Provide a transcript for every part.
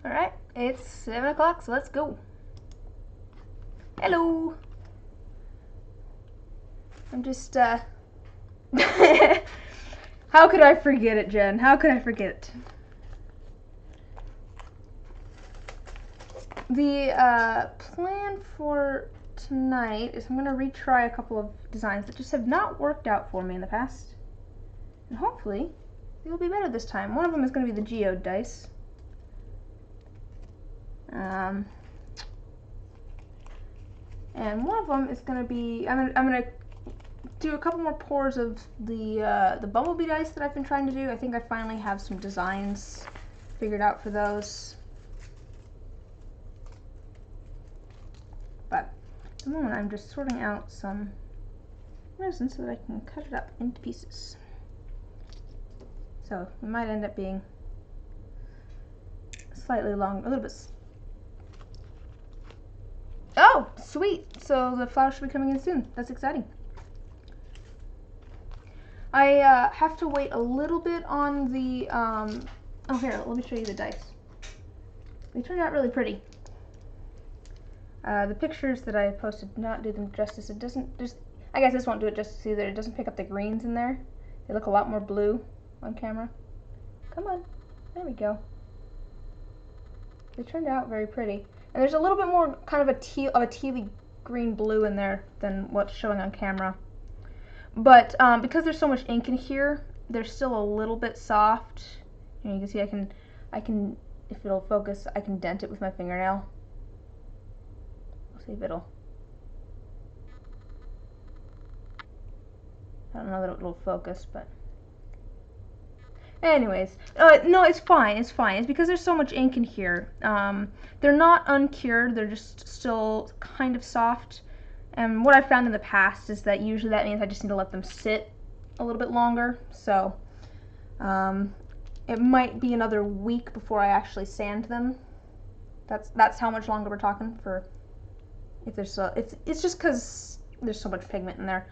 Alright, it's 7 o'clock, so let's go. Hello! I'm just, How could I forget it, Jen? How could I forget it? The, plan for tonight is I'm going to retry a couple of designs that just have not worked out for me in the past. And hopefully, they'll be better this time. One of them is going to be the geode dice. And one of them is going to be, I'm going to do a couple more pours of the bumblebee dice that I've been trying to do. I think I finally have some designs figured out for those. But at the moment I'm just sorting out some resin so that I can cut it up into pieces. So it might end up being slightly long, a little bit. Oh, sweet! So the flowers should be coming in soon. That's exciting. I have to wait a little bit on the, oh here, let me show you the dice. They turned out really pretty. The pictures that I posted do not do them justice. It doesn't just, I guess this won't do it justice either. It doesn't pick up the greens in there. They look a lot more blue on camera. Come on, there we go. They turned out very pretty. And there's a little bit more kind of a tealy green blue in there than what's showing on camera. But because there's so much ink in here, they're still a little bit soft. And you can see I can, if it'll focus, I can dent it with my fingernail. We'll see if it'll. I don't know that it'll focus, but. Anyways, no, it's fine. It's fine. It's because there's so much ink in here. They're not uncured. They're just still kind of soft. And what I've found in the past is that usually that means I just need to let them sit a little bit longer. So it might be another week before I actually sand them. That's how much longer we're talking for. If there's it's just because there's so much pigment in there.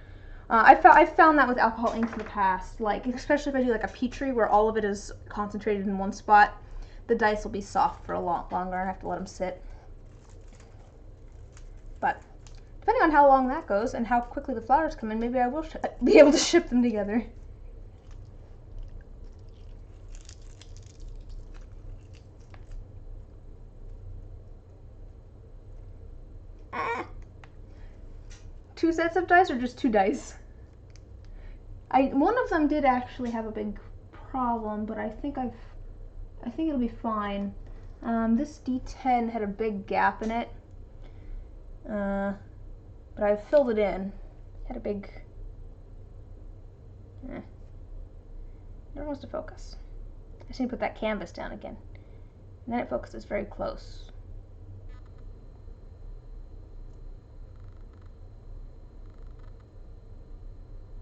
I've found that with alcohol inks in the past, like especially if I do like a Petri where all of it is concentrated in one spot, the dice will be soft for a lot longer. I have to let them sit. But depending on how long that goes and how quickly the flowers come in, maybe I will be able to ship them together. Two sets of dice or just two dice? One of them did actually have a big problem, but I think it'll be fine. This D10 had a big gap in it, but I filled it in. It had a big. Never wants to focus. I just need to put that canvas down again, and then it focuses very close.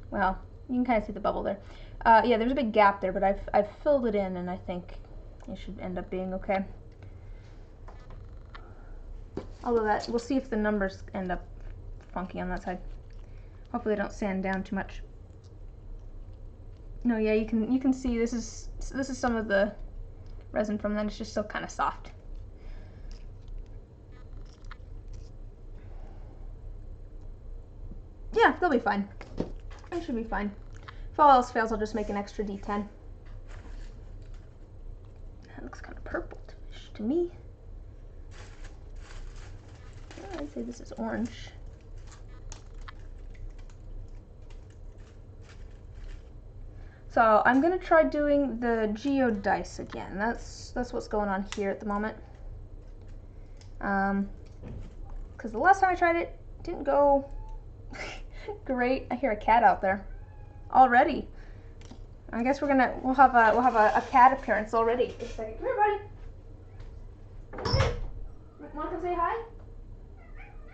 Well, you can kind of see the bubble there. Yeah, there's a big gap there, but I've filled it in, and I think it should end up being okay. Although we'll see if the numbers end up funky on that side. Hopefully they don't sand down too much. No, yeah, you can see this is some of the resin from that. It's just still kind of soft. Yeah, they'll be fine. It should be fine. If all else fails, I'll just make an extra D10. That looks kind of purple-ish to me. I'd say this is orange. So I'm gonna try doing the geode dice again. That's what's going on here at the moment. Because the last time I tried it, didn't go great. I hear a cat out there already. I guess we'll have a cat appearance already. Just a second. Come here, buddy. Come here. Wanna come say hi?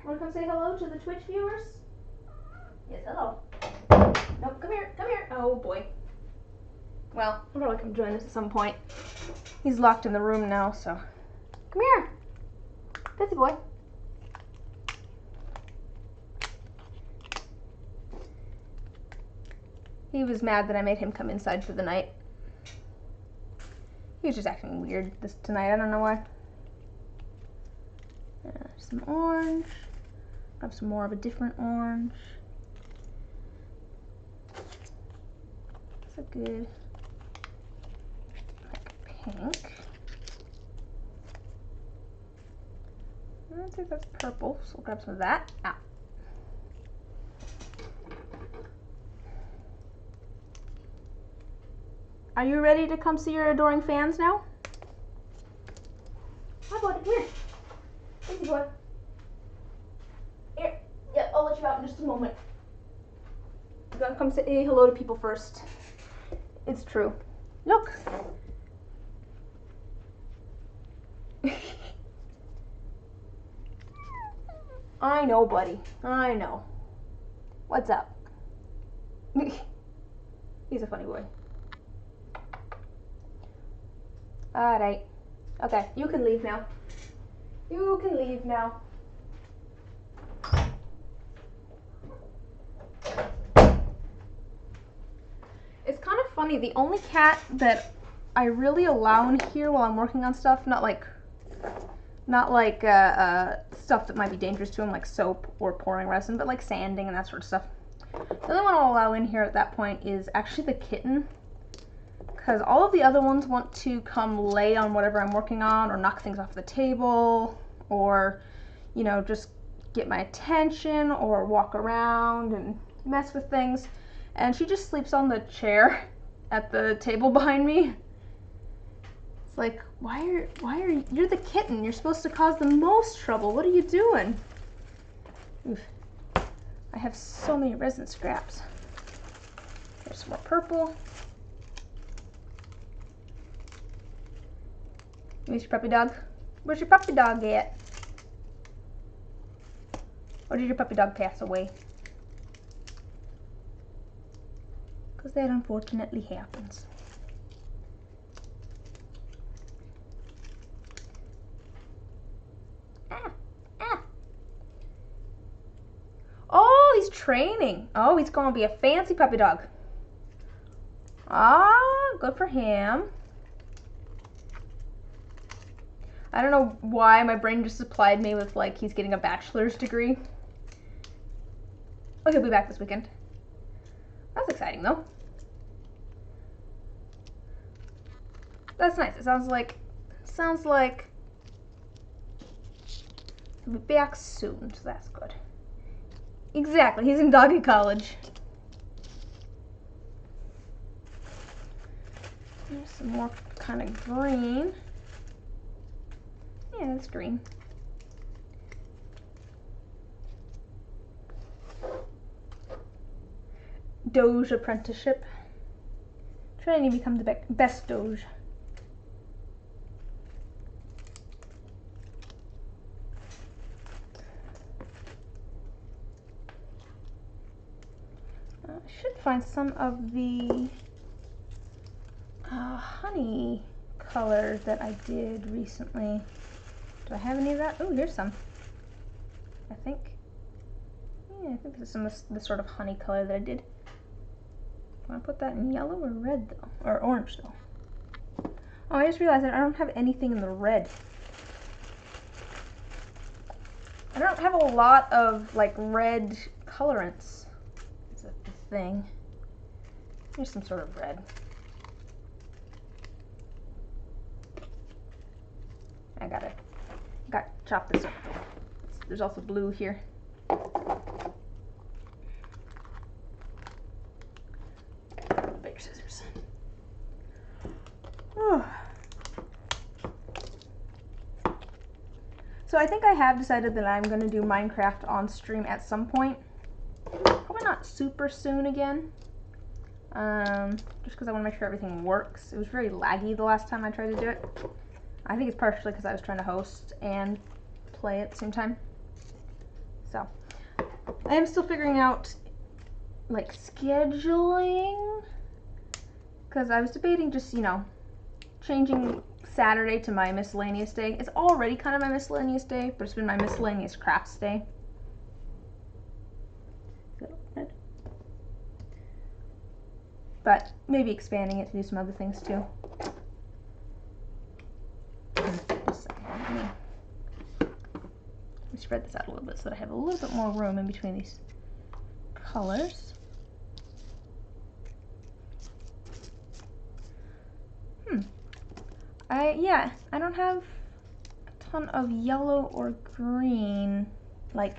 Wanna come say hello to the Twitch viewers? Yes, hello. No, come here, come here. Oh boy. Well, he'll probably come join us at some point. He's locked in the room now, so come here. Busy boy. He was mad that I made him come inside for the night. He was just acting weird tonight. I don't know why. some orange. Grab some more of a different orange. That's a good, like, pink. I think that's purple, so we'll grab some of that. Ah. Are you ready to come see your adoring fans now? Hi, buddy. Here. Easy, boy. Here. Yep, I'll let you out in just a moment. I'm gonna come say hello to people first. It's true. Look. I know, buddy. I know. What's up? He's a funny boy. Alright. Okay, you can leave now. You can leave now. It's kind of funny, the only cat that I really allow in here while I'm working on stuff, not like stuff that might be dangerous to him, like soap or pouring resin, but like sanding and that sort of stuff. The only one I'll allow in here at that point is actually the kitten, because all of the other ones want to come lay on whatever I'm working on, or knock things off the table, or, you know, just get my attention, or walk around and mess with things. And she just sleeps on the chair at the table behind me. It's like, why are you, you're the kitten, you're supposed to cause the most trouble, what are you doing? Oof. I have so many resin scraps. There's some more purple. Where's your puppy dog? Where's your puppy dog at? Or did your puppy dog pass away? Because that unfortunately happens. Oh, he's training. Oh, he's going to be a fancy puppy dog. Ah, good for him. I don't know why my brain just supplied me with, like, he's getting a bachelor's degree. Oh, he'll be back this weekend. That's exciting, though. That's nice. It sounds like he'll be back soon, so that's good. Exactly, he's in doggy college. There's some more kind of green. Yeah, that's green. Doge apprenticeship. Trying to become the best Doge. I should find some of the honey color that I did recently. Do I have any of that? Oh, here's some. I think. Yeah, I think this is some of the sort of honey color that I did. Do I put that in yellow or red though? Or orange though? Oh, I just realized that I don't have anything in the red. I don't have a lot of like red colorants. It's a thing. Here's some sort of red. I gotta chop this up. There's also blue here. Big scissors. Oh. So I think I have decided that I'm going to do Minecraft on stream at some point. Probably not super soon again. Just because I want to make sure everything works. It was very laggy the last time I tried to do it. I think it's partially because I was trying to host and play at the same time. So, I am still figuring out, like, scheduling. Because I was debating just, you know, changing Saturday to my miscellaneous day. It's already kind of my miscellaneous day, but it's been my miscellaneous crafts day. But maybe expanding it to do some other things too. Just a second. me spread this out a little bit so that I have a little bit more room in between these colors. I don't have a ton of yellow or green, like,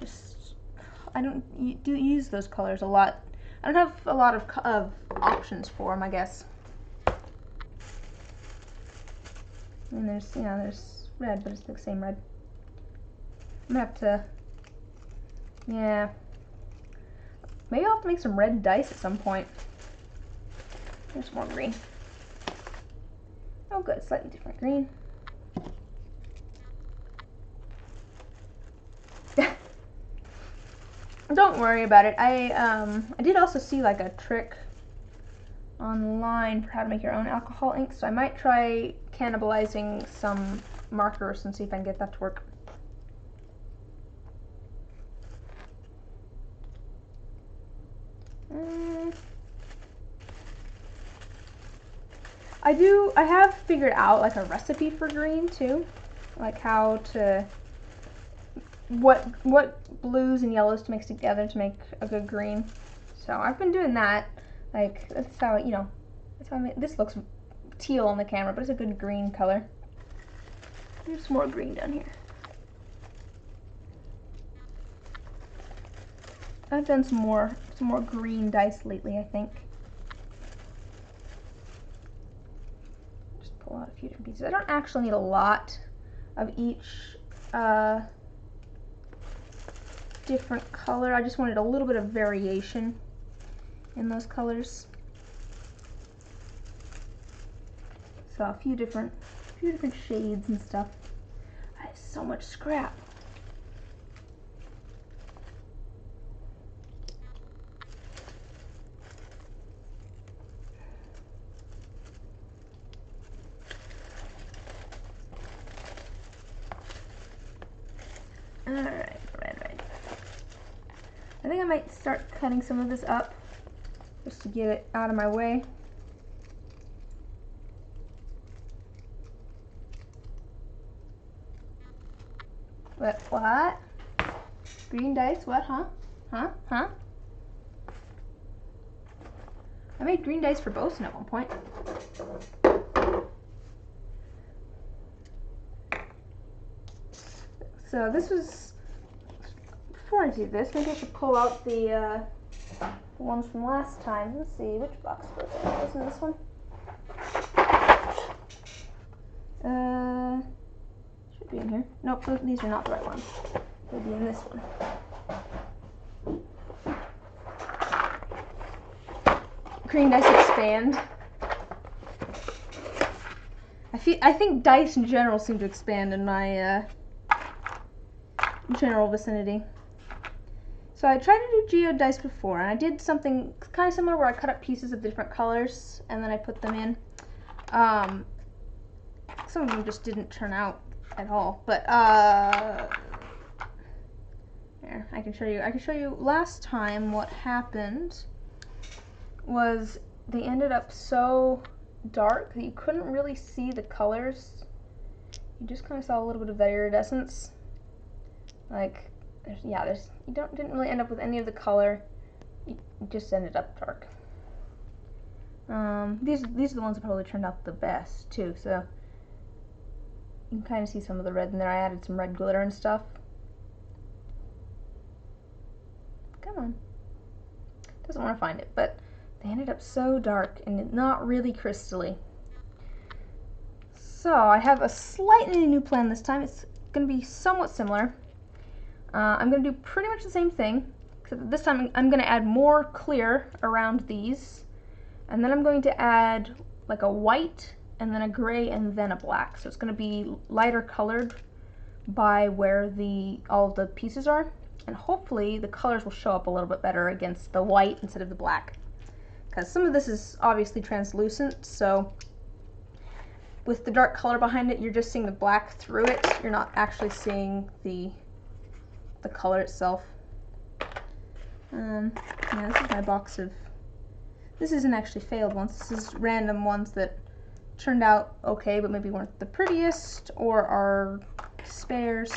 just, I don't use those colors a lot. I don't have a lot of options for them, I guess. And there's, you know, there's red, but it's the same red. I'm gonna have to, yeah, maybe I'll have to make some red dice at some point. There's more green. Oh good, slightly different green. Don't worry about it. I did also see like a trick online for how to make your own alcohol ink, so I might try cannibalizing some markers and see if I can get that to work. I have figured out like a recipe for green too, like how to, what blues and yellows to mix together to make a good green. So I've been doing that. Like that's how, you know, that's how I make, this looks teal on the camera, but it's a good green color. There's some more green down here. I've done some more green dice lately, I think. Just pull out a few different pieces. I don't actually need a lot of each different color. I just wanted a little bit of variation in those colors. So a few different shades and stuff. I have so much scrap. Alright. I think I might start cutting some of this up just to get it out of my way. What? Green dice? What? Huh? I made green dice for Bosun at one point. So this was, before I do this, maybe I should pull out the ones from last time. Let's see, which box was it? Wasn't this one? Should be in here. Nope, these are not the right ones. They'll be in this one. Green dice expand. I think dice in general seem to expand in my general vicinity. So I tried to do geode dice before, and I did something kind of similar where I cut up pieces of different colors and then I put them in. Some of them just didn't turn out at all, but here, I can show you. I can show you last time what happened was they ended up so dark that you couldn't really see the colors. You just kind of saw a little bit of that iridescence. Like, you didn't really end up with any of the color. You just ended up dark. These are the ones that probably turned out the best too. So you can kind of see some of the red in there. I added some red glitter and stuff. Come on. Doesn't want to find it, but they ended up so dark and not really crystally. So I have a slightly new plan this time. It's going to be somewhat similar. I'm going to do pretty much the same thing, except this time I'm going to add more clear around these, and then I'm going to add like a white, and then a gray, and then a black. So it's going to be lighter colored by where all of the pieces are, and hopefully the colors will show up a little bit better against the white instead of the black, because some of this is obviously translucent, so with the dark color behind it, you're just seeing the black through it. You're not actually seeing the color itself. Yeah, this is my box of, this isn't actually failed ones, this is random ones that turned out okay but maybe weren't the prettiest or are spares.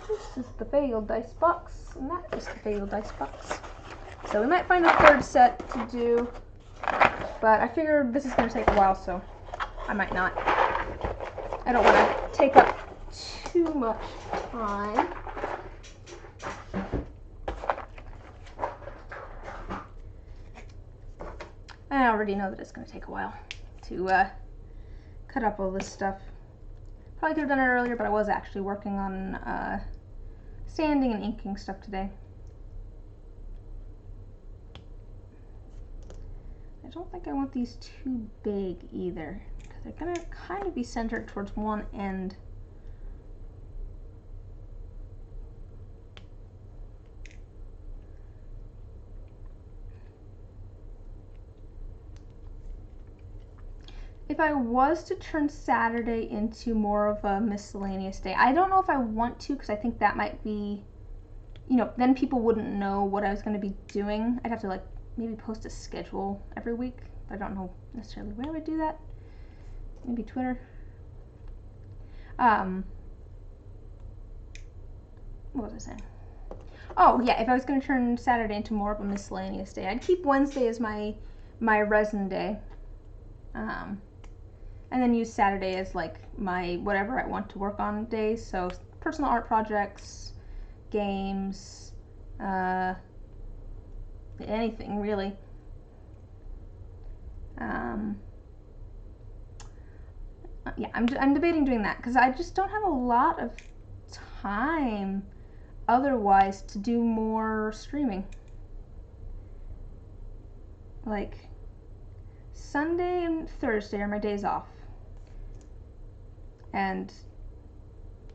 This is the failed dice box, and that is the failed dice box. So we might find a third set to do, but I figured this is going to take a while, so I might not. I don't want to take up too much time. I already know that it's going to take a while to cut up all this stuff. Probably could have done it earlier, but I was actually working on sanding and inking stuff today. I don't think I want these too big either, because they're going to kind of be centered towards one end. If I was to turn Saturday into more of a miscellaneous day, I don't know if I want to, because I think that might be, you know, then people wouldn't know what I was going to be doing. I'd have to, like, maybe post a schedule every week. I don't know necessarily where I would do that. Maybe Twitter. What was I saying? Oh, yeah, if I was going to turn Saturday into more of a miscellaneous day, I'd keep Wednesday as my resin day. And then use Saturday as like my whatever I want to work on days. So personal art projects, games, anything really. Yeah, I'm debating doing that because I just don't have a lot of time otherwise to do more streaming. Like Sunday and Thursday are my days off. And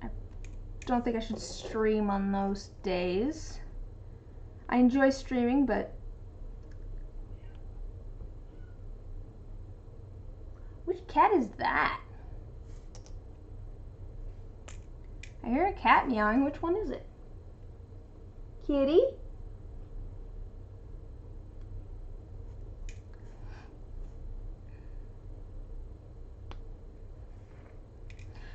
I don't think I should stream on those days. I enjoy streaming, but which cat is that? I hear a cat meowing. Which one is it? Kitty?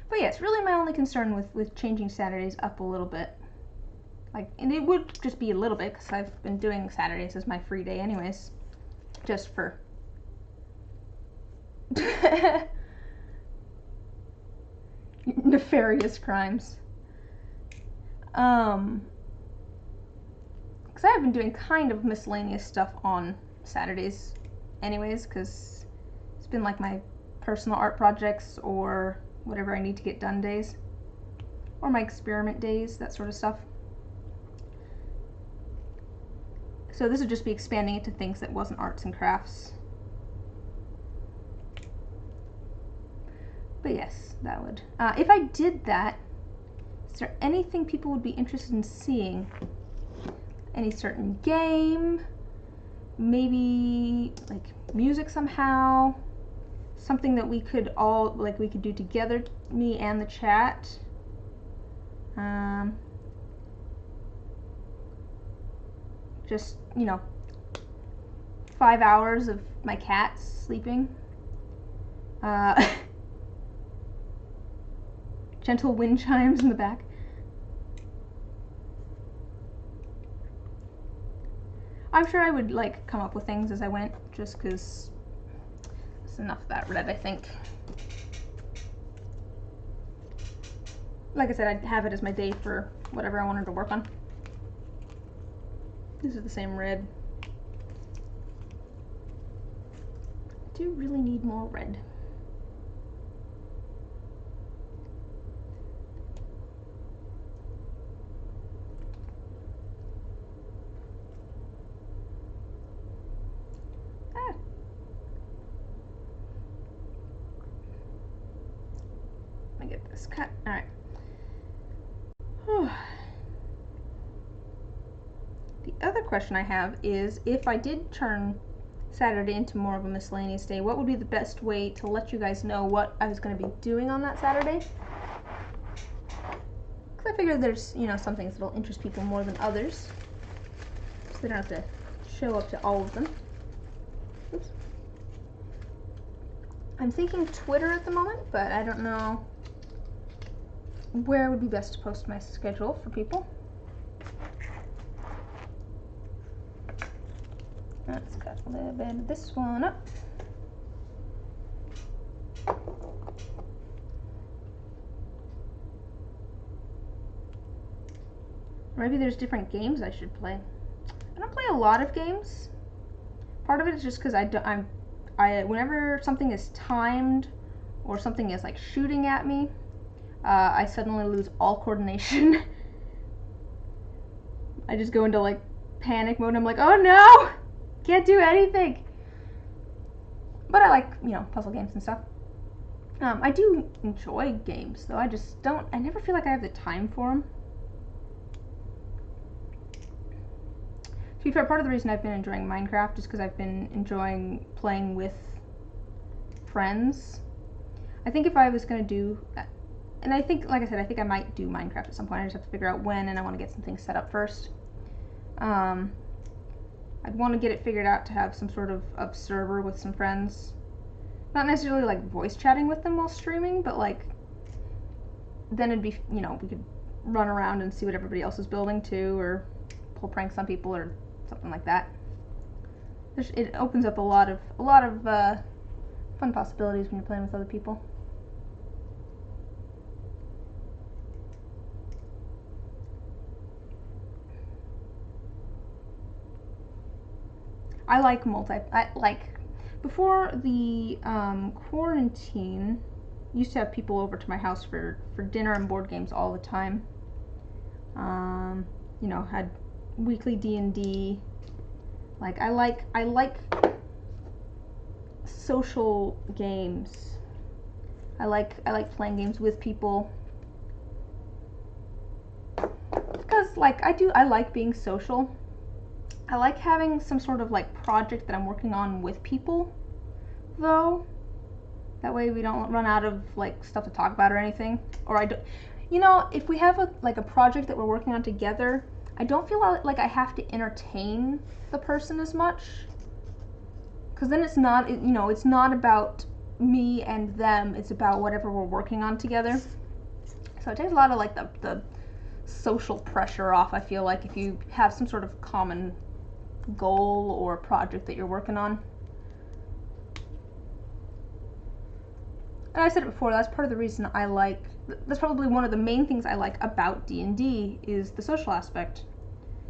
But yes, really my only concern with changing Saturdays up a little bit. Like, and it would just be a little bit, because I've been doing Saturdays as my free day anyways. Just for... nefarious crimes. Because I've been doing kind of miscellaneous stuff on Saturdays anyways, because it's been like my personal art projects or whatever I need to get done days, or my experiment days, that sort of stuff. So this would just be expanding it to things that wasn't arts and crafts. But yes, that would. If I did that, is there anything people would be interested in seeing? Any certain game? Maybe like music somehow? Something that we could all, like, we could do together, me and the chat. Just, you know, 5 hours of my cat sleeping. Gentle wind chimes in the back. I'm sure I would, like, come up with things as I went, just because it's enough of that red, I think. Like I said, I'd have it as my day for whatever I wanted to work on. This is the same red. I do really need more red. Let me get this cut. Alright. The other question I have is, if I did turn Saturday into more of a miscellaneous day, what would be the best way to let you guys know what I was going to be doing on that Saturday? Because I figure there's, you know, some things that'll interest people more than others, so they don't have to show up to all of them. Oops. I'm thinking Twitter at the moment, but I don't know where would be best to post my schedule for people? Let's cut a little bit of this one up. Maybe there's different games I should play. I don't play a lot of games. Part of it is just because whenever something is timed or something is like shooting at me, I suddenly lose all coordination. I just go into like panic mode and I'm like, oh no! Can't do anything! But I like, puzzle games and stuff. I do enjoy games though, I never feel like I have the time for them. To be fair, part of the reason I've been enjoying Minecraft is because I've been enjoying playing with friends. I think if I was going to do, and I think, like I said, I think I might do Minecraft at some point. I just have to figure out when, and I want to get some things set up first. I'd want to get it figured out to have some sort of server with some friends. Not necessarily like voice chatting with them while streaming, but like, then it'd be, we could run around and see what everybody else is building too, or pull pranks on people or something like that. It opens up a lot of fun possibilities when you're playing with other people. I like before the quarantine, used to have people over to my house for dinner and board games all the time. Had weekly D&D. Like I like social games. I like playing games with people because I like being social. I like having some sort of like project that I'm working on with people though. That way we don't run out of like stuff to talk about or anything. Or if we have a project that we're working on together, I don't feel like I have to entertain the person as much, because then it's not about me and them, it's about whatever we're working on together. So it takes a lot of like the social pressure off, I feel like, if you have some sort of common goal or project that you're working on. And I said it before, that's part of the reason that's probably one of the main things I like about D&D is the social aspect.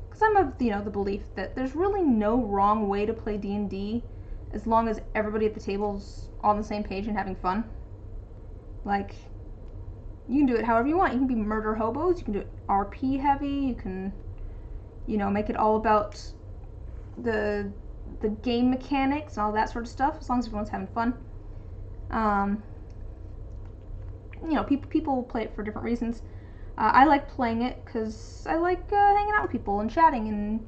Because I'm of the belief that there's really no wrong way to play D&D as long as everybody at the table's on the same page and having fun. Like, you can do it however you want. You can be murder hobos, you can do it RP heavy, you can, make it all about the game mechanics and all that sort of stuff, as long as everyone's having fun. People play it for different reasons. I like playing it because I like hanging out with people and chatting and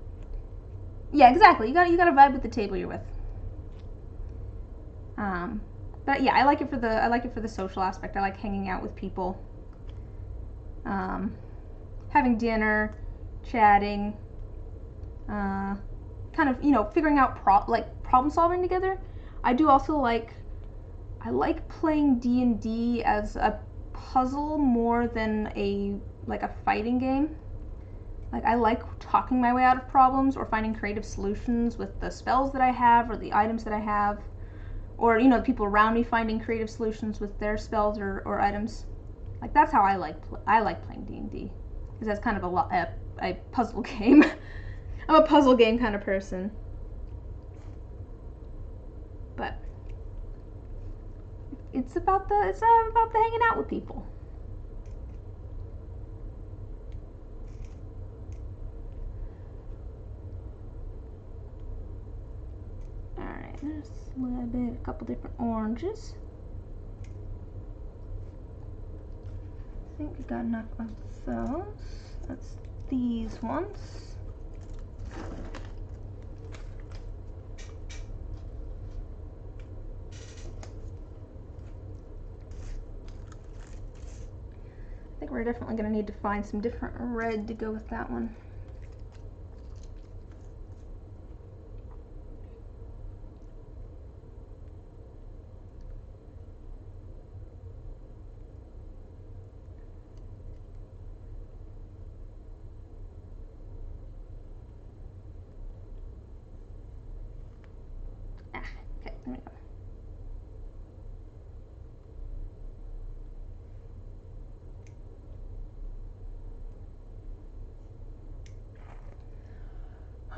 yeah, exactly. You gotta vibe with the table you're with. But yeah, I like it for the social aspect. I like hanging out with people, having dinner, chatting, kind of figuring out problem solving together. I do also I like playing D&D as a puzzle more than a fighting game. Like, I like talking my way out of problems or finding creative solutions with the spells that I have or the items that I have, or the people around me finding creative solutions with their spells or items. Like, that's how I like playing D&D, because that's kind of a puzzle game. I'm a puzzle game kind of person. But it's about the hanging out with people. Alright, there's a couple different oranges. I think we got enough of those. That's these ones. I think we're definitely going to need to find some different red to go with that one.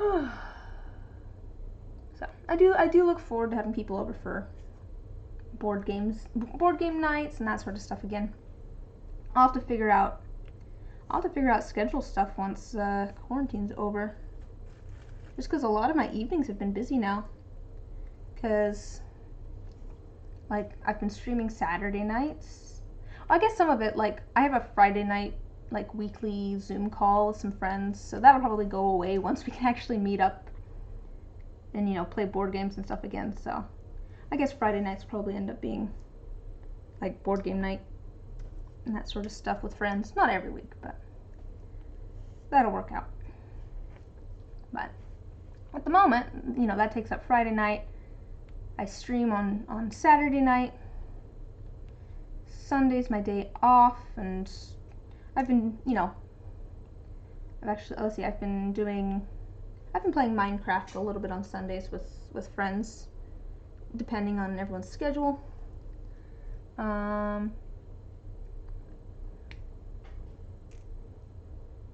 So I do look forward to having people over for board game nights and that sort of stuff again. I'll have to figure out schedule stuff once quarantine's over. Just because a lot of my evenings have been busy now. Because, like, I've been streaming Saturday nights. Well, I guess some of it, like, I have a Friday night, like, weekly Zoom call with some friends. So that'll probably go away once we can actually meet up and, you know, play board games and stuff again. So I guess Friday nights probably end up being, like, board game night and that sort of stuff with friends. Not every week, but that'll work out. But at the moment, you know, that takes up Friday night. I stream on Saturday night. Sunday's my day off, and I've been, you know, I've been playing Minecraft a little bit on Sundays with friends, depending on everyone's schedule.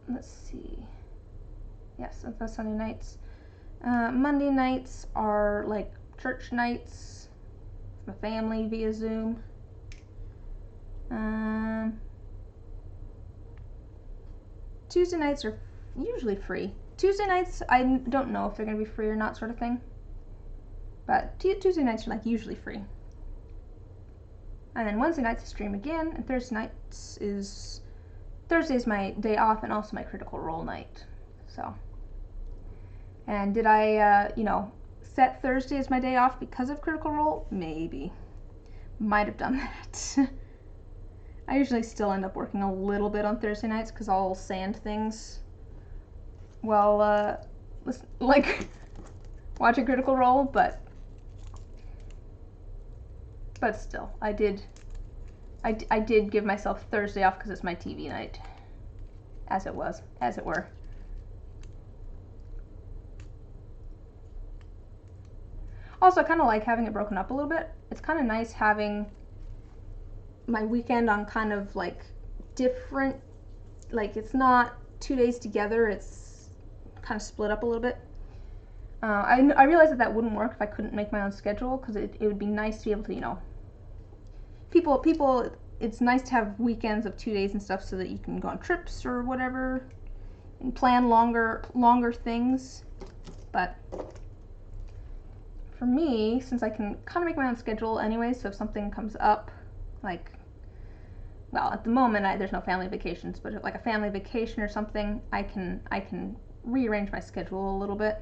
Let's see. Yes, that's Sunday nights. Monday nights are like church nights with my family via Zoom. Tuesday nights are usually free. Tuesday nights, I don't know if they're going to be free or not, sort of thing. But Tuesday nights are like usually free. And then Wednesday nights I stream again, and Thursday's my day off and also my Critical Role night. So, and did I, you know, set Thursday as my day off because of Critical Role? Maybe. Might have done that. I usually still end up working a little bit on Thursday nights because I'll sand things while, like, watching Critical Role, but still, I did give myself Thursday off because it's my TV night, as it were. Also, I kind of like having it broken up a little bit. It's kind of nice having my weekend on kind of like different, like it's not 2 days together, it's kind of split up a little bit. I realized that wouldn't work if I couldn't make my own schedule, because it would be nice to be able to, you know, people, it's nice to have weekends of 2 days and stuff so that you can go on trips or whatever and plan longer things. But for me, since I can kind of make my own schedule anyway, so if something comes up, like, well, at the moment there's no family vacations, but like a family vacation or something, I can rearrange my schedule a little bit.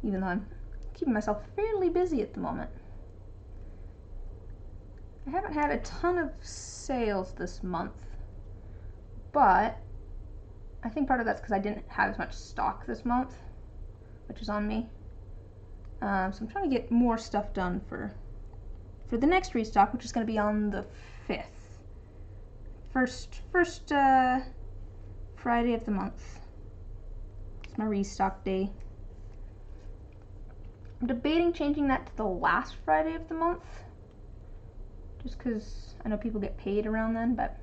Even though I'm keeping myself fairly busy at the moment. I haven't had a ton of sales this month, but I think part of that's because I didn't have as much stock this month, which is on me. So I'm trying to get more stuff done for the next restock, which is going to be on the 5th. First Friday of the month. It's my restock day. I'm debating changing that to the last Friday of the month, just because I know people get paid around then, but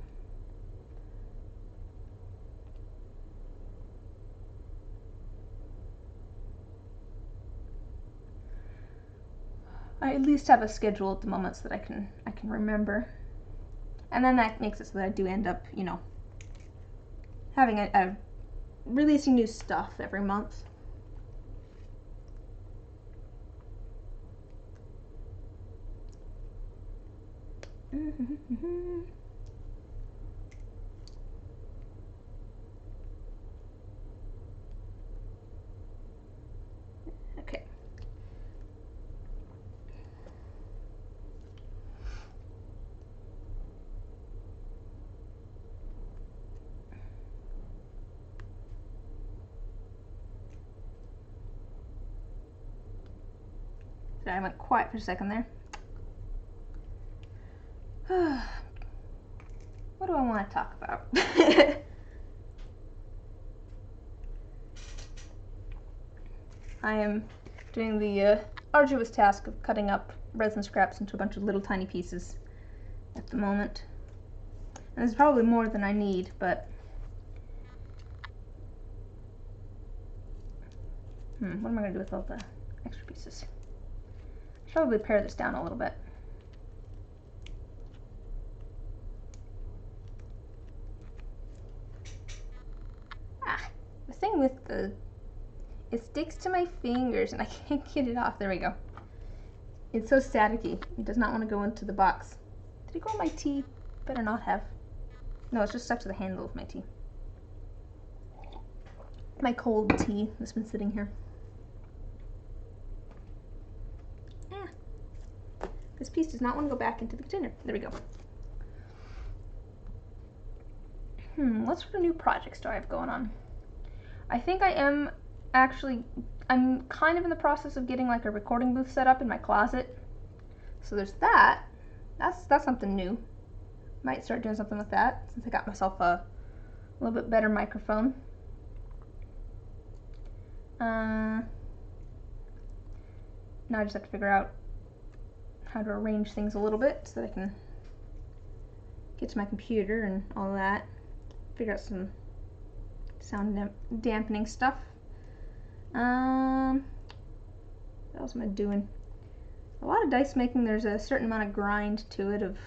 I at least have a schedule at the moment so that I can remember. And then that makes it so that I do end up, you know, having a releasing new stuff every month. Okay. Sorry, I went quiet for a second there. What do I want to talk about? I am doing the arduous task of cutting up resin scraps into a bunch of little tiny pieces at the moment. And there's probably more than I need, but what am I going to do with all the extra pieces? I should probably pare this down a little bit. The thing with it sticks to my fingers and I can't get it off. There we go. It's so staticky. It does not want to go into the box. Did it go in my tea? Better not have. No, it's just stuck to the handle of my tea. My cold tea that's been sitting here. This piece does not want to go back into the container. There we go. What sort of new projects do I have going on? I think I'm kind of in the process of getting like a recording booth set up in my closet. So there's that. That's something new. Might start doing something with that since I got myself a little bit better microphone. Now I just have to figure out how to arrange things a little bit so that I can get to my computer and all that. Figure out some sound dampening stuff. What else am I doing? A lot of dice making, there's a certain amount of grind to it of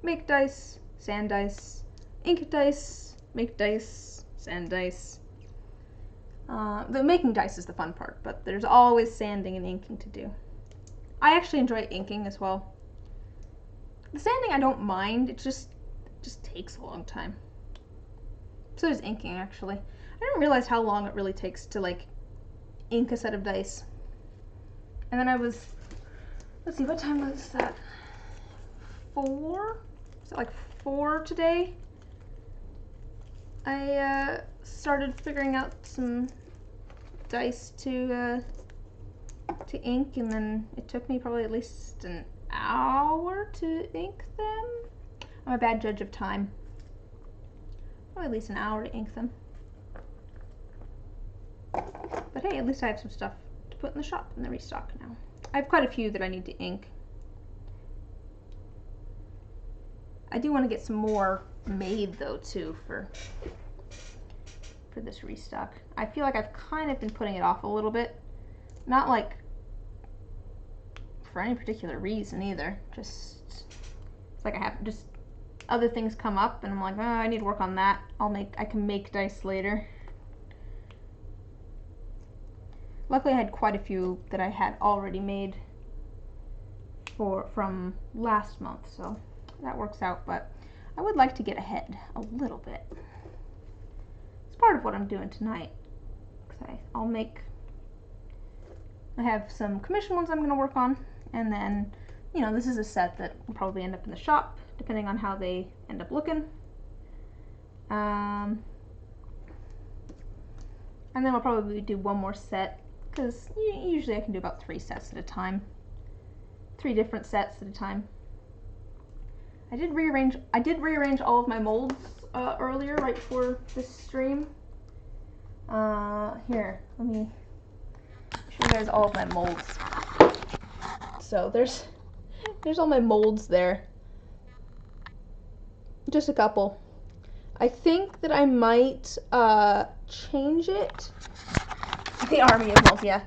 make dice, sand dice, ink dice, make dice, sand dice. The making dice is the fun part, but there's always sanding and inking to do. I actually enjoy inking as well. The sanding I don't mind, it just takes a long time. So does inking actually. I didn't realize how long it really takes to like ink a set of dice. And then let's see, what time was that? 4? Was it like 4 today? I started figuring out some dice to ink, and then it took me probably at least an hour to ink them. I'm a bad judge of time. Probably at least an hour to ink them. But hey, at least I have some stuff to put in the shop in the restock now. I have quite a few that I need to ink. I do want to get some more made though too for this restock. I feel like I've kind of been putting it off a little bit. Not like for any particular reason either. Just it's like I have just other things come up and I'm like, oh, I need to work on that. I can make dice later. Luckily I had quite a few that I had already made from last month, so that works out, but I would like to get ahead a little bit. It's part of what I'm doing tonight. I have some commission ones I'm going to work on, and then, you know, this is a set that will probably end up in the shop, depending on how they end up looking. And then I'll probably do one more set, because usually I can do about 3 sets at a time. 3 different sets at a time. I did rearrange all of my molds earlier, right before this stream. Here, let me show you guys all of my molds. So there's all my molds there. Just a couple. I think that I might change it. The army of molds, yeah.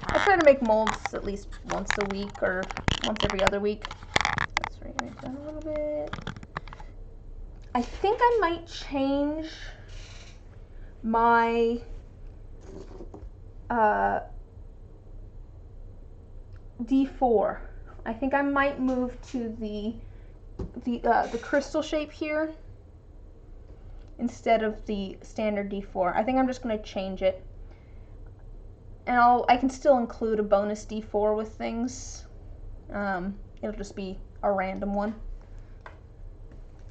I try to make molds at least once a week or once every other week. Let's rearrange that a little bit. I think I might change my D4. I think I might move to the crystal shape here instead of the standard D4. I think I'm just going to change it. And I can still include a bonus D4 with things. It'll just be a random one.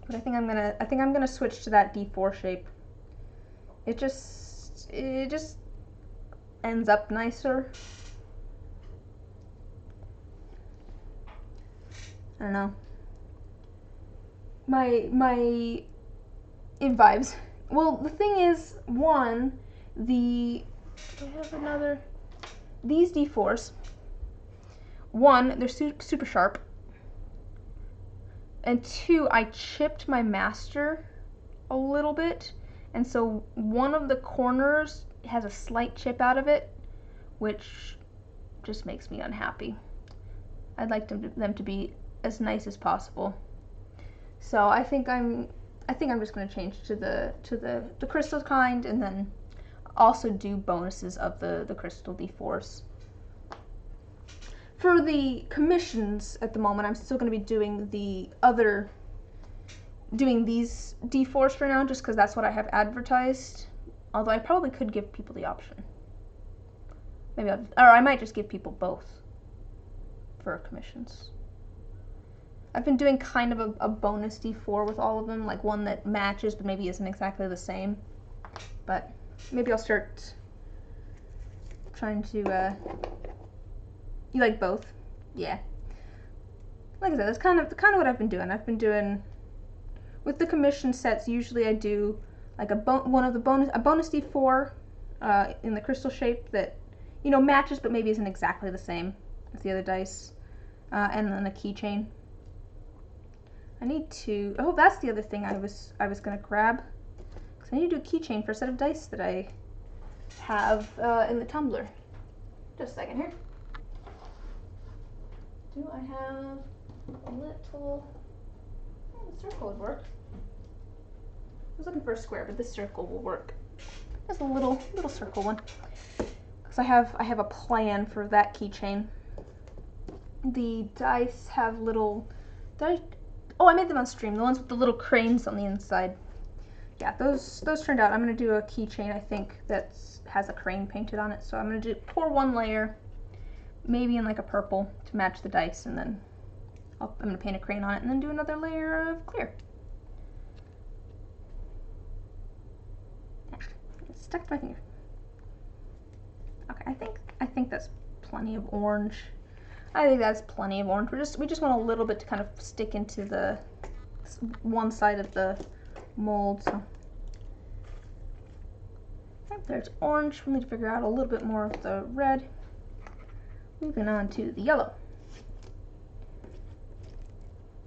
But I think I'm gonna switch to that D4 shape. It just ends up nicer. I don't know. It vibes. Well, the thing is, do I have another? These D4s. One, they're super sharp. And two, I chipped my master a little bit, and so one of the corners has a slight chip out of it, which just makes me unhappy. I'd like them to be as nice as possible. So I think I'm just going to change to the crystal kind, and then also do bonuses of the crystal D4s. For the commissions at the moment, I'm still going to be doing these D4s for now, just because that's what I have advertised. Although I probably could give people the option. Maybe or I might just give people both for commissions. I've been doing kind of a bonus D4 with all of them, like one that matches but maybe isn't exactly the same. But maybe I'll start trying to, you like both? Yeah. Like I said, that's kind of what I've been doing. I've been doing, with the commission sets, usually I do like a bonus D4 in the crystal shape that, you know, matches but maybe isn't exactly the same as the other dice. And then a keychain. I need to, oh, that's the other thing I was going to grab. Because I need to do a keychain for a set of dice that I have in the tumbler. Just a second here. Do I have a little, the circle would work. I was looking for a square, but this circle will work. Just a little circle one. Because I have a plan for that keychain. The dice have little, oh, I made them on stream, the ones with the little cranes on the inside. Yeah, those turned out. I'm going to do a keychain, I think, that has a crane painted on it. So I'm going to pour one layer, maybe in like a purple to match the dice, and then I'm going to paint a crane on it, and then do another layer of clear. It's stuck to my finger. Okay, I think that's plenty of orange. I think that's plenty of orange. We just want a little bit to kind of stick into the one side of the mold. So there's orange. We need to figure out a little bit more of the red. Moving on to the yellow.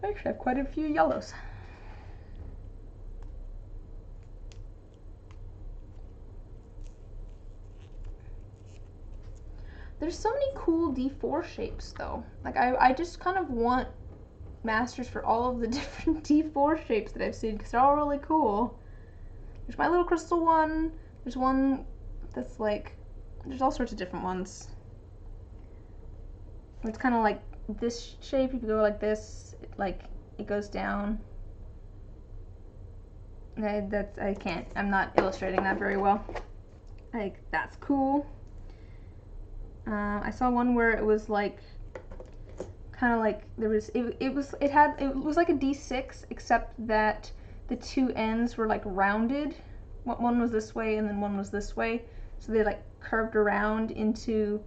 I actually have quite a few yellows. There's so many cool D4 shapes though. Like I just kind of want masters for all of the different D4 shapes that I've seen because they're all really cool. There's my little crystal one. There's one that's like, there's all sorts of different ones. It's kind of like this shape. If you go like this, it goes down. I'm not illustrating that very well. Like, that's cool. I saw one where it was like, kind of like it was like a D6, except that the two ends were like rounded. One was this way and then one was this way, so they like curved around into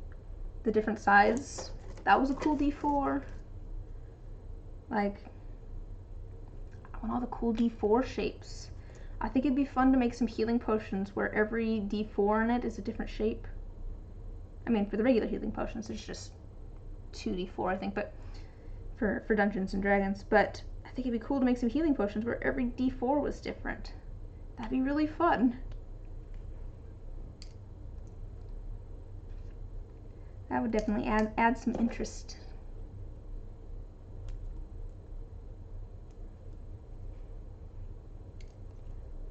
the different sides. That was a cool D4. Like, I want all the cool D4 shapes. I think it'd be fun to make some healing potions where every D4 in it is a different shape. I mean, for the regular healing potions, there's just 2d4, I think, but for Dungeons and Dragons. But I think it'd be cool to make some healing potions where every d4 was different. That'd be really fun. That would definitely add some interest.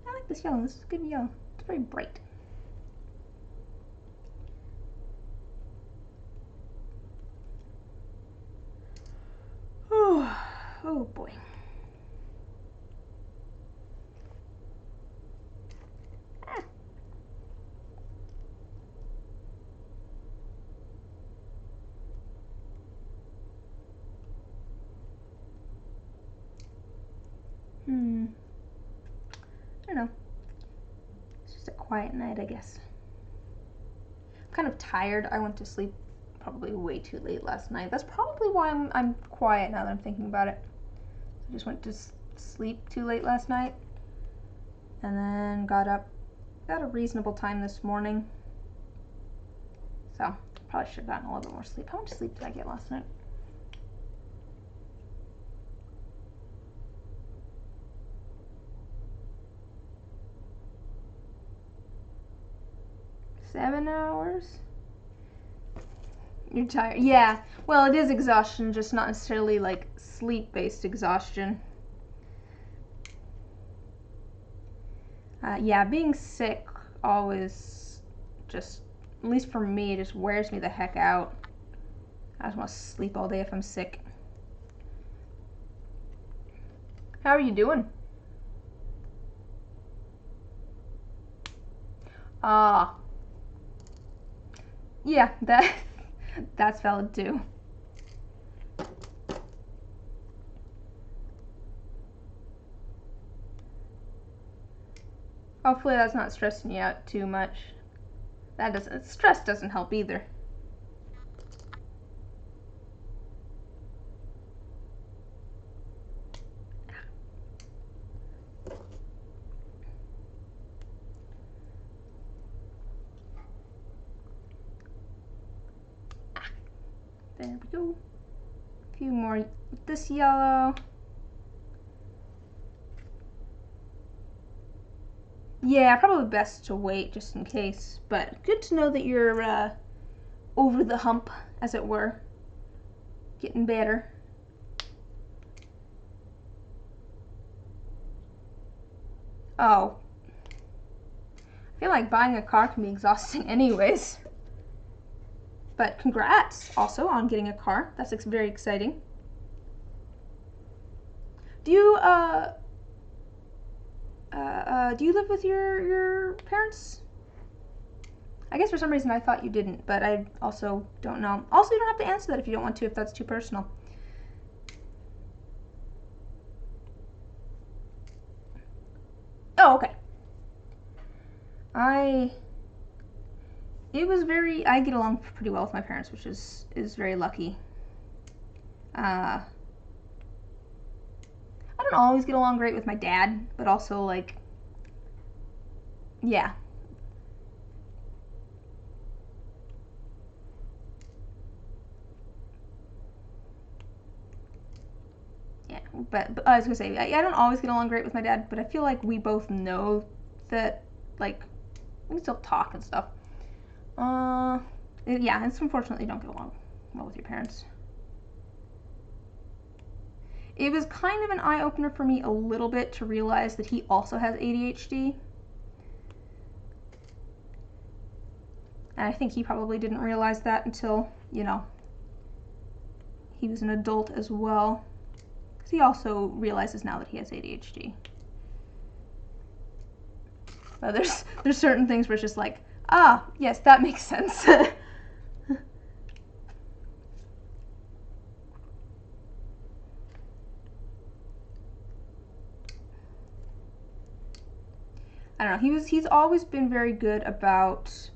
I like this yellow. This is good yellow. It's very bright. Oh boy. Ah. I don't know. It's just a quiet night, I guess. I'm kind of tired. I went to sleep probably way too late last night. That's probably why I'm quiet now that I'm thinking about it. I just went to sleep too late last night, and then got up at a reasonable time this morning. So probably should have gotten a little bit more sleep. How much sleep did I get last night? 7 hours? You're tired. Yeah. Well, it is exhaustion, just not necessarily like sleep-based exhaustion. Yeah, being sick always just, at least for me, just wears me the heck out. I just want to sleep all day if I'm sick. How are you doing? Yeah, that's valid too. Hopefully that's not stressing you out too much. Stress doesn't help either. There we go. A few more with this yellow. Yeah, probably best to wait just in case. But good to know that you're over the hump, as it were. Getting better. Oh. I feel like buying a car can be exhausting anyways. But congrats also on getting a car. That's very exciting. Do you do you live with your parents? I guess for some reason I thought you didn't, but I also don't know. Also, you don't have to answer that if you don't want to, if that's too personal. Oh, okay. I get along pretty well with my parents, which is very lucky. I don't always get along great with my dad, but also like, yeah. Yeah, but I was gonna say, I don't always get along great with my dad, but I feel like we both know that, like, we can still talk and stuff. Yeah, it's unfortunately you don't get along well with your parents. It was kind of an eye-opener for me a little bit to realize that he also has ADHD. And I think he probably didn't realize that until, you know, he was an adult as well. Because he also realizes now that he has ADHD. But there's certain things where it's just like, ah, yes, that makes sense. I don't know. He's always been very good about.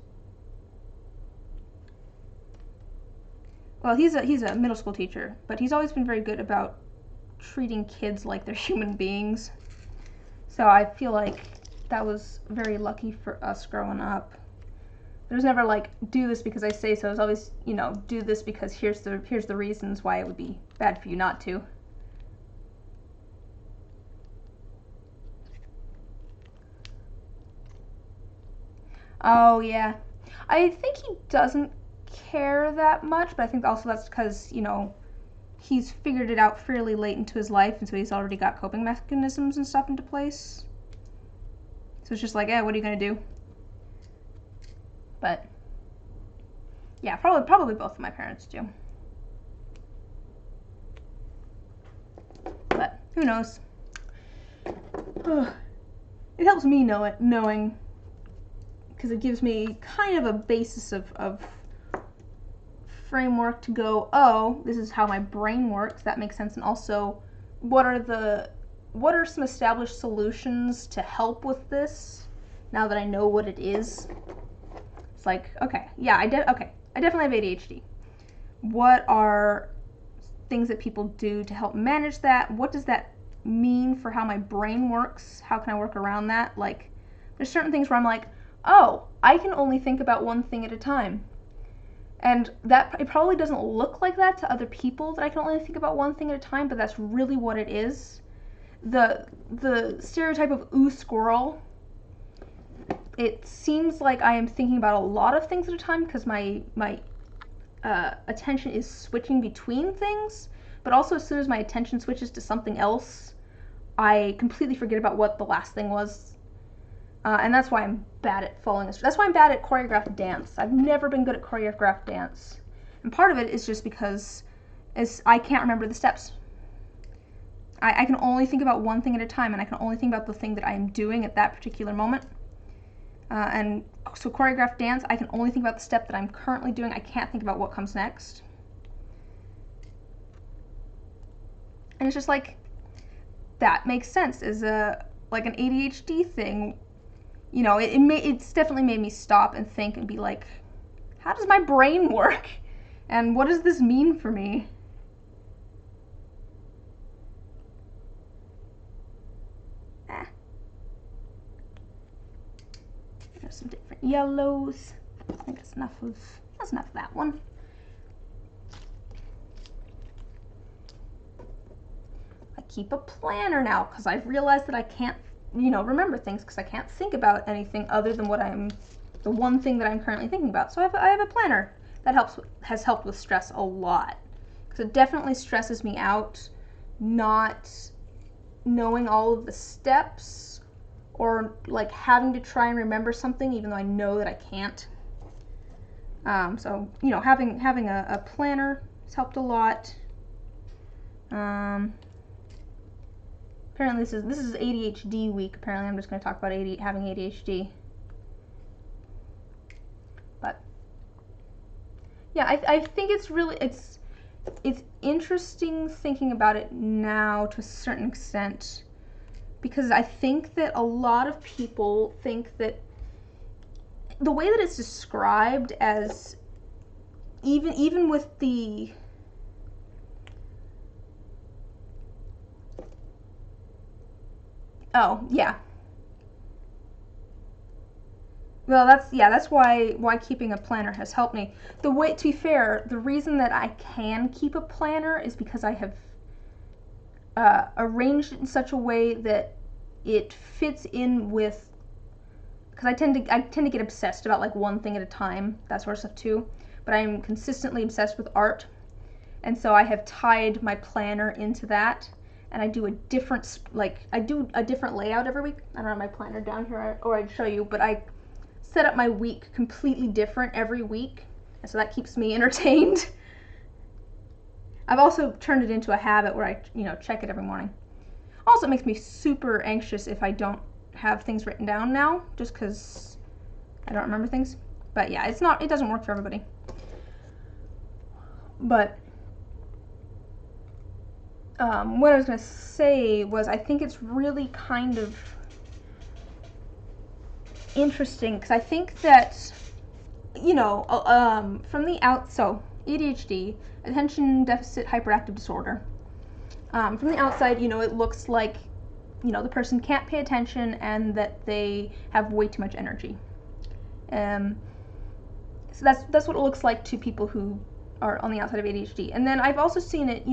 Well, he's a middle school teacher, but he's always been very good about treating kids like they're human beings. So I feel like that was very lucky for us growing up. There was never like, do this because I say so. It was always, you know, do this because here's the reasons why it would be bad for you not to. Oh yeah, I think he doesn't care that much, but I think also that's because, you know, he's figured it out fairly late into his life, and so he's already got coping mechanisms and stuff into place. So it's just like, what are you gonna do? But yeah, probably both of my parents do. But who knows? It helps me knowing, because it gives me kind of a basis of framework to go, oh, this is how my brain works, that makes sense. And also, what are some established solutions to help with this now that I know what it is? It's like, okay, yeah, I definitely have ADHD. What are things that people do to help manage that? What does that mean for how my brain works? How can I work around that? Like, there's certain things where I'm like, oh, I can only think about one thing at a time. And that, it probably doesn't look like that to other people, that I can only think about one thing at a time, but that's really what it is. The stereotype of ooh squirrel, it seems like I am thinking about a lot of things at a time because my attention is switching between things, but also as soon as my attention switches to something else, I completely forget about what the last thing was. And that's why I'm bad at following this. That's why I'm bad at choreographed dance. I've never been good at choreographed dance. And part of it is just because I can't remember the steps. I can only think about one thing at a time, and I can only think about the thing that I am doing at that particular moment. And so choreographed dance, I can only think about the step that I'm currently doing. I can't think about what comes next. And it's just like, that makes sense as like an ADHD thing. You know, it's definitely made me stop and think and be like, how does my brain work? And what does this mean for me? There's some different yellows. I think that's enough of that one. I keep a planner now because I've realized that I can't, remember things because I can't think about anything other than the one thing that I'm currently thinking about. So I have a planner that has helped with stress a lot, because it definitely stresses me out not knowing all of the steps, or like having to try and remember something even though I know that I can't. So having a planner has helped a lot. Apparently this is ADHD week. Apparently I'm just going to talk about having ADHD. But yeah, I think it's interesting thinking about it now to a certain extent, because I think that a lot of people think that the way that it's described as, even with the oh yeah, well that's why keeping a planner has helped me. To be fair, the reason that I can keep a planner is because I have arranged it in such a way that it fits in with, because I tend to get obsessed about like one thing at a time, that sort of stuff too, but I'm consistently obsessed with art, and so I have tied my planner into that, and I do a different layout every week. I don't have my planner down here, or I'd show you, but I set up my week completely different every week, and so that keeps me entertained. I've also turned it into a habit where I check it every morning. Also, it makes me super anxious if I don't have things written down now, just because I don't remember things. But yeah, it doesn't work for everybody. But what I was going to say was, I think it's really kind of interesting, because I think that, from the so ADHD, attention deficit hyperactive disorder. From the outside, it looks like, the person can't pay attention and that they have way too much energy. So that's what it looks like to people who are on the outside of ADHD. And then I've also seen it,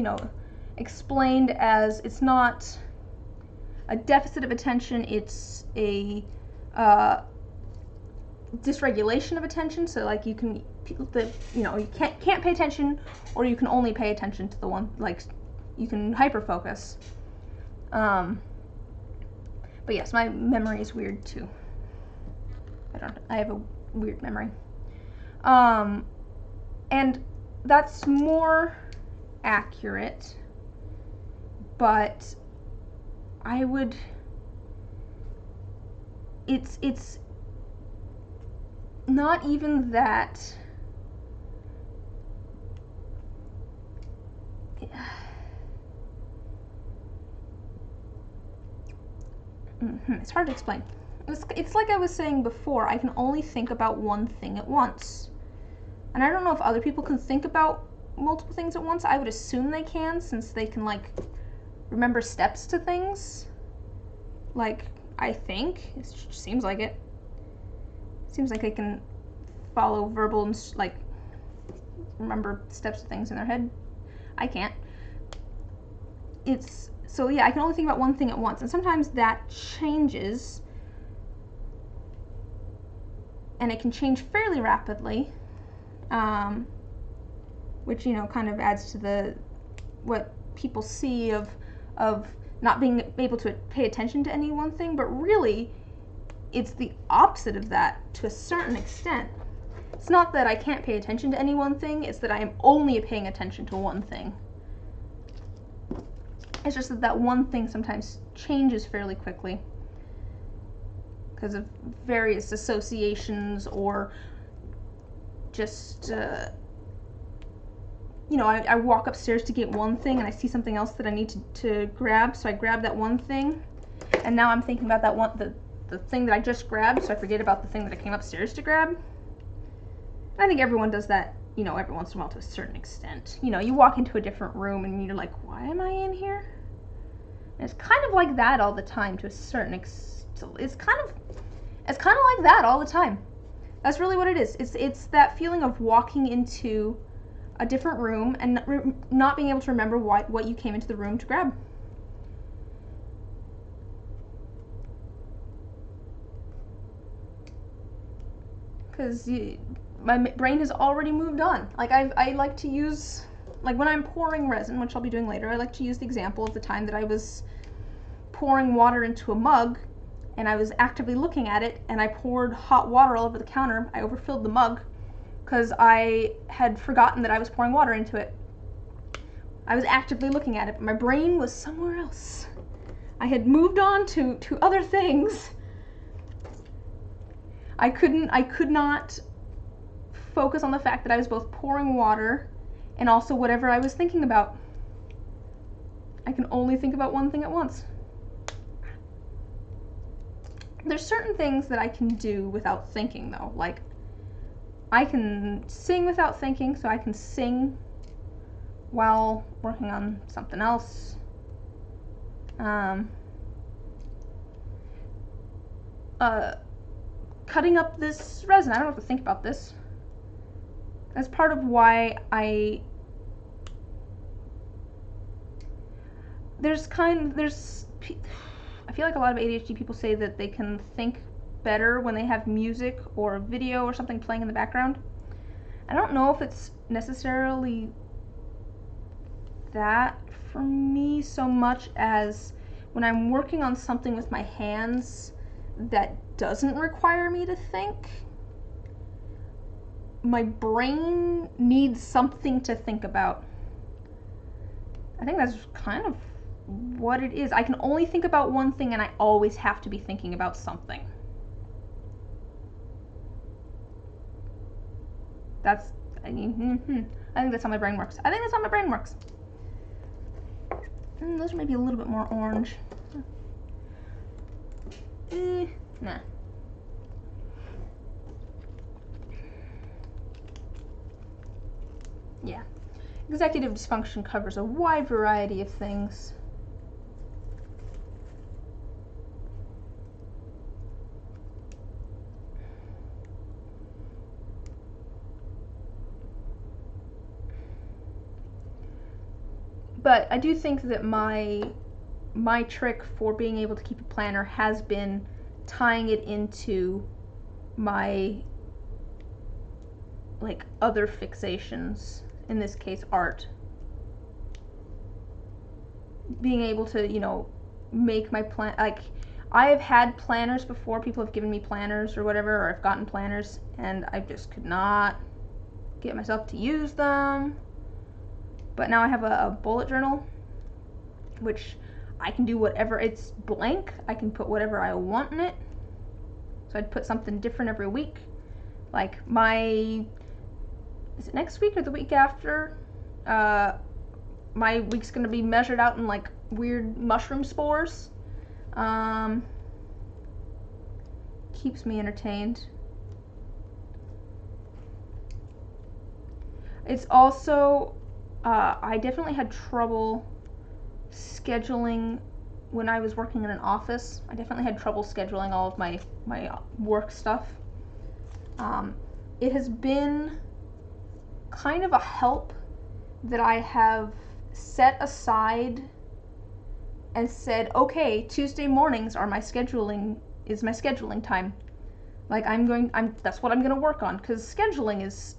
explained as, it's not a deficit of attention, it's a dysregulation of attention. So like you can't pay attention, or you can only pay attention to the one, like you can hyper focus. But yes, my memory is weird too. I have a weird memory. And that's more accurate, but it's not even that. It's hard to explain. It's like I was saying before, I can only think about one thing at once. And I don't know if other people can think about multiple things at once. I would assume they can, since they can, like, remember steps to things. Like, I think. It seems like it. Seems like they can follow verbal and, like, remember steps to things in their head. I can't. So yeah, I can only think about one thing at once, and sometimes that changes and it can change fairly rapidly, which, you know, kind of adds to the what people see of not being able to pay attention to any one thing, but really it's the opposite of that to a certain extent. It's not that I can't pay attention to any one thing, it's that I am only paying attention to one thing. It's just that that one thing sometimes changes fairly quickly because of various associations, or just you know, I walk upstairs to get one thing and I see something else that I need to grab, so I grab that one thing, and now I'm thinking about that one, the thing that I just grabbed, so I forget about the thing that I came upstairs to grab. And I think everyone does that, you know, every once in a while to a certain extent. You know, you walk into a different room and you're like, why am I in here? And it's kind of like that all the time to a certain extent. It's kind of like that all the time. That's really what it is. It's that feeling of walking into a different room and not being able to remember what you came into the room to grab. Because my brain has already moved on. Like I like to use, like when I'm pouring resin, which I'll be doing later, I like to use the example of the time that I was pouring water into a mug and I was actively looking at it, and I poured hot water all over the counter. I overfilled the mug because I had forgotten that I was pouring water into it. I was actively looking at it, but my brain was somewhere else. I had moved on to other things. I could not focus on the fact that I was both pouring water and also whatever I was thinking about. I can only think about one thing at once. There's certain things that I can do without thinking, though. Like, I can sing without thinking, so I can sing while working on something else. Cutting up this resin, I don't have to think about this. That's part of why I feel like a lot of ADHD people say that they can think better when they have music or video or something playing in the background. I don't know if it's necessarily that for me so much as when I'm working on something with my hands that doesn't require me to think, my brain needs something to think about. I think that's kind of what it is. I can only think about one thing and I always have to be thinking about something. I think that's how my brain works. Those are maybe a little bit more orange. Nah. Yeah. Executive dysfunction covers a wide variety of things. But I do think that my trick for being able to keep a planner has been tying it into my like other fixations, in this case art. Being able to, you know, make my plan, like I have had planners before, people have given me planners or whatever, or I've gotten planners and I just could not get myself to use them. But now I have a bullet journal, which I can do whatever, it's blank, I can put whatever I want in it. So I'd put something different every week. Like is it next week or the week after? My week's gonna be measured out in like weird mushroom spores. Keeps me entertained. It's also, I definitely had trouble scheduling when I was working in an office. I definitely had trouble scheduling all of my work stuff. It has been kind of a help that I have set aside and said, okay, Tuesday mornings are my scheduling time. Like that's what I'm gonna work on, because scheduling is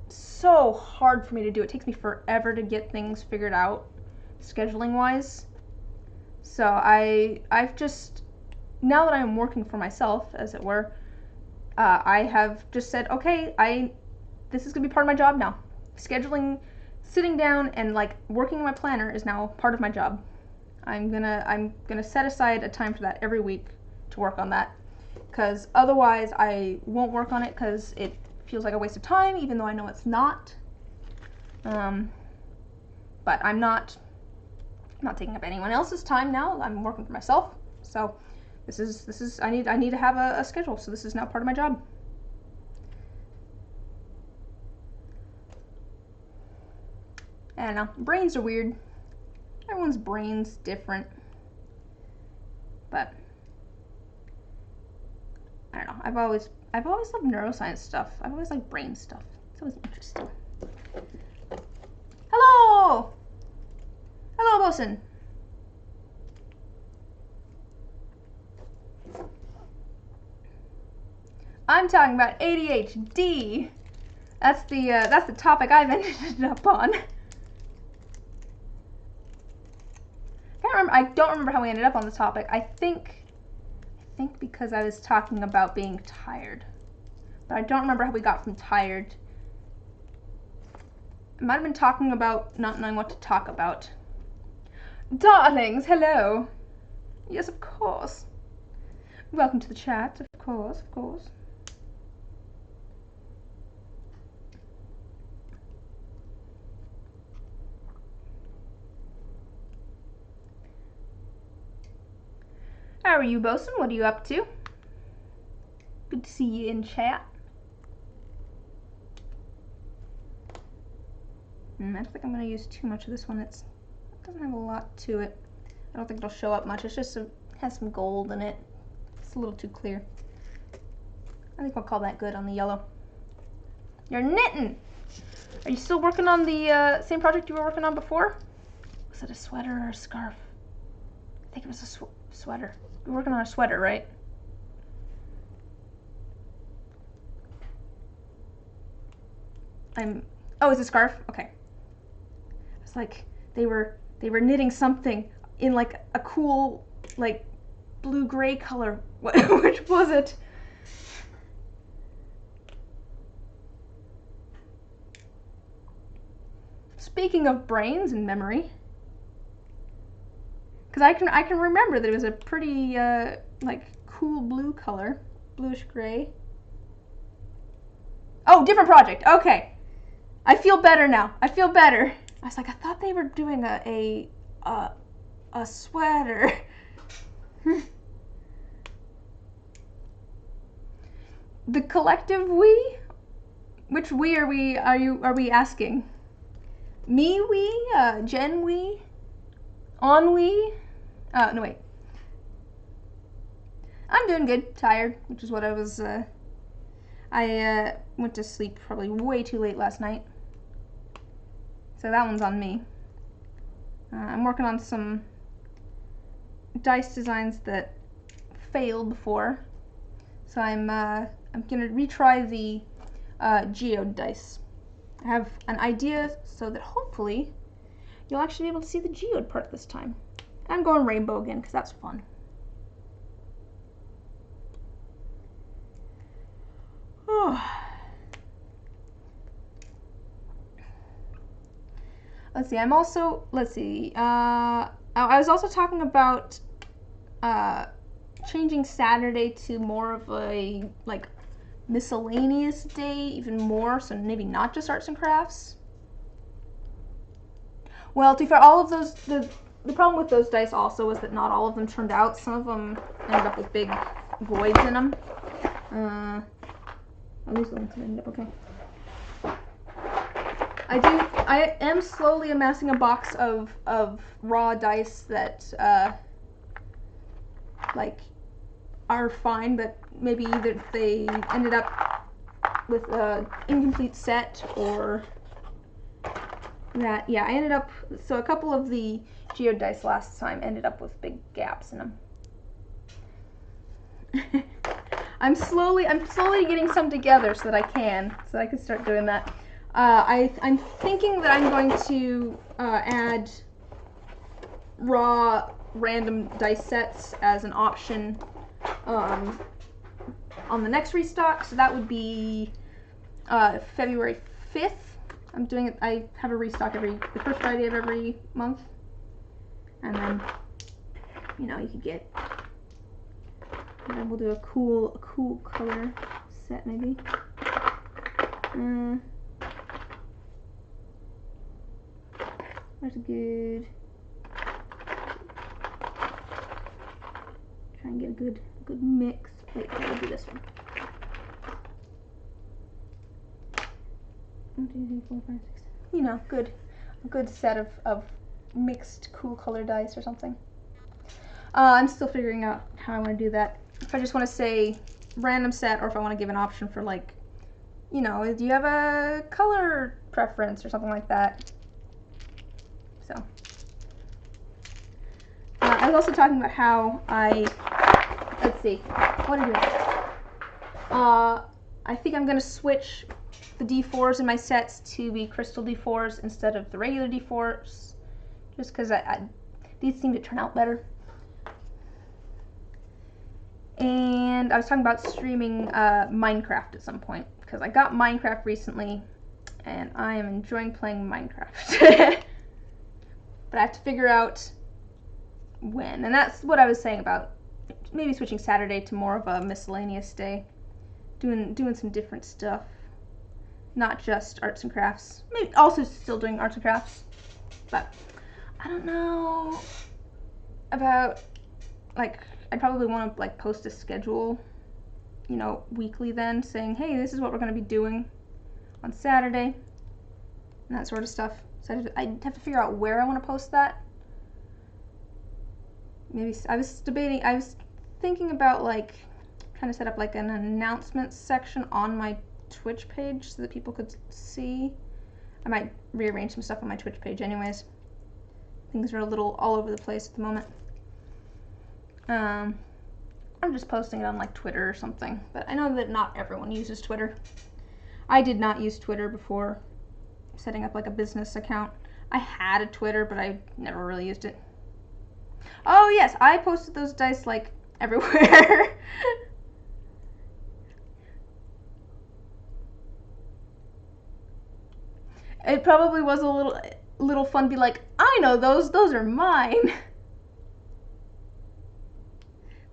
so hard for me to do. It takes me forever to get things figured out, scheduling wise. So I've just, now that I'm working for myself, as it were, I have just said, okay, this is gonna be part of my job now. Scheduling, sitting down and like working in my planner is now part of my job. I'm gonna set aside a time for that every week to work on that, because otherwise I won't work on it because it feels like a waste of time, even though I know it's not. But I'm not taking up anyone else's time now. I'm working for myself, so this is I need to have a schedule. So this is now part of my job. I don't know. Brains are weird. Everyone's brain's different, but I don't know. I've always loved neuroscience stuff. I've always liked brain stuff. It's always interesting. Hello! Hello, Wilson. I'm talking about ADHD. That's the topic I've ended up on. I don't remember how we ended up on the topic. I think because I was talking about being tired. But I don't remember how we got from tired. I might have been talking about not knowing what to talk about. Darlings, hello. Yes, of course. Welcome to the chat, of course, of course. How are you, Bosun? What are you up to? Good to see you in chat. I don't think I'm going to use too much of this one. It doesn't have a lot to it. I don't think it'll show up much. It's just has some gold in it. It's a little too clear. I think I'll call that good on the yellow. You're knitting! Are you still working on the same project you were working on before? Was it a sweater or a scarf? I think it was a sweater. You're working on a sweater, right? Oh, it's a scarf? Okay. It's like they were knitting something in like a cool like blue-gray color. Which was it? Speaking of brains and memory, because I can remember that it was a pretty like cool blue color, bluish gray. Oh, different project. Okay, I feel better now. I feel better. I was like, I thought they were doing a sweater. The collective we? Which we are we? Are we asking? Me we? Jen we? On we? No wait. I'm doing good. Tired, which is what I was. I went to sleep probably way too late last night. So that one's on me. I'm working on some dice designs that failed before. So I'm gonna retry the geode dice. I have an idea so that hopefully you'll actually be able to see the geode part this time. I'm going rainbow again because that's fun. Let's see, I was also talking about changing Saturday to more of a like miscellaneous day, even more, so maybe not just arts and crafts. Well, to be fair, all of those, the problem with those dice also was that not all of them turned out. Some of them ended up with big voids in them. At least the ones that ended up okay. I am slowly amassing a box of raw dice that like are fine, but maybe either they ended up with an incomplete set or that, yeah, I ended up, so a couple of the geode dice last time ended up with big gaps in them. I'm slowly getting some together so that I can start doing that. I'm thinking that I'm going to add raw random dice sets as an option on the next restock. So that would be February 5th. I'm doing it. I have a restock the first Friday of every month, and then you could get. And then we'll do a cool color set maybe. Where's a good? Try and get a good mix. Wait, I'll do this one. 1, 2, 3, 4, 5, 6. A good set of mixed cool color dice or something. I'm still figuring out how I want to do that. If I just want to say random set, or if I want to give an option for like, do you have a color preference or something like that? So, I was also talking about how let's see, what are we doing? I think I'm going to switch the D4s in my sets to be crystal D4s instead of the regular D4s, just because these seem to turn out better. And I was talking about streaming Minecraft at some point, because I got Minecraft recently, and I am enjoying playing Minecraft. But I have to figure out when, and that's what I was saying about maybe switching Saturday to more of a miscellaneous day, doing some different stuff, not just arts and crafts. Maybe also still doing arts and crafts, but I don't know about like. I'd probably want to like post a schedule, weekly then, saying, hey, this is what we're going to be doing on Saturday, and that sort of stuff. So I'd have to figure out where I want to post that. Maybe I was thinking about like trying to set up like an announcements section on my Twitch page so that people could see. I might rearrange some stuff on my Twitch page anyways. Things are a little all over the place at the moment. I'm just posting it on like Twitter or something, but I know that not everyone uses Twitter. I did not use Twitter before setting up like a business account. I had a Twitter, but I never really used it. Oh yes, I posted those dice like everywhere. It probably was a little fun to be like, I know those are mine.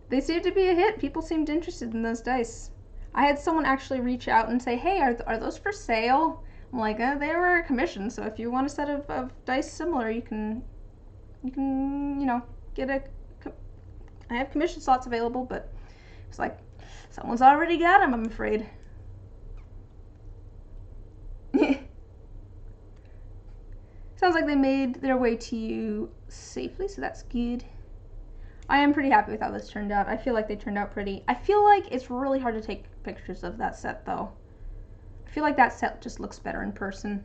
They seemed to be a hit. People seemed interested in those dice. I had someone actually reach out and say, hey, are those for sale? I'm like, they were commissioned, so if you want a set of dice similar, you can get I have commission slots available, but it's like, someone's already got them, I'm afraid. Sounds like they made their way to you safely, so that's good. I am pretty happy with how this turned out. I feel like they turned out pretty. I feel like it's really hard to take pictures of that set, though. I feel like that set just looks better in person.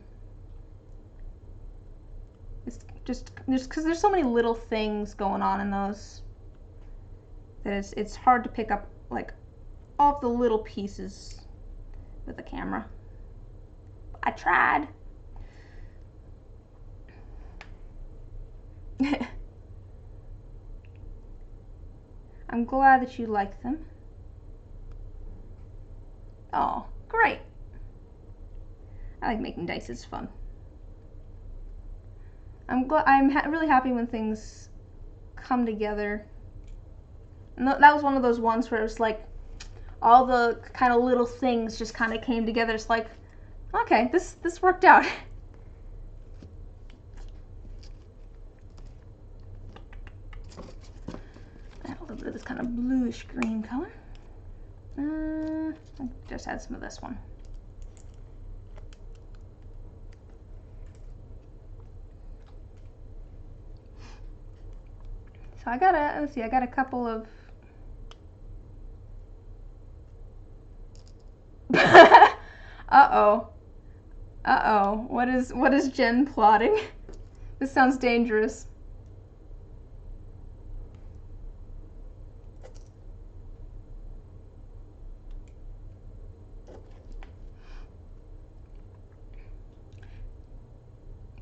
It's just because there's so many little things going on in those that it's hard to pick up like all of the little pieces with the camera. I tried. I'm glad that you like them. Oh, great. I like making dice, it's fun. I'm really happy when things come together. And that was one of those ones where it was like all the kind of little things just kind of came together. It's like, okay, this worked out. I have a little bit of this kind of bluish green color. I'll just add some of this one. So I got a couple of Uh-oh. Uh-oh. What is Jen plotting? This sounds dangerous.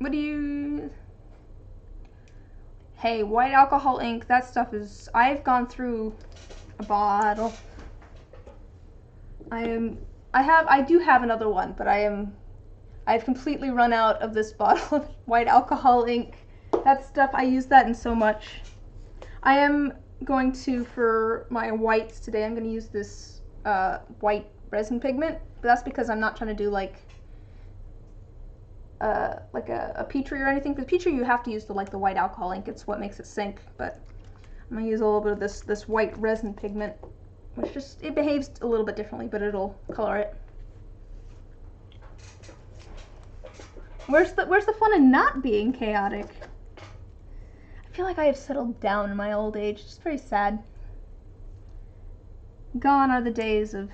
What do you... Hey, white alcohol ink, that stuff is... I've gone through a bottle. I do have another one, but I've completely run out of this bottle of white alcohol ink. That stuff, I use that in so much. I am going to, for my whites today, I'm going to use this white resin pigment, but that's because I'm not trying to do like a Petri or anything. Because Petri, you have to use the white alcohol ink. It's what makes it sink. But I'm gonna use a little bit of this white resin pigment, which just, it behaves a little bit differently, but it'll color it. Where's the fun in not being chaotic? I feel like I have settled down in my old age. It's very sad. Gone are the days of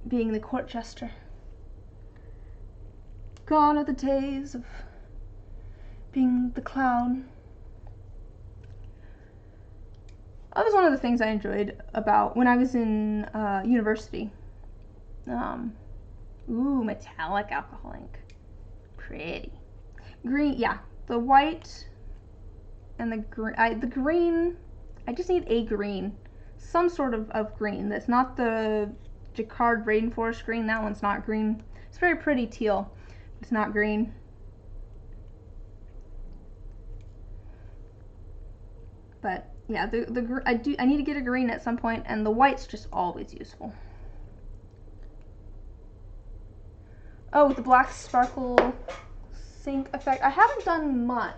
being the court jester. Gone are the days of being the clown. That was one of the things I enjoyed about when I was in university. Ooh, metallic alcohol ink. Pretty. Green, yeah. The white and the green, I just need a green. Some sort of green. That's not the Jacquard Rainforest green. That one's not green. It's very pretty teal. It's not green. But yeah, I need to get a green at some point, and the white's just always useful. Oh, with the black sparkle sink effect. I haven't done much.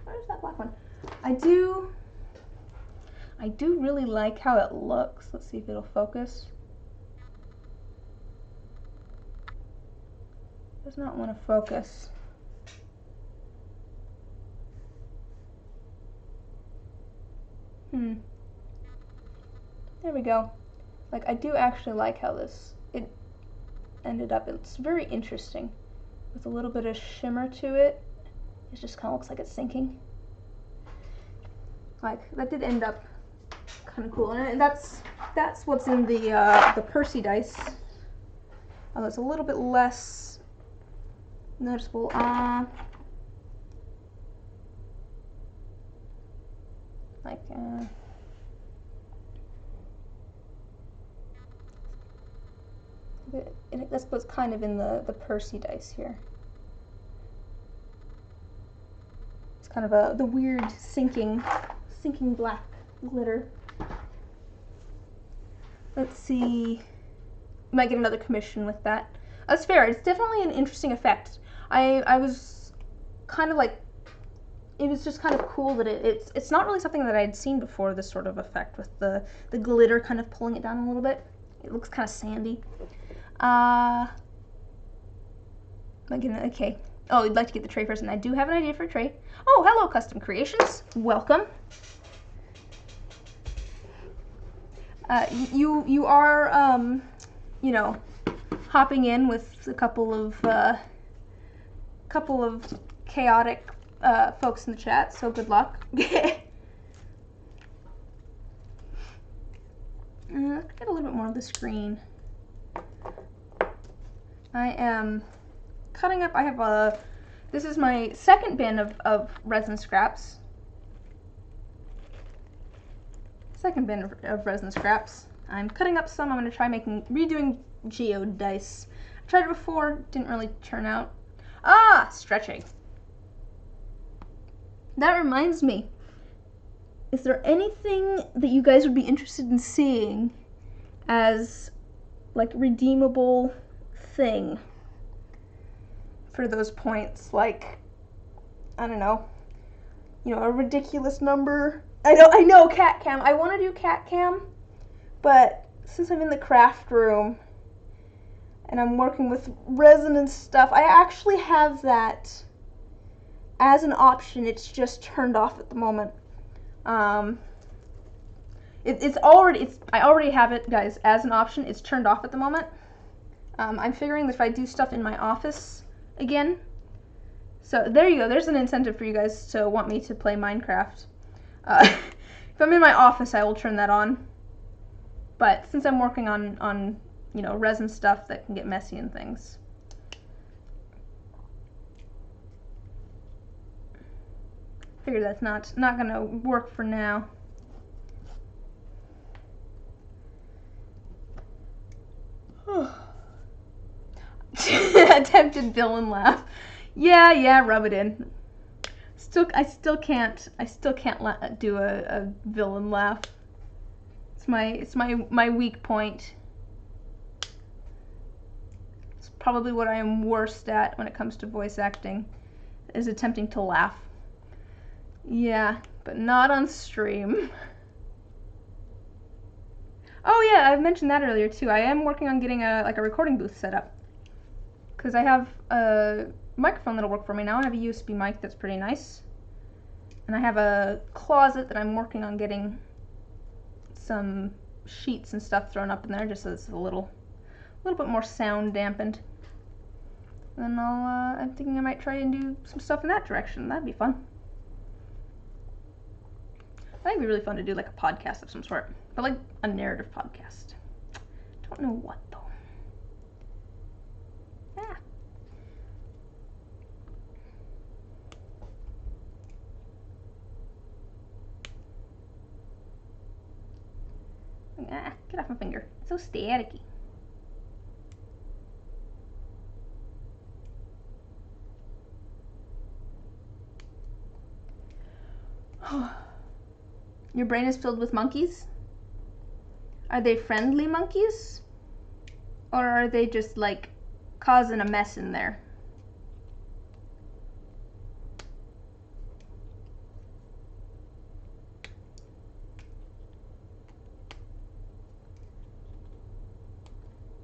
Where's that black one? I do really like how it looks. Let's see if it'll focus. Does not want to focus. There we go. Like, I do actually like how it ended up. It's very interesting. With a little bit of shimmer to it. It just kind of looks like it's sinking. Like, that did end up kind of cool. And that's what's in the Percy dice. Although it's a little bit less noticeable. That's what's kind of in the Percy dice here. It's kind of the weird sinking black glitter. Let's see. Might get another commission with that. That's fair. It's definitely an interesting effect. I was kind of like, it was just kind of cool that it's not really something that I'd seen before, this sort of effect with the glitter kind of pulling it down a little bit. It looks kind of sandy. Okay. Oh, you'd like to get the tray first, and I do have an idea for a tray. Oh, hello, Custom Creations. Welcome. You are, you know, hopping in with a couple of chaotic folks in the chat, so good luck. Get a little bit more of the screen. I am cutting up. I have this is my second bin of resin scraps. Second bin of resin scraps. I'm cutting up some. I'm going to try redoing geodice. I tried it before, didn't really turn out. Ah, stretching. That reminds me. Is there anything that you guys would be interested in seeing as like redeemable thing for those points? Like, I don't know, a ridiculous number. I know cat cam. I want to do cat cam, but since I'm in the craft room and I'm working with resin and stuff, I actually have that as an option. It's just turned off at the moment. I already have it, guys, as an option. It's turned off at the moment. I'm figuring that if I do stuff in my office again, so there you go. There's an incentive for you guys to want me to play Minecraft. If I'm in my office, I will turn that on. But since I'm working on resin stuff that can get messy and things. figure that's not gonna work for now. Attempted villain laugh. Yeah, rub it in. I still can't do a villain laugh. It's my weak point. It's probably what I am worst at when it comes to voice acting, is attempting to laugh. Yeah, but not on stream. Oh yeah, I mentioned that earlier too. I am working on getting a recording booth set up, because I have a microphone that'll work for me now. I have a USB mic that's pretty nice, and I have a closet that I'm working on getting some sheets and stuff thrown up in there, just so it's a little bit more sound dampened. And then I'm thinking I might try and do some stuff in that direction. That'd be fun. I think it'd be really fun to do like a podcast of some sort, but like a narrative podcast. Don't know what though. Yeah. Get off my finger. It's so staticky. Your brain is filled with monkeys? Are they friendly monkeys? Or are they just like causing a mess in there?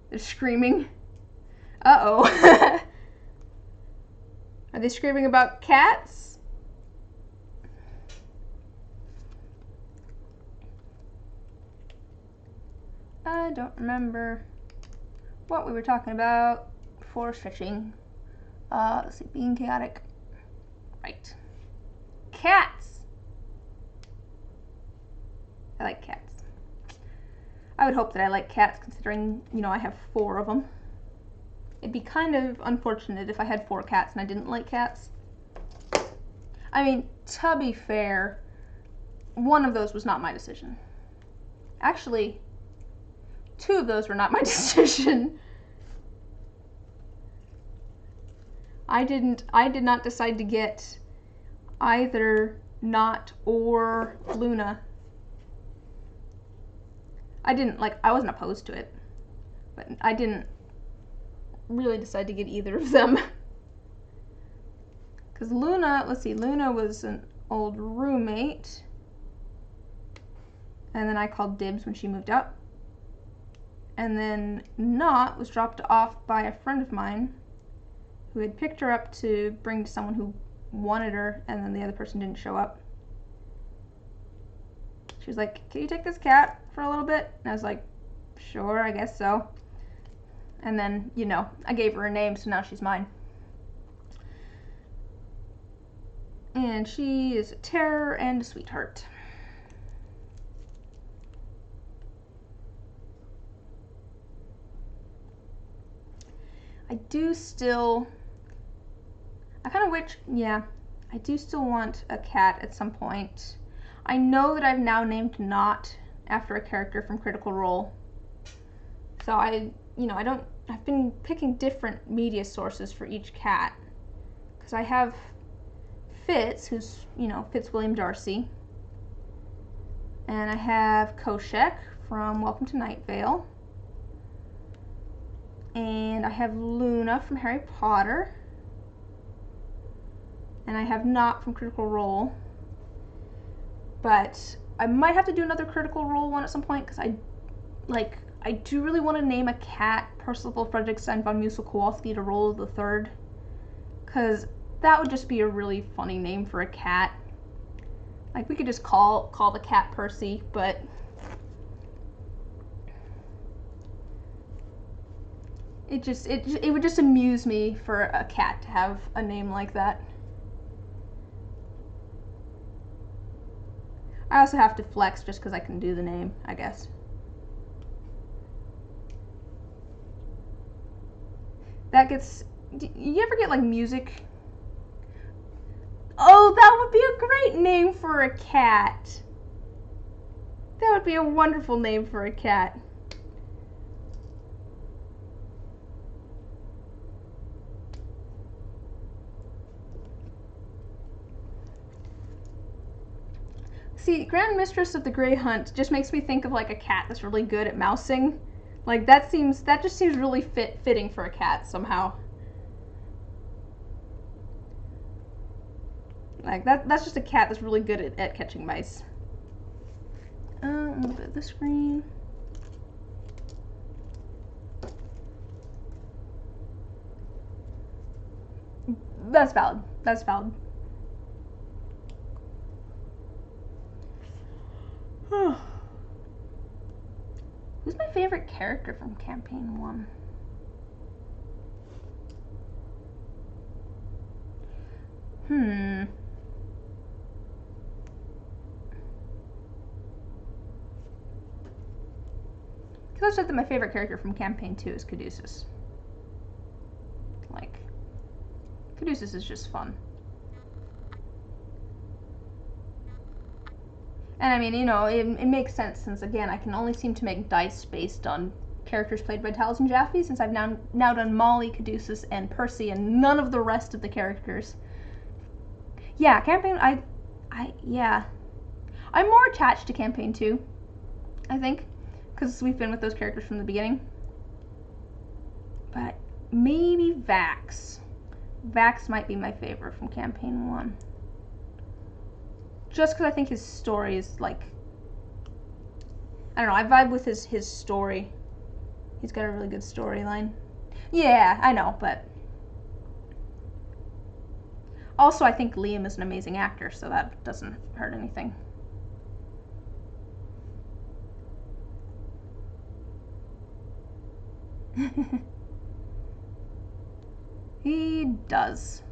They're screaming. Uh-oh. Are they screaming about cats? I don't remember what we were talking about before stretching. Let's see, being chaotic. Right. Cats! I like cats. I would hope that I like cats, considering, you know, I have 4 of them. It'd be kind of unfortunate if I had 4 cats and I didn't like cats. I mean, to be fair, one of those was not my decision. Actually, 2 of those were not my decision. I did not decide to get either Not or Luna. I wasn't opposed to it, but I didn't really decide to get either of them. Because Luna, let's see, Luna was an old roommate, and then I called dibs when she moved out. And then Not was dropped off by a friend of mine who had picked her up to bring to someone who wanted her, and then the other person didn't show up. She was like, "Can you take this cat for a little bit?" And I was like, "Sure, I guess so." And then, you know, I gave her a name, so now she's mine. And she is a terror and a sweetheart. I do still want a cat at some point. I know that I've now named Not after a character from Critical Role. So I've been picking different media sources for each cat. Because I have Fitz, who's, Fitz William Darcy. And I have Koshek from Welcome to Night Vale. And I have Luna from Harry Potter. And I have Not from Critical Role. But I might have to do another Critical Role one at some point, because I do really want to name a cat Percival Frederickstein von Musil-Kowalski to Roll the Third, because that would just be a really funny name for a cat. Like, we could just call the cat Percy, but it would just amuse me for a cat to have a name like that. I also have to flex just because I can do the name, I guess. Do you ever get like music? Oh, would be a great name for a cat. That would be a wonderful name for a cat. See, Grand Mistress of the Grey Hunt just makes me think of like a cat that's really good at mousing. Like that just seems really fitting for a cat somehow. Like that's just a cat that's really good at catching mice. A little bit of the screen. That's valid. That's valid. Who's my favorite character from Campaign 1? Because I said that my favorite character from Campaign 2 is Caduceus. Like, Caduceus is just fun. And I mean, you know, it makes sense since, again, I can only seem to make dice based on characters played by Taliesin Jaffe, since I've now done Molly, Caduceus, and Percy, and none of the rest of the characters. Yeah, Campaign, yeah. I'm more attached to Campaign 2, I think, because we've been with those characters from the beginning. But maybe Vax. Vax might be my favorite from Campaign 1. Just because I think his story is, like, I don't know, I vibe with his story. He's got a really good storyline. Yeah, I know, but also I think Liam is an amazing actor, so that doesn't hurt anything. He does.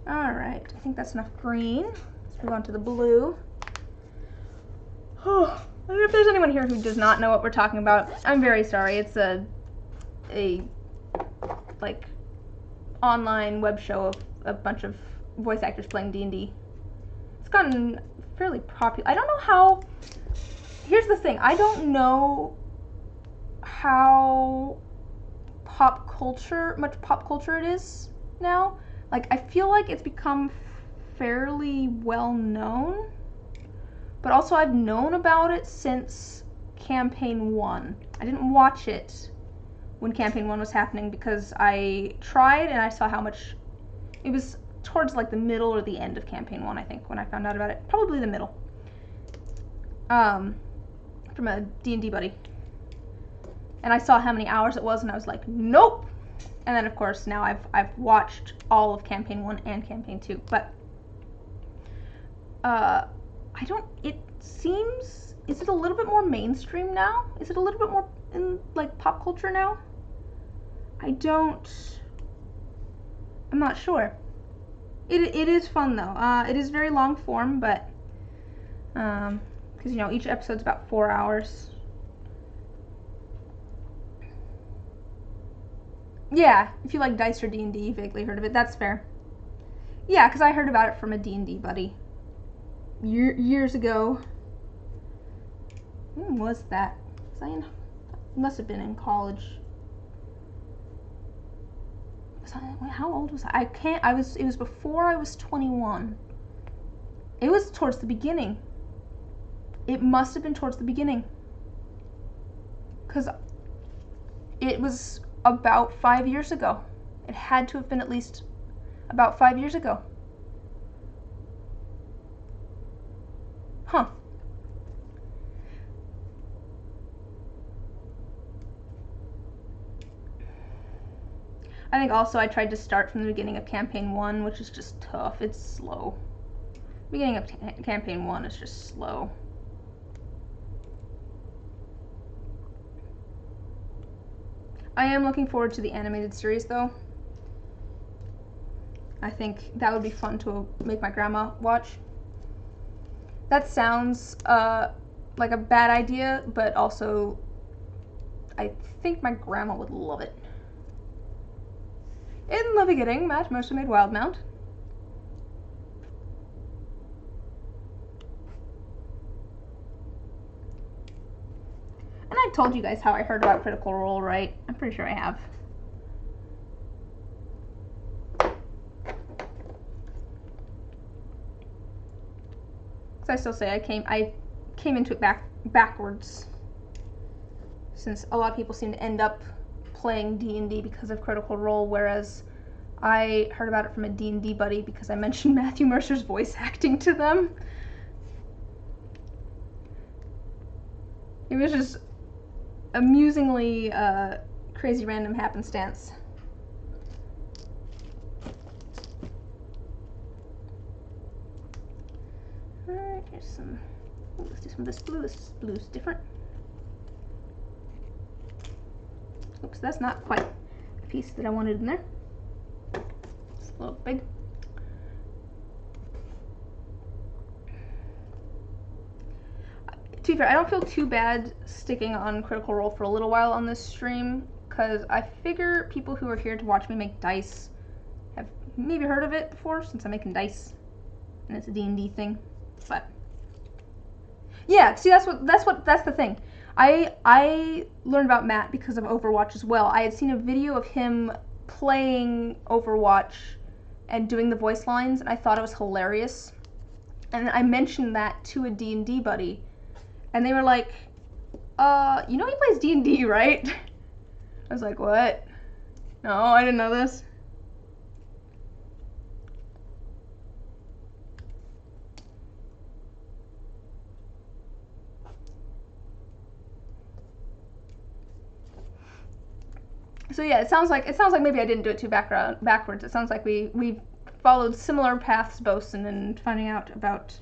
Alright, I think that's enough green. Let's move on to the blue. Oh, I don't know if there's anyone here who does not know what we're talking about. I'm very sorry. It's a like online web show of a bunch of voice actors playing D&D. It's gotten fairly popular. I don't know how. Here's the thing. I don't know how much pop culture it is now. Like, I feel like it's become fairly well known, but also I've known about it since Campaign 1. I didn't watch it when Campaign 1 was happening because I tried and I saw how much it was towards like the middle or the end of Campaign 1, I think, when I found out about it. Probably the middle. From a D&D buddy. And I saw how many hours it was and I was like, nope! And then, of course, now I've watched all of Campaign 1 and Campaign 2, but it seems, is it a little bit more mainstream now? Is it a little bit more in, like, pop culture now? I'm not sure. It is fun, though. It is very long form, but, because, you know, each episode's about 4 hours. Yeah, if you like dice or D&D, you vaguely heard of it. That's fair. Yeah, because I heard about it from a D&D buddy. Years ago. When was that? It must have been in college. How old was I? It was before I was 21. It was towards the beginning. It must have been towards the beginning. Because it was about 5 years ago. It had to have been at least about 5 years ago. Huh. I think also I tried to start from the beginning of Campaign 1, which is just tough. It's slow. Beginning of Campaign 1 is just slow. I am looking forward to the animated series, though. I think that would be fun to make my grandma watch. That sounds like a bad idea, but also I think my grandma would love it. In the beginning, Matt Mercer made Wildmount. And I told you guys how I heard about Critical Role, right? I'm pretty sure I have. Because I still say I came into it backwards. Since a lot of people seem to end up playing D&D because of Critical Role, whereas I heard about it from a D&D buddy because I mentioned Matthew Mercer's voice acting to them. It was just amusingly crazy random happenstance. Alright, here's some. Let's do some of this blue. This blue's different. Oops, that's not quite the piece that I wanted in there. It's a little big. To be fair, I don't feel too bad sticking on Critical Role for a little while on this stream, because I figure people who are here to watch me make dice have maybe heard of it before, since I'm making dice, and it's a D&D thing. But yeah, see, that's the thing. I learned about Matt because of Overwatch as well. I had seen a video of him playing Overwatch and doing the voice lines, and I thought it was hilarious. And I mentioned that to a D&D buddy, and they were like, you know he plays D&D, right? I was like, what? No, I didn't know this. So yeah, it sounds like maybe I didn't do it too backwards. It sounds like we followed similar paths, Bosun, in finding out about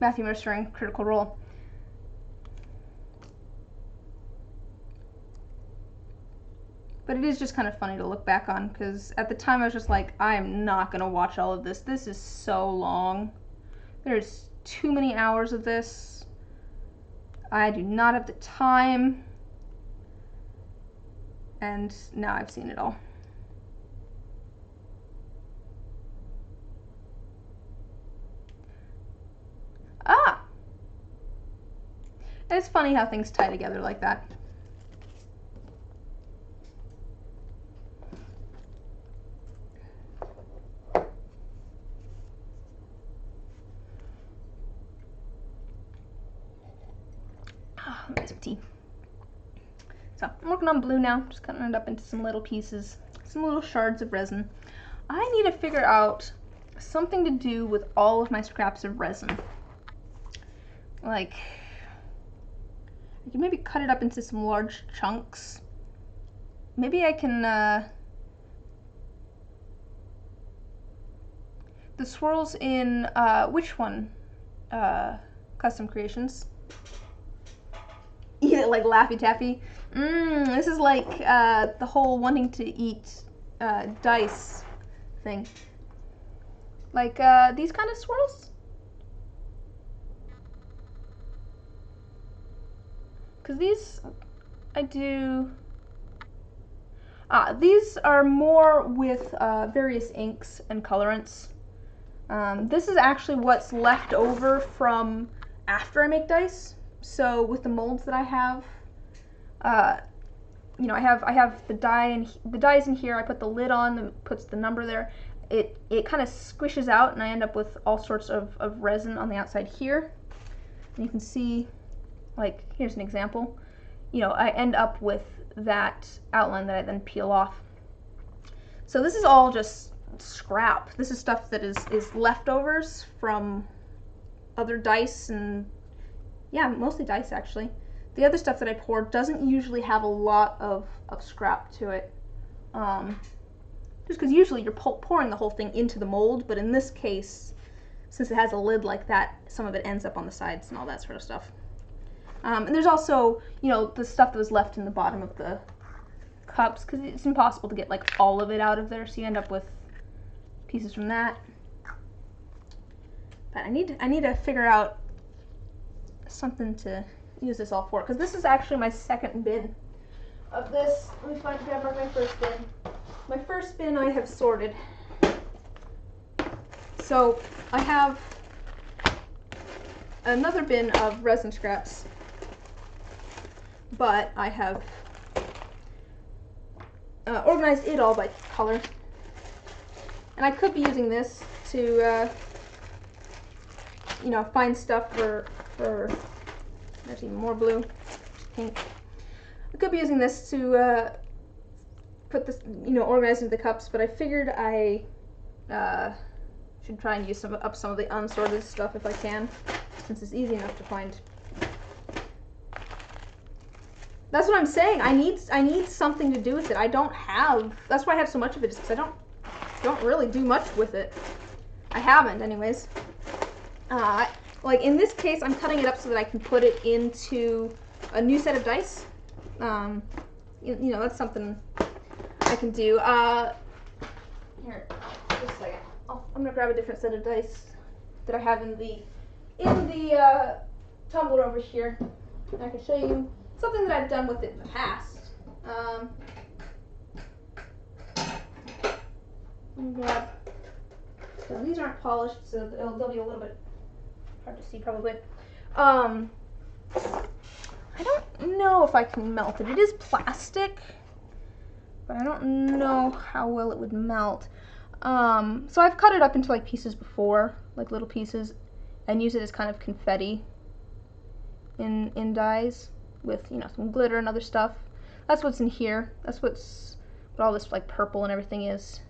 Matthew Mercer and Critical Role. But it is just kind of funny to look back on, because at the time I was just like, I am not gonna watch all of this. This is so long. There's too many hours of this. I do not have the time. And now I've seen it all. Ah! It's funny how things tie together like that. Ah, let me get some tea. So I'm working on blue now, just cutting it up into some little pieces, some little shards of resin. I need to figure out something to do with all of my scraps of resin. Like, I can maybe cut it up into some large chunks. Maybe I can, the swirls in, which one? Custom Creations. Eat it like Laffy Taffy. This is like the whole wanting to eat dice thing. Like these kind of swirls? Because these, I do... these are more with various inks and colorants. This is actually what's left over from after I make dice. So with the molds that I have, you know, I have the dies in here. I put the lid on, that puts the number there. It kind of squishes out, and I end up with all sorts of resin on the outside here. And you can see, like, here's an example. You know, I end up with that outline that I then peel off. So this is all just scrap. This is stuff that is leftovers from other dice, and yeah, mostly dice actually. The other stuff that I pour doesn't usually have a lot of scrap to it. Just because usually you're pouring the whole thing into the mold, but in this case, since it has a lid like that, some of it ends up on the sides and all that sort of stuff. And there's also, you know, the stuff that was left in the bottom of the cups, because it's impossible to get like all of it out of there, so you end up with pieces from that. But I need to figure out something to use this all for, because this is actually my second bid of this. Let me grab my first bid. my first bin I have sorted. So I have another bin of resin scraps, but I have organized it all by color. And I could be using this to, you know, find stuff for, there's even more blue, pink. I could be using this to put this, you know, organize into the cups, but I figured I should try and use up some of the unsorted stuff if I can, since it's easy enough to find. That's what I'm saying. I need something to do with it. I don't have. That's why I have so much of it, is because I don't really do much with it. I haven't, anyways. Like in this case, I'm cutting it up so that I can put it into a new set of dice. You know, that's something I can do. Here, just a second. I'm gonna grab a different set of dice that I have in the tumbler over here, and I can show you something that I've done with it in the past. So these aren't polished, so they'll be a little bit hard to see probably. I don't know if I can melt it. It is plastic, but I don't know how well it would melt. So I've cut it up into like pieces before, like little pieces, and use it as kind of confetti in dyes with, you know, some glitter and other stuff. That's what's in here. That's what all this like purple and everything is.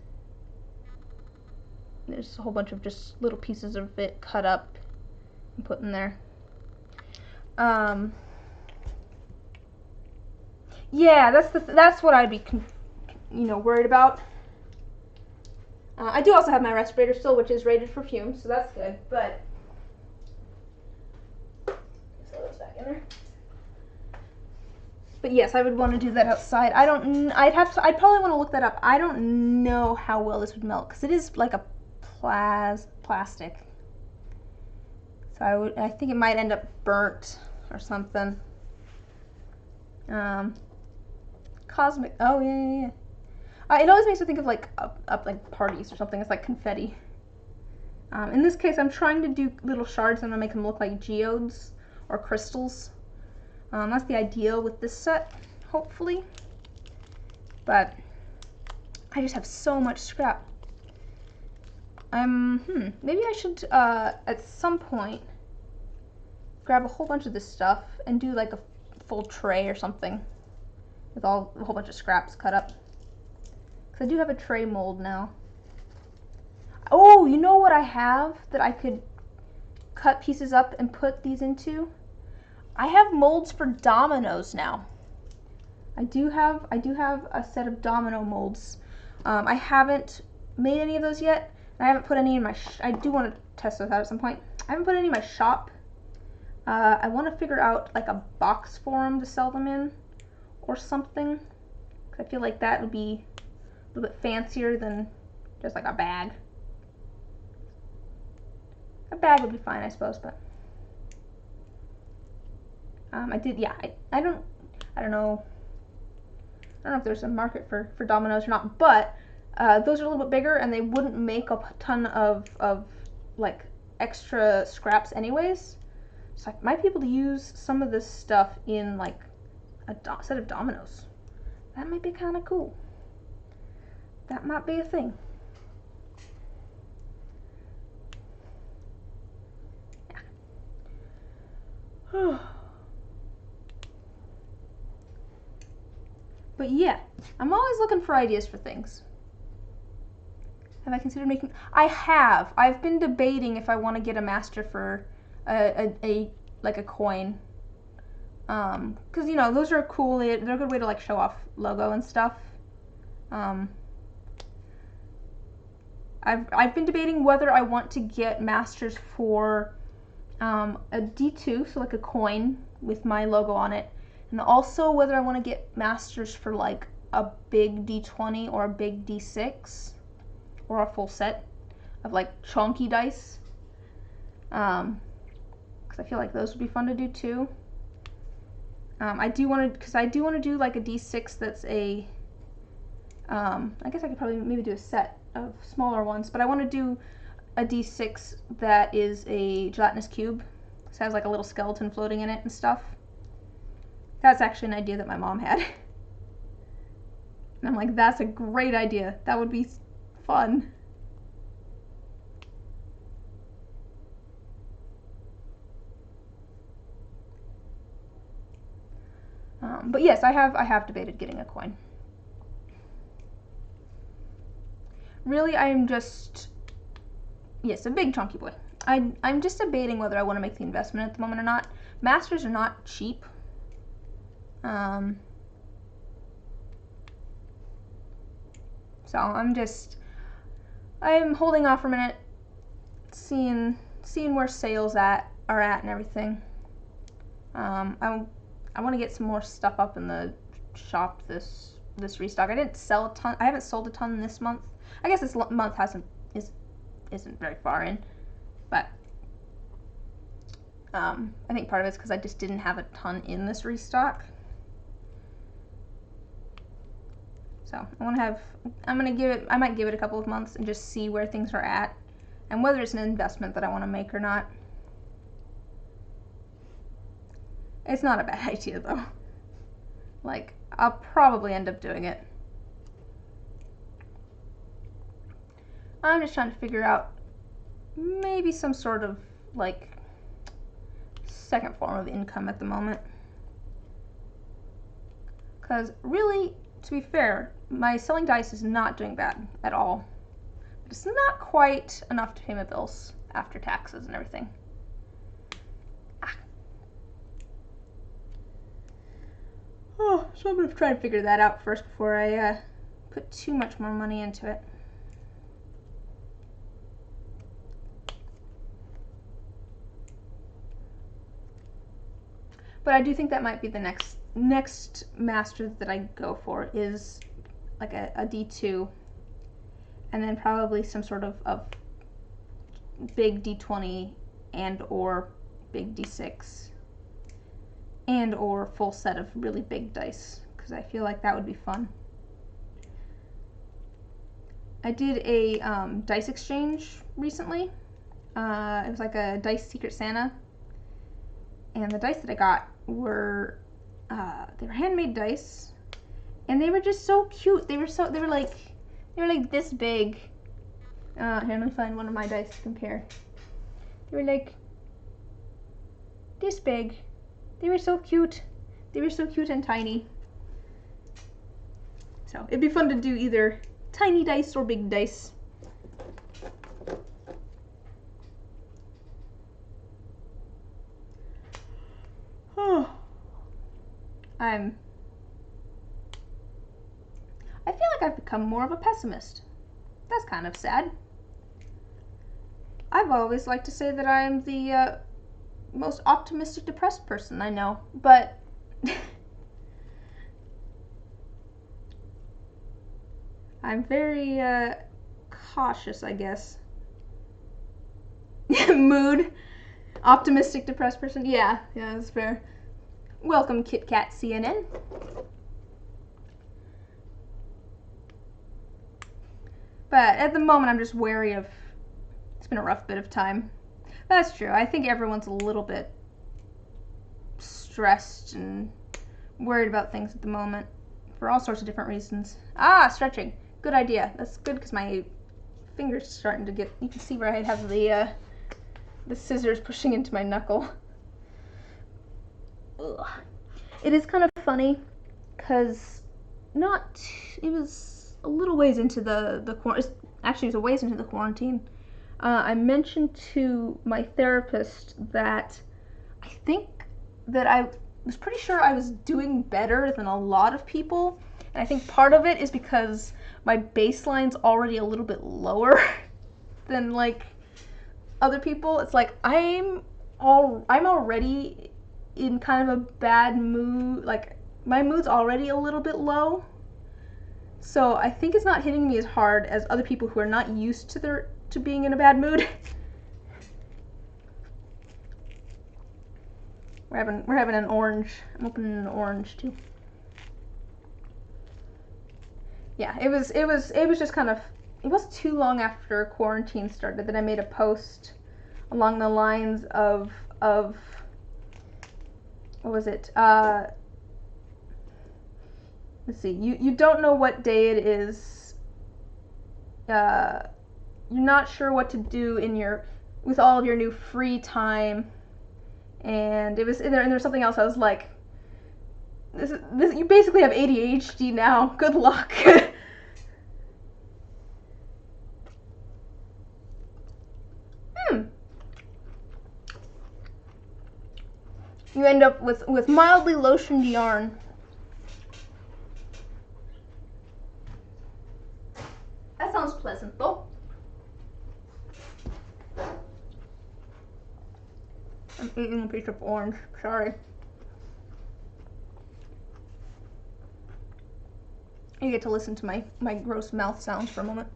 There's a whole bunch of just little pieces of it cut up and put in there. Yeah, that's what I'd be, you know, worried about. I do also have my respirator still, which is rated for fumes, so that's good. But throw those back in there. But yes, I would want to do that outside. I'd probably want to look that up. I don't know how well this would melt, because it is like a plastic. So I think it might end up burnt or something. Cosmic. Oh yeah. It always makes me think of like up like parties or something. It's like confetti. In this case, I'm trying to do little shards. I'm gonna make them look like geodes or crystals. That's the ideal with this set, hopefully. But I just have so much scrap. Maybe I should at some point grab a whole bunch of this stuff and do like a full tray or something with a whole bunch of scraps cut up. Because I do have a tray mold now. Oh, you know what I have that I could cut pieces up and put these into? I have molds for dominoes now. I do have a set of domino molds. I haven't made any of those yet. I haven't put any in my. I do want to test those out at some point. I haven't put any in my shop. I want to figure out like a box for them to sell them in, or something. Cause I feel like that would be a little bit fancier than just like a bag. A bag would be fine, I suppose, but. I don't know if there's a market for dominoes or not, but those are a little bit bigger and they wouldn't make a ton of like extra scraps anyways. So I might be able to use some of this stuff in like a set of dominoes. That might be kind of cool. That might be a thing. Yeah. But yeah, I'm always looking for ideas for things. Have I considered making? I have. I've been debating if I want to get a master for like a coin. Cause you know those are cool. They're a good way to like show off logo and stuff. I've been debating whether I want to get masters for a D2, so like a coin with my logo on it. And also whether I want to get masters for like a big D20 or a big D6 or a full set of like chunky dice. Because I feel like those would be fun to do too. I do want to do like a D6 that's a I guess I could probably maybe do a set of smaller ones, but I want to do a D6 that is a gelatinous cube. So it has like a little skeleton floating in it and stuff. That's actually an idea that my mom had. And I'm like, that's a great idea. That would be fun. But yes, I have debated getting a coin. Really, I am just, yes, a big chunky boy. I'm just debating whether I want to make the investment at the moment or not. Masters are not cheap. So I'm holding off for a minute, seeing where sales are at and everything. I want to get some more stuff up in the shop this restock. I didn't sell a ton. I haven't sold a ton this month. I guess this month isn't very far in, but I think part of it's because I just didn't have a ton in this restock. So I might give it a couple of months and just see where things are at and whether it's an investment that I want to make or not. It's not a bad idea though. Like, I'll probably end up doing it. I'm just trying to figure out maybe some sort of like second form of income at the moment. Because really, to be fair, my selling dice is not doing bad at all. But it's not quite enough to pay my bills after taxes and everything. Oh, so I'm going to try and figure that out first before I put too much more money into it. But I do think that might be the next master that I go for is like a D2, and then probably some sort of big D20 and or big D6 and or full set of really big dice, because I feel like that would be fun. I did a dice exchange recently. It was like a dice Secret Santa, and the dice that I got were they were handmade dice, and they were just so cute. They were like this big. Here, let me find one of my dice to compare. They were like this big. They were so cute. They were so cute and tiny. So it'd be fun to do either tiny dice or big dice. Oh, I feel like I've become more of a pessimist. That's kind of sad. I've always liked to say that I'm the most optimistic depressed person I know, but I'm very cautious, I guess. Mood. Optimistic depressed person. Yeah, that's fair. Welcome, Kit Kat CNN. But at the moment, I'm just wary of. It's been a rough bit of time. That's true. I think everyone's a little bit stressed and worried about things at the moment for all sorts of different reasons. Stretching. Good idea. That's good because my finger's starting to get. You can see where I have the scissors pushing into my knuckle. Ugh. It is kind of funny because it was a little ways into the quarantine. Actually, it was a ways into the quarantine. I mentioned to my therapist that I think that I was pretty sure I was doing better than a lot of people, and I think part of it is because my baseline's already a little bit lower than like other people. It's like I'm already in kind of a bad mood. Like my mood's already a little bit low, so I think it's not hitting me as hard as other people who are not used to being in a bad mood. We're having an orange. I'm opening an orange too. yeah, it was just kind of, it wasn't too long after quarantine started that I made a post along the lines of what was it? Let's see. You don't know what day it is. You're not sure what to do with all of your new free time, and there's something else. I was like, this you basically have ADHD now. Good luck. You end up with mildly lotioned yarn. That sounds pleasant, though. I'm eating a piece of orange. Sorry. You get to listen to my gross mouth sounds for a moment.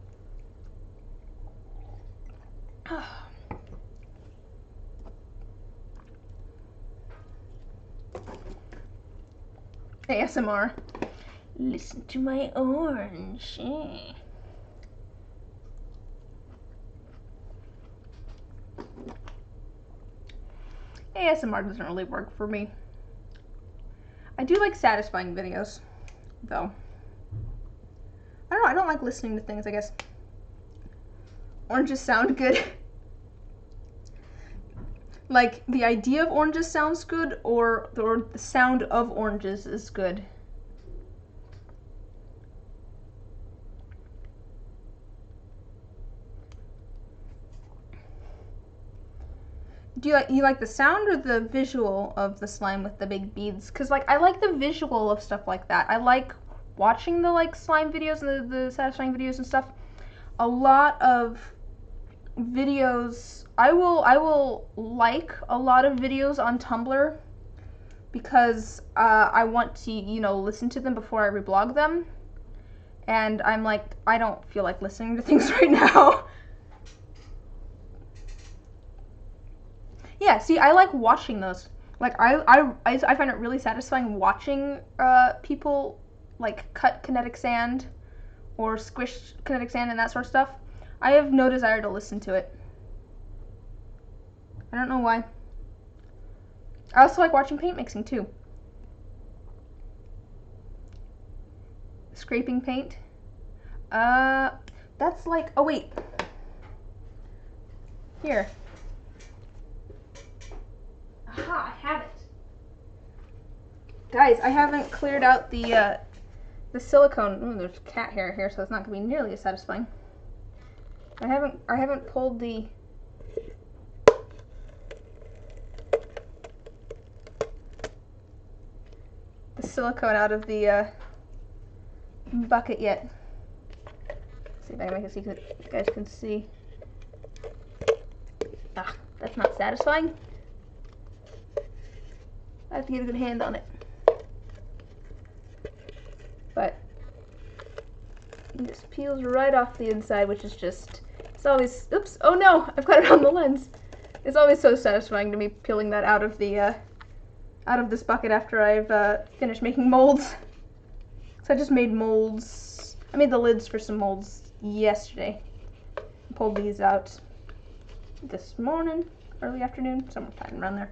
ASMR. Listen to my orange. ASMR doesn't really work for me. I do like satisfying videos, though. I don't know, I don't like listening to things, I guess. Oranges sound good. Like, the idea of oranges sounds good, or the sound of oranges is good. Do you like the sound or the visual of the slime with the big beads? Because, like, I like the visual of stuff like that. I like watching the, like, slime videos and the satisfying videos and stuff. A lot of videos, I will like a lot of videos on Tumblr because I want to, listen to them before I reblog them. And I'm like, I don't feel like listening to things right now. Yeah, see, I like watching those. Like, I find it really satisfying watching people, like, cut kinetic sand or squish kinetic sand and that sort of stuff. I have no desire to listen to it. I don't know why. I also like watching paint mixing, too. Scraping paint. That's like, oh wait. Here. Aha, I have it. Guys, I haven't cleared out the silicone. Ooh, there's cat hair here, so it's not gonna be nearly as satisfying. I haven't pulled the silicone out of the bucket yet. Let's see if I can make it so you guys can see. Ah, that's not satisfying. I have to get a good hand on it. But it just peels right off the inside, which is just, it's always, oops, oh no, I've got it on the lens. It's always so satisfying to me peeling that out of the, out of this bucket after I've finished making molds. So I just made molds. I made the lids for some molds yesterday. Pulled these out this morning, early afternoon, sometime around there.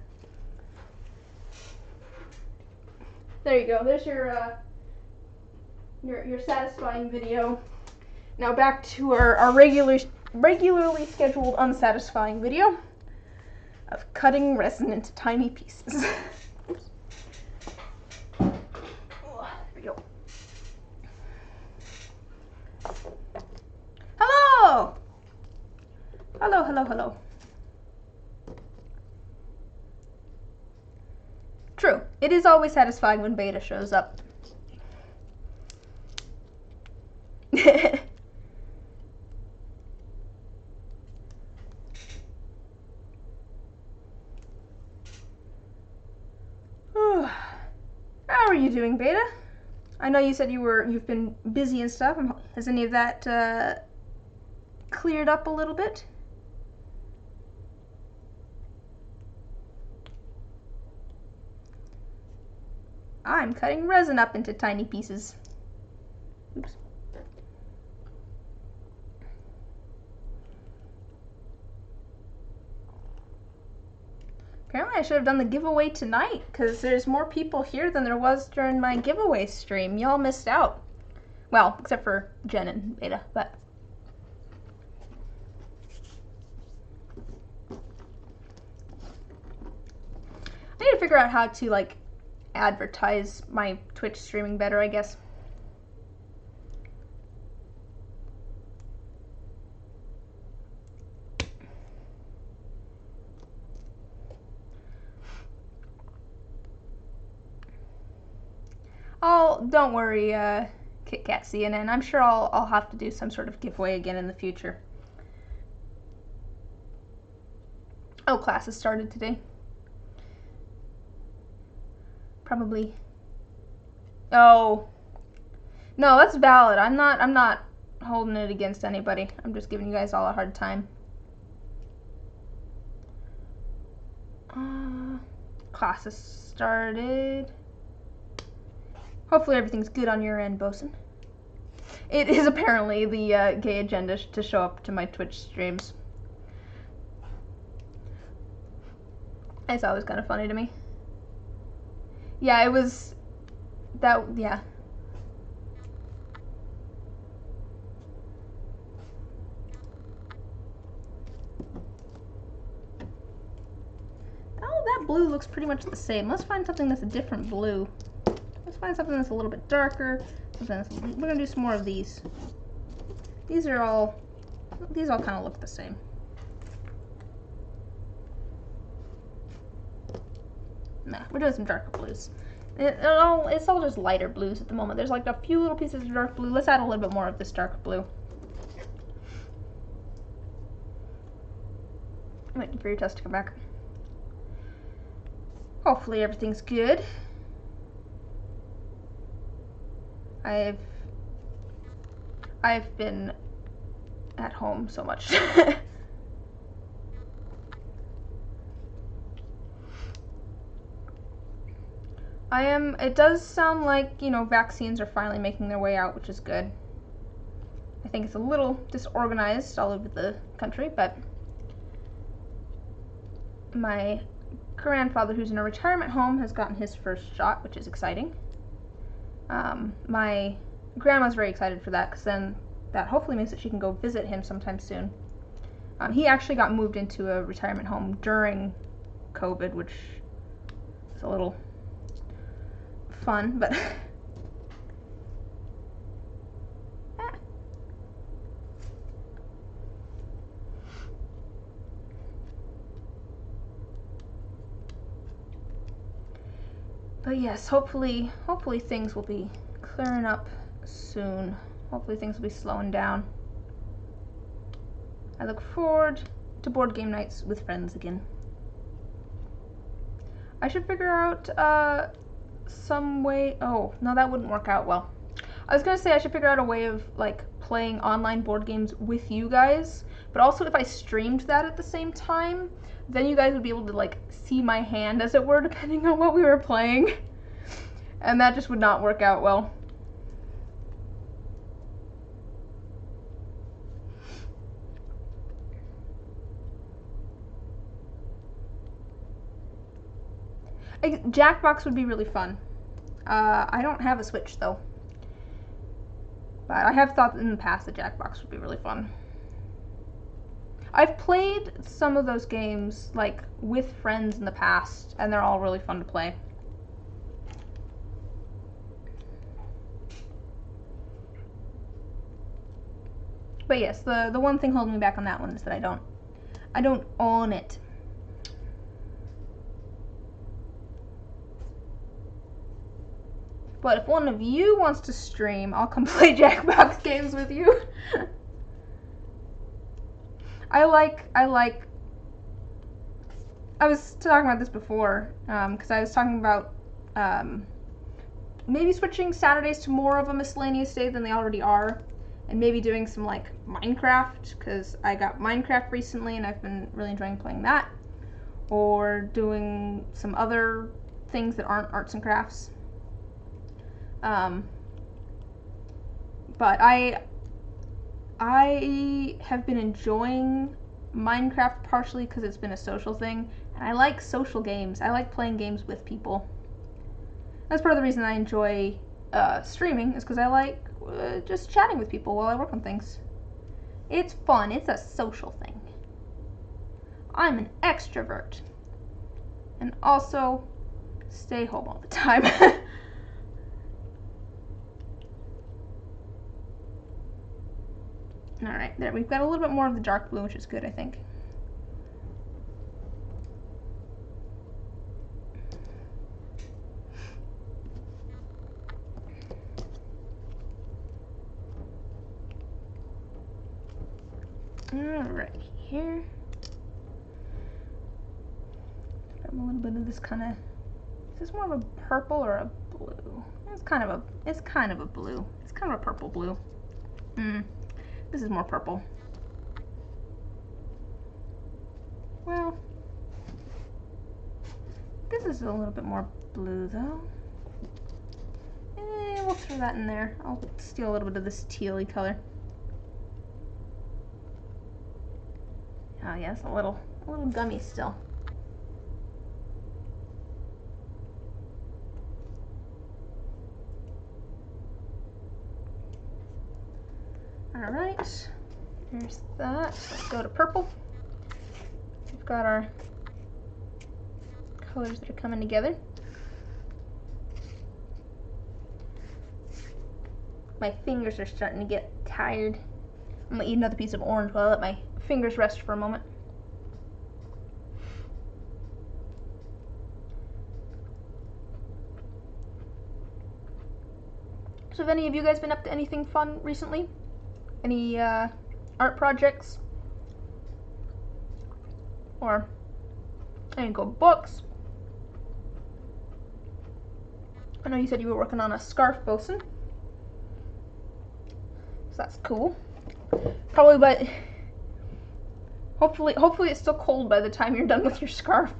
There you go. There's your satisfying video. Now back to our regularly scheduled unsatisfying video of cutting resin into tiny pieces. Oops. Oh, there we go. Hello! Hello, hello, hello. True. It is always satisfying when Beta shows up. How are you doing, Beta? I know you said you've been busy and stuff. Has any of that cleared up a little bit? I'm cutting resin up into tiny pieces. Oops. Apparently I should have done the giveaway tonight, because there's more people here than there was during my giveaway stream. Y'all missed out. Well, except for Jen and Beta, but... I need to figure out how to, like, advertise my Twitch streaming better, I guess. Oh, don't worry, KitKat CNN. I'm sure I'll have to do some sort of giveaway again in the future. Oh, classes started today. Probably. Oh. No, that's valid. I'm not holding it against anybody. I'm just giving you guys all a hard time. Classes started. Hopefully everything's good on your end, Bosun. It is apparently the gay agenda to show up to my Twitch streams. It's always kind of funny to me. Yeah, it was... that... yeah. Oh, that blue looks pretty much the same. Let's find something that's a different blue. Let's find something that's a little bit darker. We're gonna do some more of these. These all kind of look the same. Nah, we're doing some darker blues. It's all just lighter blues at the moment. There's like a few little pieces of dark blue. Let's add a little bit more of this dark blue. I'm waiting for your test to come back. Hopefully everything's good. I've been at home so much. It does sound like, you know, vaccines are finally making their way out, which is good. I think it's a little disorganized all over the country, but my grandfather, who's in a retirement home, has gotten his first shot, which is exciting. My grandma's very excited for that, because then that hopefully means that she can go visit him sometime soon. He actually got moved into a retirement home during COVID, which is a little fun, but But yes, hopefully things will be clearing up soon. Hopefully things will be slowing down. I look forward to board game nights with friends again. I should figure out some way... oh, no, that wouldn't work out well. I was gonna say I should figure out a way of like playing online board games with you guys, but also if I streamed that at the same time, then you guys would be able to like see my hand, as it were, depending on what we were playing. And that just would not work out well. Jackbox would be really fun. I don't have a Switch though, but I have thought in the past that Jackbox would be really fun. I've played some of those games like with friends in the past, and they're all really fun to play. But yes, the one thing holding me back on that one is that I don't own it. But if one of you wants to stream, I'll come play Jackbox games with you. I was talking about this before, because I was talking about maybe switching Saturdays to more of a miscellaneous day than they already are, and maybe doing some like Minecraft, because I got Minecraft recently and I've been really enjoying playing that, or doing some other things that aren't arts and crafts. But I have been enjoying Minecraft partially because it's been a social thing, and I like social games. I like playing games with people. That's part of the reason I enjoy streaming, is because I like just chatting with people while I work on things. It's fun. It's a social thing. I'm an extrovert. And also stay home all the time. Alright, there. We've got a little bit more of the dark blue, which is good, I think. Alright, here. Grab a little bit of this kind of. Is this more of a purple or a blue? It's kind of a blue. It's kind of a purple blue. This is more purple. Well, this is a little bit more blue though. We'll throw that in there. I'll steal a little bit of this tealy color. Oh yes, a little gummy still. Alright, there's that. Let's go to purple. We've got our colors that are coming together. My fingers are starting to get tired. I'm gonna eat another piece of orange while I let my fingers rest for a moment. So have any of you guys been up to anything fun recently? Any art projects? Or any cool books? I know you said you were working on a scarf, bosun. So that's cool. Probably, but hopefully it's still cold by the time you're done with your scarf.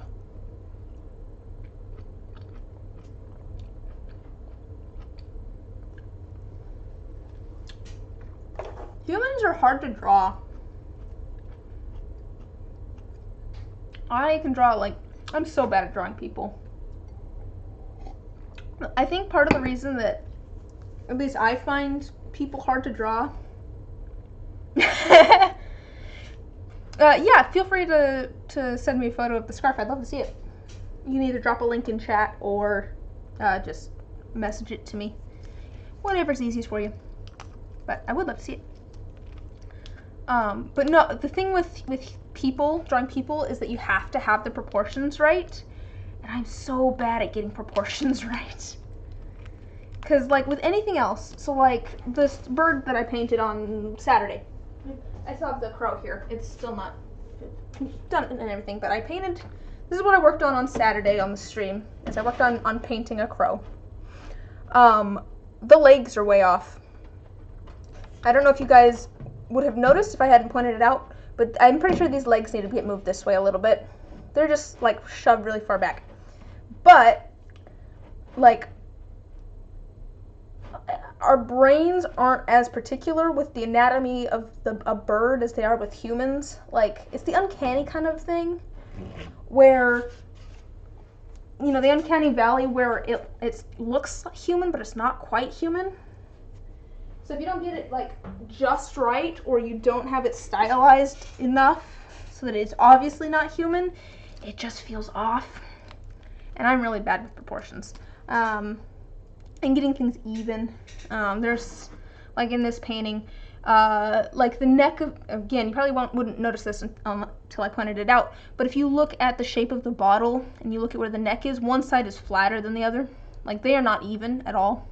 Humans are hard to draw. I can draw, like, I'm so bad at drawing people. I think part of the reason that, at least I find people hard to draw. Yeah, feel free to send me a photo of the scarf. I'd love to see it. You can either drop a link in chat or just message it to me. Whatever's easiest for you. But I would love to see it. But no, the thing with people, drawing people, is that you have to have the proportions right. And I'm so bad at getting proportions right. Because, like, with anything else, so, like, this bird that I painted on Saturday, I still have the crow here. It's still not done and everything, but I painted, this is what I worked on Saturday on the stream, is I worked on painting a crow. The legs are way off. I don't know if you guys would have noticed if I hadn't pointed it out, but I'm pretty sure these legs need to get moved this way a little bit. They're just, like, shoved really far back. But, like, our brains aren't as particular with the anatomy of a bird as they are with humans. Like, it's the uncanny kind of thing where, you know, the uncanny valley where it looks human but it's not quite human. So if you don't get it, like, just right, or you don't have it stylized enough so that it's obviously not human, it just feels off. And I'm really bad with proportions. And getting things even. There's, like in this painting, like the neck of, again, you probably wouldn't notice this until I pointed it out, but if you look at the shape of the bottle and you look at where the neck is, one side is flatter than the other. Like, they are not even at all.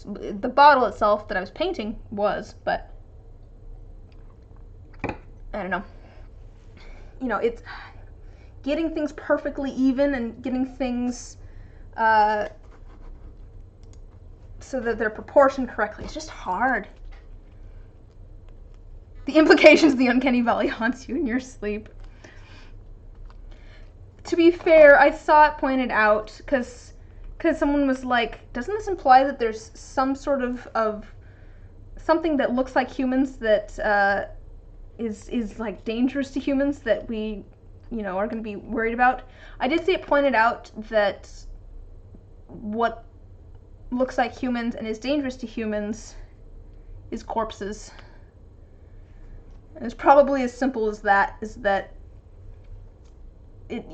The bottle itself that I was painting was, but I don't know. You know, it's getting things perfectly even and getting things so that they're proportioned correctly. It's just hard. The implications of the uncanny valley haunts you in your sleep. To be fair, I saw it pointed out because someone was like, doesn't this imply that there's some sort of something that looks like humans that is like dangerous to humans that we, are going to be worried about. I did see it pointed out that what looks like humans and is dangerous to humans is corpses. And it's probably as simple as that, is that it,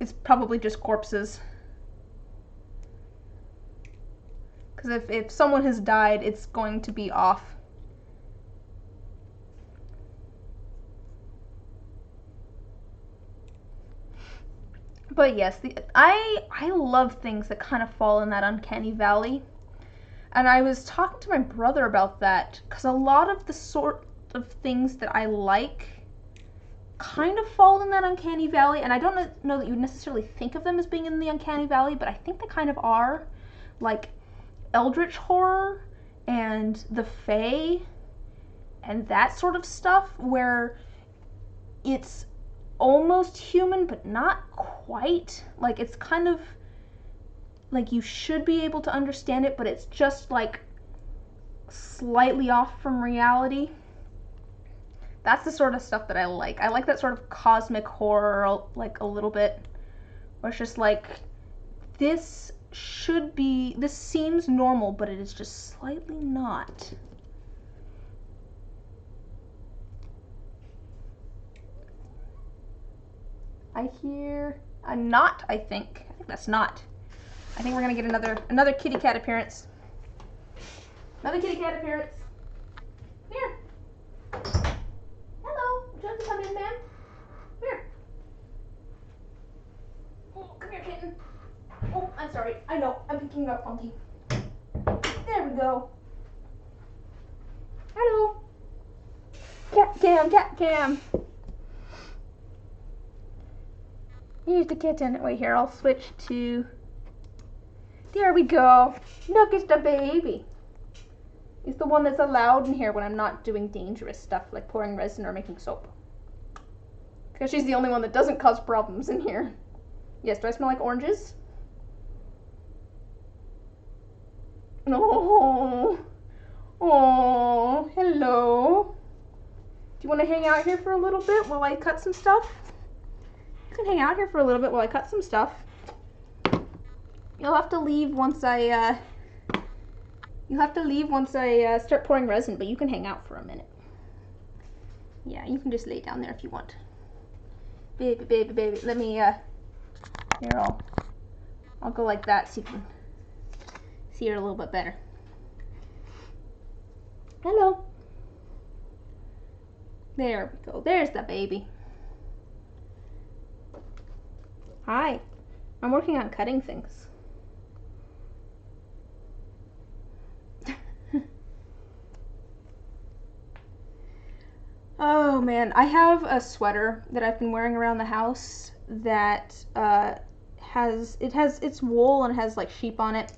it's probably just corpses. Because if someone has died, it's going to be off. But yes, I love things that kind of fall in that uncanny valley. And I was talking to my brother about that, because a lot of the sort of things that I like kind of fall in that uncanny valley, and I don't know that you would necessarily think of them as being in the uncanny valley, but I think they kind of are. Like eldritch horror and the fae and that sort of stuff, where it's almost human but not quite. Like it's kind of like you should be able to understand it, but it's just like slightly off from reality. That's the sort of stuff that I like. I like that sort of cosmic horror, like a little bit, where it's just like, this seems normal, but it is just slightly not. I hear a knot, I think. I think that's not. I think we're gonna get another kitty cat appearance. Another kitty cat appearance. Here. Hello. Would you like to come in, ma'am? Here. Oh, come here, kitten. Oh, I'm sorry. I know. I'm picking you up, Funky. There we go. Hello. Cat cam, cat cam. Here's the kitten. Wait, here, I'll switch to... There we go. Look, it's the baby. It's the one that's allowed in here when I'm not doing dangerous stuff like pouring resin or making soap. Because she's the only one that doesn't cause problems in here. Yes, do I smell like oranges? Oh, oh, hello. Do you want to hang out here for a little bit while I cut some stuff? You can hang out here for a little bit while I cut some stuff. You'll have to leave once I start pouring resin, but you can hang out for a minute. Yeah, you can just lay down there if you want. Baby, baby, baby. Let me, here, I'll go like that so you can see her a little bit better. Hello. There we go. There's the baby. Hi. I'm working on cutting things. Oh man, I have a sweater that I've been wearing around the house that it's wool and it has like sheep on it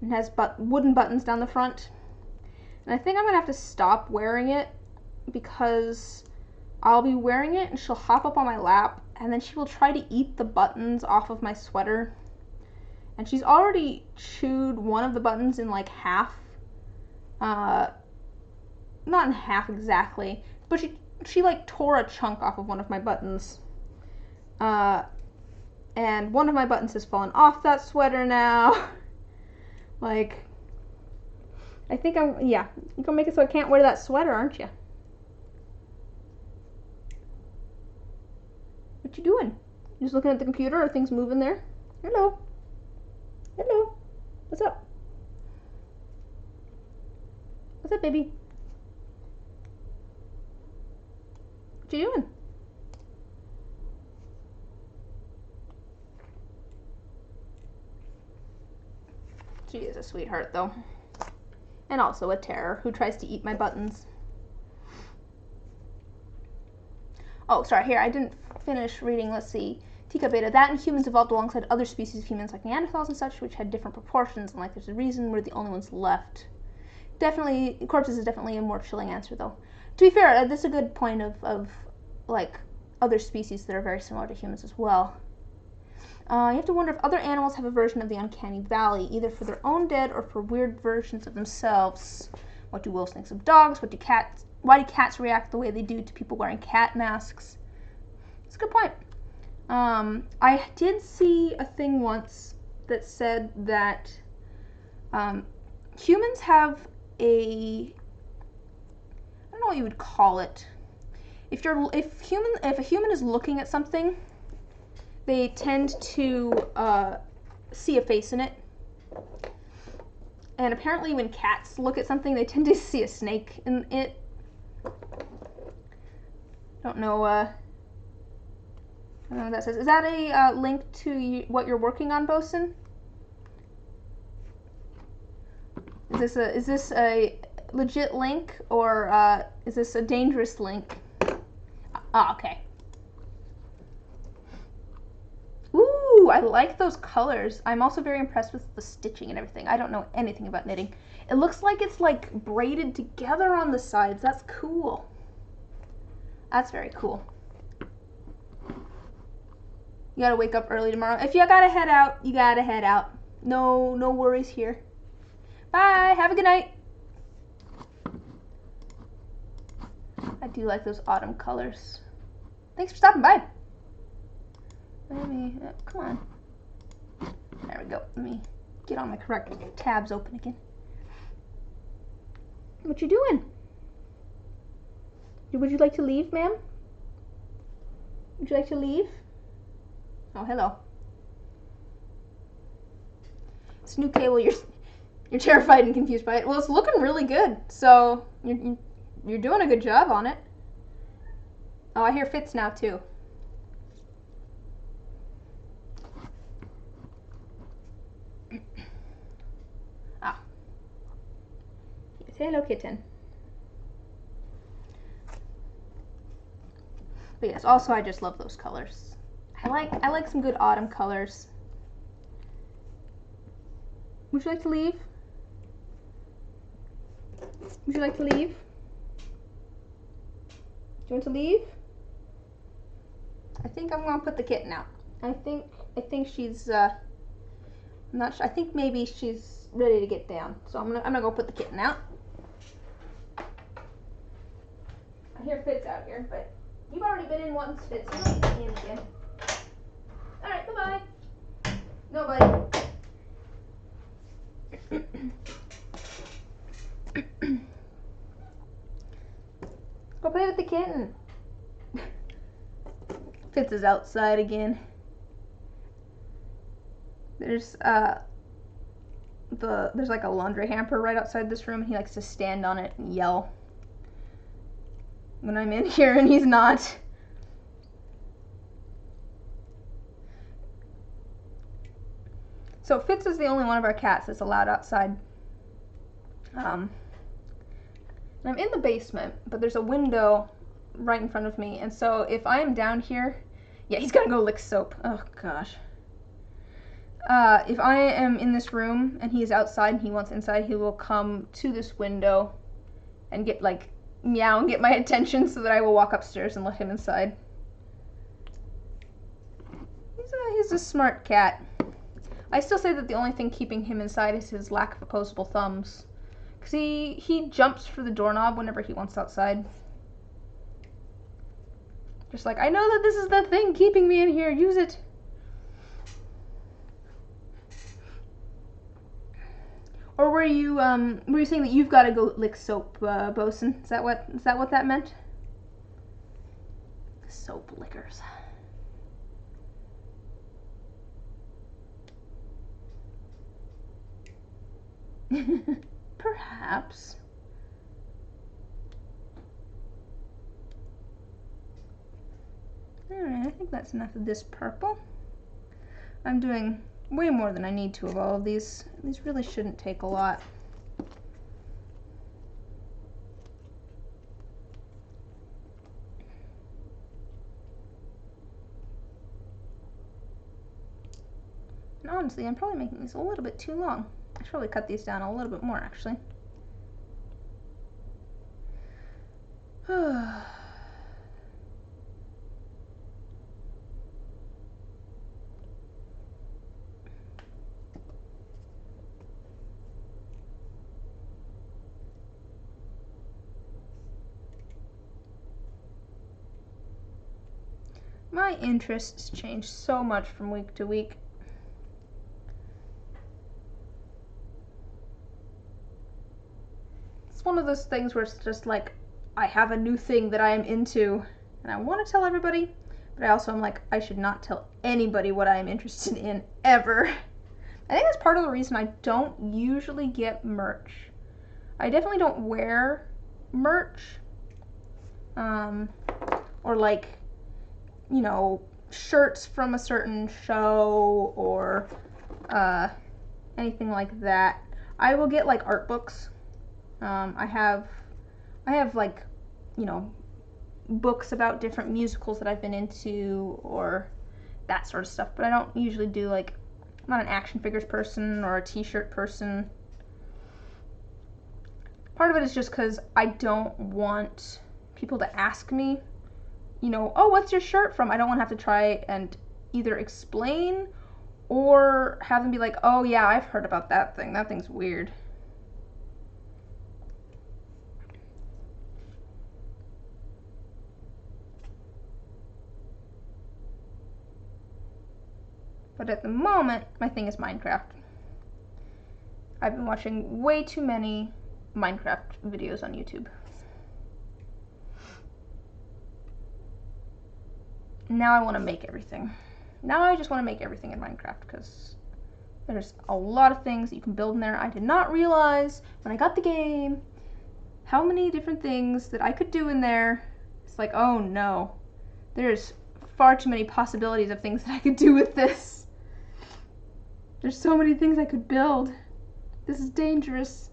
and has wooden buttons down the front. And I think I'm gonna have to stop wearing it because I'll be wearing it and she'll hop up on my lap and then she will try to eat the buttons off of my sweater. And she's already chewed one of the buttons in like half. Not in half exactly, but she like tore a chunk off of one of my buttons. And one of my buttons has fallen off that sweater now. Like, I think yeah, you're gonna make it so I can't wear that sweater, aren't you? What you doing? You just looking at the computer? Are things moving there? Hello. Hello. What's up? What's up, baby? What you doing? She is a sweetheart, though. And also a terror who tries to eat my buttons. Oh, sorry, here, I didn't finish reading. Let's see. Tika Beta, that and humans evolved alongside other species of humans like Neanderthals and such, which had different proportions, and like there's a reason we're the only ones left. Definitely, corpses is definitely a more chilling answer, though. To be fair, this is a good point of like, other species that are very similar to humans as well. You have to wonder if other animals have a version of the uncanny valley, either for their own dead or for weird versions of themselves. What do wolves think of dogs? What do cats why do cats react the way they do to people wearing cat masks? It's a good point. I did see a thing once that said that humans have I don't know what you would call it. If a human is looking at something, they tend to see a face in it. And apparently when cats look at something, they tend to see a snake in it. Don't know what that says. Is that a link to what you're working on, Bosun? Is this a legit link, or is this a dangerous link? Ah, okay. Ooh, I like those colors. I'm also very impressed with the stitching and everything. I don't know anything about knitting. It looks like it's like braided together on the sides. That's cool. That's very cool. You gotta wake up early tomorrow. If you gotta head out, you gotta head out. No worries here. Bye. Have a good night. I do like those autumn colors. Thanks for stopping by. Come on. There we go. Let me get all my correct tabs open again. What you doing? Would you like to leave, ma'am? Would you like to leave? Oh, hello. It's new cable. You're terrified and confused by it. Well, it's looking really good. So you're doing a good job on it. Oh, I hear Fitz now too. Ah. Hello, kitten. But yes, also I just love those colors. I like some good autumn colors. Would you like to leave? Would you like to leave? Do you want to leave? I think I'm gonna put the kitten out. I think she's I'm not sure. I think maybe she's ready to get down. So I'm gonna go put the kitten out. I hear Fitz out here, but you've already been in once, Fitz. You don't need to be in again. All right, bye-bye. No, buddy. Go play with the kitten. Fitz is outside again. There's like a laundry hamper right outside this room, and he likes to stand on it and yell when I'm in here, and he's not. So Fitz is the only one of our cats that's allowed outside. And I'm in the basement, but there's a window right in front of me, and so if I am down here, yeah, he's gonna go lick soap. Oh gosh. If I am in this room and he's outside and he wants inside, he will come to this window and get like meow and get my attention, so that I will walk upstairs and let him inside. He's a smart cat. I still say that the only thing keeping him inside is his lack of opposable thumbs. Because he jumps for the doorknob whenever he wants outside. Just like, I know that this is the thing keeping me in here, use it. Or were you saying that you've got to go lick soap, Bosun? Is that what that meant? Soap lickers. Perhaps. Alright, I think that's enough of this purple. I'm doing way more than I need to of all of these. These really shouldn't take a lot. And honestly, I'm probably making these a little bit too long. I should probably cut these down a little bit more, actually. My interests change so much from week to week. It's one of those things where it's just like, I have a new thing that I am into, and I want to tell everybody, but I also am like, I should not tell anybody what I am interested in, ever. I think that's part of the reason I don't usually get merch. I definitely don't wear merch. Or like, you know, shirts from a certain show or anything like that. I will get like art books. I have like, you know, books about different musicals that I've been into or that sort of stuff, but I don't usually do like, I'm not an action figures person or a t-shirt person. Part of it is just because I don't want people to ask me, you know, oh, what's your shirt from? I don't want to have to try and either explain or have them be like, oh yeah, I've heard about that thing. That thing's weird. But at the moment, my thing is Minecraft. I've been watching way too many Minecraft videos on YouTube. Now I want to make everything. Now I just want to make everything in Minecraft because there's a lot of things that you can build in there. I did not realize when I got the game how many different things that I could do in there. It's like, oh no, there's far too many possibilities of things that I could do with this. There's so many things I could build. This is dangerous.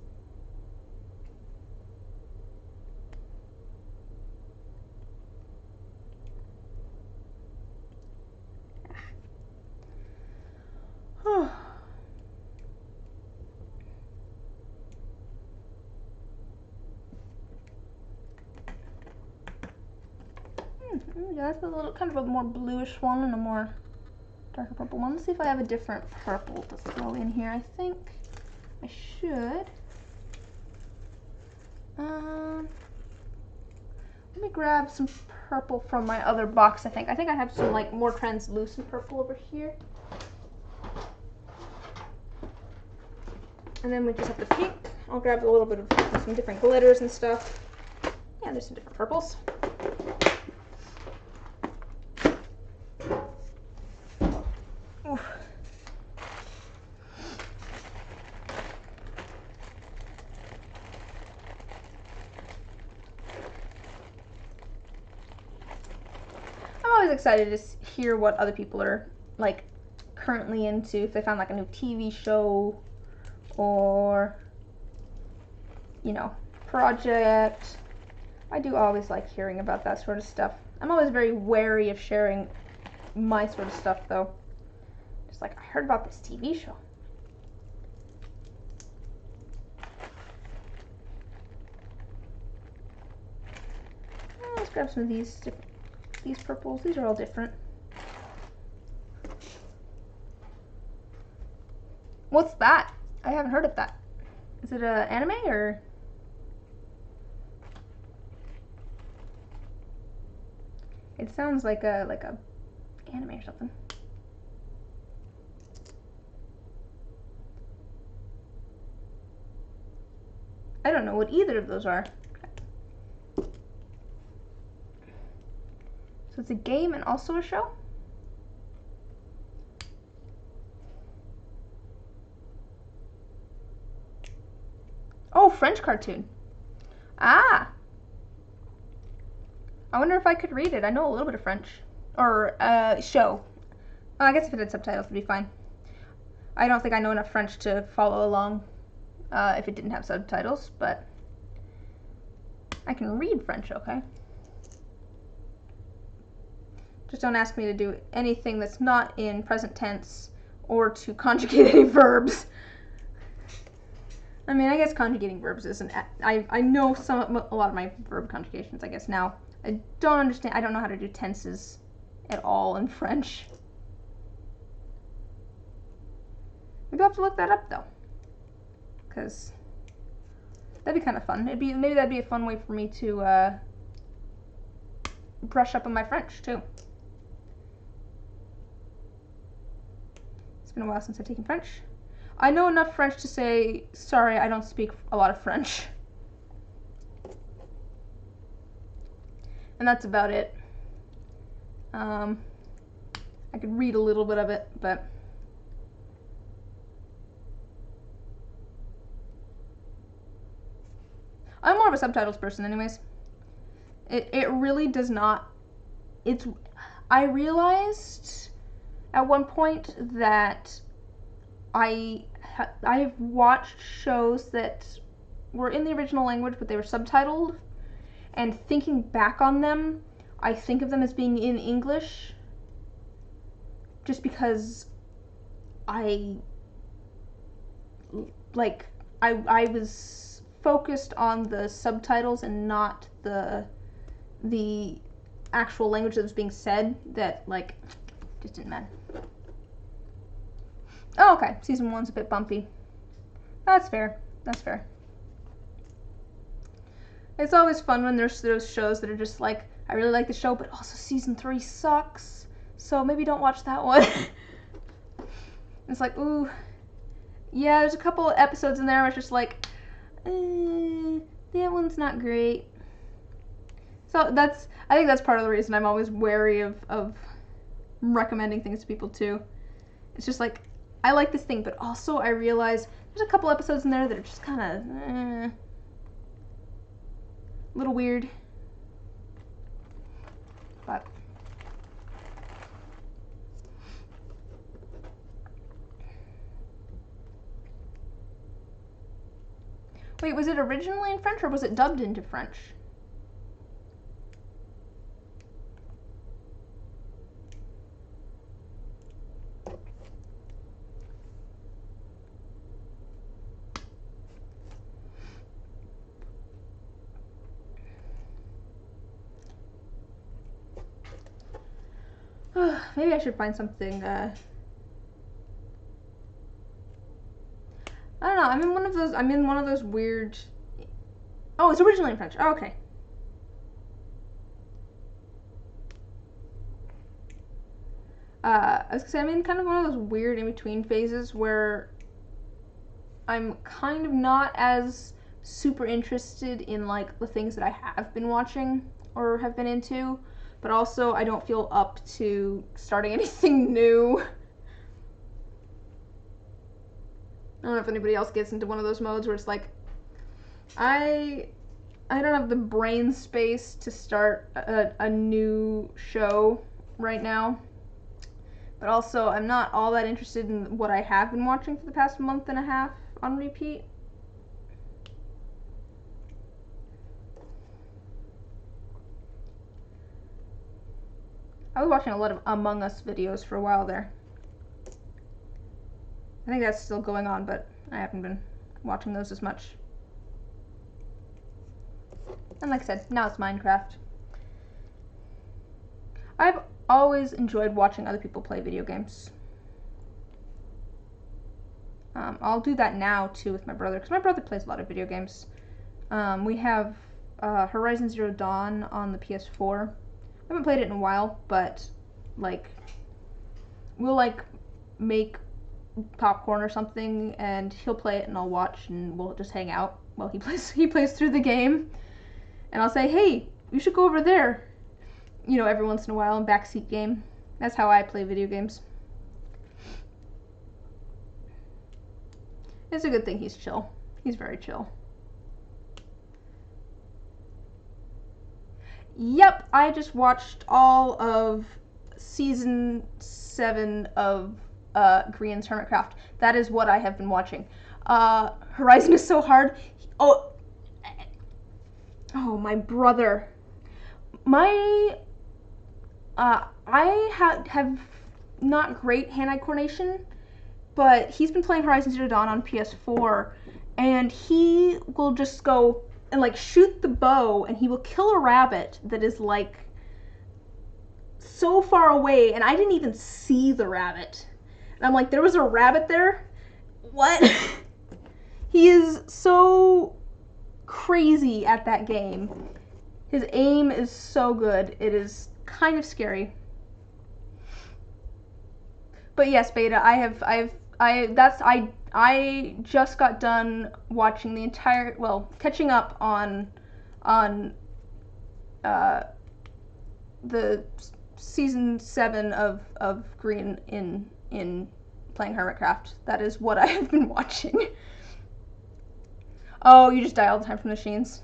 Yeah, that's a little kind of a more bluish one and a more darker purple one. Let's see if I have a different purple to throw in here. I think I should. Let me grab some purple from my other box. I think I have some like more translucent purple over here. And then we just have the pink. I'll grab a little bit of some different glitters and stuff. Yeah, there's some different purples. Oof. I'm always excited to hear what other people are like currently into, if they found like a new TV show or, you know, project. I do always like hearing about that sort of stuff. I'm always very wary of sharing my sort of stuff though. Just like, I heard about this TV show. Let's grab some of these purples. These are all different. What's that? I haven't heard of that. Is it an anime or? It sounds like a anime or something. I don't know what either of those are. So it's a game and also a show? Oh, French cartoon. Ah! I wonder if I could read it. I know a little bit of French. Or, show. I guess if it had subtitles, it'd be fine. I don't think I know enough French to follow along if it didn't have subtitles, but I can read French, okay? Just don't ask me to do anything that's not in present tense or to conjugate any verbs. I mean, I guess conjugating verbs isn't. I know a lot of my verb conjugations, I guess, now. I don't understand. I don't know how to do tenses at all in French. Maybe I'll have to look that up, though. Because that'd be kind of fun. Maybe that'd be a fun way for me to brush up on my French, too. been a while since I've taken French. I know enough French to say, sorry, I don't speak a lot of French. And that's about it. I could read a little bit of it, but I'm more of a subtitles person anyways. It really does not, I realized at one point that I've watched shows that were in the original language but they were subtitled, and thinking back on them, I think of them as being in English just because I was focused on the subtitles and not the actual language that was being said, that like just didn't matter. Oh, okay. Season 1's a bit bumpy. That's fair. That's fair. It's always fun when there's those shows that are just like, I really like the show, but also season 3 sucks, so maybe don't watch that one. It's like, ooh, yeah, there's a couple episodes in there where it's just like, that one's not great. So I think that's part of the reason I'm always wary of recommending things to people too. It's just like, I like this thing, but also I realize there's a couple episodes in there that are just kind of a little weird. But wait, was it originally in French or was it dubbed into French? Maybe I should find something, I don't know, I'm in one of those weird, oh, it's originally in French, oh, okay. I was gonna say, I'm in kind of one of those weird in-between phases where I'm kind of not as super interested in, like, the things that I have been watching or have been into, but also I don't feel up to starting anything new. I don't know if anybody else gets into one of those modes where it's like, I don't have the brain space to start a new show right now, but also I'm not all that interested in what I have been watching for the past month and a half on repeat. I was watching a lot of Among Us videos for a while there. I think that's still going on, but I haven't been watching those as much. And like I said, now it's Minecraft. I've always enjoyed watching other people play video games. I'll do that now too with my brother, because my brother plays a lot of video games. We have Horizon Zero Dawn on the PS4. I haven't played it in a while, but like we'll like make popcorn or something and he'll play it and I'll watch and we'll just hang out while he plays through the game. And I'll say, hey, you should go over there, you know, every once in a while in backseat game. That's how I play video games. It's a good thing he's chill. He's very chill. Yep, I just watched all of season 7 of Korean's Hermitcraft. That is what I have been watching. Horizon is so hard. Oh, my brother. I have not great hand-eye coordination, but he's been playing Horizon Zero Dawn on PS4, and he will just go and like shoot the bow and he will kill a rabbit that is like so far away and I didn't even see the rabbit. And I'm like, there was a rabbit there? What? He is so crazy at that game. His aim is so good. It is kind of scary. But yes, Beta, I just got done watching the entire, well, catching up on uh, the season 7 of Green in playing Hermitcraft. That is what I have been watching. Oh, you just die all the time from the machines.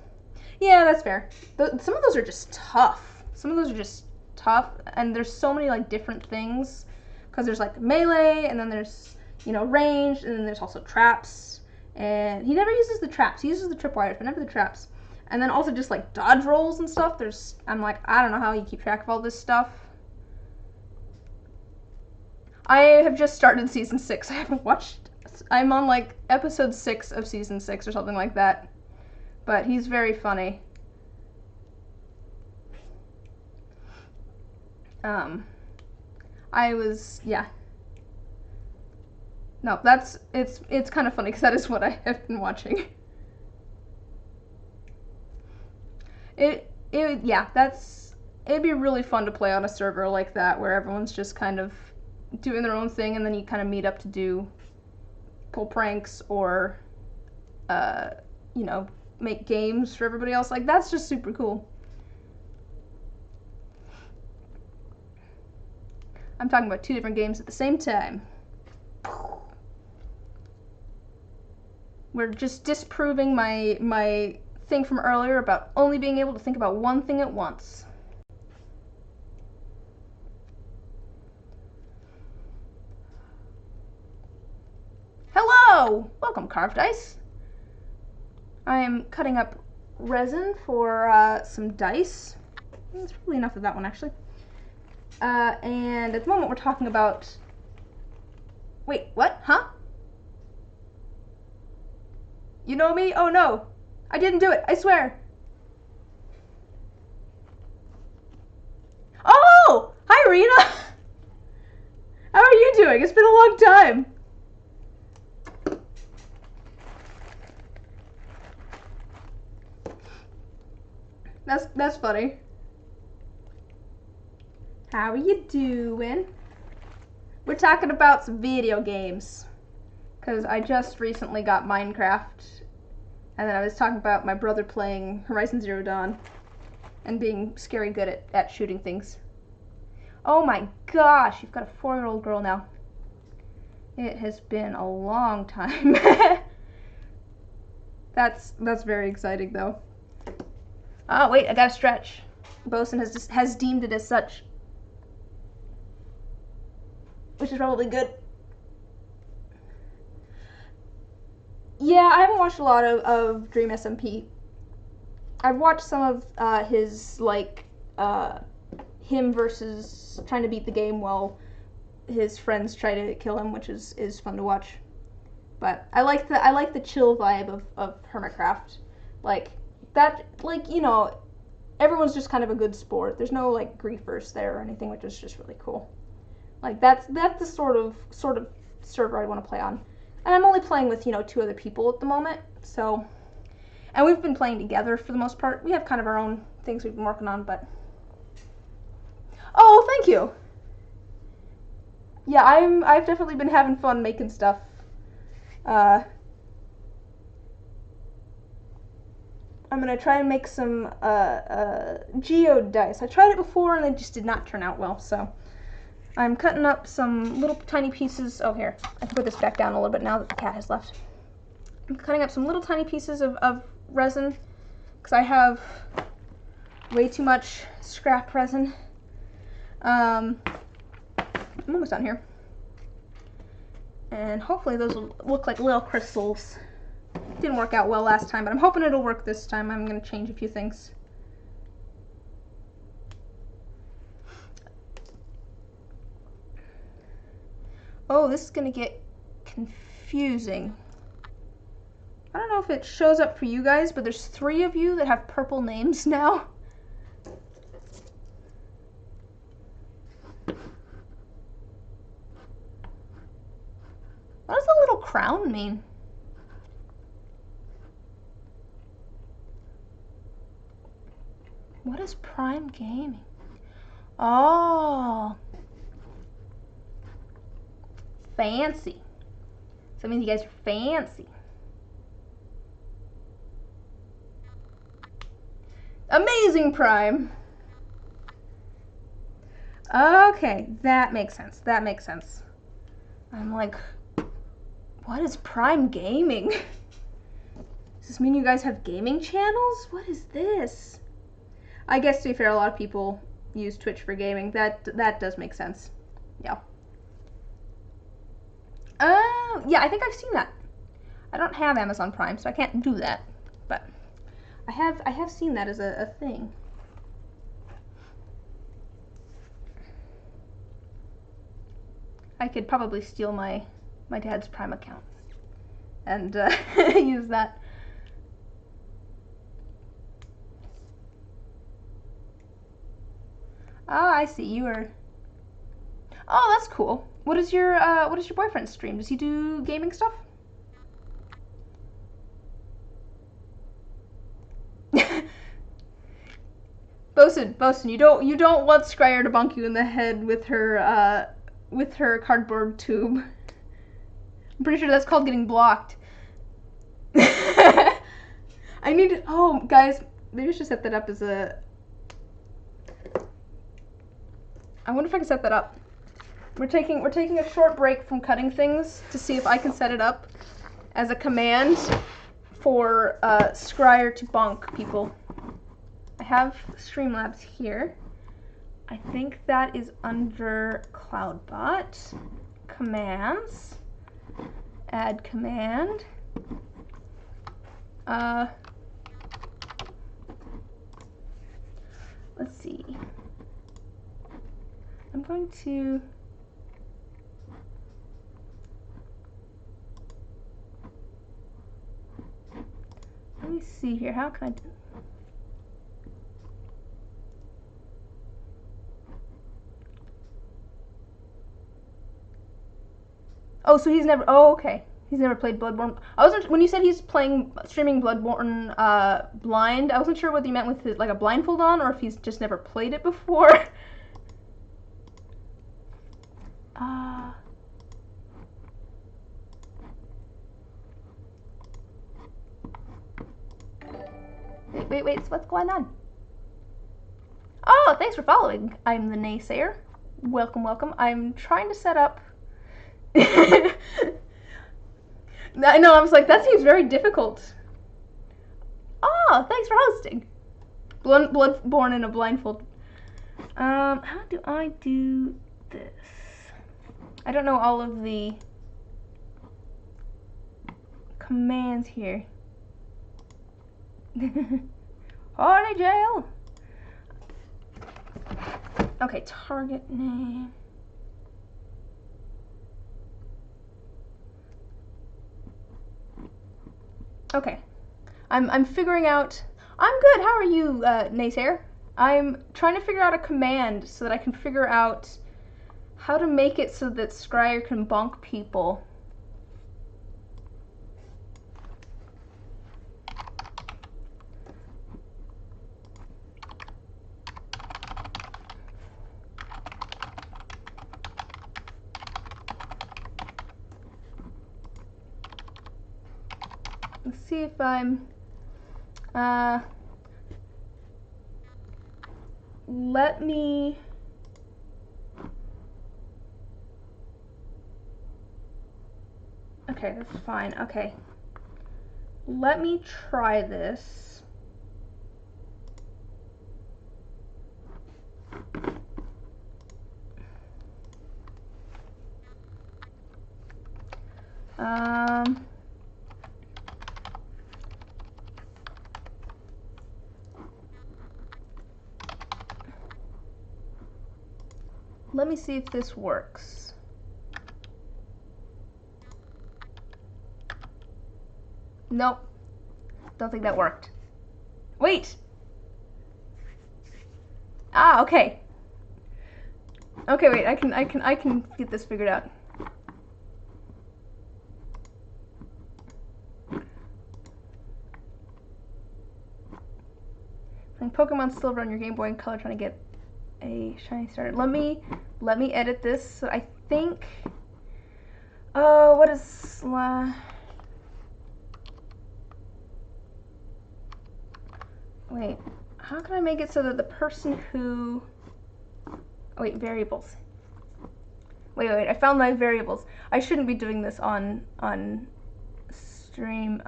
Yeah, that's fair. Some of those are just tough. And there's so many like different things, because there's like melee, and then there's ranged, and then there's also traps. And he never uses the traps. He uses the tripwires, but never the traps. And then also just like dodge rolls and stuff. I'm like, I don't know how you keep track of all this stuff. I have just started season 6. I haven't watched. I'm on like episode 6 of season 6 or something like that. But he's very funny. Yeah. No, it's kind of funny because that is what I have been watching. It'd be really fun to play on a server like that where everyone's just kind of doing their own thing, and then you kind of meet up to pull pranks or make games for everybody else. Like, that's just super cool. I'm talking about 2 different games at the same time. We're just disproving my thing from earlier about only being able to think about one thing at once. Hello! Welcome, Carved Ice. I am cutting up resin for some dice. That's probably enough of that one, actually. And at the moment we're talking about... Wait, what? Huh? You know me? Oh no! I didn't do it, I swear! Oh! Hi, Rena! How are you doing? It's been a long time! That's funny. How are you doing? We're talking about some video games. Because I just recently got Minecraft. And then I was talking about my brother playing Horizon Zero Dawn. And being scary good at shooting things. Oh my gosh, you've got a 4-year-old girl now. It has been a long time. That's very exciting though. Oh wait, I gotta stretch. Bosun has deemed it as such. Which is probably good. Yeah, I haven't watched a lot of Dream SMP. I've watched some of his, like, him versus trying to beat the game while his friends try to kill him, which is fun to watch. But I like the chill vibe of Hermitcraft. Like, that, like, everyone's just kind of a good sport. There's no, like, griefers there or anything, which is just really cool. Like, that's the sort of server I want to play on. And I'm only playing with, 2 other people at the moment, so... And we've been playing together for the most part. We have kind of our own things we've been working on, but... Oh, thank you! Yeah, I've definitely been having fun making stuff. I'm gonna try and make some, geode dice. I tried it before and it just did not turn out well, so... I'm cutting up some little tiny pieces. Oh, here. I can put this back down a little bit now that the cat has left. I'm cutting up some little tiny pieces of resin because I have way too much scrap resin. I'm almost done here. And hopefully those will look like little crystals. Didn't work out well last time, but I'm hoping it'll work this time. I'm going to change a few things. Oh, this is going to get confusing. I don't know if it shows up for you guys, but there's 3 of you that have purple names now. What does the little crown mean? What is Prime Gaming? Oh. fancy. So that means you guys are fancy. Amazing Prime. Okay, that makes sense. That makes sense. I'm like, what is Prime Gaming? Does this mean you guys have gaming channels? What is this? I guess to be fair, a lot of people use Twitch for gaming. That does make sense. Yeah. Yeah, I think I've seen that. I don't have Amazon Prime, so I can't do that. But I have seen that as a thing. I could probably steal my dad's Prime account and use that. Oh, I see. You are. Oh, that's cool. What is your boyfriend stream? Does he do gaming stuff? Bosun, you don't want Scryer to bonk you in the head with her cardboard tube. I'm pretty sure that's called getting blocked. I need to, oh guys, maybe I should set that up as a. I wonder if I can set that up. We're taking a short break from cutting things to see if I can set it up as a command for Scryer to bonk people. I have Streamlabs here. I think that is under CloudBot. Commands. Add command. Let's see. I'm going to. Let me see here. How can I do? Oh, so he's never. Oh, okay. He's never played Bloodborne. I wasn't when you said he's streaming Bloodborne blind. I wasn't sure whether you meant with his, like a blindfold on or if he's just never played it before. Wait. So what's going on? Oh, thanks for following. I'm the Naysayer. Welcome. I'm trying to set up. I know, I was like, that seems very difficult. Oh, thanks for hosting. Bloodborne in a blindfold. How do I do this? I don't know all of the commands here. Horny jail. Okay, target name. Okay, I'm figuring out. I'm good. How are you, Naysayer? I'm trying to figure out a command so that I can figure out how to make it so that Scryer can bonk people. Let's see if I'm, let me, okay, that's fine, okay. Let me try this. Let me see if this works. Nope. Don't think that worked. Wait. Ah, okay. Okay, wait. I can get this figured out. Playing Pokemon Silver on your Game Boy Color, trying to get a shiny starter. Let me edit this. So I think What is wait, how can I make it so that the person who... Oh, wait, variables. Wait, I found my variables. I shouldn't be doing this on stream.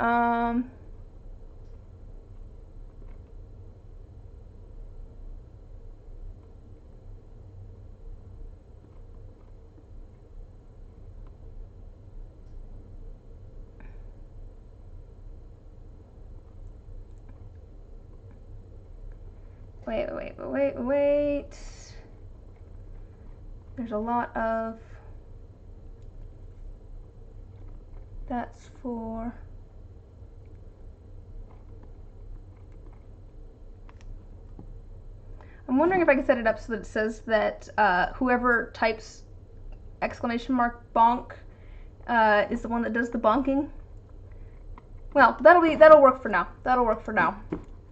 Wait. There's a lot of... That's for... I'm wondering if I can set it up so that it says that whoever types exclamation mark bonk is the one that does the bonking. Well, that'll work for now.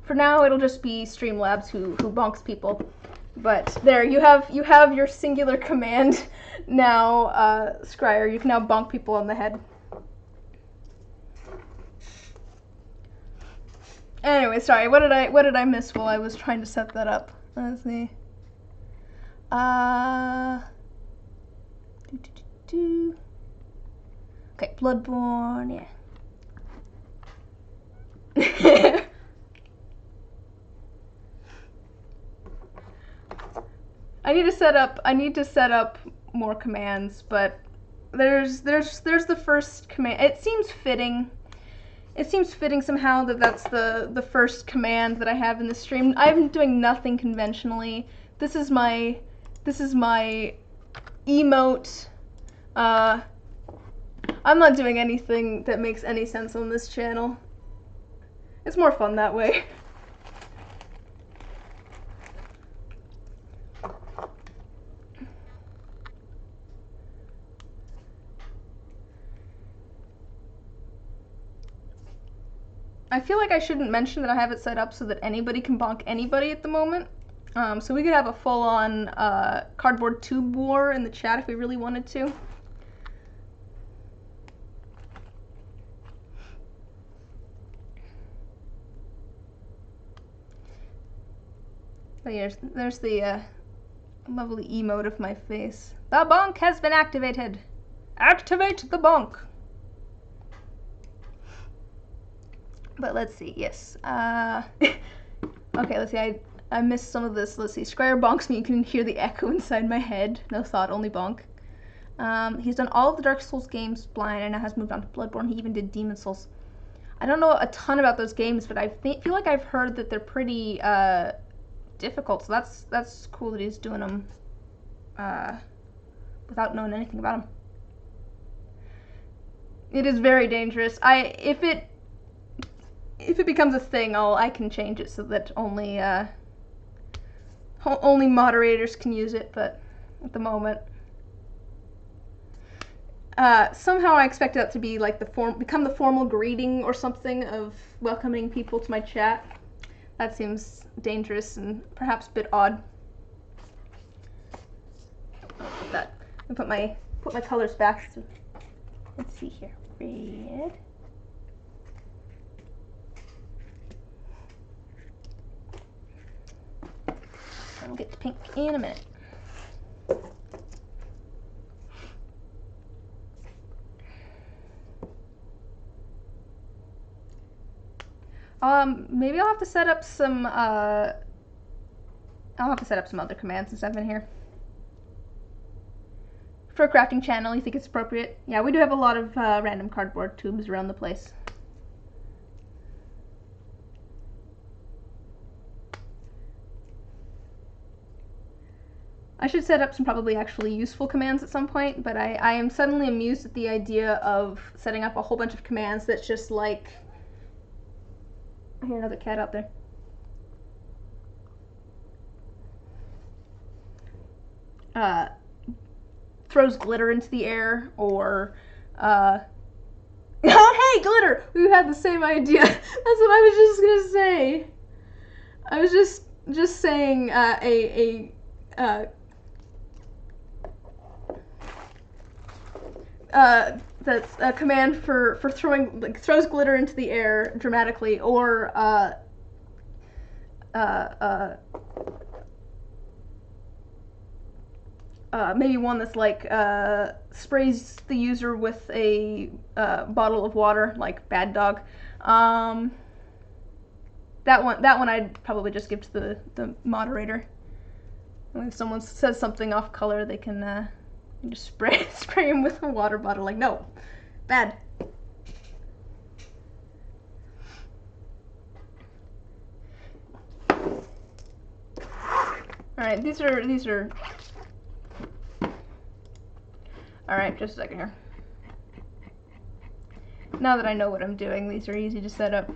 For now, it'll just be Streamlabs who bonks people. But there, you have your singular command now, Scryer. You can now bonk people on the head. Anyway, sorry. What did I miss while I was trying to set that up? Let's see. Okay, Bloodborne. Yeah. I need to set up more commands, but there's the first command. It seems fitting somehow that that's the first command that I have in the stream. I'm doing nothing conventionally. This is my emote. I'm not doing anything that makes any sense on this channel. It's more fun that way. I feel like I shouldn't mention that I have it set up so that anybody can bonk anybody at the moment. So we could have a full-on cardboard tube war in the chat if we really wanted to. But yeah, there's the lovely emote of my face. The bonk has been activated. Activate the bonk. But let's see, yes. Okay, let's see, I missed some of this. Let's see, Scryer bonks me, you can hear the echo inside my head. No thought, only bonk. He's done all of the Dark Souls games blind and now has moved on to Bloodborne. He even did Demon Souls. I don't know a ton about those games, but I feel like I've heard that they're pretty difficult, so that's cool that he's doing them without knowing anything about them. It is very dangerous. If it becomes a thing, I can change it so that only moderators can use it, but at the moment, somehow I expect that to be like become the formal greeting or something of welcoming people to my chat. That seems dangerous and perhaps a bit odd. I'll put my colors back. So, let's see here, red. We'll get to pink in a minute. Maybe I'll have to set up some other commands since I've been here. For a crafting channel, you think it's appropriate? Yeah, we do have a lot of random cardboard tubes around the place. I should set up some probably actually useful commands at some point, but I am suddenly amused at the idea of setting up a whole bunch of commands that's just like... I hear another cat out there. Throws glitter into the air, or oh hey, glitter! We had the same idea. That's what I was just gonna say. I was just saying that's a command for throwing, like, throws glitter into the air dramatically, or maybe one that's like sprays the user with a bottle of water, like Bad Dog. That one I'd probably just give to the moderator. And if someone says something off color, they can just spray him with a water bottle. Like, no, bad. All right, these are. All right, just a second here. Now that I know what I'm doing, these are easy to set up.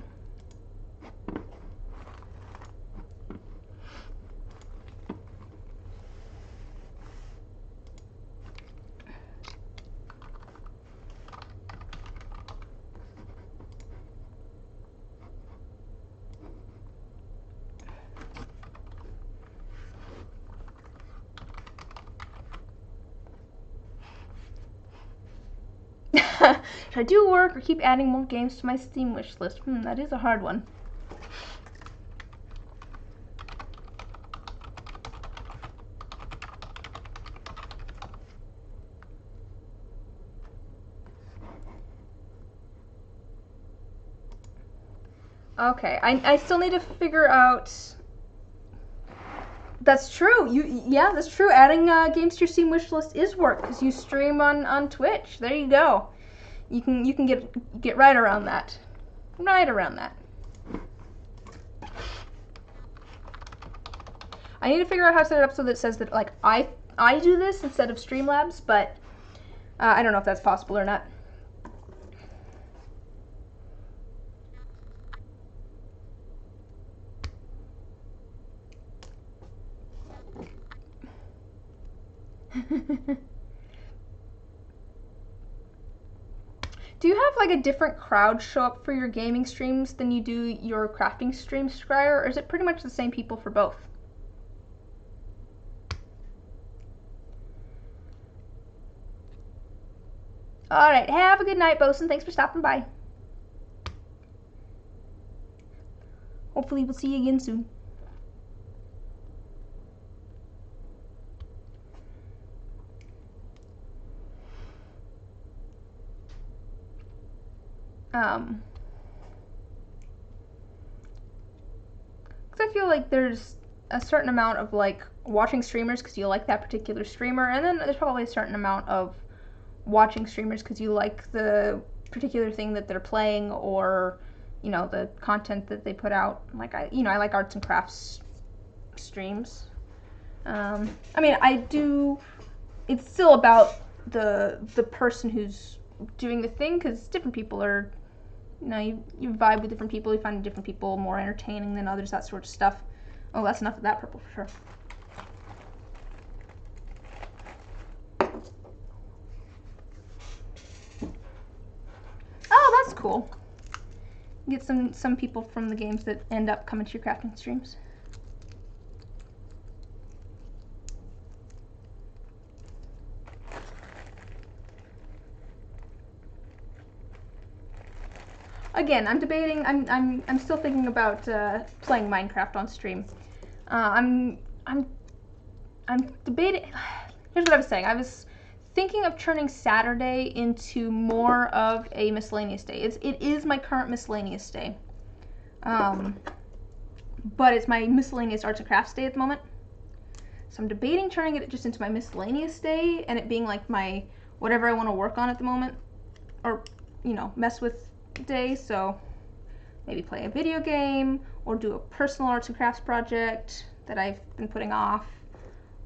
Should I do work or keep adding more games to my Steam wish list? That is a hard one. Okay, I still need to figure out. That's true. Yeah, that's true. Adding games to your Steam wish list is work because you stream on Twitch. There you go. You can get right around that. Right around that. I need to figure out how to set it up so that it says that, like, I do this instead of Streamlabs, but I don't know if that's possible or not. Do you have like a different crowd show up for your gaming streams than you do your crafting streams, Scryer, or is it pretty much the same people for both? Alright, have a good night, Bosun. Thanks for stopping by. Hopefully we'll see you again soon. Because I feel like there's a certain amount of like watching streamers because you like that particular streamer, and then there's probably a certain amount of watching streamers because you like the particular thing that they're playing, or you know, the content that they put out. Like I like arts and crafts streams. I mean, I do. It's still about the person who's doing the thing, because different people are, you know, you vibe with different people. You find different people more entertaining than others, that sort of stuff. Oh, that's enough of that purple for sure. Oh, that's cool. Get some people from the games that end up coming to your crafting streams. Again, I'm debating. I'm still thinking about playing Minecraft on stream. I'm debating. Here's what I was saying. I was thinking of turning Saturday into more of a miscellaneous day. It is my current miscellaneous day, but it's my miscellaneous arts and crafts day at the moment. So I'm debating turning it just into my miscellaneous day and it being like my whatever I want to work on at the moment, or you know, mess with day. So maybe play a video game or do a personal arts and crafts project that I've been putting off,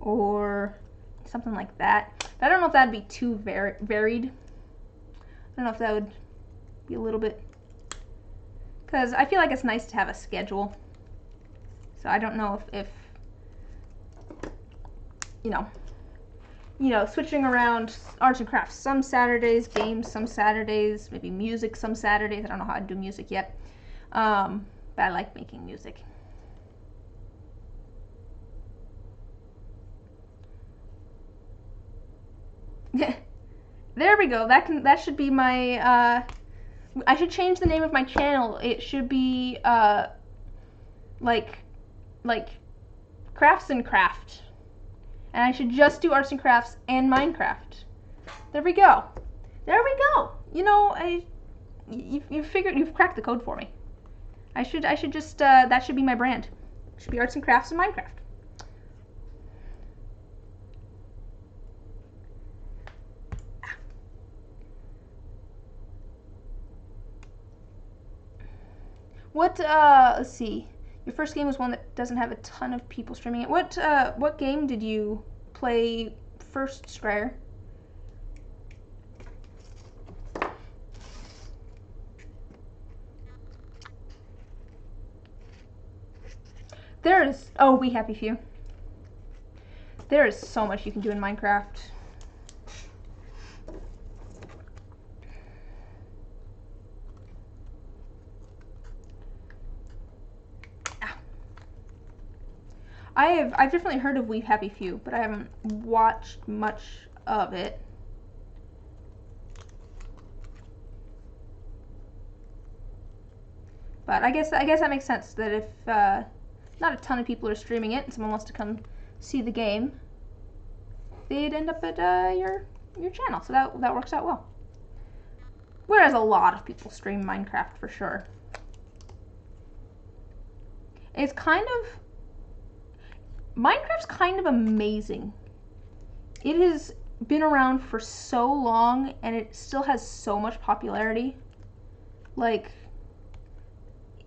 or something like that. But I don't know if that'd be too varied. I don't know if that would be a little bit, because I feel like it's nice to have a schedule. So I don't know if you know, switching around arts and crafts some Saturdays, games some Saturdays, maybe music some Saturdays. I don't know how to do music yet, but I like making music. There we go. That should be my. I should change the name of my channel. It should be like crafts and craft, and I should just do arts and crafts and Minecraft. There we go. There we go. You know, you've cracked the code for me. I should just that should be my brand. It should be arts and crafts and Minecraft. What let's see. Your first game was one that doesn't have a ton of people streaming it. What game did you play first, Scryer? There is, oh, We Happy Few. There is so much you can do in Minecraft. I've definitely heard of We Happy Few, but I haven't watched much of it. But I guess that makes sense that if not a ton of people are streaming it and someone wants to come see the game, they'd end up at your channel. So that works out well. Whereas a lot of people stream Minecraft for sure. It's kind of Minecraft's kind of amazing. It has been around for so long and it still has so much popularity. Like,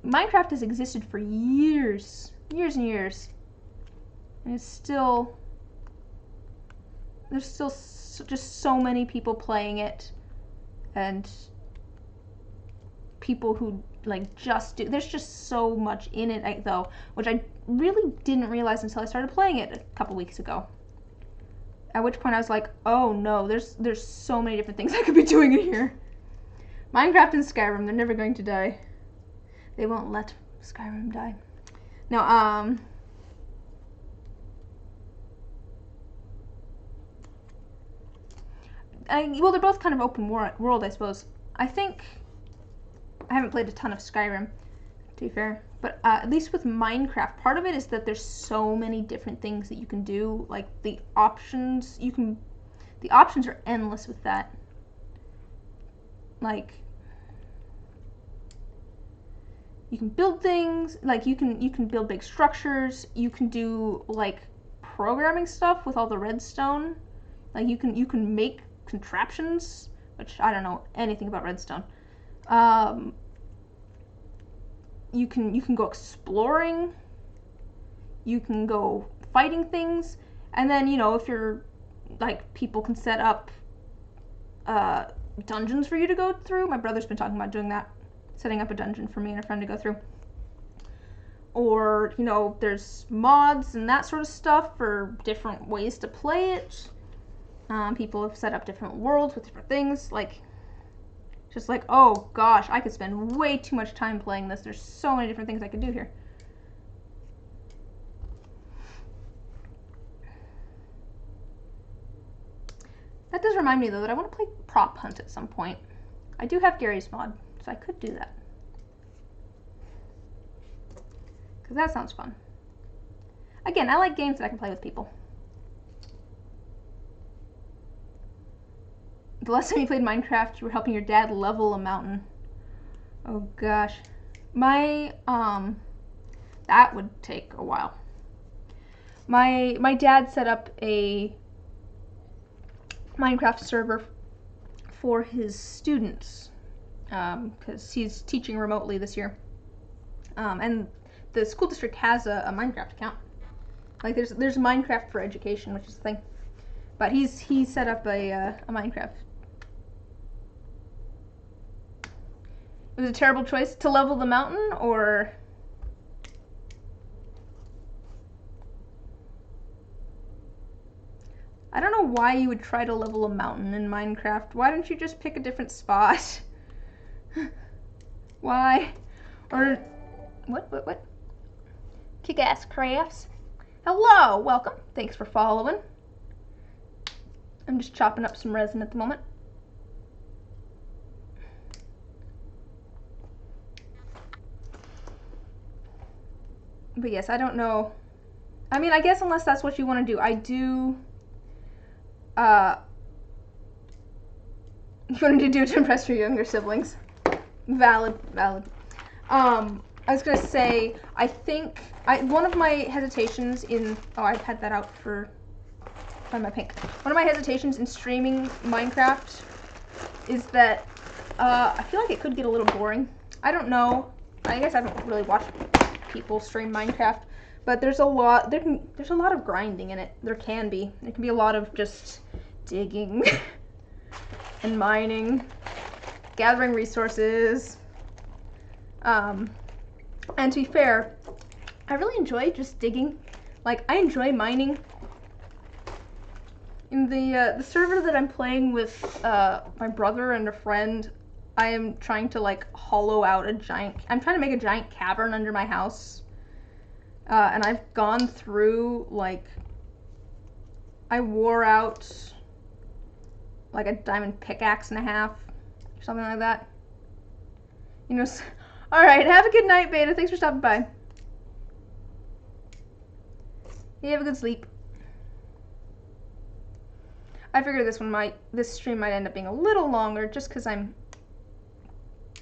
Minecraft has existed for years and years. And it's still, there's still just so many people playing it, and people who like just do, there's just so much in it though, which I really didn't realize until I started playing it a couple weeks ago. At which point I was like, oh no, there's so many different things I could be doing in here. Minecraft and Skyrim, they're never going to die. They won't let Skyrim die. No, well, they're both kind of open world, I suppose. I think I haven't played a ton of Skyrim, to be fair, but at least with Minecraft, part of it is that there's so many different things that you can do. Like the options are endless with that. Like, you can build things, like you can build big structures, you can do like programming stuff with all the redstone. Like you can make contraptions, which I don't know anything about redstone. You can go exploring, you can go fighting things, and then, you know, if you're like, people can set up dungeons for you to go through. My brother's been talking about doing that, setting up a dungeon for me and a friend to go through. Or, you know, there's mods and that sort of stuff for different ways to play it. People have set up different worlds with different things. Like, just like, oh gosh, I could spend way too much time playing this. There's so many different things I could do here. That does remind me, though, that I want to play Prop Hunt at some point. I do have Gary's mod, so I could do that. Because that sounds fun. Again, I like games that I can play with people. The last time you played Minecraft, you were helping your dad level a mountain. Oh gosh. That would take a while. My dad set up a Minecraft server for his students, because he's teaching remotely this year. And the school district has a Minecraft account. Like, there's Minecraft for education, which is the thing. But he set up a Minecraft. It was a terrible choice to level the mountain, or I don't know why you would try to level a mountain in Minecraft. Why don't you just pick a different spot? Why? Or what? Kick-ass crafts. Hello, welcome. Thanks for following. I'm just chopping up some resin at the moment. But yes, I don't know. I mean, I guess unless that's what you want to do. I do, you want to do to impress your younger siblings. Valid, valid. I was gonna say, I think, one of my hesitations in, oh, I've had that out for, find my pink. One of my hesitations in streaming Minecraft is that, I feel like it could get a little boring. I don't know. I guess I haven't really watched people stream Minecraft, but there's a lot, there's a lot of grinding in it. There can be a lot of just digging and mining, gathering resources. And to be fair, I really enjoy just digging. Like, I enjoy mining. In the server that I'm playing with my brother and a friend, I am trying to like hollow out I'm trying to make a giant cavern under my house. And I've gone through, like, I wore out like a diamond pickaxe and a half, or something like that. You know, alright, have a good night, Beta. Thanks for stopping by. You have a good sleep. I figure this stream might end up being a little longer just because I'm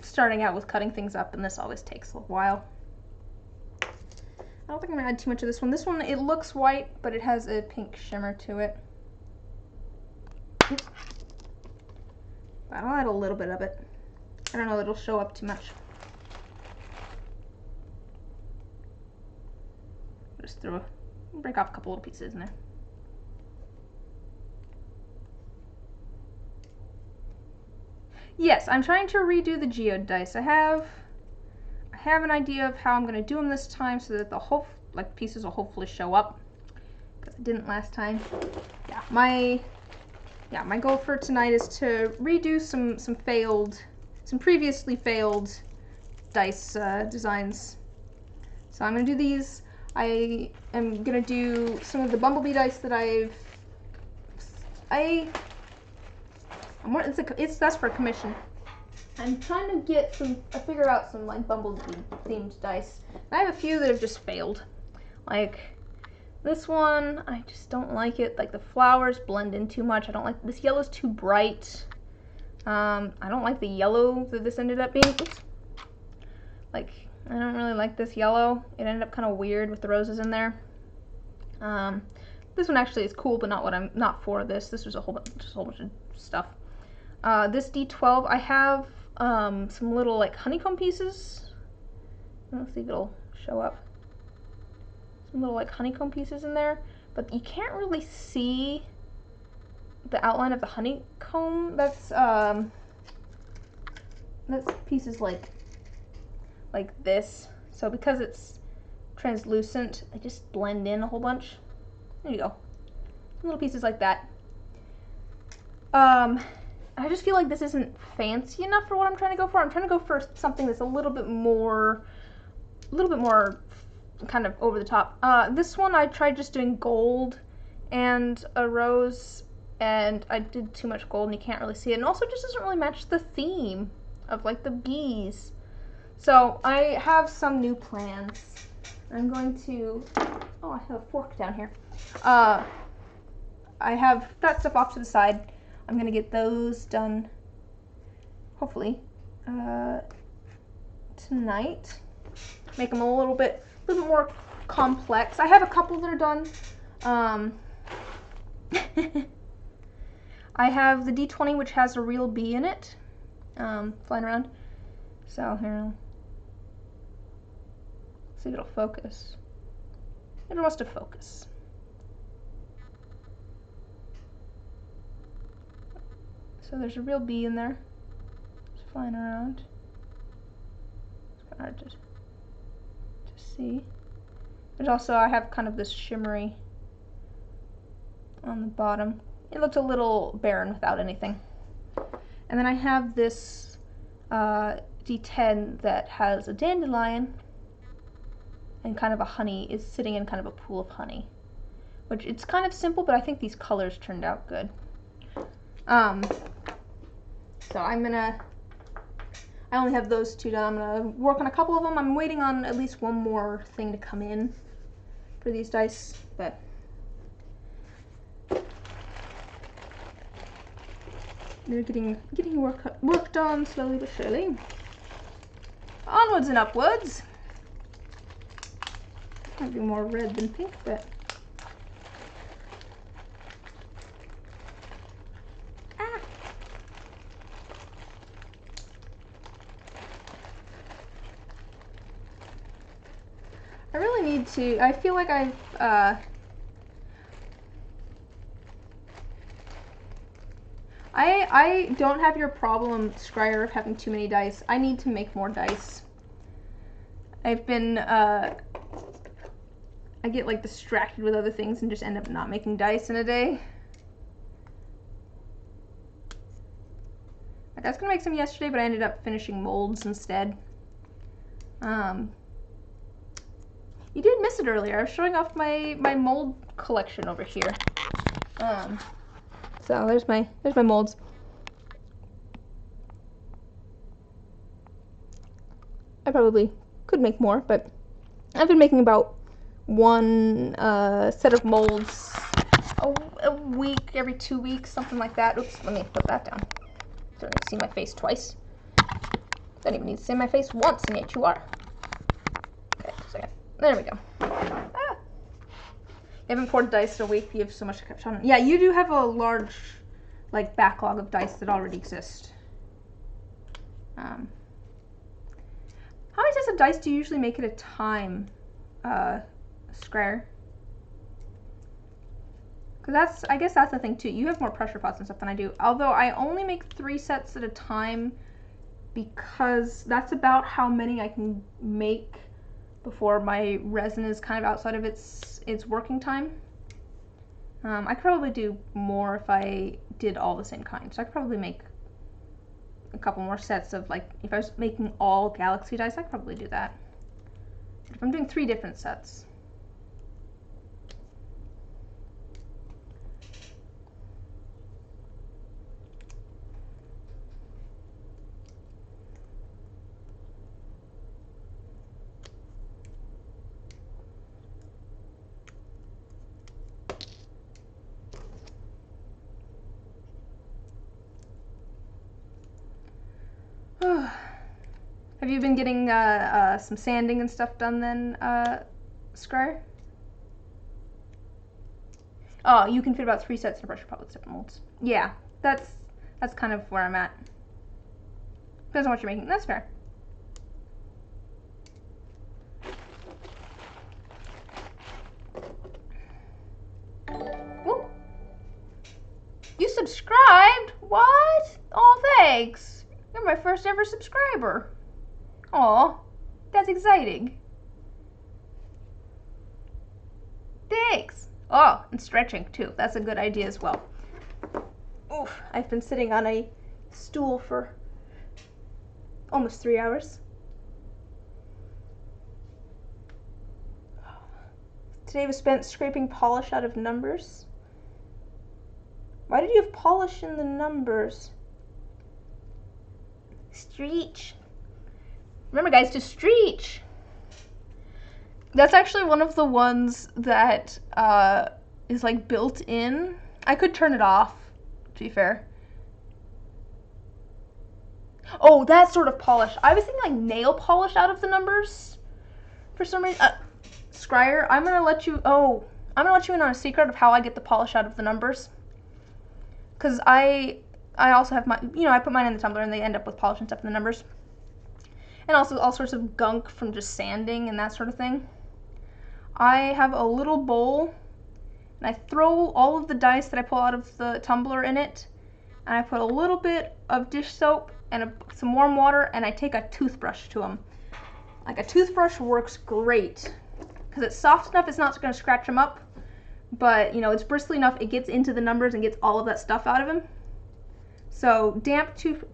starting out with cutting things up, and this always takes a while. I don't think I'm gonna add too much of this one. This one, it looks white, but it has a pink shimmer to it. Oops. But I'll add a little bit of it. I don't know, it'll show up too much. Just break off a couple little pieces in there. Yes, I'm trying to redo the geode dice. I have an idea of how I'm going to do them this time so that the whole pieces will hopefully show up, because it didn't last time. Yeah, my goal for tonight is to redo some previously failed dice designs. So I'm going to do these. I am going to do some of the bumblebee dice that that's for a commission. I'm trying to figure out some like bumblebee themed dice. I have a few that have just failed. Like this one, I just don't like it. Like the flowers blend in too much. I don't like this yellow's too bright. I don't like the yellow that this ended up being. Oops. Like I don't really like this yellow. It ended up kind of weird with the roses in there. This one actually is cool, but not for this. This was a whole bunch of stuff. This D12, I have some little like honeycomb pieces. Let's see if it'll show up. Some little like honeycomb pieces in there, but you can't really see the outline of the honeycomb. That's pieces like this. So because it's translucent, they just blend in a whole bunch. There you go. Some little pieces like that. I just feel like this isn't fancy enough for what I'm trying to go for. I'm trying to go for something that's a little bit more kind of over the top. This one I tried just doing gold and a rose, and I did too much gold and you can't really see it. And also it just doesn't really match the theme of like the bees. So I have some new plans. I'm going to, oh, I have a fork down here. I have that stuff off to the side. I'm gonna get those done, hopefully, tonight. Make them a little bit more complex. I have a couple that are done. I have the D20, which has a real bee in it, flying around. So here, see if it'll focus. It wants to focus. So there's a real bee in there. It's flying around. It's kind of hard to see. There's also, I have kind of this shimmery on the bottom. It looks a little barren without anything. And then I have this D10 that has a dandelion and kind of a honey, is sitting in kind of a pool of honey. Which, it's kind of simple, but I think these colors turned out good. So I'm I only have those two done. I'm gonna work on a couple of them. I'm waiting on at least one more thing to come in for these dice, but they're getting work done slowly but surely. Onwards and upwards. Might be more red than pink, but I really need to. I feel like I don't have your problem, Scryer, of having too many dice. I need to make more dice. I've been, I get like distracted with other things and just end up not making dice in a day. Like, I was gonna make some yesterday, but I ended up finishing molds instead. You did miss it earlier. I was showing off my mold collection over here. So there's my molds. I probably could make more, but I've been making about one set of molds a week, every 2 weeks, something like that. Oops, let me put that down. Don't need to see my face twice. Don't even need to see my face once, and yet you are. Okay, just a second. There we go. Ah. You haven't poured dice in a week. You have so much to catch on. Yeah, you do have a large, like, backlog of dice that already exist. How many sets of dice do you usually make at a time, Scryer? Because I guess that's the thing too. You have more pressure pots and stuff than I do. Although I only make 3 sets at a time because that's about how many I can make before my resin is kind of outside of its working time. I could probably do more if I did all the same kind. So I could probably make a couple more sets of, like, if I was making all galaxy dice, I could probably do that. But if I'm doing 3 different sets. Have you been getting some sanding and stuff done then, Scryer? Oh, you can fit about 3 sets in a pressure pot with different molds. Yeah, that's kind of where I'm at. Depends on what you're making. That's fair. Whoa. You subscribed? What? Oh, thanks. You're my first ever subscriber. Aw, that's exciting. Thanks. Oh, and stretching too. That's a good idea as well. Oof, I've been sitting on a stool for almost 3 hours. Today was spent scraping polish out of numbers. Why did you have polish in the numbers? Streech. Remember, guys, to streech. That's actually one of the ones that is like built in. I could turn it off, to be fair. Oh, that sort of polish. I was thinking like nail polish out of the numbers for some reason. Scryer, I'm gonna let you in on a secret of how I get the polish out of the numbers. Cause I also have I put mine in the tumbler and they end up with polish and stuff in the numbers. And also all sorts of gunk from just sanding and that sort of thing. I have a little bowl and I throw all of the dice that I pull out of the tumbler in it, and I put a little bit of dish soap and some warm water, and I take a toothbrush to them. Like, a toothbrush works great because it's soft enough it's not going to scratch them up, but it's bristly enough it gets into the numbers and gets all of that stuff out of them. So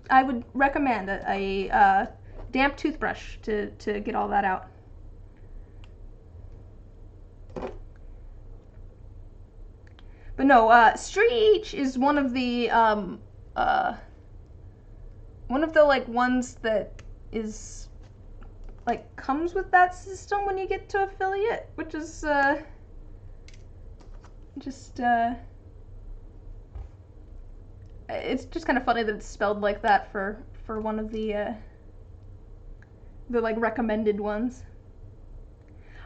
I would recommend a damp toothbrush to get all that out. But no, Streech is one of the like ones that is like comes with that system when you get to affiliate, which is it's just kind of funny that it's spelled like that for one of the like recommended ones.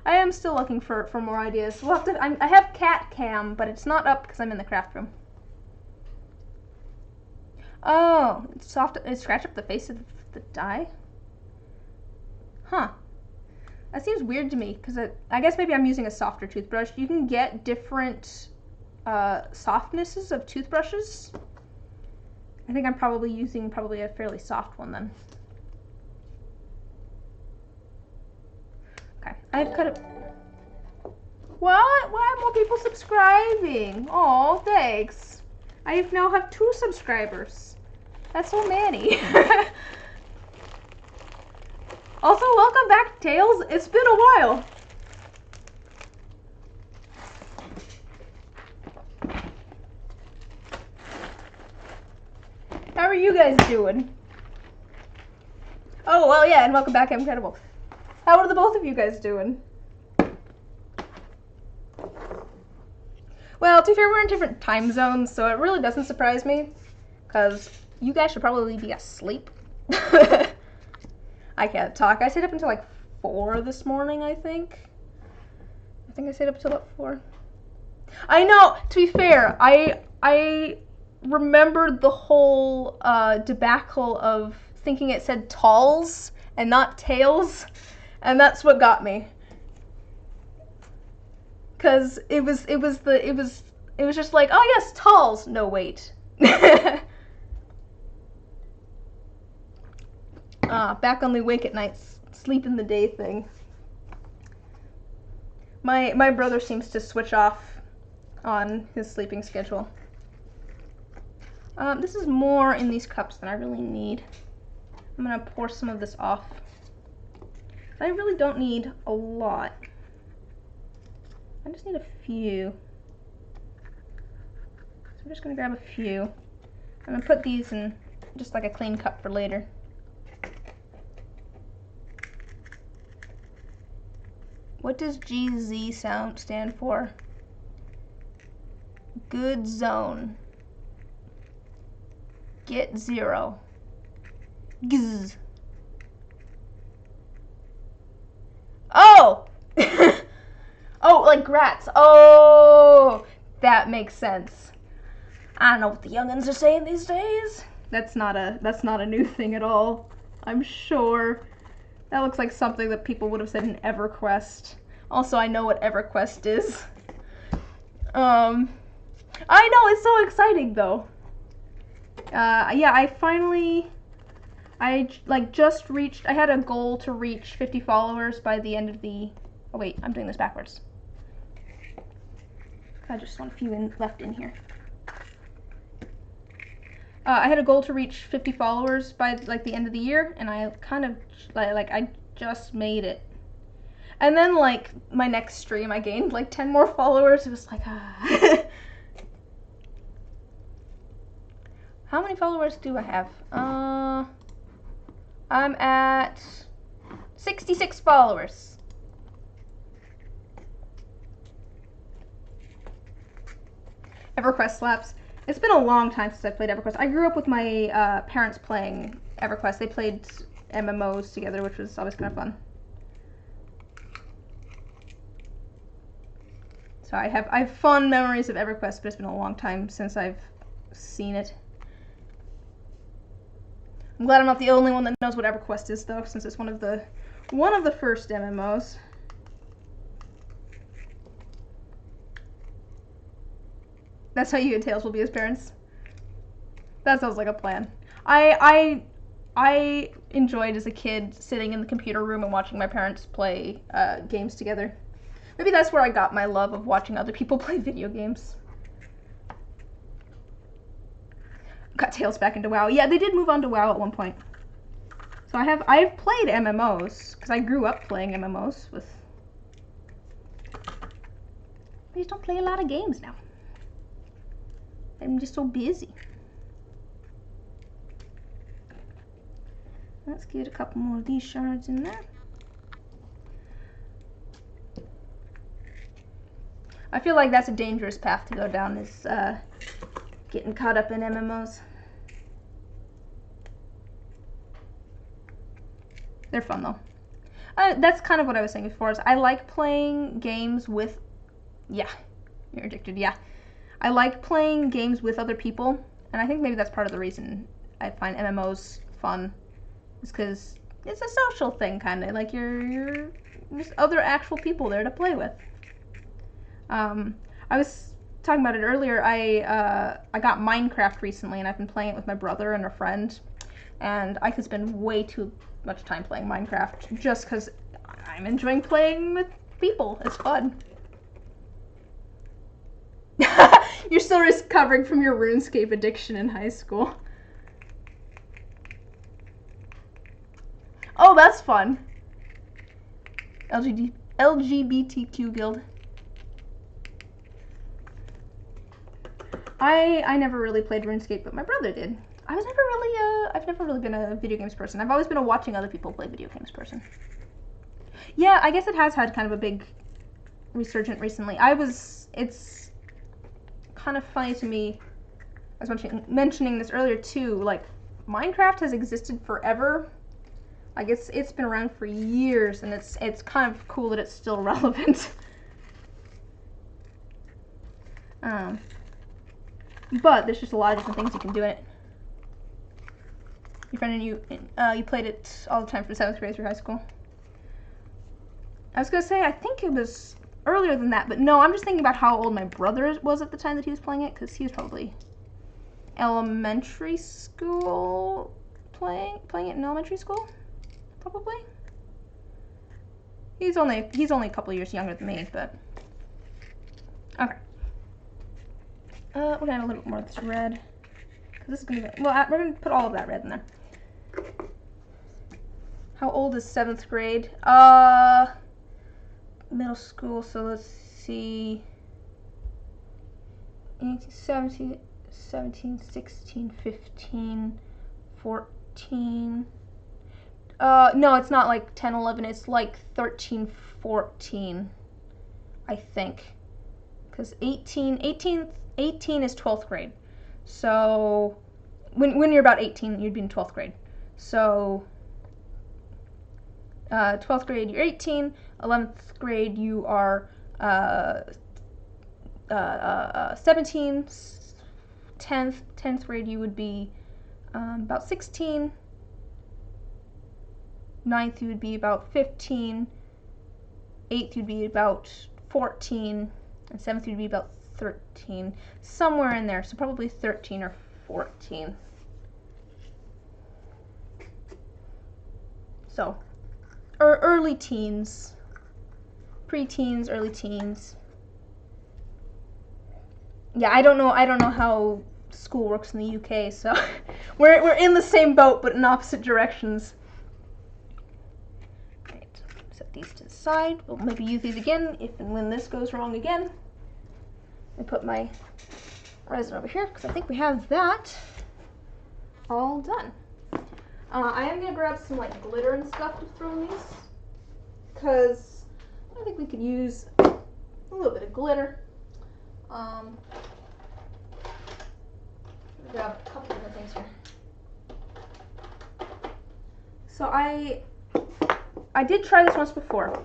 I am still looking for more ideas. We'll have to. I have cat cam, but it's not up because I'm in the craft room. Oh, it's soft. It scratched up the face of the die. Huh. That seems weird to me because I guess maybe I'm using a softer toothbrush. You can get different softnesses of toothbrushes. I think I'm probably using a fairly soft one then. Okay, I've cut it. What? Why are more people subscribing? Oh, thanks. I now have 2 subscribers. That's so many. Also, welcome back, Tails. It's been a while. How are you guys doing? Oh, well, yeah, and welcome back, I'm Incredible. How are the both of you guys doing? Well, to be fair, we're in different time zones, so it really doesn't surprise me, because you guys should probably be asleep. I can't talk. I stayed up until like 4 this morning, I think. I think I stayed up until about 4. I know, to be fair, I remembered the whole debacle of thinking it said talls and not tails, and that's what got me. Cause it was just like, oh yes, talls. No, wait. Back on the wake at night, sleep in the day thing. My brother seems to switch off on his sleeping schedule. This is more in these cups than I really need. I'm gonna pour some of this off. I really don't need a lot. I just need a few. So I'm just gonna grab a few. I'm gonna put these in just like a clean cup for later. What does GZ stand for? Good zone. Get 0. Gz. Oh! Oh, like grats. Oh, that makes sense. I don't know what the youngins are saying these days. That's not a new thing at all. I'm sure. That looks like something that people would have said in EverQuest. Also, I know what EverQuest is. I know, it's so exciting though. Yeah, I just reached, I had a goal to reach 50 followers by the end of the, oh wait, I'm doing this backwards. I just want a few left in here. I had a goal to reach 50 followers by like the end of the year, and I kind of I just made it. And then like my next stream, I gained like 10 more followers. It was like, ah. How many followers do I have? I'm at 66 followers. EverQuest slaps. It's been a long time since I played EverQuest. I grew up with my parents playing EverQuest. They played MMOs together, which was always kind of fun. So I have fond memories of EverQuest, but it's been a long time since I've seen it. I'm glad I'm not the only one that knows what EverQuest is, though, since it's one of the first MMOs. That's how you and Tails will be as parents. That sounds like a plan. I enjoyed as a kid sitting in the computer room and watching my parents play games together. Maybe that's where I got my love of watching other people play video games. Got Tails back into WoW. Yeah, they did move on to WoW at one point. So I've played MMOs because I grew up playing MMOs with. I just don't play a lot of games now. I'm just so busy. Let's get a couple more of these shards in there. I feel like that's a dangerous path to go down, is getting caught up in MMOs. They're fun though. That's kind of what I was saying before, is I like playing games with, yeah, you're addicted, yeah. I like playing games with other people, and I think maybe that's part of the reason I find MMOs fun, is because it's a social thing, kind of, like you're there's other actual people there to play with. I was talking about it earlier, I got Minecraft recently, and I've been playing it with my brother and a friend, and I could spend way too much time playing Minecraft just because I'm enjoying playing with people. It's fun. You're still recovering from your RuneScape addiction in high school. Oh, that's fun. LGBTQ guild. I never really played RuneScape, but my brother did. I've never really been a video games person. I've always been a watching other people play video games person. Yeah, I guess it has had kind of a big resurgence recently. It's kind of funny to me, I was mentioning this earlier too, like, Minecraft has existed forever. Like, it's been around for years, and it's kind of cool that it's still relevant. But there's just a lot of different things you can do in it. Your friend and you played it all the time from 7th grade through high school. I was gonna say, I think it was earlier than that, but no, I'm just thinking about how old my brother was at the time that he was playing it, because he was probably elementary school, playing it in elementary school, probably. He's only a couple years younger than me, but okay. We're gonna add a little bit more of this red, because this is gonna be, well, we're gonna put all of that red in there. How old is 7th grade? Middle school, so let's see. 17, 16, 15, 14. No, it's not like 10, 11, it's like 13, 14, I think. Because 18 is 12th grade. So, when you're about 18, you'd be in 12th grade. So, 12th grade, you're 18. 11th grade, you are 17. 10th grade, you would be about 16. 9th, you would be about 15. 8th, you'd be about 14. And 7th, you'd be about 13. Somewhere in there, so probably 13 or 14. So, early teens. Pre-teens, early teens. Yeah, I don't know how school works in the UK, so we're in the same boat but in opposite directions. Right, set these to the side. We'll maybe use these again if and when this goes wrong again. I put my resin over here because I think we have that all done. I am gonna grab some like glitter and stuff to throw in these, because I think we could use a little bit of glitter. Grab a couple different things here. So I did try this once before.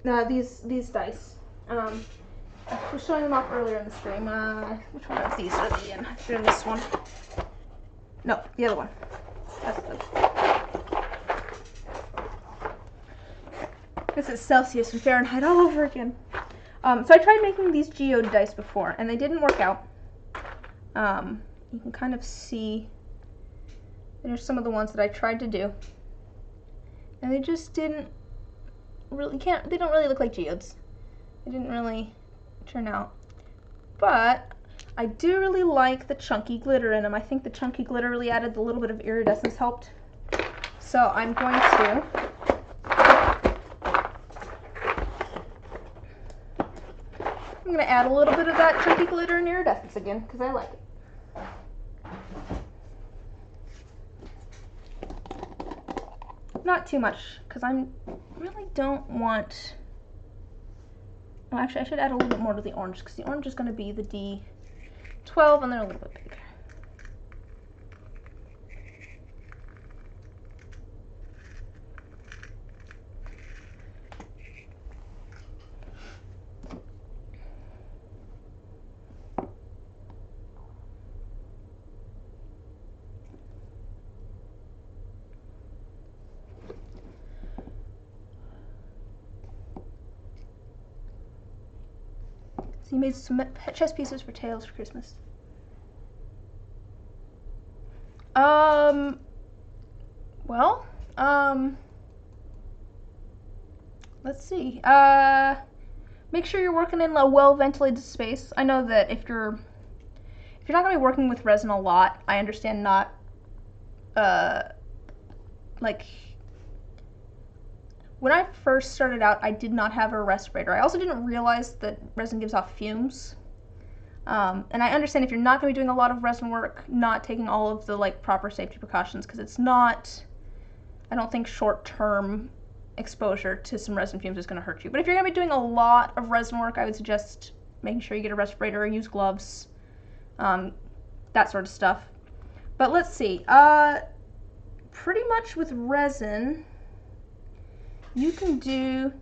These dice. I was showing them off earlier in the stream. Which one of these are they in? They're in this one. No, the other one. That's the. This is Celsius and Fahrenheit all over again. So I tried making these geode dice before, and they didn't work out. You can kind of see, there's some of the ones that I tried to do, and they just didn't really, they don't really look like geodes. They didn't really turn out. But I do really like the chunky glitter in them. I think the chunky glitter really added the little bit of iridescence helped. So I'm going to add a little bit of that chunky glitter and iridescence again, because I like it. not too much, because I really don't want... Well, actually, I should add a little bit more to the orange, because the orange is going to be the D12, and they're a little bit bigger. So you made some chess pieces for Tails for Christmas. Well, let's see. Make sure you're working in a well-ventilated space. I know that if you're not going to be working with resin a lot, I understand not, like, when I first started out, I did not have a respirator. I also didn't realize that resin gives off fumes. And I understand if you're not going to be doing a lot of resin work, not taking all of the like proper safety precautions, because it's not, I don't think short-term exposure to some resin fumes is going to hurt you. But if you're going to be doing a lot of resin work, I would suggest making sure you get a respirator, use gloves, that sort of stuff. But let's see. Pretty much with resin, you can do...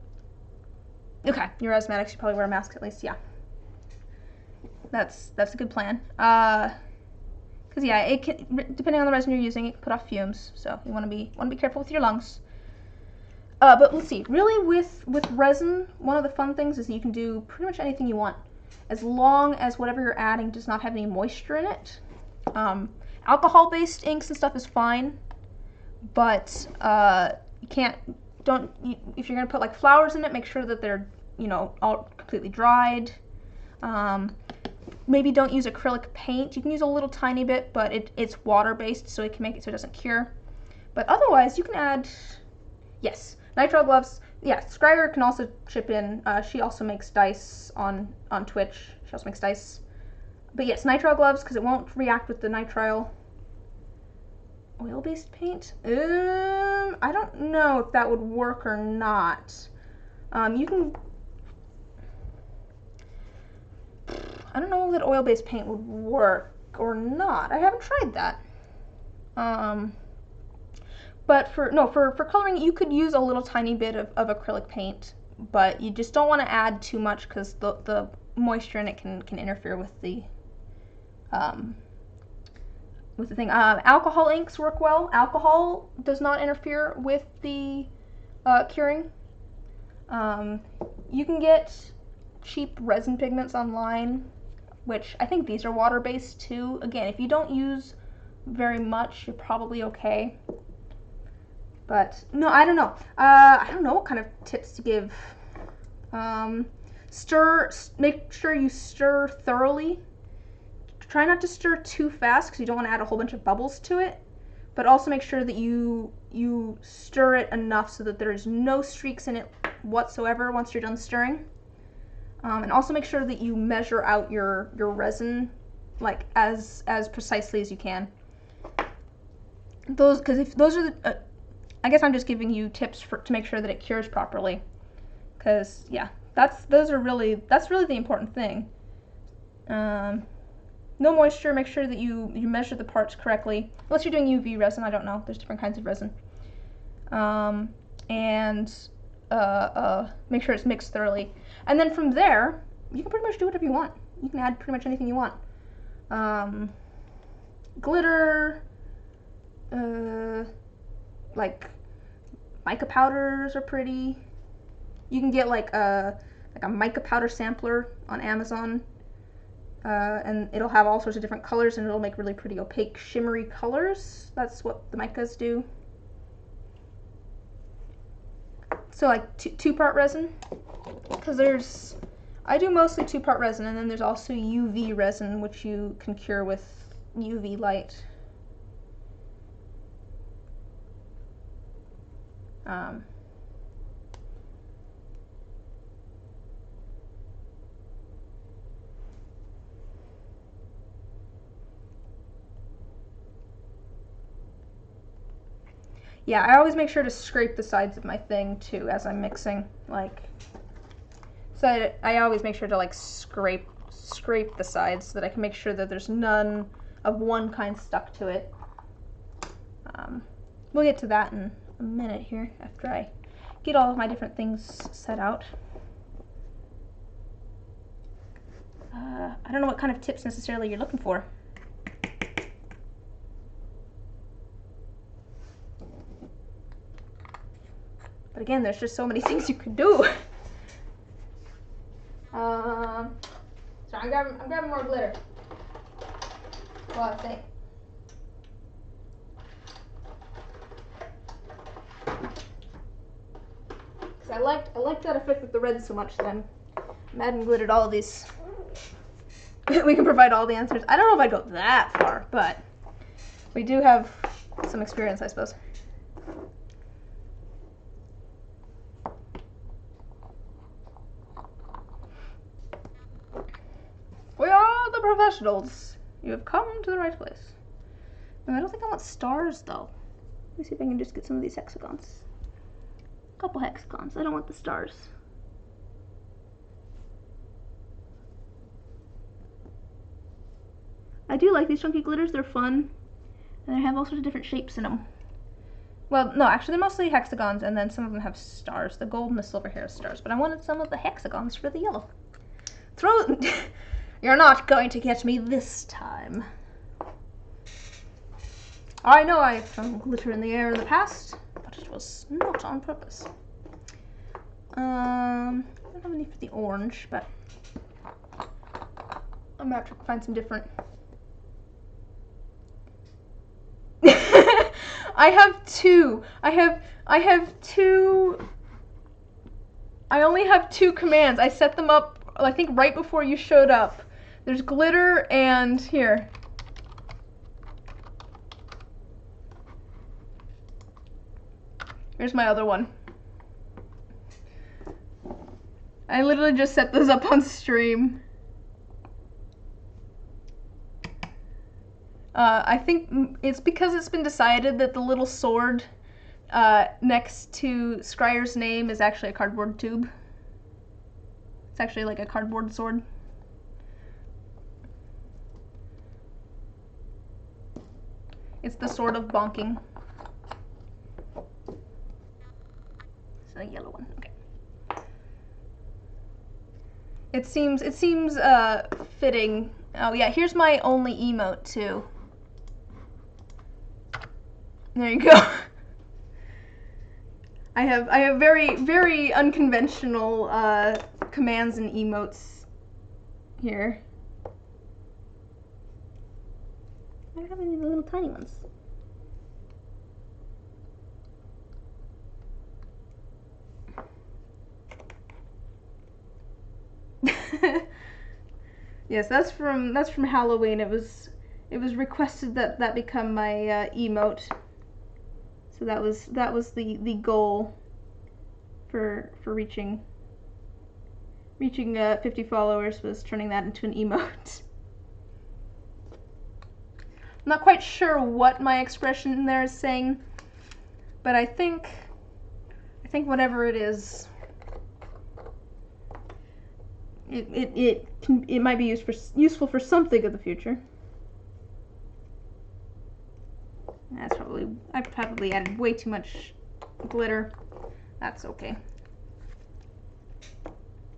Okay, you're asthmatic, so you probably wear a mask at least, yeah. That's a good plan. Because yeah, it can, depending on the resin you're using, it can put off fumes. So you want to be careful with your lungs. But let's see. Really, with resin, one of the fun things is that you can do pretty much anything you want, as long as whatever you're adding does not have any moisture in it. Alcohol-based inks and stuff is fine, but you can't. If you're gonna put like flowers in it, make sure that they're all completely dried. Maybe don't use acrylic paint. You can use a little tiny bit, but it's water-based, so it can make it so it doesn't cure. But otherwise, you can add, yes, nitrile gloves. Yeah, Scryer can also chip in. She also makes dice on Twitch. She also makes dice. But yes, nitrile gloves, because it won't react with the nitrile. Oil-based paint? I don't know if that would work or not. You can... I don't know that oil-based paint would work or not. I haven't tried that. But for coloring, you could use a little tiny bit of acrylic paint, but you just don't want to add too much because the moisture in it can interfere with the thing. Alcohol inks work well. Alcohol does not interfere with the curing. You can get cheap resin pigments online, which I think these are water-based too. Again, if you don't use very much, you're probably okay. But no, I don't know. I don't know what kind of tips to give. Make sure you stir thoroughly. Try not to stir too fast because you don't want to add a whole bunch of bubbles to it. But also make sure that you stir it enough so that there's no streaks in it whatsoever once you're done stirring. And also make sure that you measure out your resin like as precisely as you can. Because if those are the, I guess I'm just giving you tips to make sure that it cures properly. Because yeah, that's really the important thing. No moisture. Make sure that you measure the parts correctly. Unless you're doing UV resin, I don't know. There's different kinds of resin. And make sure it's mixed thoroughly. And then from there, you can pretty much do whatever you want. You can add pretty much anything you want. Glitter, like mica powders are pretty. You can get like a mica powder sampler on Amazon, and it'll have all sorts of different colors, and it'll make really pretty opaque, shimmery colors. That's what the micas do. So like two-part resin, because I do mostly two-part resin, and then there's also UV resin, which you can cure with UV light. Yeah, I always make sure to scrape the sides of my thing too as I'm mixing. Like, so I always make sure to like scrape the sides so that I can make sure that there's none of one kind stuck to it. We'll get to that in a minute here after I get all of my different things set out. I don't know what kind of tips necessarily you're looking for. But again, there's just so many things you could do. So I'm grabbing more glitter. Well, I think. Because I liked that effect with the red so much that I'm adding glitter to all of these. We can provide all the answers. I don't know if I'd go that far, but we do have some experience, I suppose. We are the professionals. You have come to the right place. I don't think I want stars, though. Let me see if I can just get some of these hexagons. A couple hexagons. I don't want the stars. I do like these chunky glitters. They're fun. And they have all sorts of different shapes in them. Well, no, actually they're mostly hexagons, and then some of them have stars. The gold and the silver here are stars, but I wanted some of the hexagons for the yellow. You're not going to get me this time. I know I've thrown glitter in the air in the past, but it was not on purpose. I don't have any for the orange, but I'm about to find some different. I have two. I only have two commands. I set them up, I think, right before you showed up. There's glitter and here. Here's my other one. I literally just set those up on stream. I think it's because it's been decided that the little sword next to Scryer's name is actually a cardboard tube. It's actually like a cardboard sword. It's the sword of bonking. It's a yellow one. Okay. It seems fitting. Oh yeah, here's my only emote too. There you go. I have very unconventional commands and emotes here. I don't have any of the little tiny ones. Yes, that's from Halloween. It was requested that become my emote. So that was the goal for reaching 50 followers, was turning that into an emote. I'm not quite sure what my expression in there is saying, but I think whatever it is, it might be useful for something in the future. I probably added way too much glitter. That's okay.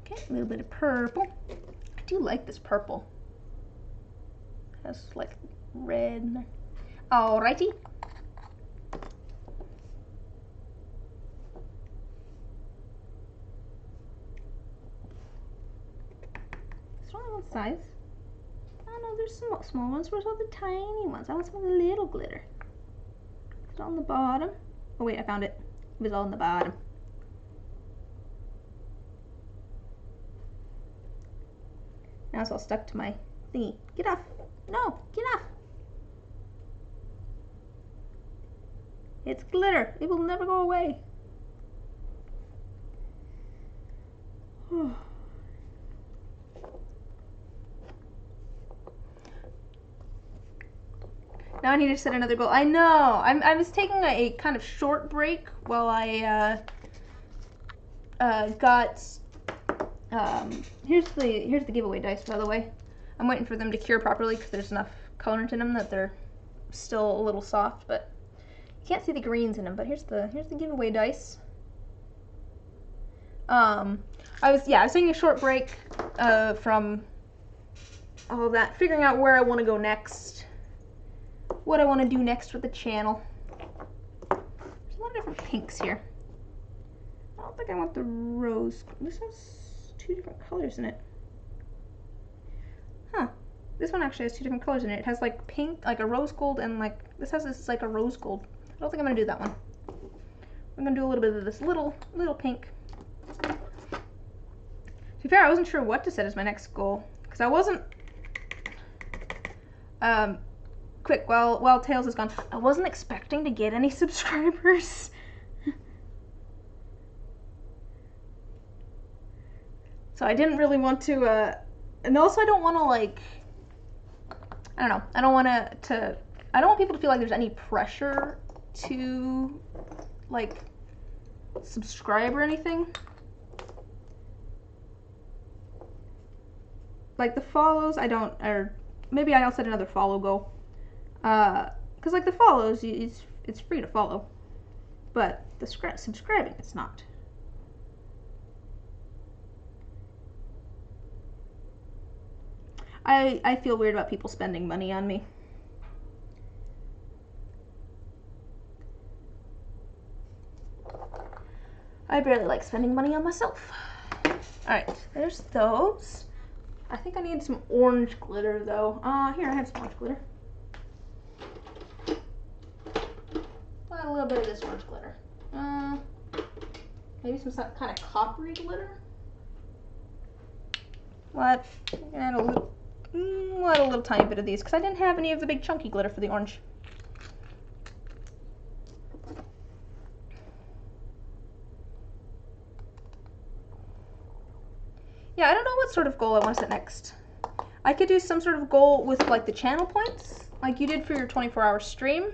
Okay, a little bit of purple. I do like this purple. It has like red in there. Alrighty. It's only one size. Oh no, there's some small ones. Where's all the tiny ones? I want some of the little glitter. It's on the bottom. Oh wait, I found it. It was all on the bottom. Now it's all stuck to my thingy. Get off! No, get off! It's glitter. It will never go away. Now I need to set another goal. I know. I was taking a kind of short break while I got. Here's the giveaway dice, by the way. I'm waiting for them to cure properly because there's enough colorant in them that they're still a little soft, but you can't see the greens in them. But here's the giveaway dice. I was taking a short break from all that, figuring out where I want to go next, what I want to do next with the channel. There's a lot of different pinks here. I don't think I want the rose. This has 2 different colors in it. Huh. This one actually has 2 different colors in it. It has like pink, like a rose gold, and like this has this like a rose gold. I don't think I'm gonna do that one. I'm gonna do a little bit of this little pink. To be fair, I wasn't sure what to set as my next goal because I wasn't. Quick, while Tails is gone, I wasn't expecting to get any subscribers. So I didn't really want to, and also I don't want to like, I don't know, I don't want people to feel like there's any pressure to like subscribe or anything. Like the follows, I don't, or maybe I'll set another follow goal. Because like the follows, it's free to follow, but the subscribing, it's not. I feel weird about people spending money on me. I barely like spending money on myself. Alright, there's those. I think I need some orange glitter though. Here, I have some orange glitter. A little bit of this orange glitter. Maybe some kind of coppery glitter. What? Add a little. We'll add a little tiny bit of these because I didn't have any of the big chunky glitter for the orange. Yeah, I don't know what sort of goal I want to set next. I could do some sort of goal with like the channel points, like you did for your 24-hour stream.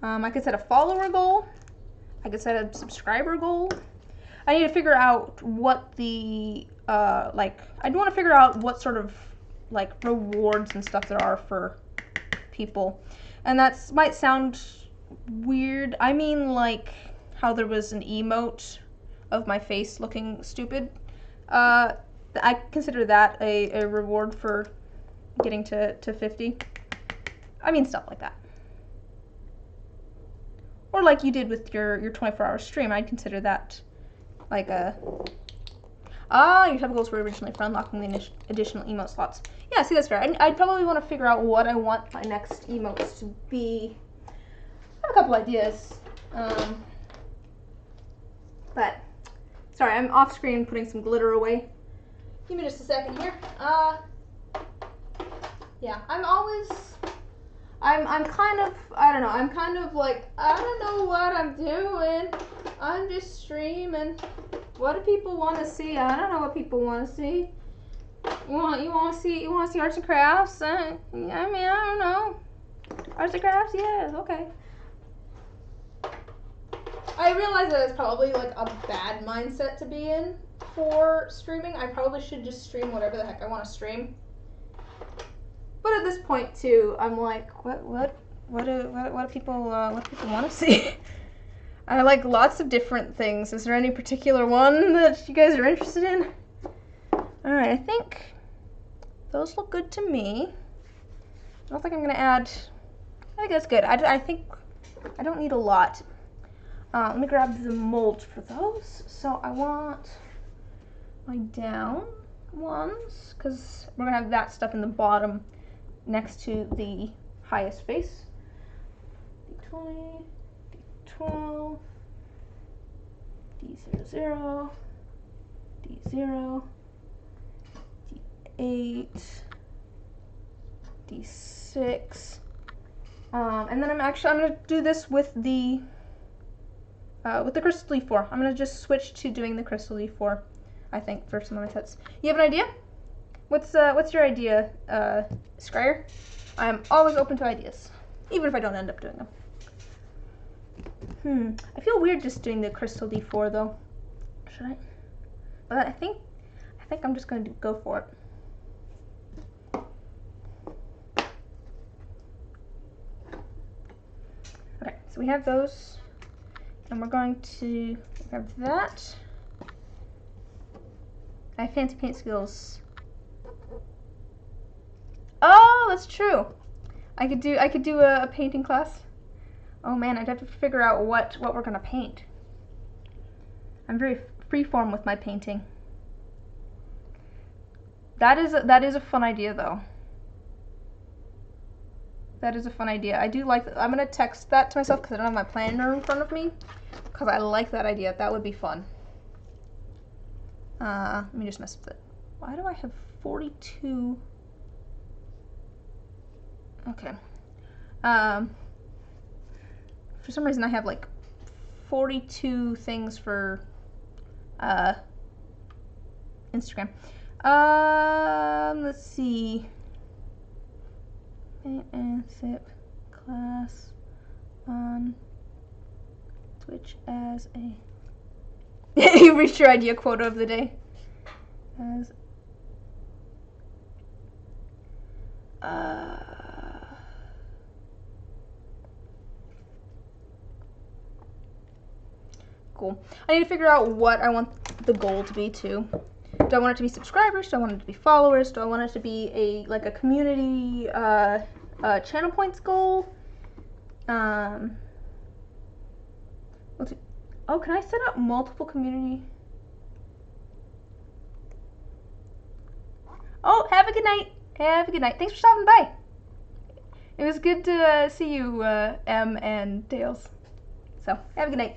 I could set a follower goal. I could set a subscriber goal. I need to figure out what the I'd want to figure out what sort of like rewards and stuff there are for people, and that might sound weird. I mean, like how there was an emote of my face looking stupid. I consider that a reward for getting to 50. I mean, stuff like that. Or like you did with your 24-hour stream, I'd consider that like a... your type of goals were originally for unlocking the additional emote slots. Yeah, see, that's fair. I'd probably want to figure out what I want my next emotes to be. I have a couple ideas. But, sorry, I'm off screen putting some glitter away. Give me just a second here. Yeah, I'm kind of, I don't know, I'm kind of like, I don't know what I'm doing. I'm just streaming. What do people want to see? I don't know what people want to see. You want to see arts and crafts? I mean, I don't know. Arts and crafts? Yeah, okay. I realize that it's probably like a bad mindset to be in for streaming. I probably should just stream whatever the heck I want to stream. But at this point too, I'm like, what do people want to see? I like lots of different things. Is there any particular one that you guys are interested in? Alright, I think those look good to me. I don't think I'm gonna add. I think that's good. I think I don't need a lot. Let me grab the mold for those. So I want my down ones because we're gonna have that stuff in the bottom next to the highest face. D20, D12, D00, D0, D8, D6, and then I'm gonna do this with the crystal D4. I'm gonna just switch to doing the crystal D4, I think, for some of my sets. You have an idea? What's your idea, Scryer? I'm always open to ideas. even if I don't end up doing them. I feel weird just doing the crystal D4 though. Should I? But I think I'm just going to go for it. Okay, so we have those, and we're going to grab that. I have fancy paint skills. Oh, that's true. I could do a painting class. Oh man, I'd have to figure out what we're gonna paint. I'm very freeform with my painting. That is a fun idea though. That is a fun idea. I do like that. I'm gonna text that to myself because I don't have my planner in front of me. Because I like that idea. That would be fun. Let me just mess with it. Why do I have 42? Okay. For some reason I have like 42 things for Instagram. Let's see. Paint and sip class on Twitch as a you reached your idea quota of the day. As cool. I need to figure out what I want the goal to be too. Do I want it to be subscribers? Do I want it to be followers? Do I want it to be a community channel points goal? Oh, can I set up multiple community? Oh, have a good night. Have a good night. Thanks for stopping by. It was good to see you, M and Tails. So, have a good night.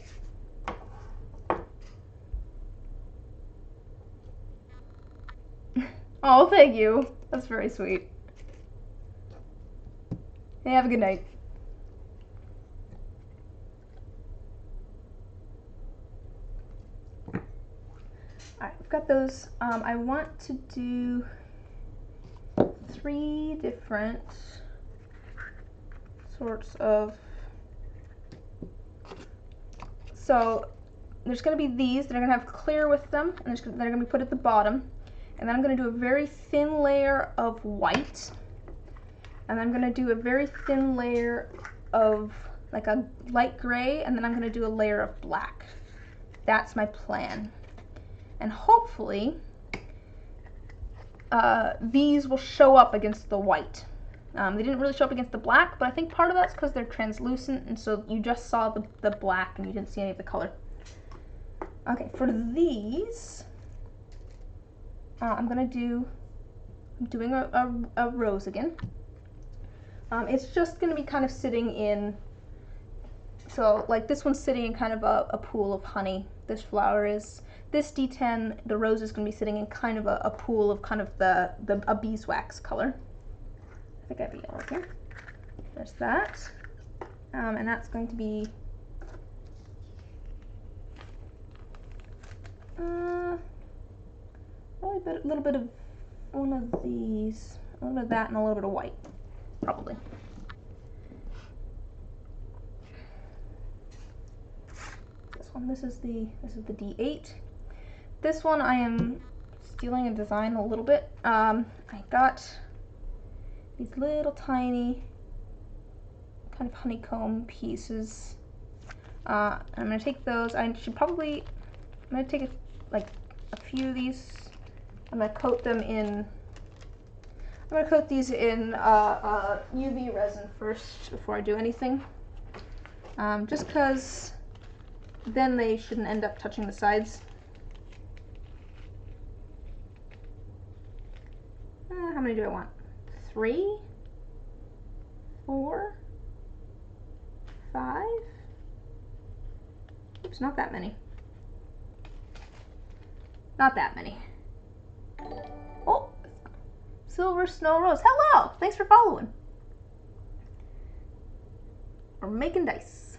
Oh, thank you. That's very sweet. Hey, have a good night. Alright, I've got those. I want to do 3 different sorts of... So, there's going to be these that are going to have clear with them, and they're going to be put at the bottom. And then I'm going to do a very thin layer of white. And I'm going to do a very thin layer of like a light gray, and then I'm going to do a layer of black. That's my plan. And hopefully these will show up against the white. They didn't really show up against the black, but I think part of that's because they're translucent, and so you just saw the black and you didn't see any of the color. Okay, for these, I'm doing a rose again. It's just going to be kind of sitting in, so like this one's sitting in kind of a pool of honey. This flower is. This D10, the rose is going to be sitting in kind of a pool of kind of a beeswax color. I think I have yellow here. There's that. And that's going to be probably a little bit of one of these, a little bit of that, and a little bit of white, probably. This one, this is the D8. This one I am stealing a design a little bit. I got these little tiny kind of honeycomb pieces. I'm gonna take those. I'm gonna take a few of these. I'm gonna coat these in UV resin first before I do anything. Just because then they shouldn't end up touching the sides. How many do I want? 3, 4, 5. Oops, not that many. Not that many. Oh, Silver Snow Rose. Hello! Thanks for following. We're making dice.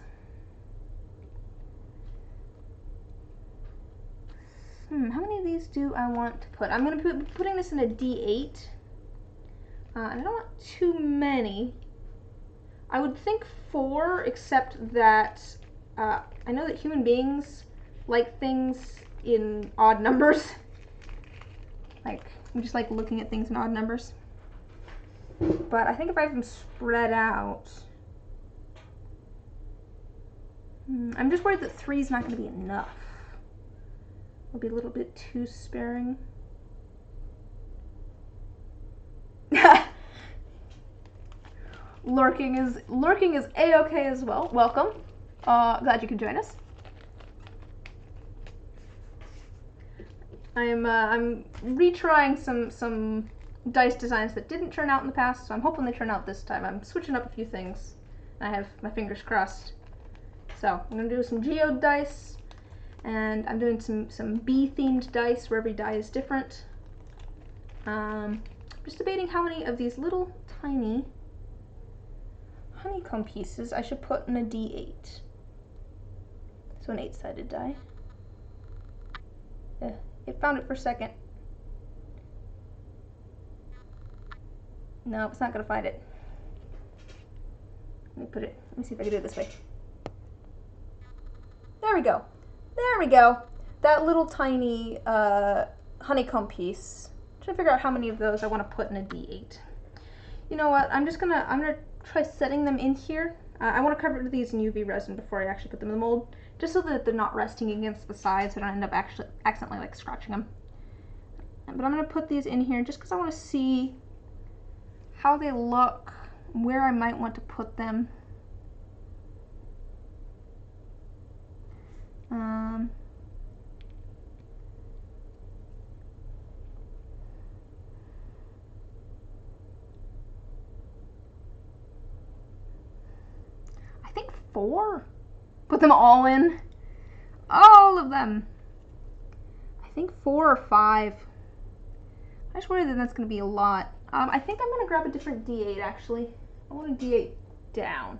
How many of these do I want to put? I'm going to be putting this in a D8. And I don't want too many. I would think 4, except that I know that human beings like things in odd numbers. Like, we just like looking at things in odd numbers. But I think if I have them spread out, I'm just worried that 3 is not going to be enough. It'll be a little bit too sparing. Lurking is a-okay as well. Welcome. Glad you could join us. I'm retrying some dice designs that didn't turn out in the past, so I'm hoping they turn out this time. I'm switching up a few things. I have my fingers crossed. So I'm gonna do some geode dice, and I'm doing some bee-themed dice where every die is different. Just debating how many of these little tiny honeycomb pieces I should put in a D8. So an 8-sided die. It found it for a second. No, it's not gonna find it. Let me see if I can do it this way. There we go. There we go. That little tiny honeycomb piece. I'm trying to figure out how many of those I want to put in a D8. You know what? I'm gonna try setting them in here. I want to cover these in UV resin before I actually put them in the mold, just so that they're not resting against the sides, so I don't end up actually accidentally like scratching them. But I'm gonna put these in here just because I want to see how they look, where I might want to put them. I think 4. Put them all in. All of them. I think 4 or 5. I just worry that that's going to be a lot. I think I'm going to grab a different D8 actually. I want a D8 down.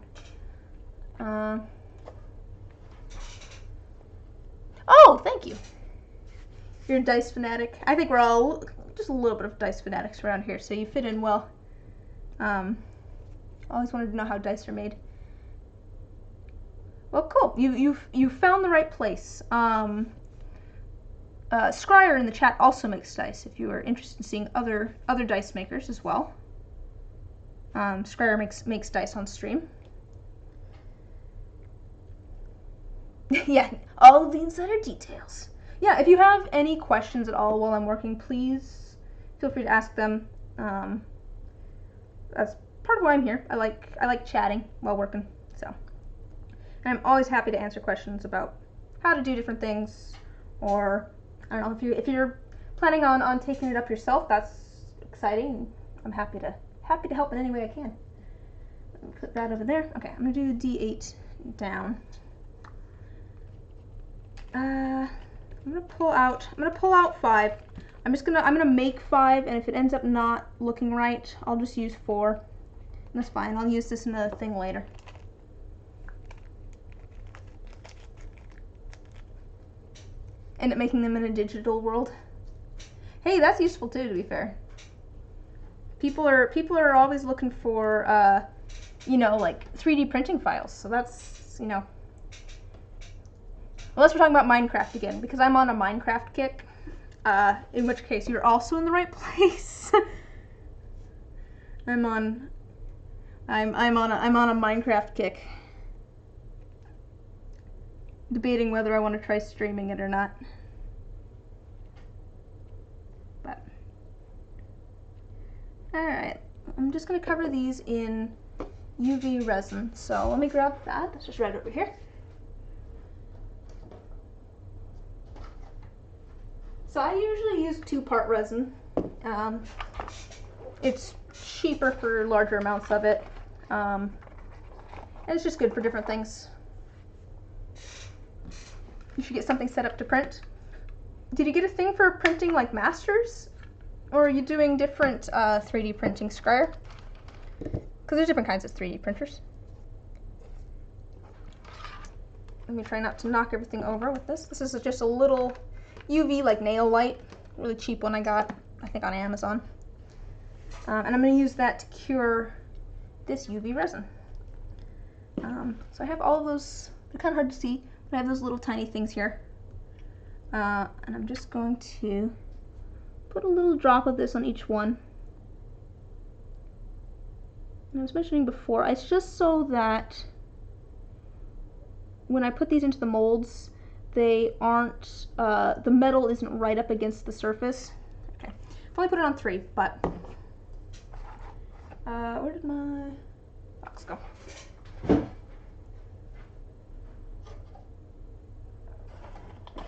Oh, thank you. You're a dice fanatic. I think we're all just a little bit of dice fanatics around here, so you fit in well. Always wanted to know how dice are made. Well, cool. You found the right place. Scryer in the chat also makes dice. If you are interested in seeing other dice makers as well. Scryer makes dice on stream. Yeah, all of the insider details. Yeah, if you have any questions at all while I'm working, please feel free to ask them. That's part of why I'm here. I like chatting while working. So, and I'm always happy to answer questions about how to do different things, or I don't know if you're planning on taking it up yourself. That's exciting. I'm happy to help in any way I can. Put that over there. Okay, I'm gonna do the D8 down. I'm gonna pull out 5. I'm gonna make 5, and if it ends up not looking right, I'll just use 4. And that's fine. I'll use this in the thing later. End up making them in a digital world. Hey, that's useful too, to be fair. People are always looking for you know, like 3D printing files. So that's, you know, unless we're talking about Minecraft again, because I'm on a Minecraft kick, in which case you're also in the right place. I'm on a Minecraft kick, debating whether I want to try streaming it or not. But all right, I'm just gonna cover these in UV resin. So let me grab that. That's just right over here. So I usually use 2-part resin. It's cheaper for larger amounts of it. And it's just good for different things. You should get something set up to print. Did you get a thing for printing like masters? Or are you doing different 3D printing, Scryer? Because there's different kinds of 3D printers. Let me try not to knock everything over with this. This is just a little UV like nail light, really cheap one I got, I think on Amazon. And I'm going to use that to cure this UV resin. So I have all of those, they're kind of hard to see, but I have those little tiny things here. And I'm just going to put a little drop of this on each one. And I was mentioning before, it's just so that when I put these into the molds, they aren't, the metal isn't right up against the surface. Okay, I've only put it on 3, but, where did my box go?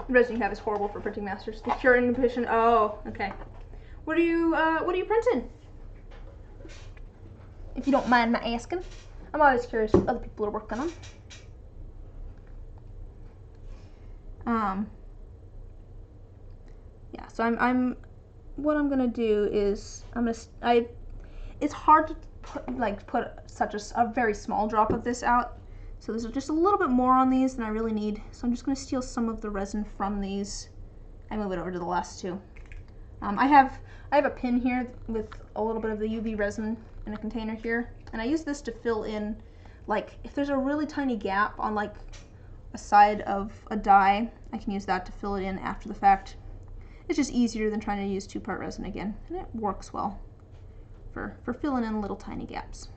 The resin you have is horrible for printing masters. The cure inhibition, oh, okay. What are you printing? If you don't mind my asking. I'm always curious what other people are working on. Yeah, so what I'm gonna do is, it's hard to put such a very small drop of this out. So there's just a little bit more on these than I really need. So I'm just gonna steal some of the resin from these and move it over to the last 2. I have a pin here with a little bit of the UV resin in a container here, and I use this to fill in, like, if there's a really tiny gap on like a side of a die, I can use that to fill it in after the fact. It's just easier than trying to use 2-part resin again, and it works well for filling in little tiny gaps.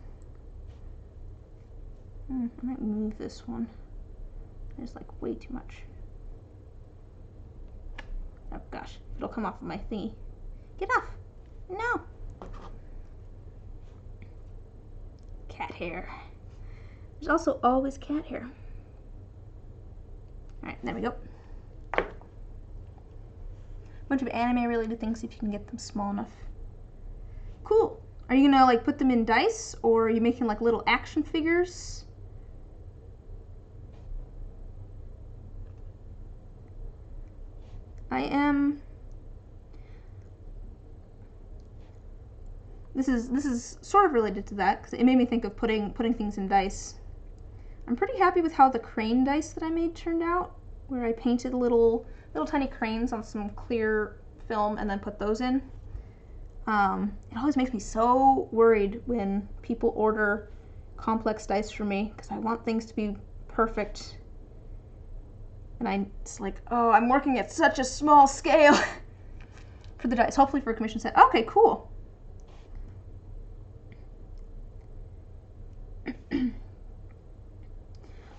I might move this one. There's like way too much. Oh gosh, it'll come off of my thingy. Get off! No! Cat hair. There's also always cat hair. Alright, there we go. Bunch of anime related things if you can get them small enough. Cool. Are you gonna like put them in dice, or are you making like little action figures? I am. This is sort of related to that because it made me think of putting things in dice. I'm pretty happy with how the crane dice that I made turned out, where I painted little tiny cranes on some clear film and then put those in. It always makes me so worried when people order complex dice from me because I want things to be perfect. And it's like, oh, I'm working at such a small scale for the dice, hopefully for a commission set. Okay, cool.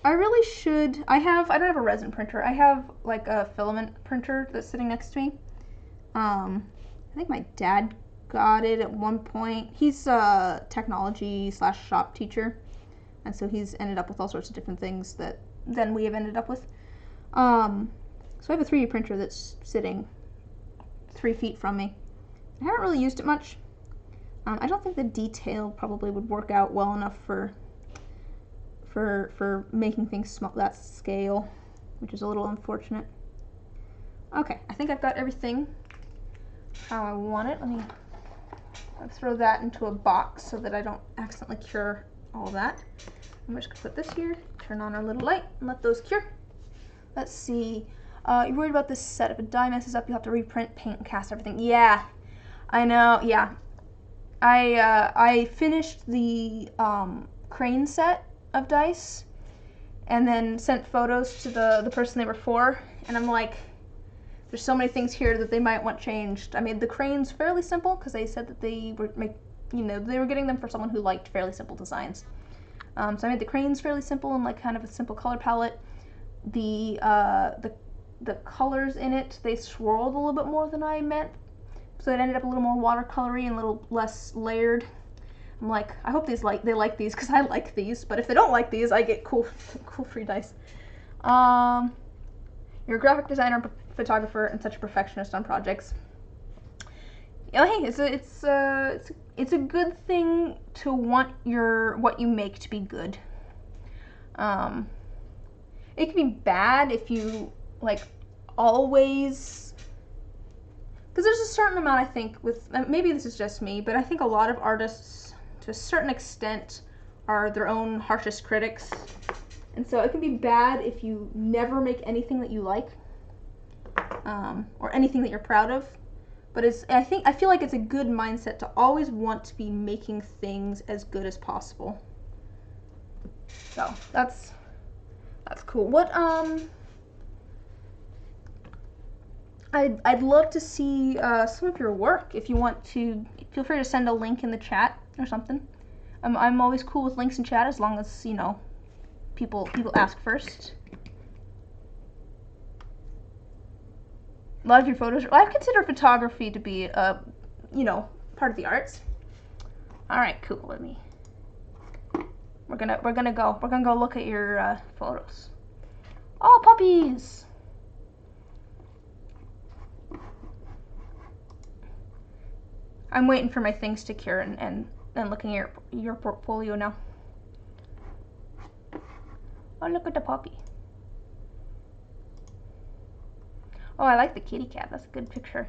I really should, I don't have a resin printer. I have like a filament printer that's sitting next to me. I think my dad got it at one point. He's a technology/shop teacher, and so he's ended up with all sorts of different things that then we have ended up with. So I have a 3D printer that's sitting 3 feet from me. I haven't really used it much. I don't think the detail probably would work out well enough for making things small that scale, which is a little unfortunate. Okay, I think I've got everything how I want it. Let me throw that into a box so that I don't accidentally cure all of that. I'm just gonna put this here, turn on our little light, and let those cure. Let's see. You're worried about this set. If a die messes up, you'll have to reprint, paint, and cast everything. Yeah, I know. Yeah, I finished the crane set of dice and then sent photos to the person they were for, and I'm like, there's so many things here that they might want changed. I made the cranes fairly simple because they said that they were they were getting them for someone who liked fairly simple designs. So I made the cranes fairly simple and like kind of a simple color palette. The colors in it, they swirled a little bit more than I meant, so it ended up a little more watercolory and a little less layered. I'm like, I hope they like these because I like these, but if they don't like these, I get cool free dice. You're a graphic designer, photographer, and such a perfectionist on projects. Yeah, hey, it's a good thing to want what you make to be good. It can be bad if you like always, because there's a certain amount, I think, with, maybe this is just me, but I think a lot of artists to a certain extent are their own harshest critics, and so it can be bad if you never make anything that you like, or anything that you're proud of. But I feel like it's a good mindset to always want to be making things as good as possible. So that's cool. What I'd love to see some of your work. If you want to, feel free to send a link in the chat or something. I'm always cool with links in chat as long as, you know, people ask first. A lot of your photos. I consider photography to be you know, part of the arts. All right, cool. Let me. We're gonna go look at your photos. Oh, puppies! I'm waiting for my things to cure and looking at your portfolio now. Oh, look at the puppy. Oh, I like the kitty cat. That's a good picture.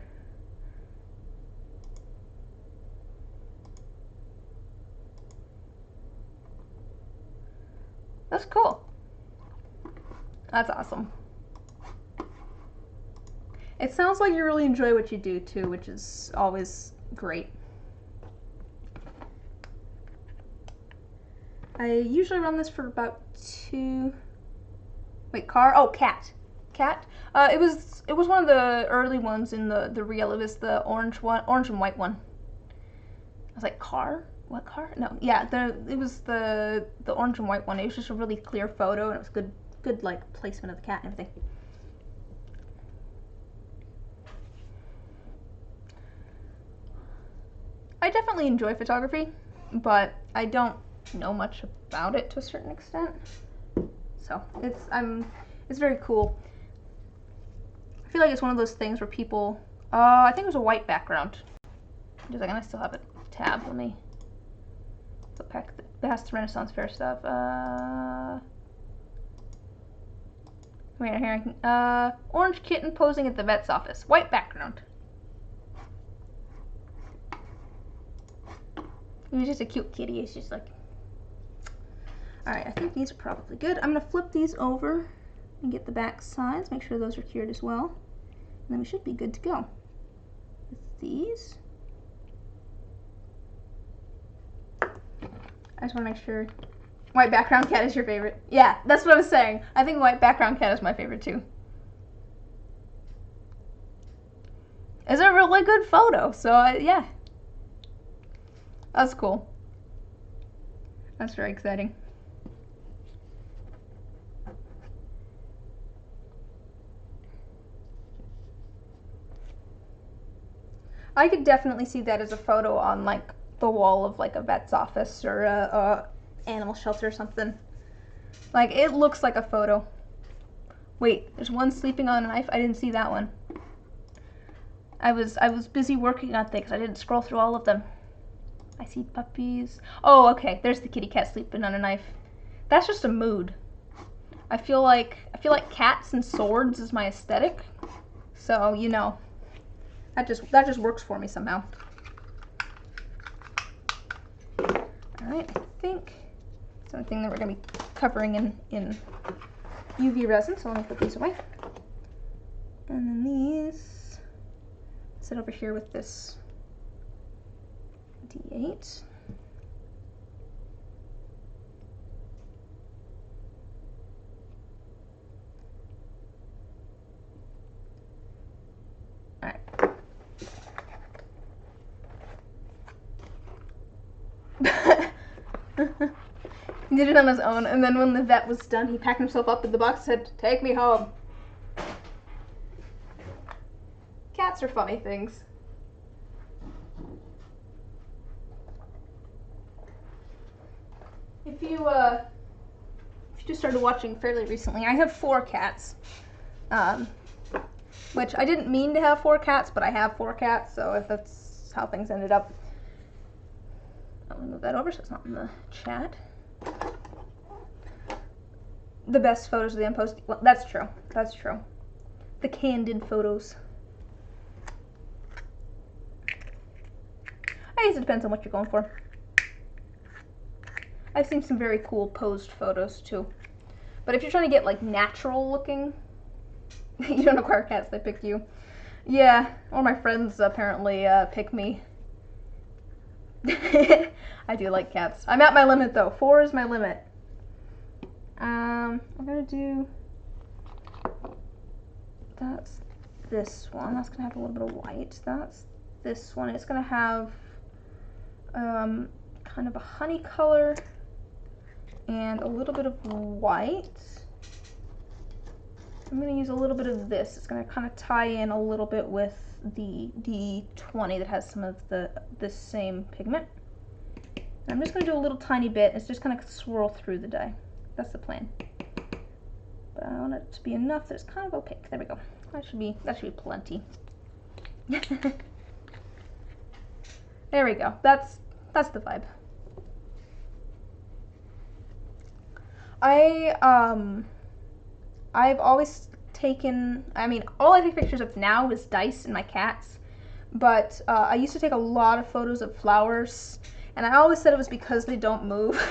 That's cool. That's awesome. It sounds like you really enjoy what you do too, which is always great. I usually run this for about 2. Wait, car? Oh, cat. Cat. It was one of the early ones in the reel. It was the orange and white one. I was like, car? What car? No, yeah, it was the orange and white one. It was just a really clear photo, and it was good like placement of the cat and everything. I definitely enjoy photography, but I don't know much about it to a certain extent. So it's very cool. I feel like it's one of those things where people, I think it was a white background. Just a second, I still have a tab. Let me flip back the past Renaissance Fair stuff. Wait, here, orange kitten posing at the vet's office. White background. It was just a cute kitty. It's just like, alright, I think these are probably good. I'm going to flip these over and get the back sides. Make sure those are cured as well. And then we should be good to go with these. I just want to make sure. White background cat is your favorite. Yeah, that's what I was saying. I think white background cat is my favorite too. It's a really good photo, so yeah. That's cool. That's very exciting. I could definitely see that as a photo on like the wall of like a vet's office or a animal shelter or something. Like, it looks like a photo. Wait, there's one sleeping on a knife. I didn't see that one. I was busy working on things. I didn't scroll through all of them. I see puppies. Oh, okay. There's the kitty cat sleeping on a knife. That's just a mood. I feel like cats and swords is my aesthetic. So, you know, that just works for me somehow. All right, I think it's something that we're gonna be covering in UV resin. So let me put these away. And then these sit over here with this D8. All right. He did it on his own, and then when the vet was done, he packed himself up in the box and said, "Take me home." Cats are funny things. If you just started watching fairly recently, I have 4 cats. Which I didn't mean to have 4 cats, but I have 4 cats, so if that's how things ended up. I'm gonna move that over so it's not in the chat. The best photos of the unposted. Well, that's true. That's true. The candid photos. I guess it depends on what you're going for. I've seen some very cool posed photos too. But if you're trying to get like natural looking, you don't acquire cats, they pick you. Yeah, all my friends apparently pick me. I do like cats. I'm at my limit though. 4 is my limit. I'm gonna do, that's this one. That's gonna have a little bit of white. That's this one. It's gonna have kind of a honey color and a little bit of white. I'm going to use a little bit of this. It's going to kind of tie in a little bit with the D20 that has some of this same pigment. And I'm just going to do a little tiny bit. It's just going to swirl through the dye. That's the plan. But I want it to be enough that it's kind of opaque. There we go. That should be plenty. There we go. That's the vibe. I've always taken, I mean, all I take pictures of now is Dice and my cats, but I used to take a lot of photos of flowers, and I always said it was because they don't move.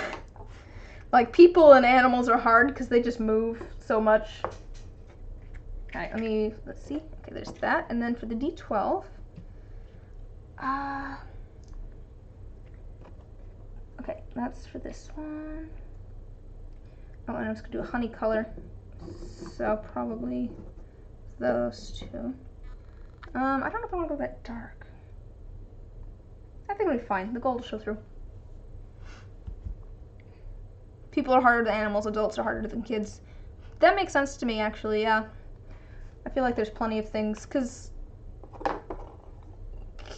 Like, people and animals are hard because they just move so much. Alright, let's see. Okay, there's that, and then for the D12, okay, that's for this one. Oh, and I'm just going to do a honey color. So probably those two. I don't know if I want to go that dark. I think it'll be fine. The gold will show through. People are harder than animals. Adults are harder than kids. That makes sense to me, actually, yeah. I feel like there's plenty of things, because...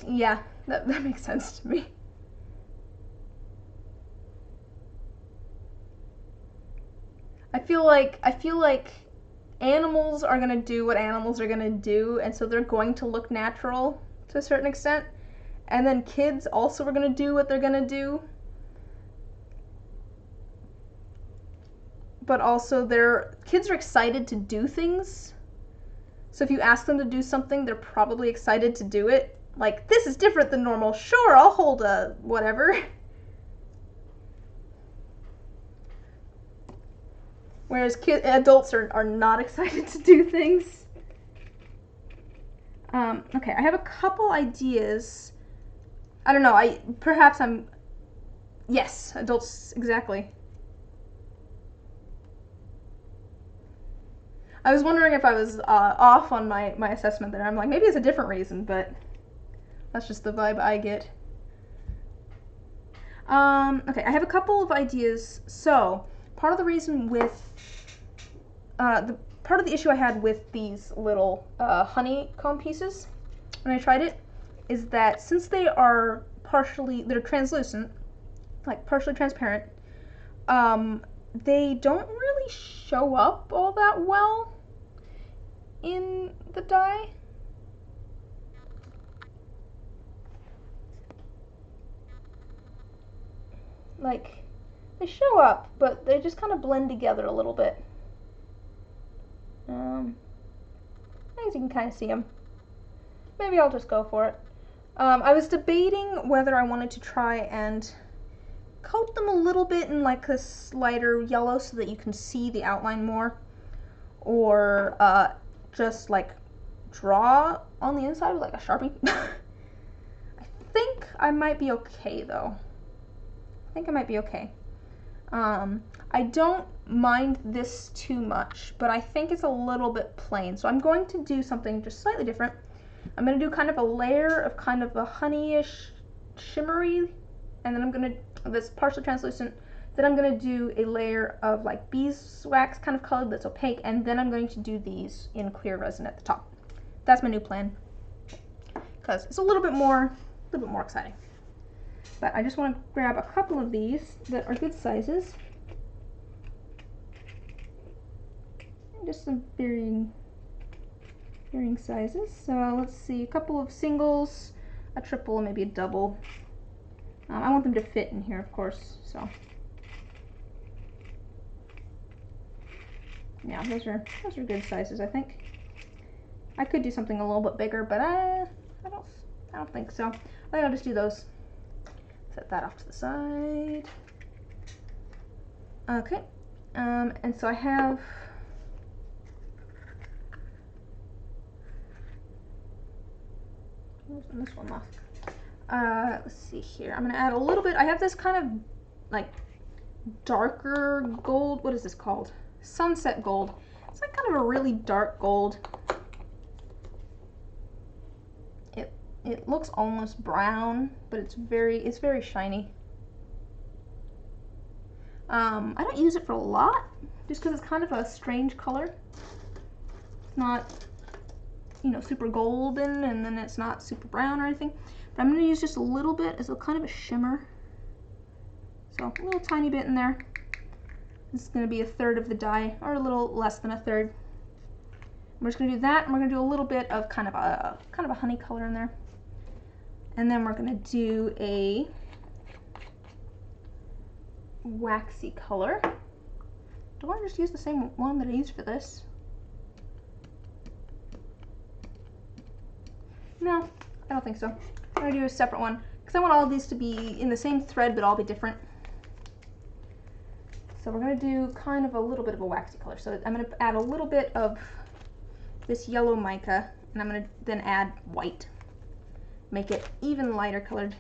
Yeah, that makes sense to me. I feel like animals are gonna do what animals are gonna do, and so they're going to look natural to a certain extent. And then kids also are gonna do what they're gonna do. But also kids are excited to do things. So if you ask them to do something, they're probably excited to do it. Like, this is different than normal. Sure, I'll hold a whatever. Whereas adults are not excited to do things. Okay, I have a couple ideas. I don't know, yes, adults, exactly. I was wondering if I was off on my assessment there. I'm like, maybe it's a different reason, but that's just the vibe I get. Okay, I have a couple of ideas. So, part of the reason with part of the issue I had with these little honeycomb pieces when I tried it is that since they're translucent, like partially transparent, they don't really show up all that well in the dye. Like, they show up, but they just kind of blend together a little bit. I guess you can kind of see them. Maybe I'll just go for it. I was debating whether I wanted to try and coat them a little bit in like this lighter yellow so that you can see the outline more, or just like draw on the inside with like a Sharpie. I think I might be okay though. I think I might be okay. I don't mind this too much, but I think it's a little bit plain. So I'm going to do something just slightly different. I'm going to do kind of a layer of kind of a honeyish shimmery, and then I'm going to, this partially translucent, then I'm going to do a layer of like beeswax kind of color that's opaque, and then I'm going to do these in clear resin at the top. That's my new plan, because it's a little bit more exciting. But I just want to grab a couple of these that are good sizes. Just some varying sizes. So let's see, a couple of singles, a triple, and maybe a double. I want them to fit in here, of course. So yeah, those are good sizes, I think. I could do something a little bit bigger, but I don't think so. I think I'll just do those. Set that off to the side. Okay, and so I have this one left. Let's see here. I'm gonna add a little bit. I have this kind of like darker gold. What is this called? Sunset gold. It's like kind of a really dark gold. It looks almost brown, but it's very shiny. I don't use it for a lot, just because it's kind of a strange color. It's not, you know, super golden, and then it's not super brown or anything. But I'm going to use just a little bit as a kind of a shimmer. So a little tiny bit in there. This is going to be a third of the dye, or a little less than a third. We're just going to do that, and we're going to do a little bit of kind of a honey color in there. And then we're going to do a waxy color. Do I just use the same one that I used for this? No, I don't think so. I'm going to do a separate one, because I want all of these to be in the same thread, but all be different. So we're going to do kind of a little bit of a waxy color. So I'm going to add a little bit of this yellow mica, and I'm going to then add white. Make it even lighter colored.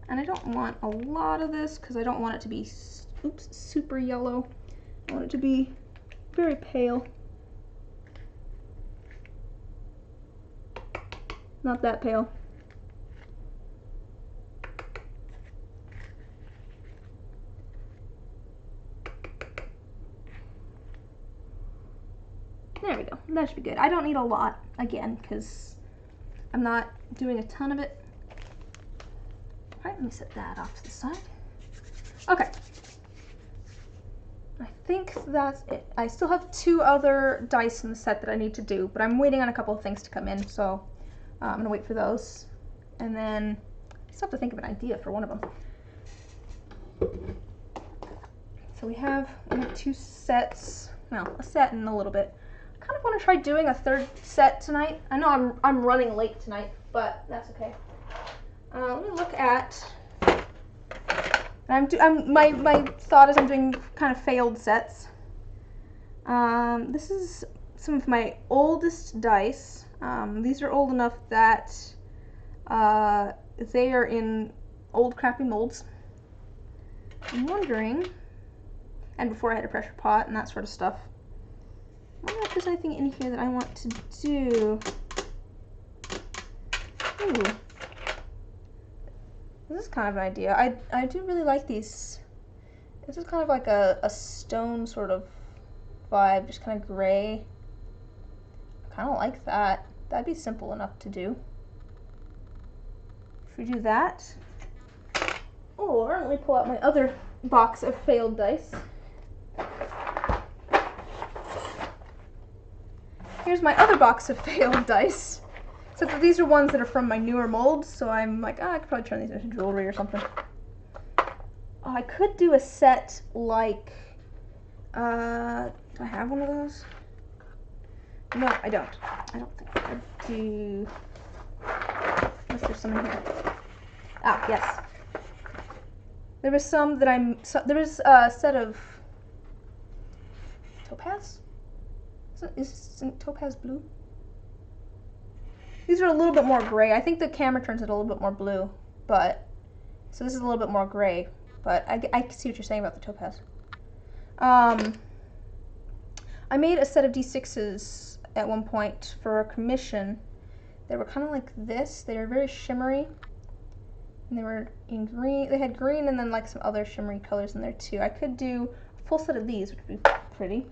And I don't want a lot of this, because I don't want it to be, oops, super yellow. I want it to be very pale. Not that pale. There we go. That should be good. I don't need a lot, again, because I'm not doing a ton of it. All right, let me set that off to the side. Okay. I think that's it. I still have 2 other dice in the set that I need to do, but I'm waiting on a couple of things to come in, so I'm going to wait for those. And then I still have to think of an idea for one of them. So we have 2 sets. Well, a set and a little bit. I kind of want to try doing a 3rd set tonight. I know I'm running late tonight, but that's okay. Let me look at. My thought is I'm doing kind of failed sets. This is some of my oldest dice. These are old enough that they are in old crappy molds. I'm wondering, and before I had a pressure pot and that sort of stuff. I wonder if there's anything in here that I want to do. Ooh. This is kind of an idea. I do really like these. This is kind of like a stone sort of vibe, just kind of gray. I kind of like that. That'd be simple enough to do. Should we do that? Or let me pull out my other box of failed dice. Here's my other box of failed dice. Except that these are ones that are from my newer molds, so I'm like, I could probably turn these into jewelry or something. Oh, I could do a set like, do I have one of those? No, I don't. I don't think I do. Unless there's some in here. Ah, yes. There was some that there was a set of topaz? Is topaz blue? These are a little bit more gray. I think the camera turns it a little bit more blue, but so this is a little bit more gray. But I see what you're saying about the topaz. I made a set of D6s at one point for a commission. They were kind of like this. They were very shimmery, and they were in green. They had green and then like some other shimmery colors in there too. I could do a full set of these, which would be pretty.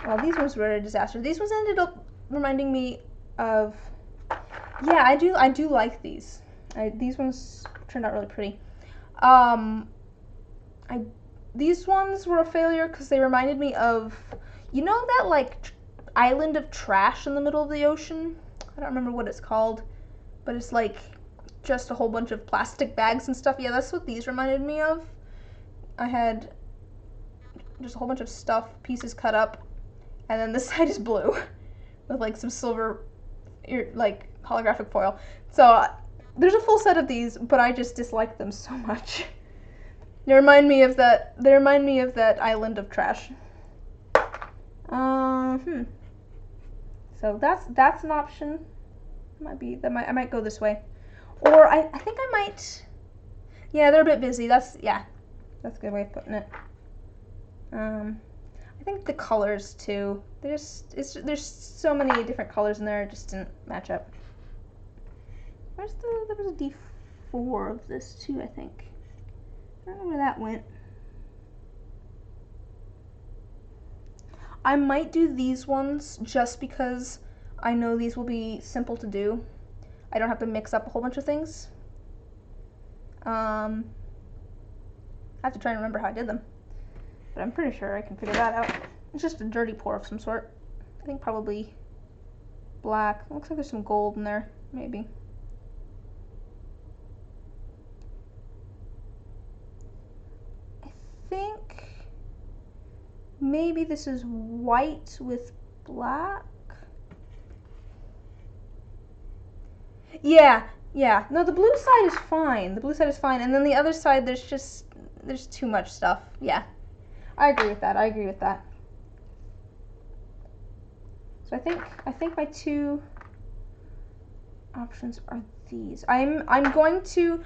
Well, these ones were a disaster. These ones ended up reminding me of. Yeah, I do like these. These ones turned out really pretty. These ones were a failure because they reminded me of, you know, that like island of trash in the middle of the ocean? I don't remember what it's called, but it's like just a whole bunch of plastic bags and stuff. Yeah, that's what these reminded me of. I had just a whole bunch of stuff, pieces cut up, and then this side is blue with like some silver, like holographic foil. So there's a full set of these, but I just dislike them so much. They remind me of that. They remind me of that island of trash. So that's an option. I might go this way. Or I think I might, yeah, they're a bit busy. That's a good way of putting it. I think the colors too. There's so many different colors in there, it just didn't match up. There was a D4 of this too, I think. I don't know where that went. I might do these ones just because I know these will be simple to do. I don't have to mix up a whole bunch of things. I have to try and remember how I did them, but I'm pretty sure I can figure that out. It's just a dirty pour of some sort. I think probably black. It looks like there's some gold in there, maybe. I think maybe this is white with black. Yeah. No, the blue side is fine. The blue side is fine, and then the other side, there's too much stuff. Yeah, I agree with that. So I think my two options are these. I'm going to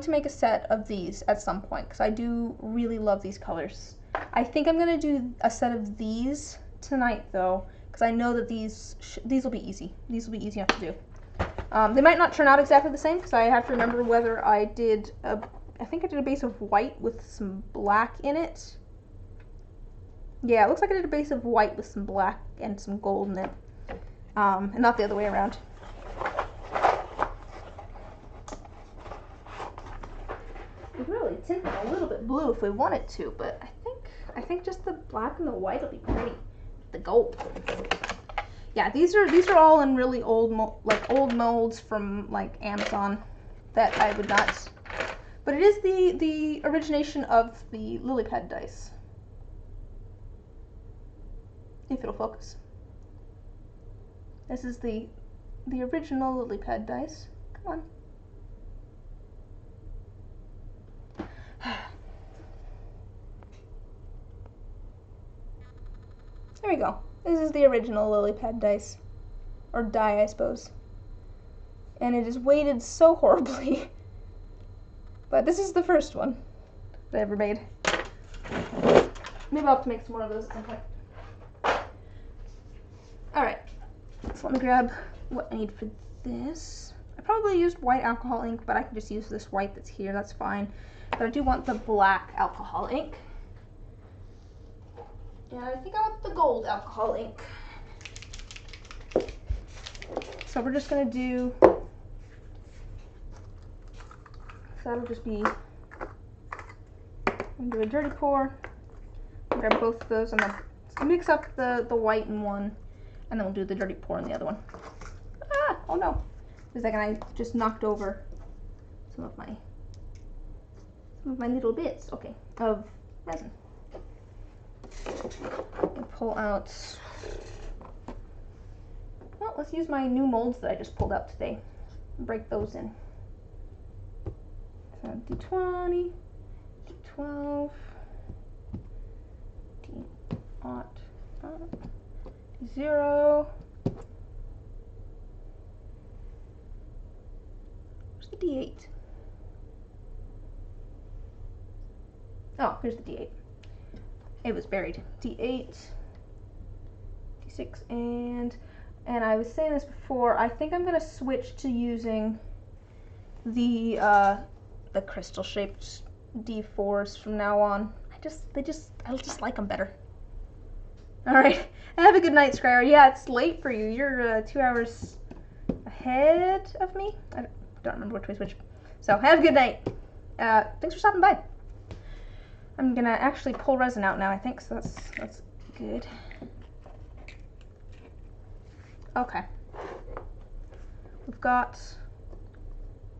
make a set of these at some point because I do really love these colors. I think I'm gonna do a set of these tonight though, because I know that these will be easy. These will be easy enough to do. They might not turn out exactly the same because I have to remember whether I did I think I did a base of white with some black in it. Yeah, it looks like I did a base of white with some black and some gold in it, and not the other way around. We could really tint them a little bit blue if we wanted to, but I think just the black and the white will be pretty. The gold. Yeah, these are all in really old molds from like Amazon that I would not. But it is the origination of the lily pad dice. If it'll focus. This is the original lily pad dice. Come on. There we go. This is the original lily pad dice. Or die, I suppose. And it is weighted so horribly. But this is the first one that I ever made. Maybe I'll have to make some more of those at some point. Alright, so let me grab what I need for this. I probably used white alcohol ink, but I can just use this white that's here, that's fine. But I do want the black alcohol ink. And I think I want the gold alcohol ink. So we're just going to do, so that'll just be, I'm going to do a dirty pour, grab both of those, and then mix up the white in one, and then we'll do the dirty pour in the other one. Ah, oh no. For a second, I just knocked over some of my little bits, okay, of resin. And pull out, well, let's use my new molds that I just pulled out today. Break those in. So D20, D12, D0, D0. Where's the D8? Oh, here's the D8. It was buried. D8, D6, and I was saying this before, I think I'm gonna switch to using the crystal shaped D4s from now on. I just like them better. Alright, have a good night, Scryer. Yeah, it's late for you. You're 2 hours ahead of me. I don't remember which way switch. So have a good night. Thanks for stopping by. I'm gonna actually pull resin out now, I think, so that's good. Okay. We've got,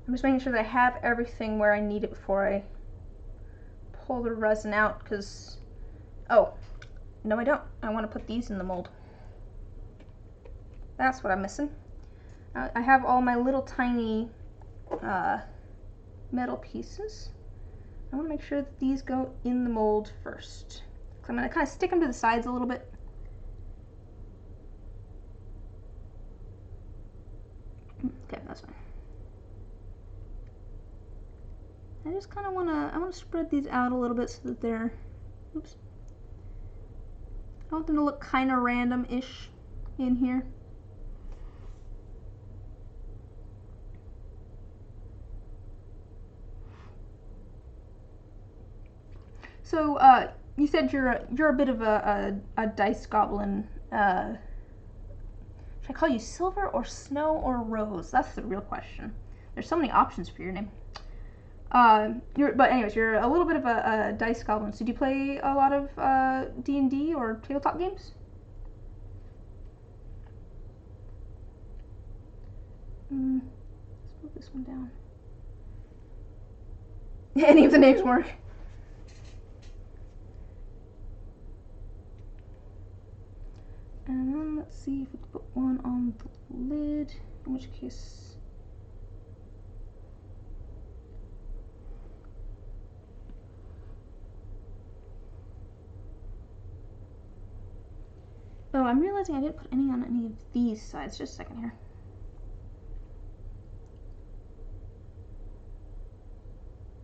I'm just making sure that I have everything where I need it before I pull the resin out, because, oh, no I don't. I want to put these in the mold. That's what I'm missing. I have all my little tiny metal pieces. I want to make sure that these go in the mold first. So I'm going to kind of stick them to the sides a little bit. Okay, that's fine. just kind of I want to spread these out a little bit so that they're, oops. I want them to look kind of random-ish in here. So, you said you're a bit of a dice goblin. Should I call you Silver or Snow or Rose? That's the real question. There's so many options for your name. But anyways, you're a little bit of a dice goblin. So do you play a lot of D&D or tabletop games? Let's move this one down. Any of the names work. And then let's see if we can put one on the lid, in which case... Oh, I'm realizing I didn't put any on any of these sides. Just a second here.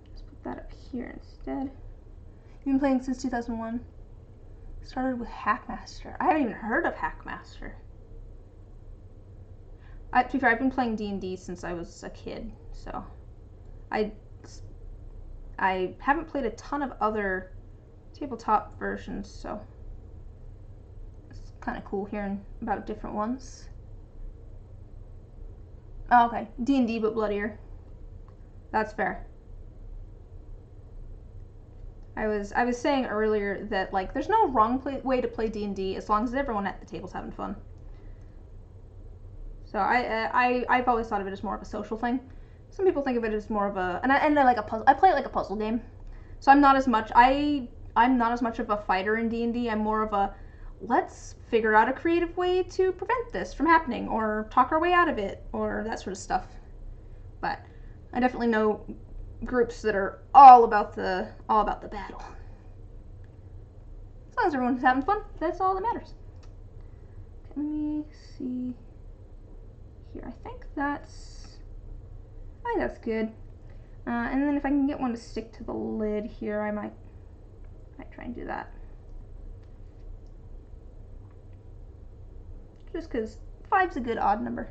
Let's put that up here instead. You've been playing since 2001. Started with Hackmaster. I haven't even heard of Hackmaster. To be fair, I've been playing D&D since I was a kid, so I haven't played a ton of other tabletop versions, so it's kind of cool hearing about different ones. Oh, okay, D&D but bloodier. That's fair. I was saying earlier that, like, there's no wrong way to play D&D as long as everyone at the table's having fun. So I've always thought of it as more of a social thing. Some people think of it as more of a I like a puzzle. I play it like a puzzle game. So I'm not as much of a fighter in D&D. I'm more of a let's figure out a creative way to prevent this from happening or talk our way out of it or that sort of stuff. But I definitely know groups that are all about the battle. As long as everyone's having fun, that's all that matters. Okay, let me see here. I think that's good. And then if I can get one to stick to the lid here, I might try and do that. Just because 5's a good odd number.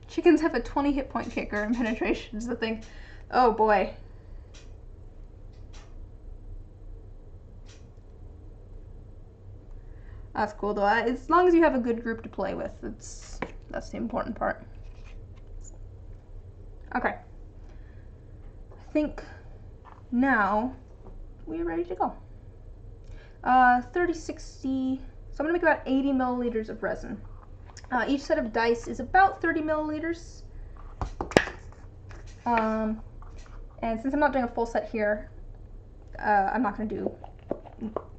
Chickens have a 20 hit point kicker and penetration is the thing. Oh boy. That's cool though. As long as you have a good group to play with, that's the important part. Okay. I think now we're ready to go. 30-60, so I'm gonna make about 80 milliliters of resin. Each set of dice is about 30 milliliters. And since I'm not doing a full set here, I'm not going to do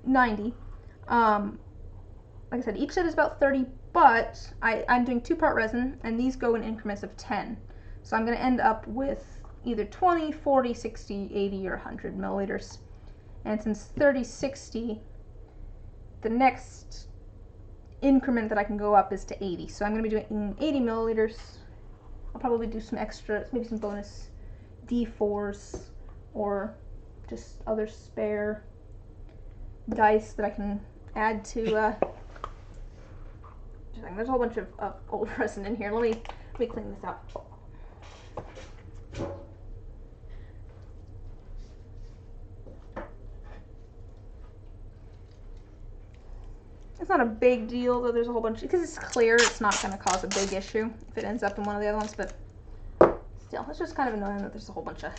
90. Like I said, each set is about 30, but I'm doing 2-part resin, and these go in increments of 10. So I'm going to end up with either 20, 40, 60, 80, or 100 milliliters. And since 30-60, the next increment that I can go up is to 80. So I'm going to be doing 80 milliliters. I'll probably do some extra, maybe some bonus D4s or just other spare dice that I can add to. There's a whole bunch of old resin in here. Let me clean this out. It's not a big deal, though. There's a whole bunch, because it's clear, it's not going to cause a big issue if it ends up in one of the other ones, but still, it's just kind of annoying that there's a whole bunch of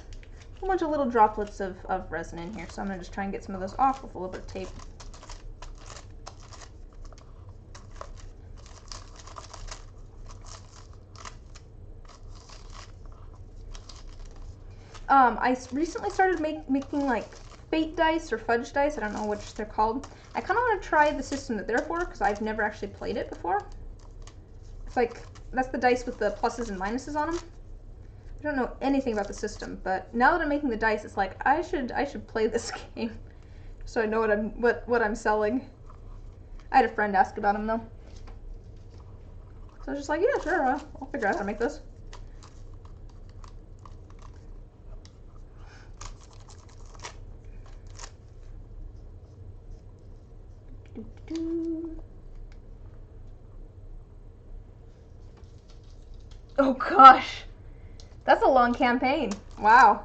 little droplets of resin in here, so I'm going to just try and get some of those off with a little bit of tape. I recently started making like fate dice or fudge dice. I don't know which they're called. I kind of want to try the system that they're for because I've never actually played it before. It's like, that's the dice with the pluses and minuses on them. I don't know anything about the system, but now that I'm making the dice, it's like I should play this game so I know what I'm selling. I had a friend ask about them though, so I was just like, yeah, sure, I'll figure out how to make this. Oh gosh. That's a long campaign. Wow.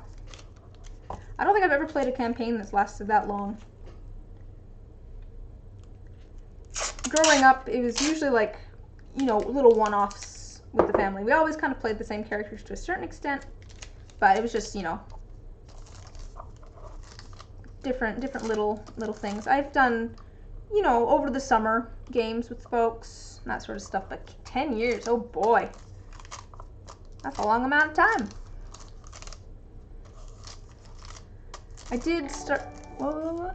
I don't think I've ever played a campaign that's lasted that long. Growing up, it was usually like, you know, little one-offs with the family. We always kind of played the same characters to a certain extent, but it was just, you know, different little things. I've done, you know, over the summer games with folks, that sort of stuff, but 10 years, oh boy. That's a long amount of time. I did start, whoa.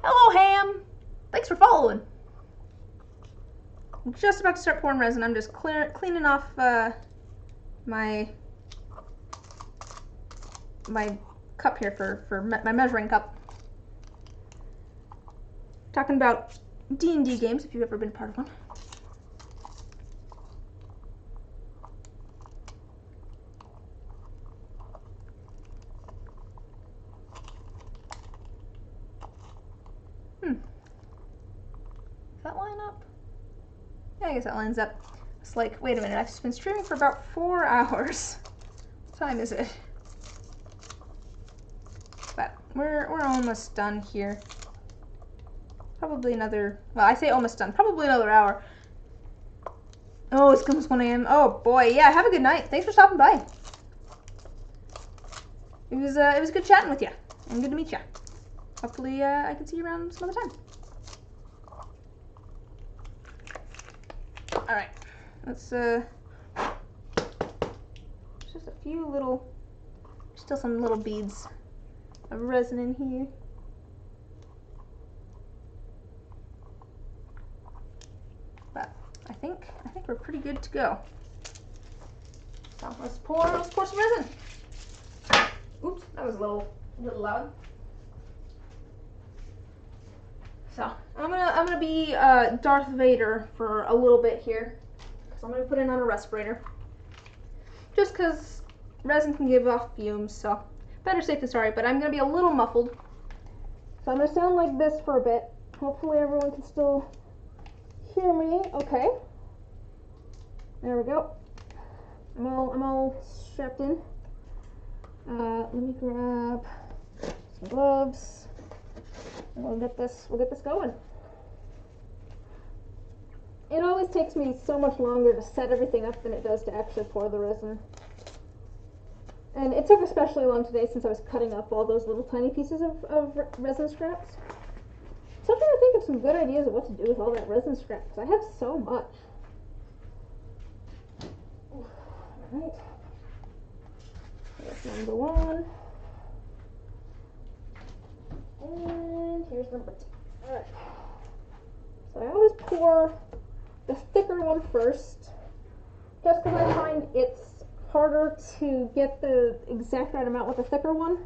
Hello, Ham. Thanks for following. I'm just about to start pouring resin. I'm just cleaning off my cup here for my measuring cup. Talking about D&D games, if you've ever been part of one. Does that line up? Yeah, I guess that lines up. It's like, wait a minute, I've been streaming for about 4 hours. What time is it? But we're almost done here. Probably another, well, I say almost done, probably another hour. Oh, it's almost 1 a.m. Oh boy, yeah, have a good night. Thanks for stopping by. It was good chatting with you, and good to meet you. Hopefully I can see you around some other time. Alright, let's, just a few little, still some little beads of resin in here. But I think we're pretty good to go. So let's pour some resin. Oops, that was a little loud. So I'm gonna be Darth Vader for a little bit here, because I'm gonna put it on a respirator. Just because resin can give off fumes, so better safe than sorry. But I'm gonna be a little muffled, so I'm gonna sound like this for a bit. Hopefully everyone can still hear me. Okay. There we go. I'm all strapped in. Let me grab some gloves. And we'll get this going. It always takes me so much longer to set everything up than it does to actually pour the resin. And it took especially long today since I was cutting up all those little tiny pieces of resin scraps. So I'm trying to think of some good ideas of what to do with all that resin scrap, because I have so much. Alright. Here's number 1. And here's number 2. Alright. So I always pour the thicker one first, just because I find it's harder to get the exact right amount with the thicker one.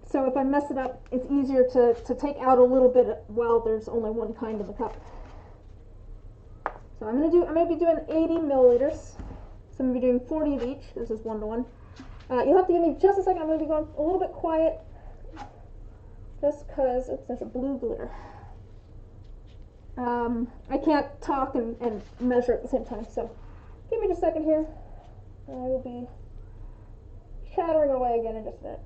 So if I mess it up, it's easier to take out a little bit while there's only one kind in the cup. So I'm gonna be doing 80 milliliters. So I'm gonna be doing 40 of each. This is 1-to-1. You'll have to give me just a second. I'm gonna be going a little bit quiet, just because there's a blue glitter. I can't talk and measure at the same time. So give me just a second here. I will be chattering away again in just a minute.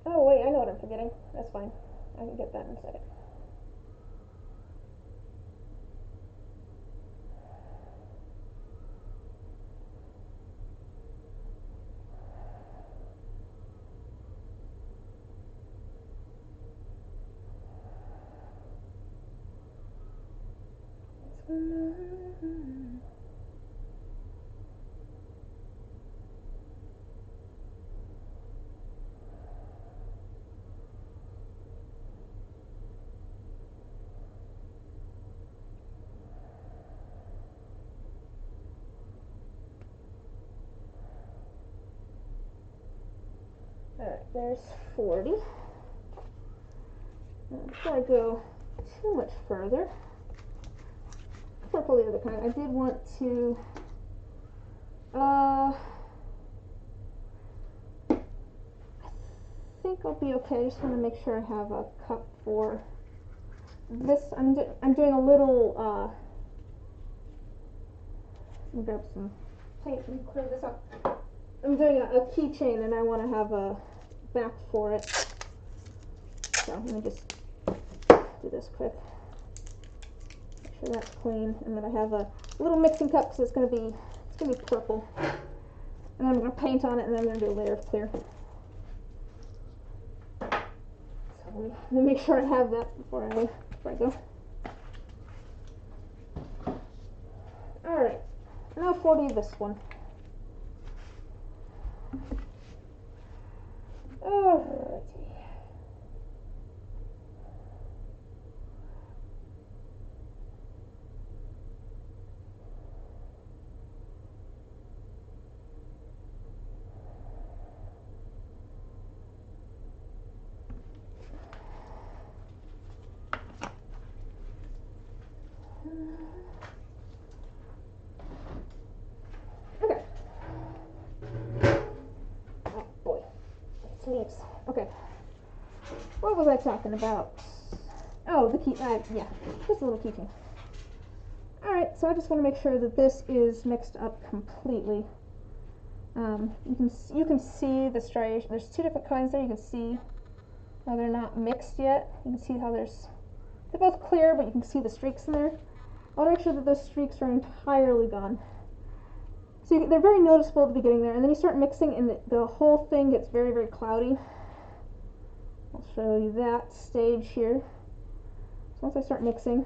Oh wait, I know what I'm forgetting. That's fine. I can get that in a second. Alright, there's 40. Now, before I go too much further, before I pull the other kind, I did want to I think I'll be okay. I just want to make sure I have a cup for this. I'm doing a little Let me grab some paint and clear this up. I'm doing a keychain and I want to have a back for it. So let me just do this quick. Make sure that's clean, and then I have a little mixing cup because it's gonna be purple. And then I'm gonna paint on it, and then I'm gonna do a layer of clear. So let me make sure I have that before I go. All right, now 40 this one. Alrighty. Okay. Oh boy, it's leaves. Okay. What was I talking about? Oh, the key. Yeah, just a little keychain. All right, so I just want to make sure that this is mixed up completely. You can see the striation. There's two different kinds there. You can see how they're not mixed yet. You can see how they're both clear, but you can see the streaks in there. I want to make sure that those streaks are entirely gone. So they're very noticeable at the beginning there, and then you start mixing, and the whole thing gets very, very cloudy. I'll show you that stage here. So once I start mixing,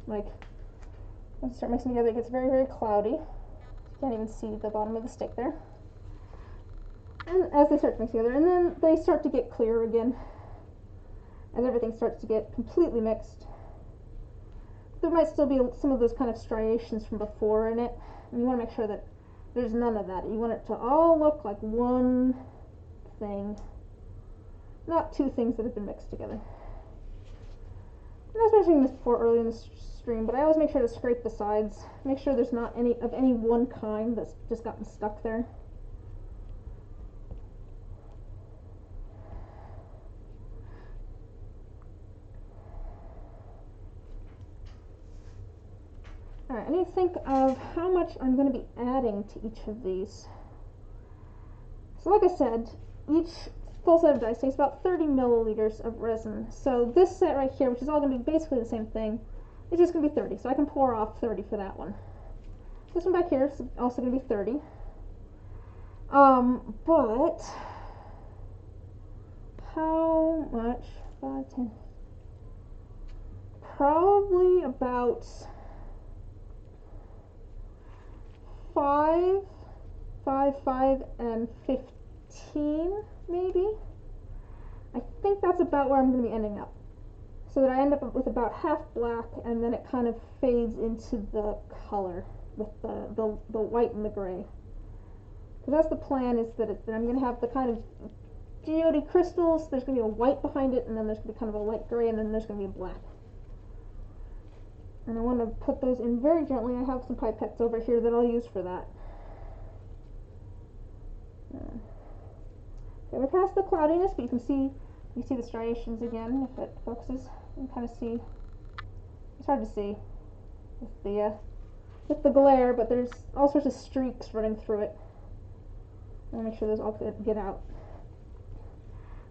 once I start mixing together, it gets very, very cloudy. You can't even see the bottom of the stick there. And as they start to mix together, and then they start to get clearer again, as everything starts to get completely mixed. There might still be some of those kind of striations from before in it, and you want to make sure that there's none of that. You want it to all look like one thing, not two things that have been mixed together. And I was mentioning this before earlier in the stream, but I always make sure to scrape the sides, make sure there's not any of any one kind that's just gotten stuck there. Alright, I need to think of how much I'm going to be adding to each of these. So like I said, each full set of dice takes about 30 milliliters of resin. So this set right here, which is all going to be basically the same thing, is just going to be 30. So I can pour off 30 for that one. This one back here is also going to be 30. But how much? 5, 10. Probably about 5, 5, and 15, maybe. I think that's about where I'm going to be ending up. So that I end up with about half black, and then it kind of fades into the color with the white and the gray. Because that's the plan, is that I'm going to have the kind of geode crystals. There's going to be a white behind it, and then there's going to be kind of a light gray, and then there's going to be a black. And I want to put those in very gently. I have some pipettes over here that I'll use for that. Okay, we're past the cloudiness, but you can see the striations again if it focuses. You can kind of see. It's hard to see with the glare, but there's all sorts of streaks running through it. I want to make sure those all get out.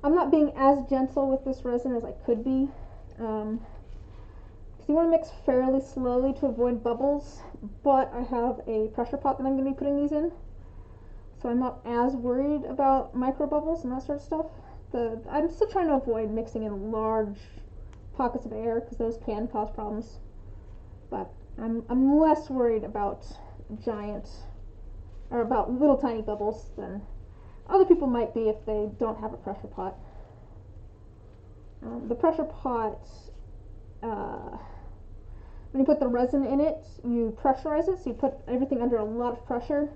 I'm not being as gentle with this resin as I could be. You want to mix fairly slowly to avoid bubbles, but I have a pressure pot that I'm going to be putting these in, so I'm not as worried about micro bubbles and that sort of stuff. I'm still trying to avoid mixing in large pockets of air because those can cause problems, but I'm less worried about about little tiny bubbles than other people might be if they don't have a pressure pot. The pressure pot, when you put the resin in it, you pressurize it, so you put everything under a lot of pressure,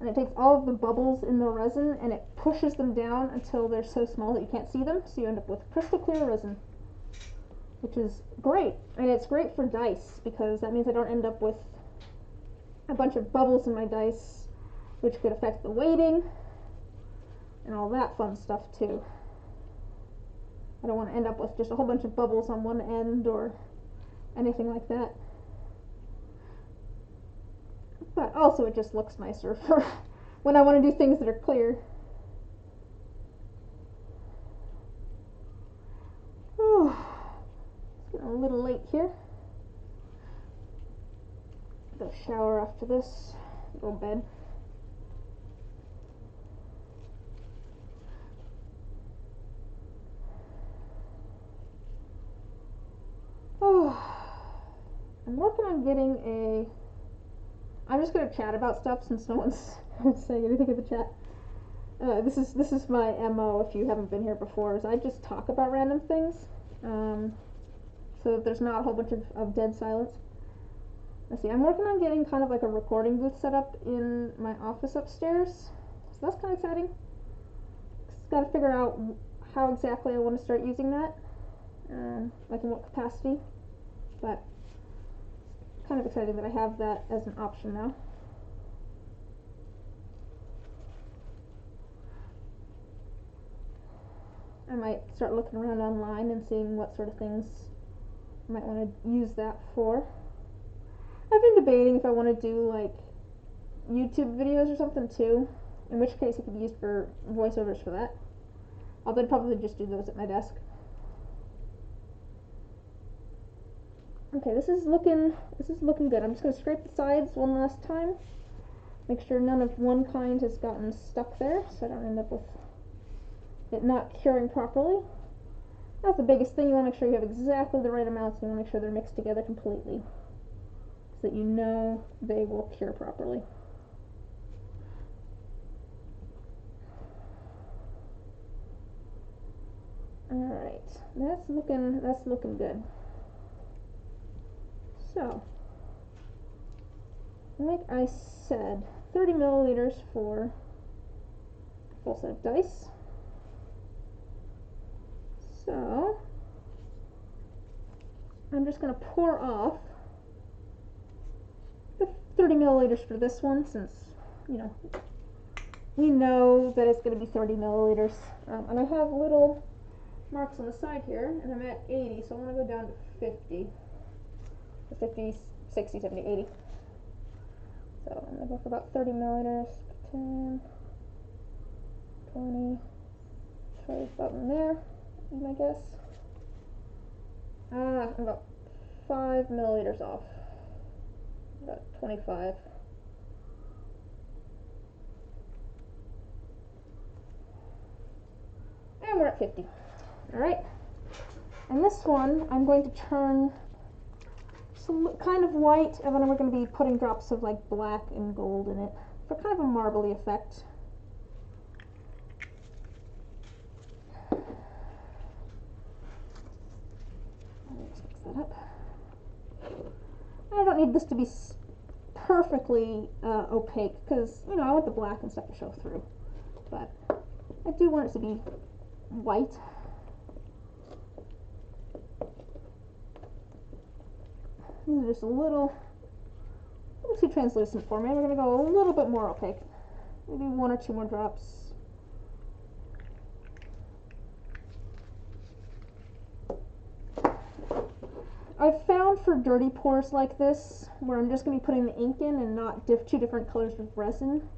and it takes all of the bubbles in the resin and it pushes them down until they're so small that you can't see them, so you end up with crystal clear resin, which is great. And it's great for dice because that means I don't end up with a bunch of bubbles in my dice, which could affect the weighting and all that fun stuff too. I don't want to end up with just a whole bunch of bubbles on one end or anything like that. But also it just looks nicer for when I want to do things that are clear. Oh, it's getting a little late here. Go shower after this. Go to bed. Oh, I'm working on getting a. I'm just gonna chat about stuff since no one's saying anything in the chat. This is my MO. If you haven't been here before, is I just talk about random things, so that there's not a whole bunch of dead silence. Let's see. I'm working on getting kind of like a recording booth set up in my office upstairs, so that's kind of exciting. Just got to figure out how exactly I want to start using that, like in what capacity. But kind of exciting that I have that as an option now. I might start looking around online and seeing what sort of things I might want to use that for. I've been debating if I want to do like YouTube videos or something too, in which case it could be used for voiceovers for that. Although I'd probably just do those at my desk. Okay, this is looking good. I'm just going to scrape the sides one last time. Make sure none of one kind has gotten stuck there, so I don't end up with it not curing properly. That's the biggest thing. You want to make sure you have exactly the right amounts. You want to make sure they're mixed together completely, so that you know they will cure properly. Alright, that's looking good. So, like I said, 30 milliliters for a full set of dice. So, I'm just going to pour off the 30 milliliters for this one, since, you know, we know that it's going to be 30 milliliters. And I have little marks on the side here, and I'm at 80, so I want to go down to 50. 50, 60, 70, 80. So I'm going to go for about 30 milliliters. 10, 20, try about in there, I guess. I'm about 5 milliliters off. About 25. And we're at 50. Alright. And this one, I'm going to turn some kind of white, and then we're going to be putting drops of like black and gold in it for kind of a marbly effect. Let's mix that up. I don't need this to be perfectly opaque, because, you know, I want the black and stuff to show through. But I do want it to be white. These are just a little too translucent for me. We're going to go a little bit more opaque. Maybe 1 or 2 more drops. I've found for dirty pours like this, where I'm just going to be putting the ink in and not 2 different colors of resin,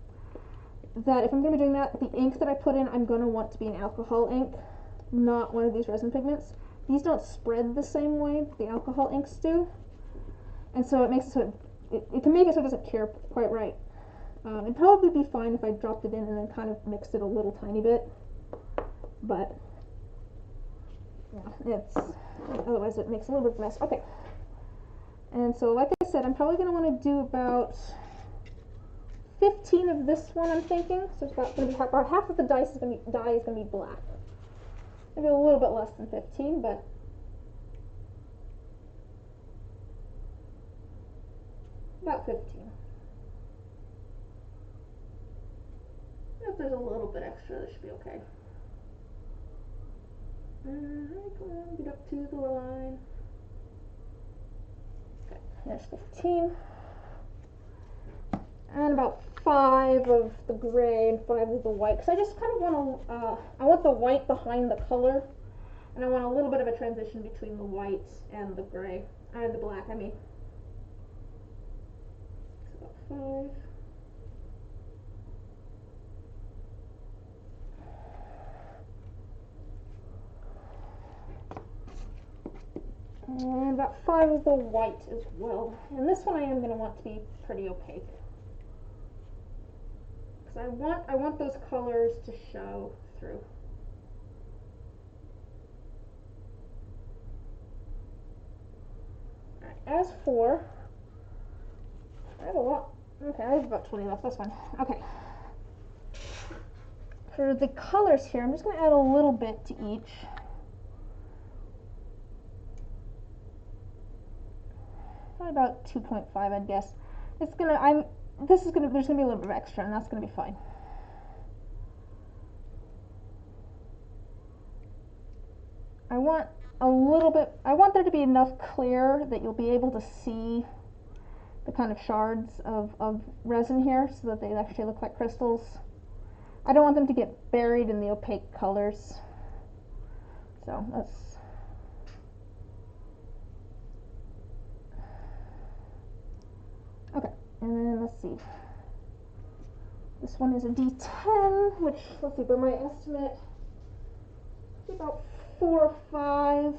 that if I'm going to be doing that, the ink that I put in, I'm going to want to be an alcohol ink, not one of these resin pigments. These don't spread the same way the alcohol inks do, and so it makes it so it can make it so it doesn't cure quite right. It'd probably be fine if I dropped it in and then kind of mixed it a little tiny bit, but yeah, otherwise it makes a little bit of a mess. Okay, and so like I said, I'm probably going to want to do about 15 of this one, I'm thinking. So it's about half of the dye is going to be black. Maybe a little bit less than 15, but about 15. If there's a little bit extra, that should be okay. Alright, come on, get up to the line. Okay, there's 15. And about 5 of the gray and 5 of the white, because I just kind of want to, I want the white behind the color, and I want a little bit of a transition between the white and the gray, and the black, I mean. So 5. And about 5 of the white as well. And this one I am going to want to be pretty opaque. Because I want those colors to show through. Alright, as for, I have a lot. Okay, I have about 20 left, that's fine. Okay. For the colors here, I'm just going to add a little bit to each. Probably about 2.5, I'd guess. It's gonna, there's gonna be a little bit of extra, and that's gonna be fine. I want there to be enough clear that you'll be able to see the kind of shards of resin here, so that they actually look like crystals. I don't want them to get buried in the opaque colors. So that's, okay, and then let's see. This one is a D10, which, let's see, by my estimate, about 4 or 5.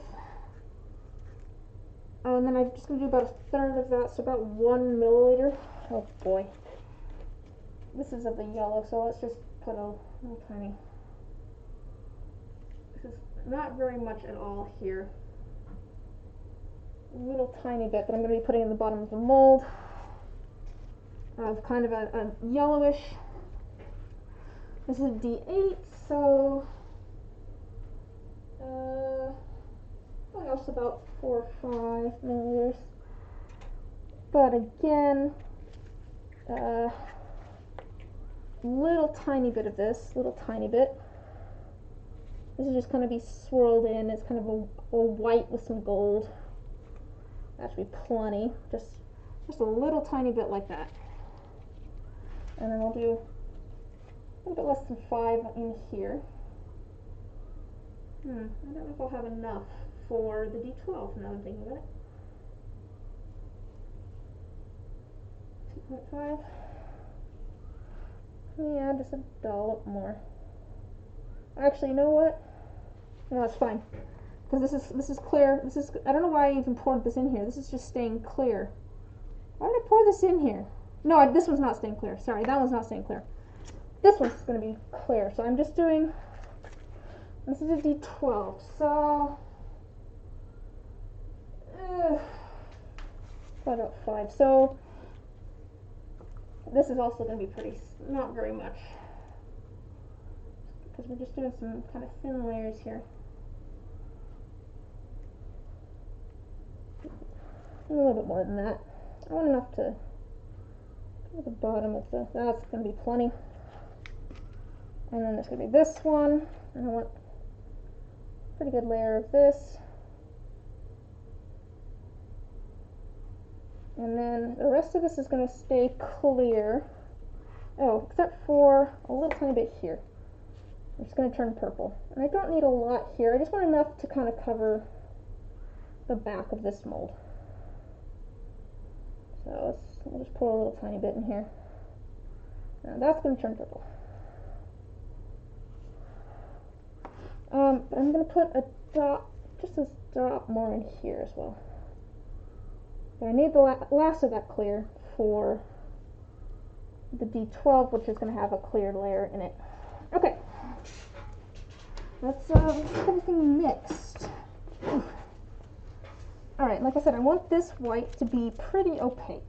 Oh, and then I'm just going to do about 1/3 of that, so about 1 milliliter. Oh boy. This is of the yellow, so let's just put a little tiny. This is not very much at all here. A little tiny bit that I'm going to be putting in the bottom of the mold of kind of a yellowish. This is a D8, so also about 4 or 5 milliliters. But again, little tiny bit of this, little tiny bit. This is just going to be swirled in. It's kind of a white with some gold. That should be plenty. Just a little tiny bit like that. And then we'll do a little bit less than 5 in here. I don't know if I'll have enough for the D12 now I'm thinking about it. 2.5. Yeah, just a dollop more. Actually, you know what? No, it's fine. Because this is clear. I don't know why I even poured this in here. This is just staying clear. Why did I pour this in here? No, this one's not staying clear. Sorry, that one's not staying clear. This one's going to be clear. So I'm just doing, this is a D12. So, about 5. So, this is also going to be pretty, not very much. Because we're just doing some kind of thin layers here. A little bit more than that. I want enough to go to the bottom of the, that's going to be plenty. And then there's going to be this one, and I want a pretty good layer of this. And then the rest of this is going to stay clear. Oh, except for a little tiny bit here. I'm just going to turn purple. And I don't need a lot here. I just want enough to kind of cover the back of this mold. So we'll just pour a little tiny bit in here. Now that's going to turn purple. But I'm going to put a drop, just a drop more in here as well. But I need the last of that clear for the D12, which is going to have a clear layer in it. Okay. Let's get everything mixed. Alright, like I said, I want this white to be pretty opaque.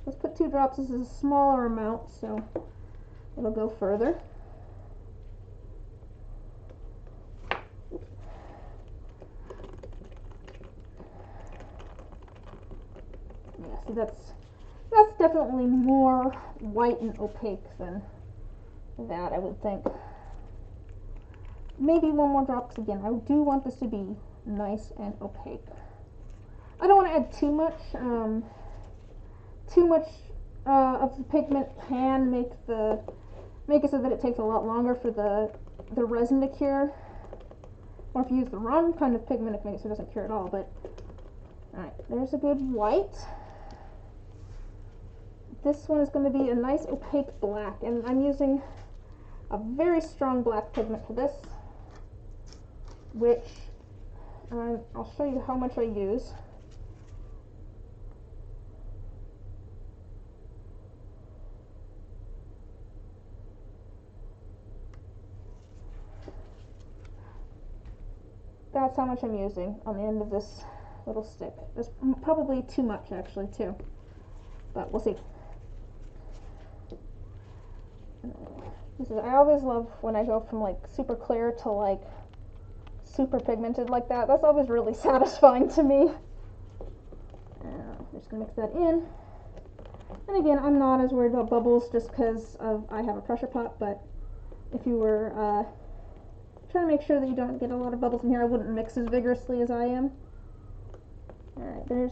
Let's put 2 drops. This is a smaller amount, so it'll go further. Yeah, see, that's definitely more white and opaque than that, I would think. Maybe 1 more drop, because again, I do want this to be nice and opaque. I don't want to add too much. Too much of the pigment can make it so that it takes a lot longer for the resin to cure. Or if you use the wrong kind of pigment, it makes it so it doesn't cure at all. But alright, there's a good white. this one is going to be a nice opaque black, and I'm using a very strong black pigment for this, which I'll show you how much I use. That's how much I'm using on the end of this little stick. There's probably too much actually too, but we'll see. I always love when I go from like super clear to like super pigmented like that. That's always really satisfying to me. I'm just gonna mix that in. And again, I'm not as worried about bubbles just because I have a pressure pot, but if you were trying to make sure that you don't get a lot of bubbles in here, I wouldn't mix as vigorously as I am. Alright, there's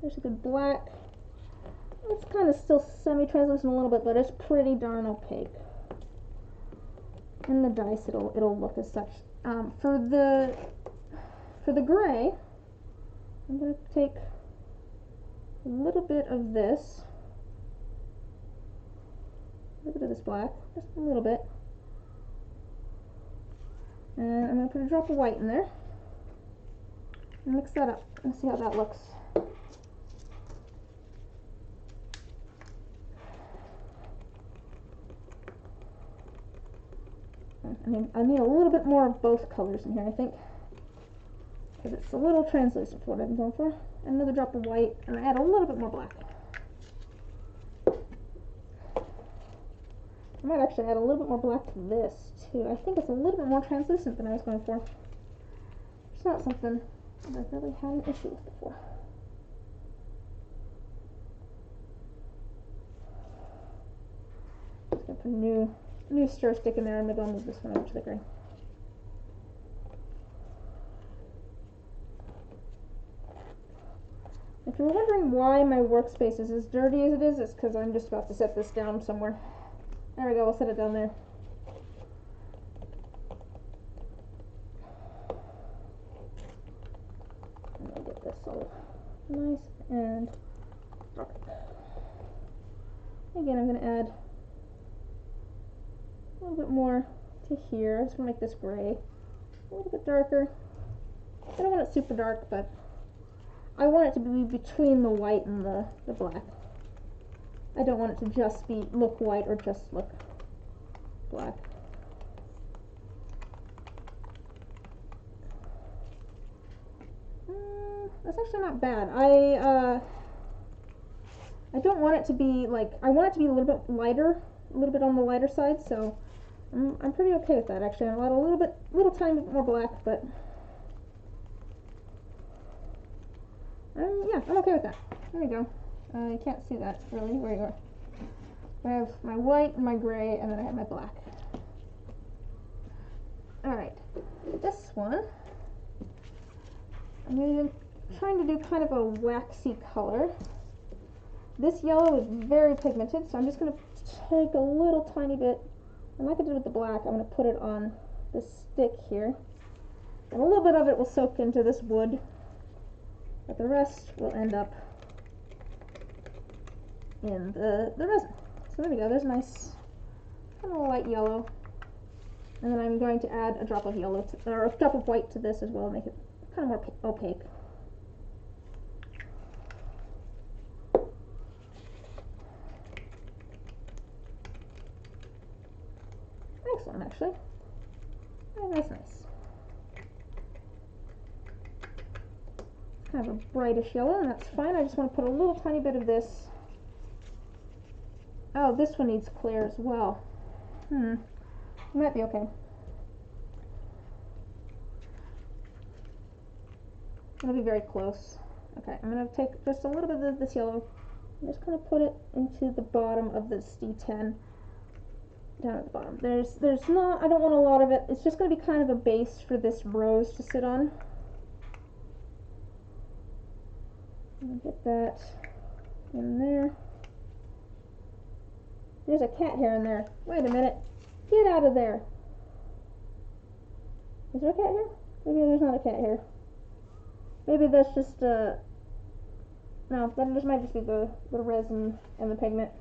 a good black. It's kind of still semi-translucent a little bit, but it's pretty darn opaque. In the dice, it'll look as such. For the gray, I'm going to take a little bit of this, black, just a little bit, and I'm going to put a drop of white in there, and mix that up, and see how that looks. I need a little bit more of both colors in here, I think, because it's a little translucent for what I'm going for. Another drop of white, and I add a little bit more black. I might actually add a little bit more black to this, too. I think it's a little bit more translucent than I was going for. It's not something that I've really had an issue with before. Just going to put a new stir stick in there, and maybe I'll move this one over to the gray. If you're wondering why my workspace is as dirty as it is, it's because I'm just about to set this down somewhere. There we go, we'll set it down there. And I'll get this all nice and dark. Again, I'm going to add a little bit more to here. I'm just going to make this gray a little bit darker. I don't want it super dark, but I want it to be between the white and the black. I don't want it to just look white or just look black. That's actually not bad. I don't want it to be like, I want it to be a little bit lighter, a little bit on the lighter side, so I'm pretty okay with that actually. I'll add a little tiny bit more black, but yeah, I'm okay with that. There we go. You can't see that really where you are. I have my white and my gray, and then I have my black. Alright, this one, I'm trying to do kind of a waxy color. This yellow is very pigmented, so I'm just going to take a little tiny bit, and like I did with the black, I'm going to put it on this stick here. And a little bit of it will soak into this wood, but the rest will end up in the resin. So there we go, there's a nice kind of light yellow. And then I'm going to add a drop of yellow, or a drop of white to this as well, make it kind of more opaque. Excellent, actually. Oh, that's nice. Kind of a brightish yellow, and that's fine. I just want to put a little tiny bit of this. Oh, this one needs clear as well. Might be okay. It'll be very close. Okay, I'm going to take just a little bit of this yellow. I'm just going to put it into the bottom of this D10. Down at the bottom. There's not, I don't want a lot of it. It's just going to be kind of a base for this rose to sit on. Get that in there. There's a cat hair in there. Wait a minute. Get out of there. Is there a cat hair? Maybe there's not a cat hair. Maybe that's just No, that just might just be the resin and the pigment.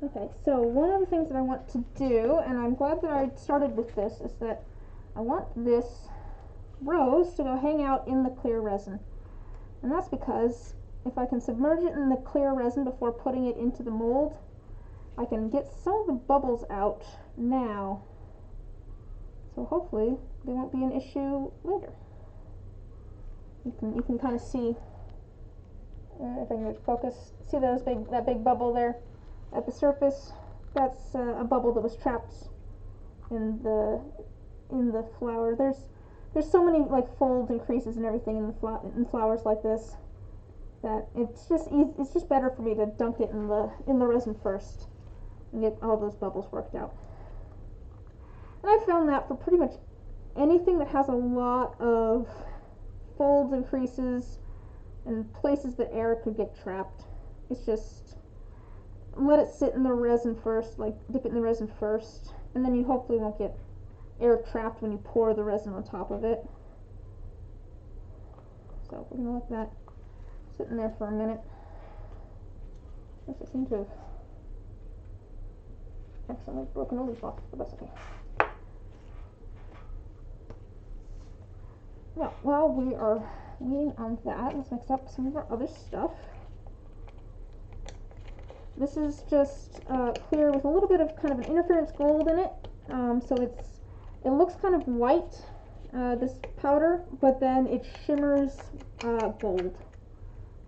Okay, so one of the things that I want to do, and I'm glad that I started with this, is that I want this rose to go hang out in the clear resin. And that's because if I can submerge it in the clear resin before putting it into the mold, I can get some of the bubbles out now. So hopefully they won't be an issue later. You can kind of see, if I can focus, see that big bubble there at the surface? That's a bubble that was trapped in the flower. There's so many like folds and creases and everything in flowers like this that it's just better for me to dunk it in the resin first and get all those bubbles worked out. And I found that for pretty much anything that has a lot of folds and creases and places that air could get trapped, it's just let it sit in the resin first, like dip it in the resin first, and then you hopefully won't get air trapped when you pour the resin on top of it. So we're gonna let that sit in there for a minute. I seem to have accidentally broken a leaf off the recipe. Now, while we are waiting on that, let's mix up some of our other stuff. This is just clear with a little bit of kind of an interference gold in it, so it looks kind of white, this powder, but then it shimmers gold.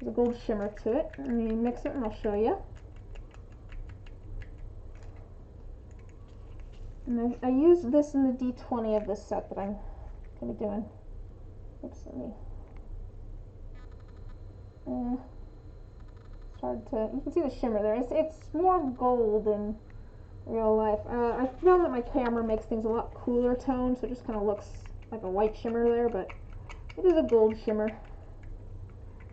There's a gold shimmer to it. Let me mix it and I'll show you. And I use this in the D20 of this set that I'm going to be doing. Oops, let me. It's hard to. You can see the shimmer there. It's more gold in real life. I found that my camera makes things a lot cooler toned, so it just kind of looks like a white shimmer there, but it is a gold shimmer.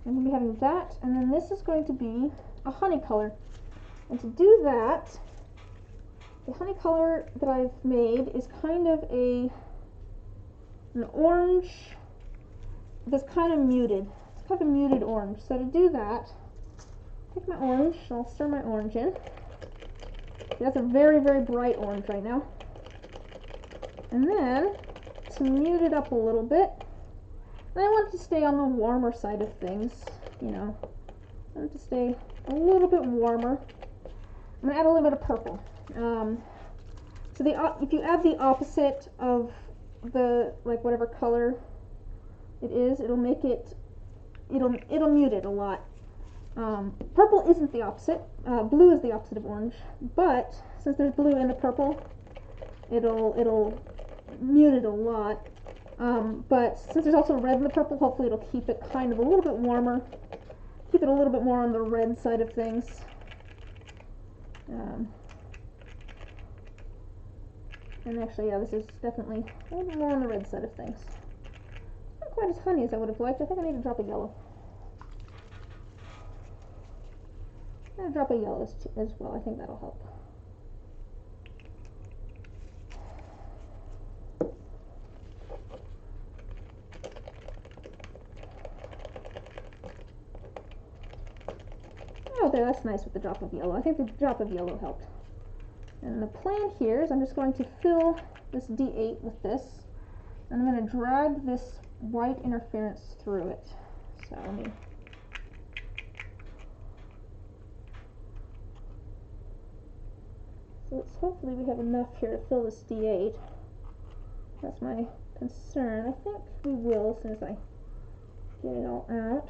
I'm going to be having that, and then this is going to be a honey color. And to do that, the honey color that I've made is kind of an orange that's kind of muted. It's kind of a muted orange. So to do that, take my orange, and I'll stir my orange in. That's a very, very bright orange right now. And then, to mute it up a little bit, and I want it to stay on the warmer side of things, you know. I want it to stay a little bit warmer. I'm going to add a little bit of purple. So if you add the opposite of the, like, whatever color it is, it'll make it, it'll mute it a lot. Purple isn't the opposite. Blue is the opposite of orange, but since there's blue in the purple, it'll mute it a lot. But since there's also red in the purple, hopefully it'll keep it kind of a little bit warmer, keep it a little bit more on the red side of things. And actually, yeah, this is definitely a little bit more on the red side of things. Not quite as honey as I would have liked. I think I need a drop of yellow. And a drop of yellow as well. I think that'll help. Oh, there, that's nice with the drop of yellow. I think the drop of yellow helped. And the plan here is I'm just going to fill this D8 with this, and I'm going to drag this white interference through it. So let me. So hopefully we have enough here to fill this D8. That's my concern. I think we will as soon as I get it all out.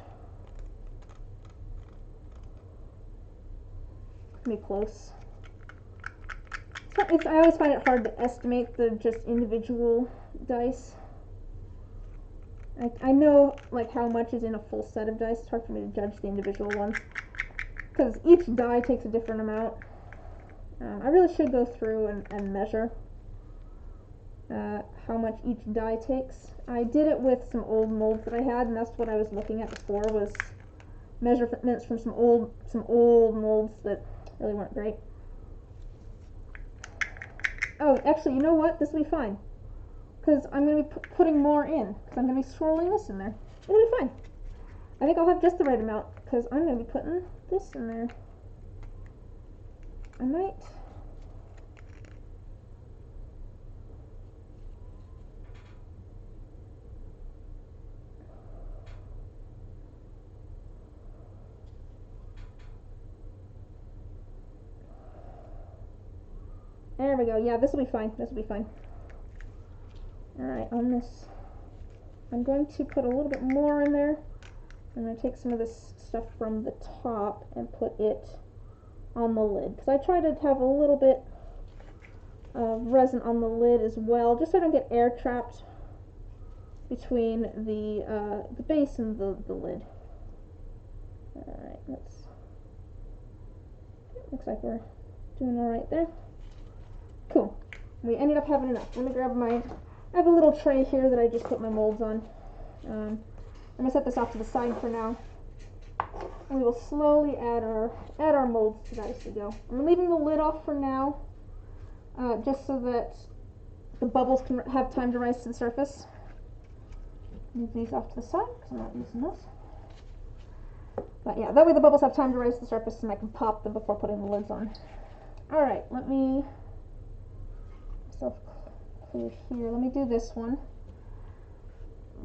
It's gonna be close. I always find it hard to estimate the just individual dice. I know like how much is in a full set of dice. It's hard for me to judge the individual ones because each die takes a different amount. I really should go through and measure how much each die takes. I did it with some old molds that I had, and that's what I was looking at before, was measurements from some old molds that really weren't great. Oh, actually, you know what? This will be fine. Because I'm going to be putting more in. Because I'm going to be swirling this in there. It'll be fine. I think I'll have just the right amount. Because I'm going to be putting this in there. I might... There we go. Yeah, this will be fine. This will be fine. Alright, on this, I'm going to put a little bit more in there. I'm going to take some of this stuff from the top and put it on the lid. Because I try to have a little bit of resin on the lid as well, just so I don't get air trapped between the base and the lid. Alright, looks like we're doing alright there. Cool. We ended up having enough. Let me grab I have a little tray here that I just put my molds on. I'm going to set this off to the side for now. And we will slowly add our molds to that as we go. I'm leaving the lid off for now, just so that the bubbles can have time to rise to the surface. Move these off to the side because I'm not using those. But yeah, that way the bubbles have time to rise to the surface and I can pop them before putting the lids on. Alright, let me clear here. Let me do this one.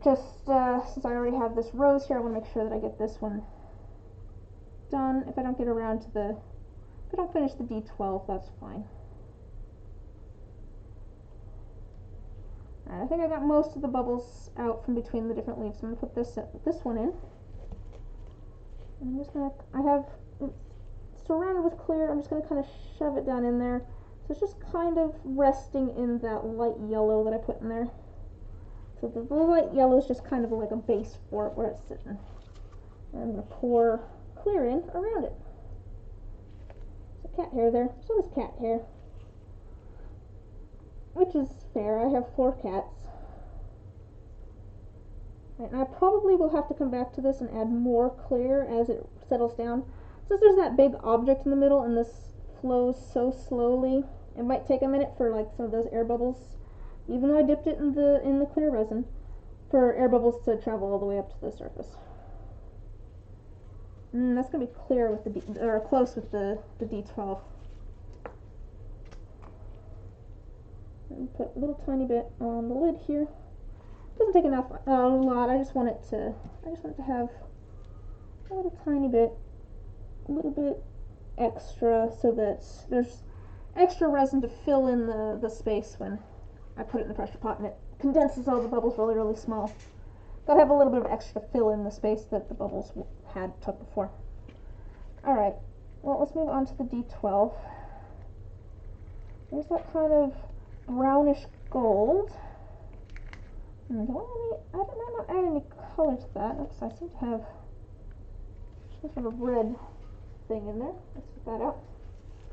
Just since I already have this rose here, I want to make sure that I get this one done. If I don't get around to if I don't finish the D12, that's fine. Alright, I think I got most of the bubbles out from between the different leaves. I'm going to put this one in. I'm just going to, I have it surrounded with clear. I'm just going to kind of shove it down in there. So it's just kind of resting in that light yellow that I put in there. So the light yellow is just kind of like a base for it where it's sitting. And I'm going to pour clear in around it. There's a cat hair there. So there's cat hair. Which is fair. I have 4 cats. Right, and I probably will have to come back to this and add more clear as it settles down. Since there's that big object in the middle and this flows so slowly, it might take a minute for like some of those air bubbles, even though I dipped it in the clear resin, for air bubbles to travel all the way up to the surface. That's gonna be clear with or close with the D12. And put a little tiny bit on the lid here. Doesn't take enough, a lot. I just want it to have a little tiny bit, a little bit extra, so that there's extra resin to fill in the space when I put it in the pressure pot and it condenses all the bubbles really, really small. Gotta have a little bit of extra to fill in the space that the bubbles took before. Alright, well, let's move on to the D12. There's that kind of brownish gold. I might not add any color to that. Oops, I seem to have some sort of red thing in there. Let's get that out.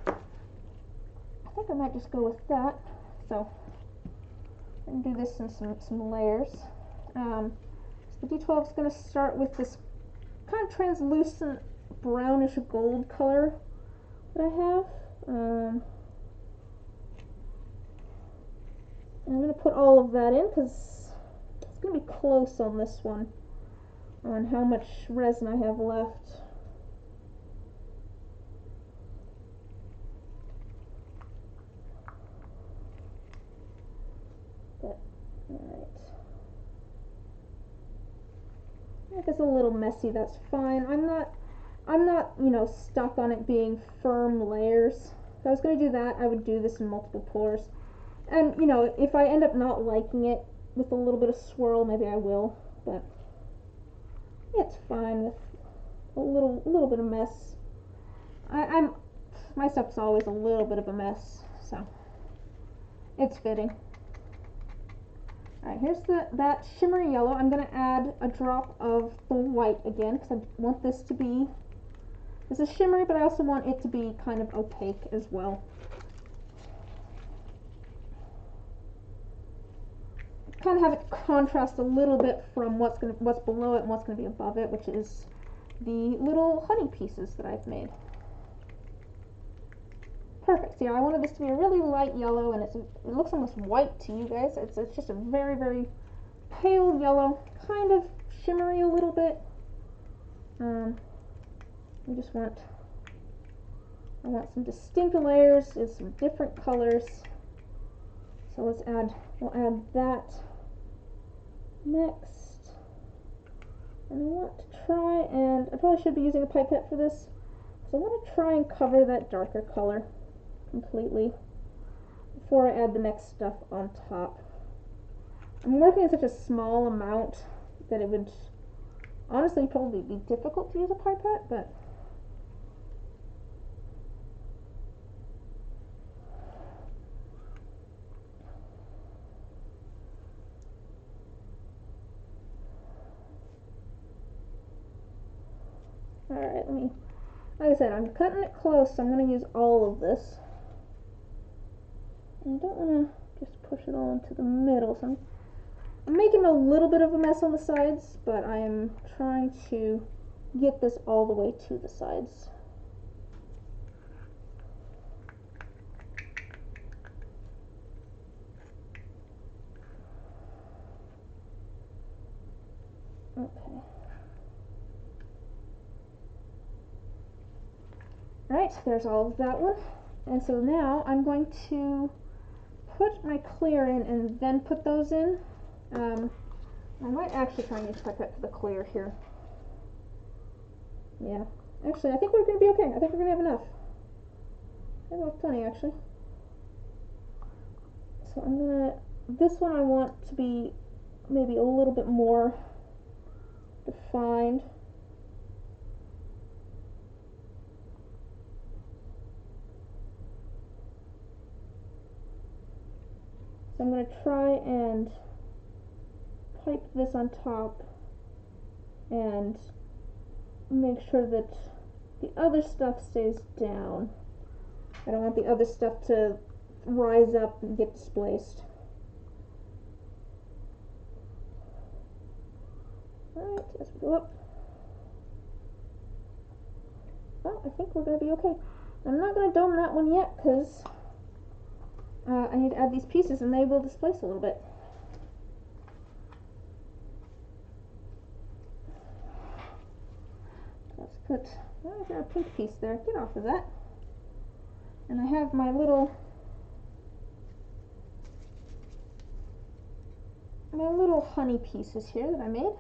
I think I might just go with that. So I'm going to do this in some layers. So the D12 is going to start with this kind of translucent brownish gold color that I have. And I'm going to put all of that in because it's going to be close on this one, on how much resin I have left. But, alright. If it's a little messy, that's fine. I'm not, stuck on it being firm layers. If I was going to do that, I would do this in multiple pours. And, if I end up not liking it with a little bit of swirl, maybe I will. But it's fine with a little bit of mess. My stuff's always a little bit of a mess, so it's fitting. Alright, here's that shimmery yellow. I'm going to add a drop of the white again, because I want this is shimmery, but I also want it to be kind of opaque as well. Kind of have it contrast a little bit from what's below it and what's going to be above it, which is the little honey pieces that I've made. perfect. See, I wanted this to be a really light yellow, and it looks almost white to you guys. It's just a very, very pale yellow, kind of shimmery a little bit. We just want, I want some distinct layers with some different colors. So we'll add that next. And I want to try, and I probably should be using a pipette for this, so I want to try and cover that darker color completely before I add the next stuff on top. I'm working in such a small amount that it would honestly probably be difficult to use a pipette, but alright, like I said, I'm cutting it close, so I'm going to use all of this. I don't want to just push it all into the middle, so I'm making a little bit of a mess on the sides, but I am trying to get this all the way to the sides. Okay. Alright, there's all of that one. And so now I'm going to put my clear in and then put those in. I might actually try and use pipette for the clear here. Yeah. Actually, I think we're going to be okay. I think we're going to have enough. I think we'll have plenty, actually. So I'm going to, this one I want to be maybe a little bit more defined. So I'm going to try and pipe this on top and make sure that the other stuff stays down. I don't want the other stuff to rise up and get displaced. Alright, as we go up. Well, I think we're going to be okay. I'm not going to dome that one yet because I need to add these pieces and they will displace a little bit. Let's put, oh, I got a pink piece there. Get off of that. And I have my little honey pieces here that I made.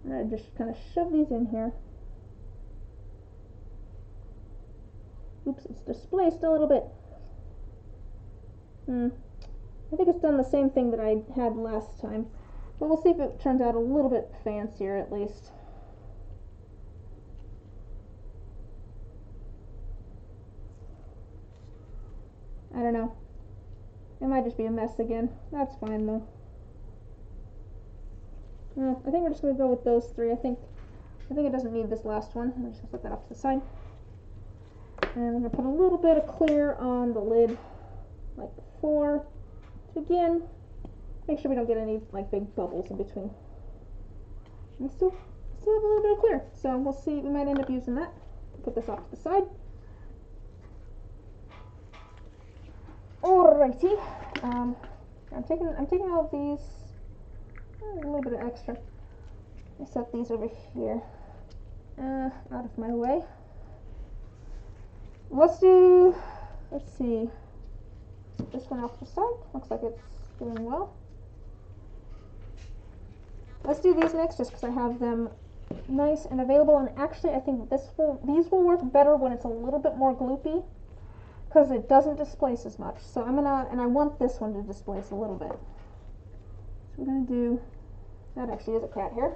And I just kind of shove these in here. Oops, it's displaced a little bit. I think it's done the same thing that I had last time. But we'll see if it turns out a little bit fancier at least. I don't know. It might just be a mess again. That's fine though. I think we're just going to go with those three. I think it doesn't need this last one. I'm just going to put that off to the side. And I'm going to put a little bit of clear on the lid like before. So again, make sure we don't get any like big bubbles in between. And still have a little bit of clear. So we'll see. We might end up using that. Put this off to the side. Alrighty. I'm taking all of these. A little bit of extra. I set these over here. Out of my way. Let's see. This one off the side. Looks like it's doing well. Let's do these next just because I have them nice and available. And actually, I think these will work better when it's a little bit more gloopy because it doesn't displace as much. So and I want this one to displace a little bit. So we're gonna do, that actually is a cat hair.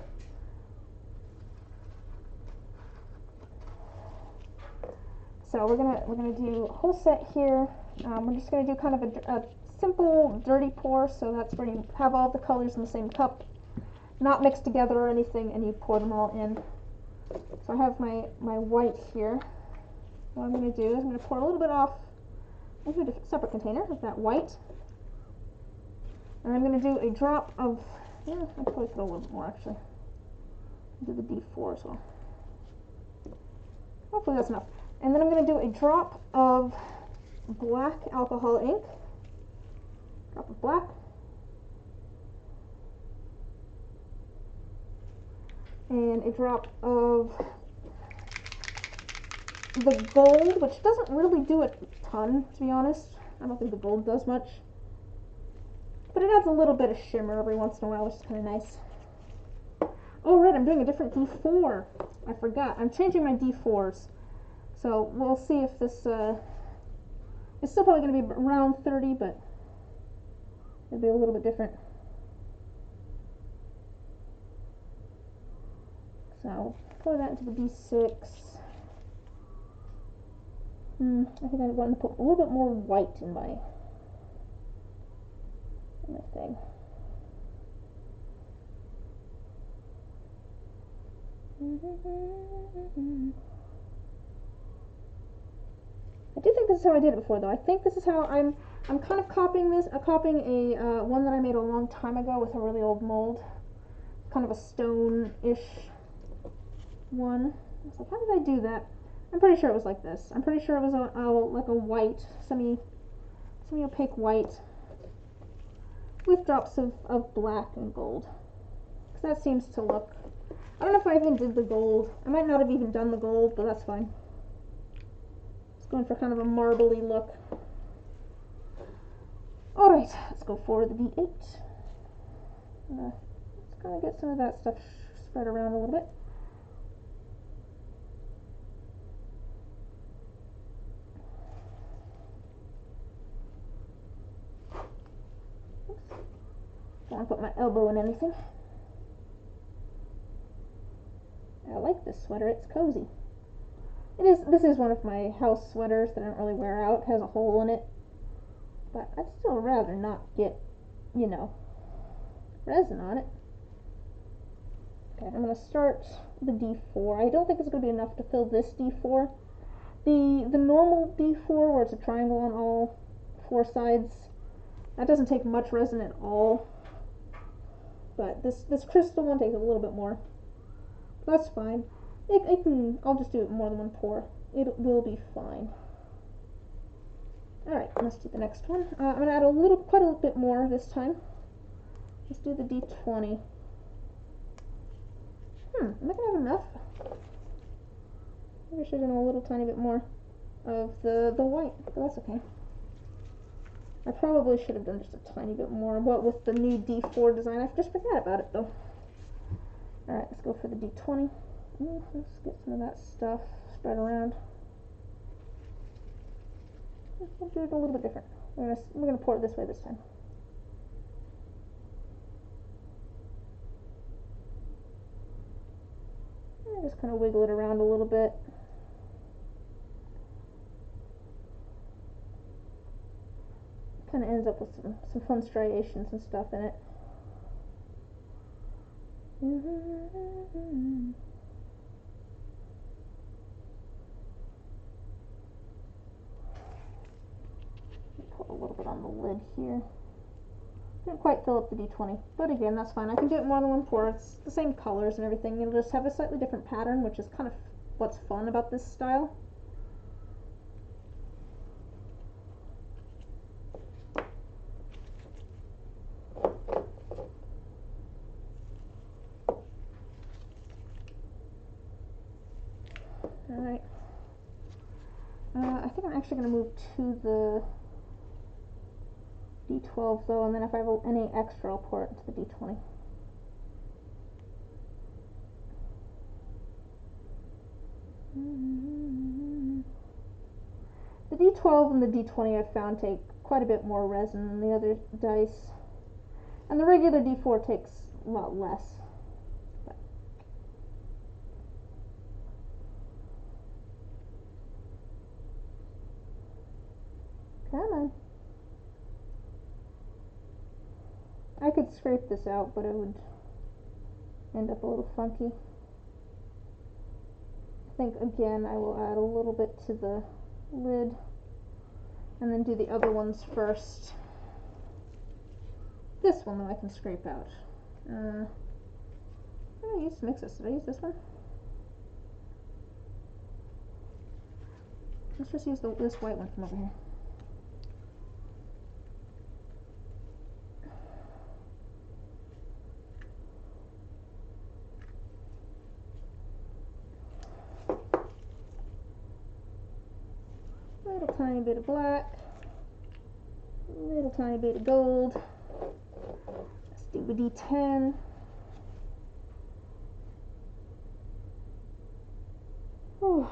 So we're gonna do a whole set here. We're just gonna do kind of a simple dirty pour, so that's where you have all the colors in the same cup, not mixed together or anything, and you pour them all in. So I have my white here. What I'm gonna do is I'm gonna pour a little bit off into a separate container of that white, and I'm gonna do a drop of, I'll probably put a little bit more actually. Do the D4 as well. Hopefully that's enough. And then I'm going to do a drop of black alcohol ink, drop of black, and a drop of the gold, which doesn't really do a ton, to be honest. I don't think the gold does much, but it adds a little bit of shimmer every once in a while, which is kind of nice. Oh right, I'm doing a different D4. I forgot. I'm changing my D4s. So we'll see if this, it's still probably going to be around 30, but it'll be a little bit different. So pour that into the D6. I think I want to put a little bit more white in my thing. I do think this is how I did it before, though. I think this is how I'm kind of copying this. Copying a one that I made a long time ago with a really old mold, kind of a stone-ish one. I was like, how did I do that? I'm pretty sure it was like this. I'm pretty sure it was like a white, semi-opaque white with drops of black and gold. Because that seems to look... I don't know if I even did the gold. I might not have even done the gold, but that's fine. Just going for kind of a marbly look. Alright, let's go for the D8. Let's kind of get some of that stuff spread around a little bit. Don't want to put my elbow in anything. I like this sweater, it's cozy. This is one of my house sweaters that I don't really wear out. It has a hole in it. But I'd still rather not get, resin on it. Okay, I'm going to start the D4. I don't think it's going to be enough to fill this D4. The normal D4, where it's a triangle on all four sides, that doesn't take much resin at all. But this crystal one takes a little bit more. That's fine. I'll just do it more than one pour. It will be fine. Alright, let's do the next one. I'm going to add quite a little bit more this time. Let's do the D20. Am I going to have enough? Maybe I should have done a little tiny bit more of the white, but that's okay. I probably should have done just a tiny bit more. What with the new D4 design? I just forgot about it though. Alright, let's go for the D20. Let's get some of that stuff spread around. We'll do it a little bit different. We're gonna pour it this way this time. And just kind of wiggle it around a little bit. Kind of ends up with some fun striations and stuff in it. Put a little bit on the lid here. Didn't quite fill up the D20, but again, that's fine. I can do it more than one pour. It's the same colors and everything. It'll just have a slightly different pattern, which is kind of what's fun about this style. Alright. I think I'm actually going to move to the D12 though, and then if I have any extra, I'll pour it into the D20. The D12 and the D20 I've found take quite a bit more resin than the other dice, and the regular D4 takes a lot less. Come on. I could scrape this out, but it would end up a little funky. I think again I will add a little bit to the lid and then do the other ones first. This one though I can scrape out. I used to mix this. Did I use this one? Let's just use this white one from over here. little tiny bit of black, little tiny bit of gold. Let's do a D10. Whew.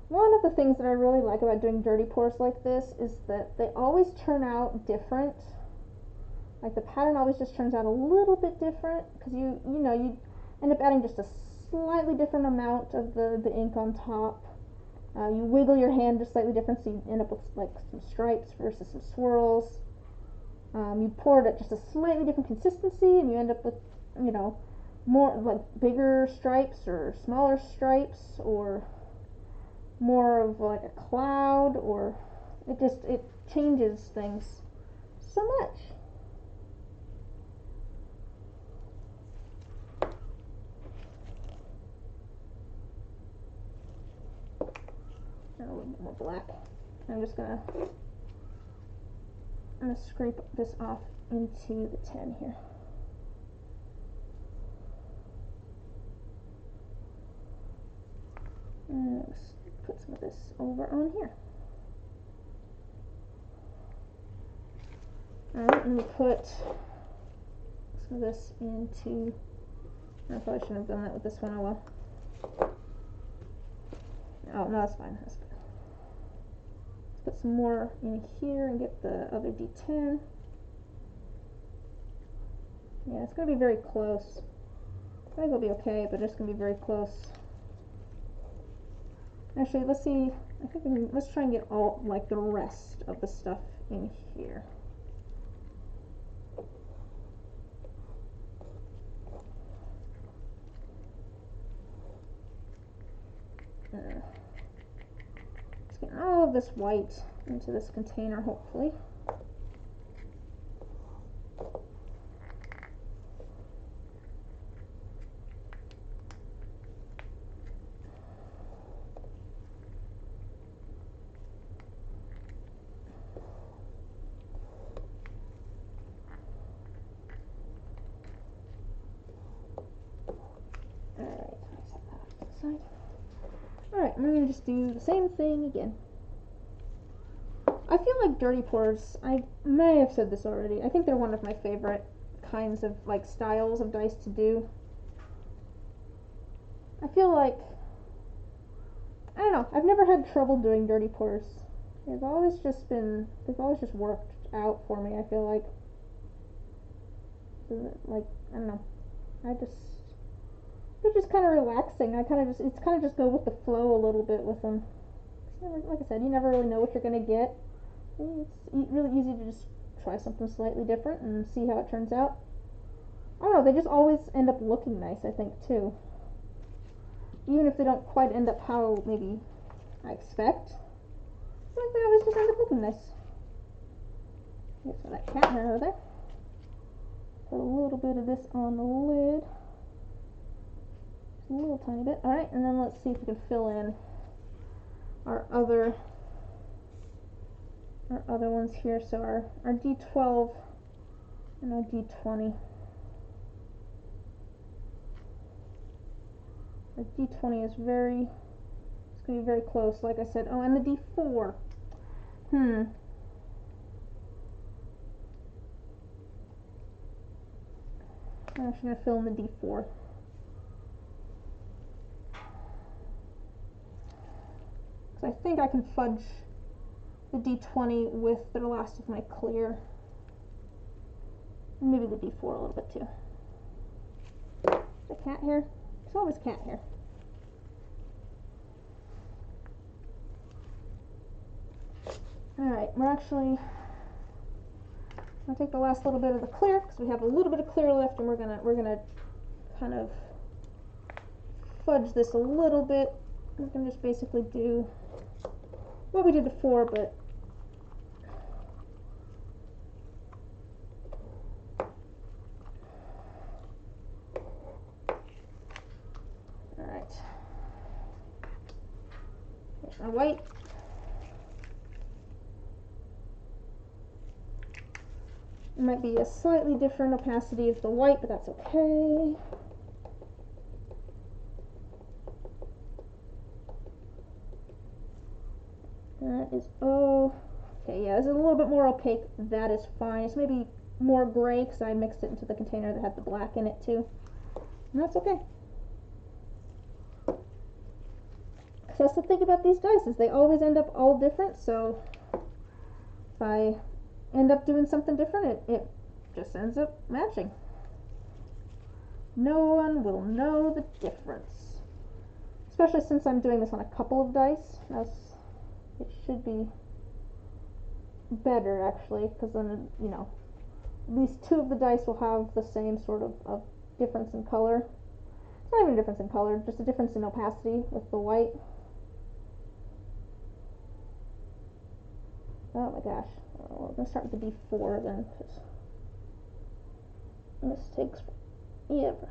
One of the things that I really like about doing dirty pours like this is that they always turn out different. Like the pattern always just turns out a little bit different because you end up adding just a slightly different amount of the ink on top. You wiggle your hand just slightly different, so you end up with like some stripes versus some swirls. You pour it at just a slightly different consistency, and you end up with, more like bigger stripes or smaller stripes, or more of like a cloud, or it changes things so much. A little bit more black. I'm gonna scrape this off into the 10 here. And let's put some of this over on here. Alright, I'm gonna put some of this into, I probably shouldn't have done that with this one, oh well. Oh, no, that's fine, that's fine. Let's put some more in here and get the other D10. Yeah, it's going to be very close. I think it'll be okay, but it's going to be very close. Actually, let's see. Let's try and get all, like, the rest of the stuff in here. Let's get all of this white into this container, hopefully. Alright, I'm going to just do the same thing again. I feel like dirty pours, I may have said this already, I think they're one of my favorite kinds of, like, styles of dice to do. I feel like, I don't know, I've never had trouble doing dirty pours. They've always just worked out for me, I feel like. I don't know, they're just kind of relaxing. It's kind of just go with the flow a little bit with them. Like I said, you never really know what you're going to get. It's really easy to just try something slightly different and see how it turns out. I don't know, they just always end up looking nice, I think, too. Even if they don't quite end up how maybe I expect, I think they always just end up looking nice. Get some of that cat hair out of there. Put a little bit of this on the lid. Just a little tiny bit. Alright, and then let's see if we can fill in our other ones here. So our D12 and our D20. Our D20 is it's going to be very close, like I said. Oh, and the D4. I'm actually going to fill in the D4. Because I think I can fudge the D20 with the last of my clear. Maybe the D4 a little bit too. The cat hair? It's always cat hair. Alright, we're actually going to take the last little bit of the clear because we have a little bit of clear left, and we're gonna kind of fudge this a little bit. We can just basically do what we did before, but alright. Here's my white. It might be a slightly different opacity of the white, but that's okay. little bit more opaque, that is fine. It's maybe more gray because I mixed it into the container that had the black in it too. And that's okay. Because that's the thing about these dice, is they always end up all different, so if I end up doing something different, it just ends up matching. No one will know the difference. Especially since I'm doing this on a couple of dice. It should be better, actually, because then, you know, at least two of the dice will have the same sort of difference in color. It's not even a difference in color, just a difference in opacity with the white. Oh my gosh. Oh, I'm going to start with the D4 then, because this takes forever.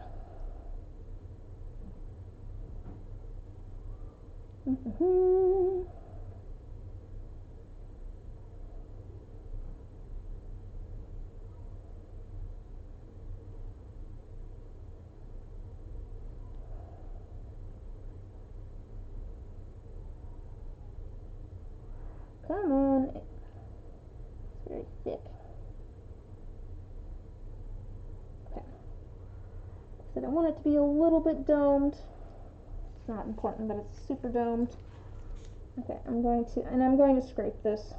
Come on. It's very thick. Okay. So I want it to be a little bit domed. It's not important that it's super domed. Okay, I'm going to scrape this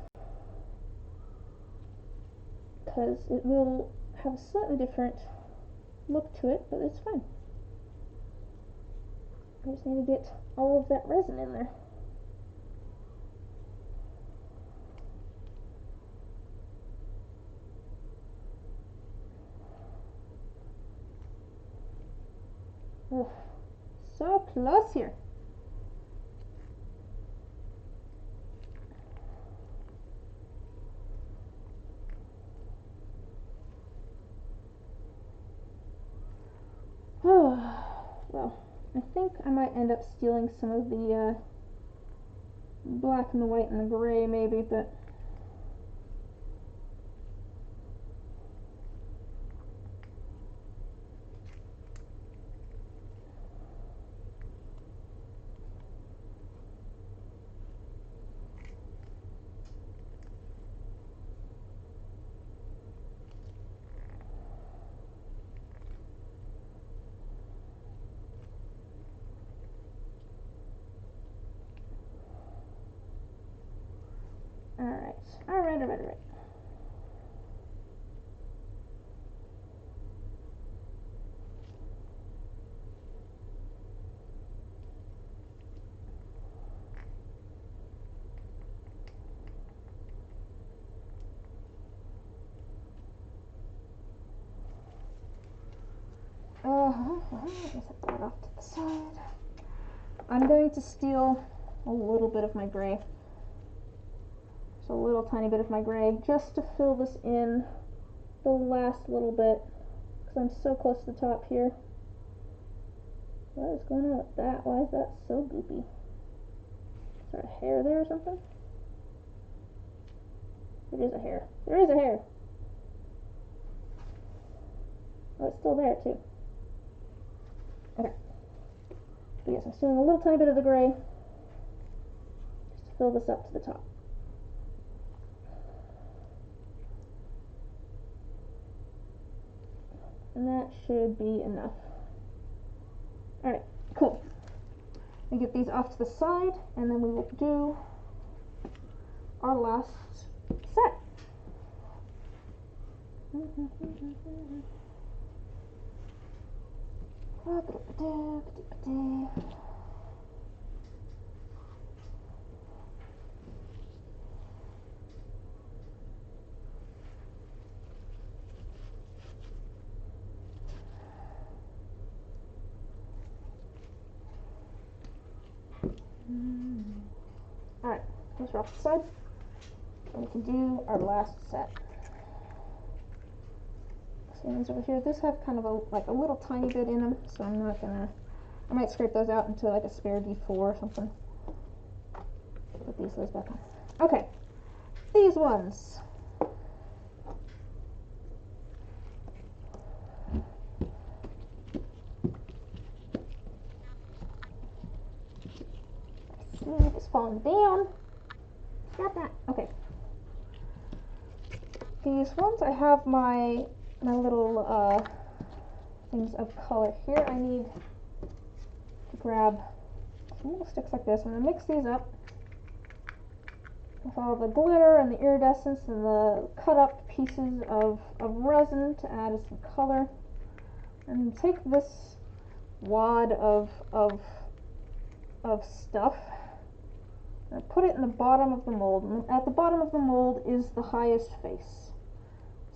because it will have a slightly different look to it, but it's fine. I just need to get all of that resin in there. Ugh, so close here. Well, I think I might end up stealing some of the black and the white and the gray maybe, but alright. Just set that off to the side. I'm going to steal a little bit of my gray. Just a little tiny bit of my gray, just to fill this in the last little bit, because I'm so close to the top here. What is going on with that? Why is that so goopy? Is there a hair there or something? There is a hair. There is a hair! Oh, it's still there too. Okay. But yes, I'm stealing a little tiny bit of the gray, just to fill this up to the top. And that should be enough. Alright, cool. We get these off to the side, and then we will do our last set. Alright, those are off the side. And we can do our last set. See these over here? These have kind of a little tiny bit in them, so I'm not gonna. I might scrape those out into like a spare D4 or something. Put these lids back on. Okay, these ones. See if it's falling down. Got that. Okay. these ones, I have my little things of color here. I need to grab some little sticks like this. I'm going to mix these up with all the glitter and the iridescence and the cut up pieces of resin to add some color. And take this wad of stuff and put it in the bottom of the mold. And at the bottom of the mold is the highest face.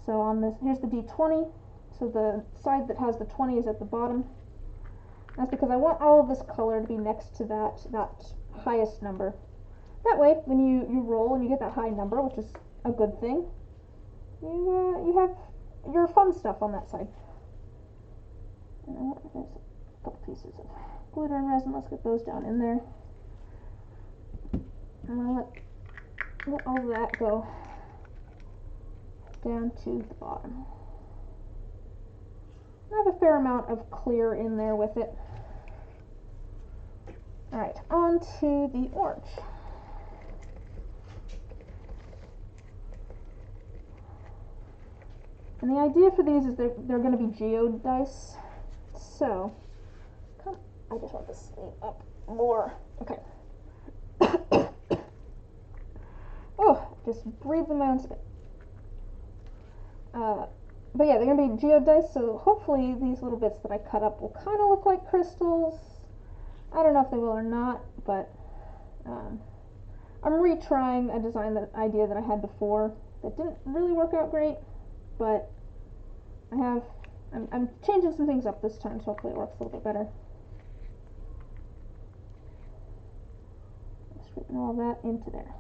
So on this, here's the D20. So the side that has the 20 is at the bottom. That's because I want all of this color to be next to that highest number. That way, when you roll and you get that high number, which is a good thing, you have your fun stuff on that side. And there's a couple pieces of glitter and resin. Let's get those down in there. I'm gonna let all of that go down to the bottom. I have a fair amount of clear in there with it. Alright, on to the orange. And the idea for these is they're going to be geode dice. So, I just want this sleeve up more. Okay. Oh, just breathe in my own spit. But yeah, they're going to be geode dice, so hopefully these little bits that I cut up will kind of look like crystals. I don't know if they will or not, but I'm retrying a design idea that I had before that didn't really work out great, but I'm changing some things up this time, so hopefully it works a little bit better. Straighten all that into there.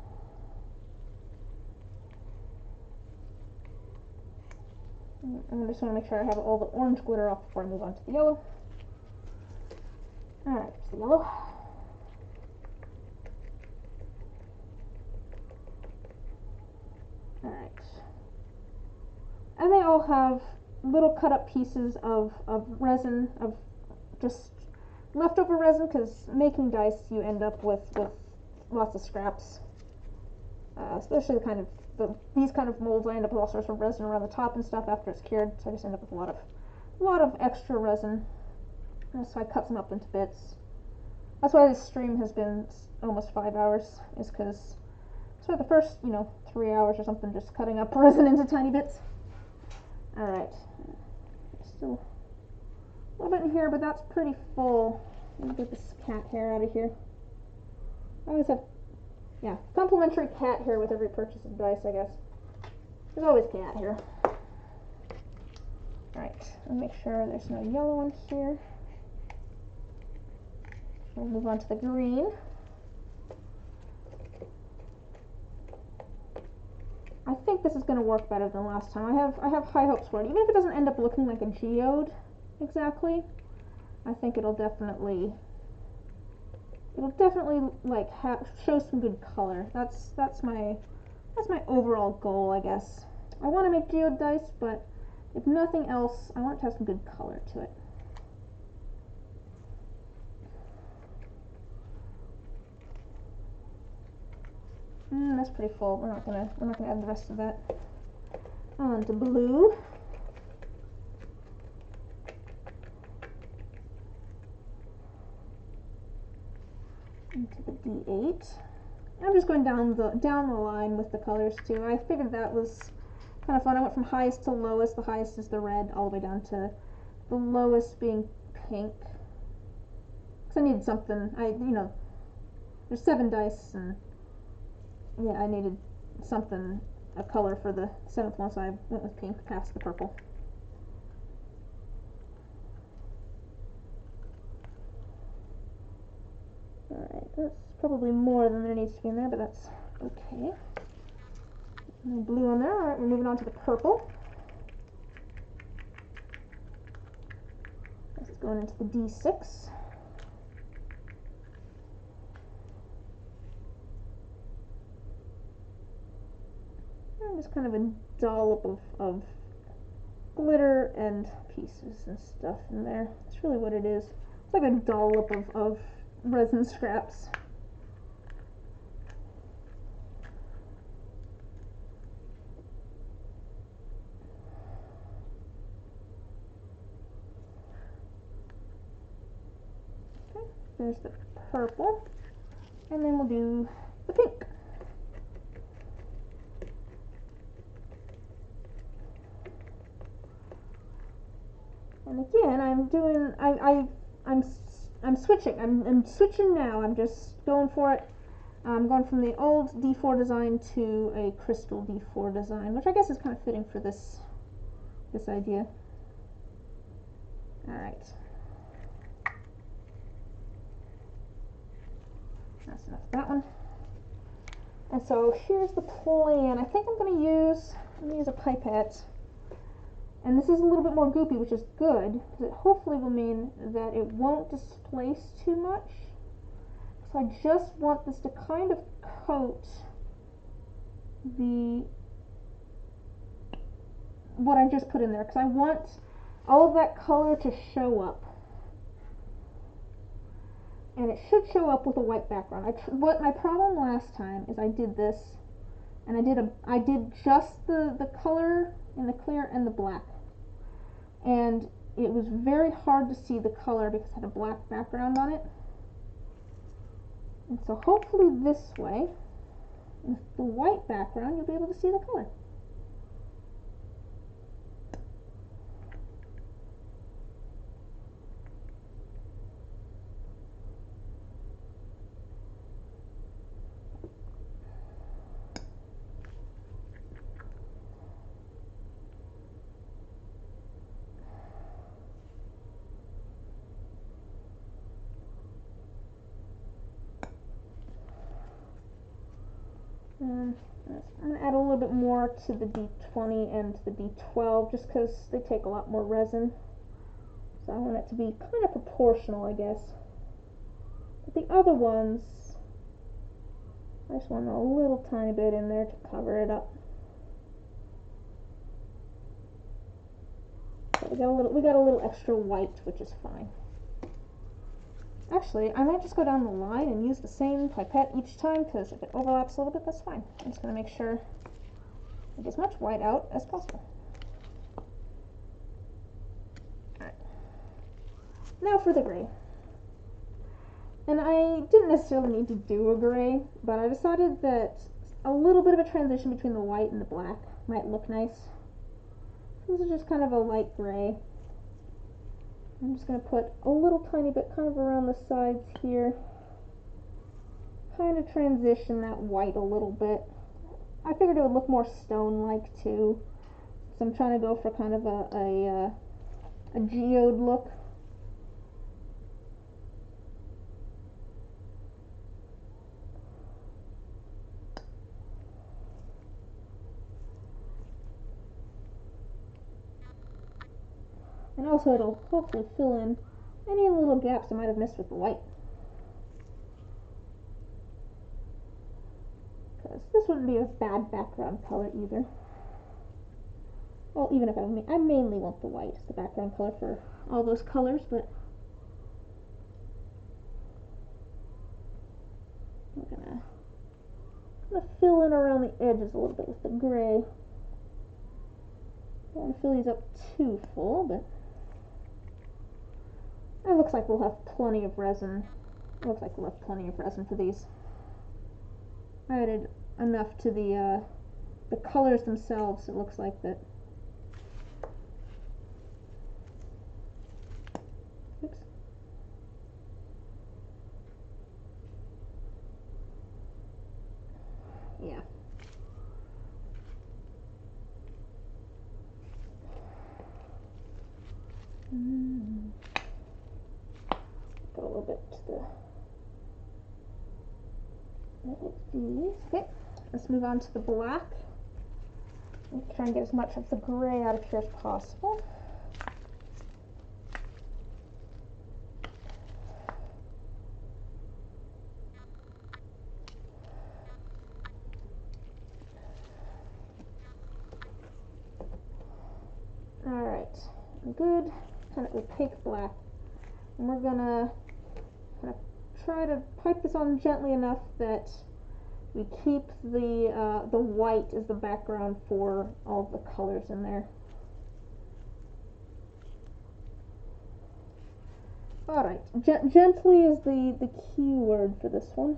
I just want to make sure I have all the orange glitter off before I move on to the yellow. Alright, the yellow. Alright. And they all have little cut up pieces of resin, of just leftover resin, because making dice you end up with lots of scraps. Especially these kind of molds, I end up with all sorts of resin around the top and stuff after it's cured, so I just end up with a lot of extra resin. And so I cut them up into bits. That's why this stream has been almost 5 hours, is because so the first 3 hours or something just cutting up resin into tiny bits. Alright, still a little bit in here, but that's pretty full. Let me get this cat hair out of here. I always have complimentary cat hair with every purchase of dice, I guess. There's always cat hair. Alright, I'll make sure there's no yellow in here. We'll move on to the green. I think this is going to work better than last time. I have high hopes for it. Even if it doesn't end up looking like a geode exactly, I think it'll definitely like show some good color. That's my overall goal, I guess. I want to make geode dice, but if nothing else, I want it to have some good color to it. That's pretty full. We're not gonna add the rest of that. On to blue. Into the D8. I'm just going down the line with the colors too. I figured that was kind of fun. I went from highest to lowest. The highest is the red, all the way down to the lowest being pink. Because I needed something. There's 7 dice, and yeah, I needed something, a color for the 7th one, so I went with pink past the purple. Alright, that's probably more than there needs to be in there, but that's okay. No blue on there. Alright, we're moving on to the purple. This is going into the D6. And just kind of a dollop of glitter and pieces and stuff in there. That's really what it is. It's like a dollop of resin scraps. There's the purple, and then we'll do the pink. And again, I'm switching. I'm switching now. I'm just going for it. I'm going from the old D4 design to a crystal D4 design, which I guess is kind of fitting for this idea. All right. That's enough of that one. And so here's the plan. I think I'm going to use a pipette. And this is a little bit more goopy, which is good, because it hopefully will mean that it won't displace too much. So I just want this to kind of coat what I just put in there, because I want all of that color to show up. And it should show up with a white background. What my problem last time is I did this, and I did just the color in the clear and the black, and it was very hard to see the color because it had a black background on it. And so hopefully this way, with the white background, you'll be able to see the color. I'm going to add a little bit more to the D20 and the D12 just because they take a lot more resin. So I want it to be kind of proportional, I guess. But the other ones, I just want a little tiny bit in there to cover it up. So we got a little extra white, which is fine. Actually, I might just go down the line and use the same pipette each time, because if it overlaps a little bit, that's fine. I'm just going to make sure I get as much white out as possible. Alright. Now for the gray. And I didn't necessarily need to do a gray, but I decided that a little bit of a transition between the white and the black might look nice. This is just kind of a light gray. I'm just going to put a little tiny bit kind of around the sides here. Kind of transition that white a little bit. I figured it would look more stone-like too. So I'm trying to go for kind of a geode look. And also it'll hopefully fill in any little gaps I might have missed with the white. Because this wouldn't be a bad background color either. Well, even if I mainly want the white as the background color for all those colors, but I'm gonna fill in around the edges a little bit with the gray. Don't want to fill these up too full, but it looks like we'll have plenty of resin. It looks like we'll have plenty of resin for these. I added enough to the colors themselves. It looks like that. Oops. Yeah. Put a little bit to the okay, let's move on to the black. Try and get as much of the gray out of here as possible. Alright, good kind of opaque black. And we're gonna kind of try to pipe this on gently enough that we keep the white as the background for all of the colors in there. Alright, gently is the key word for this one.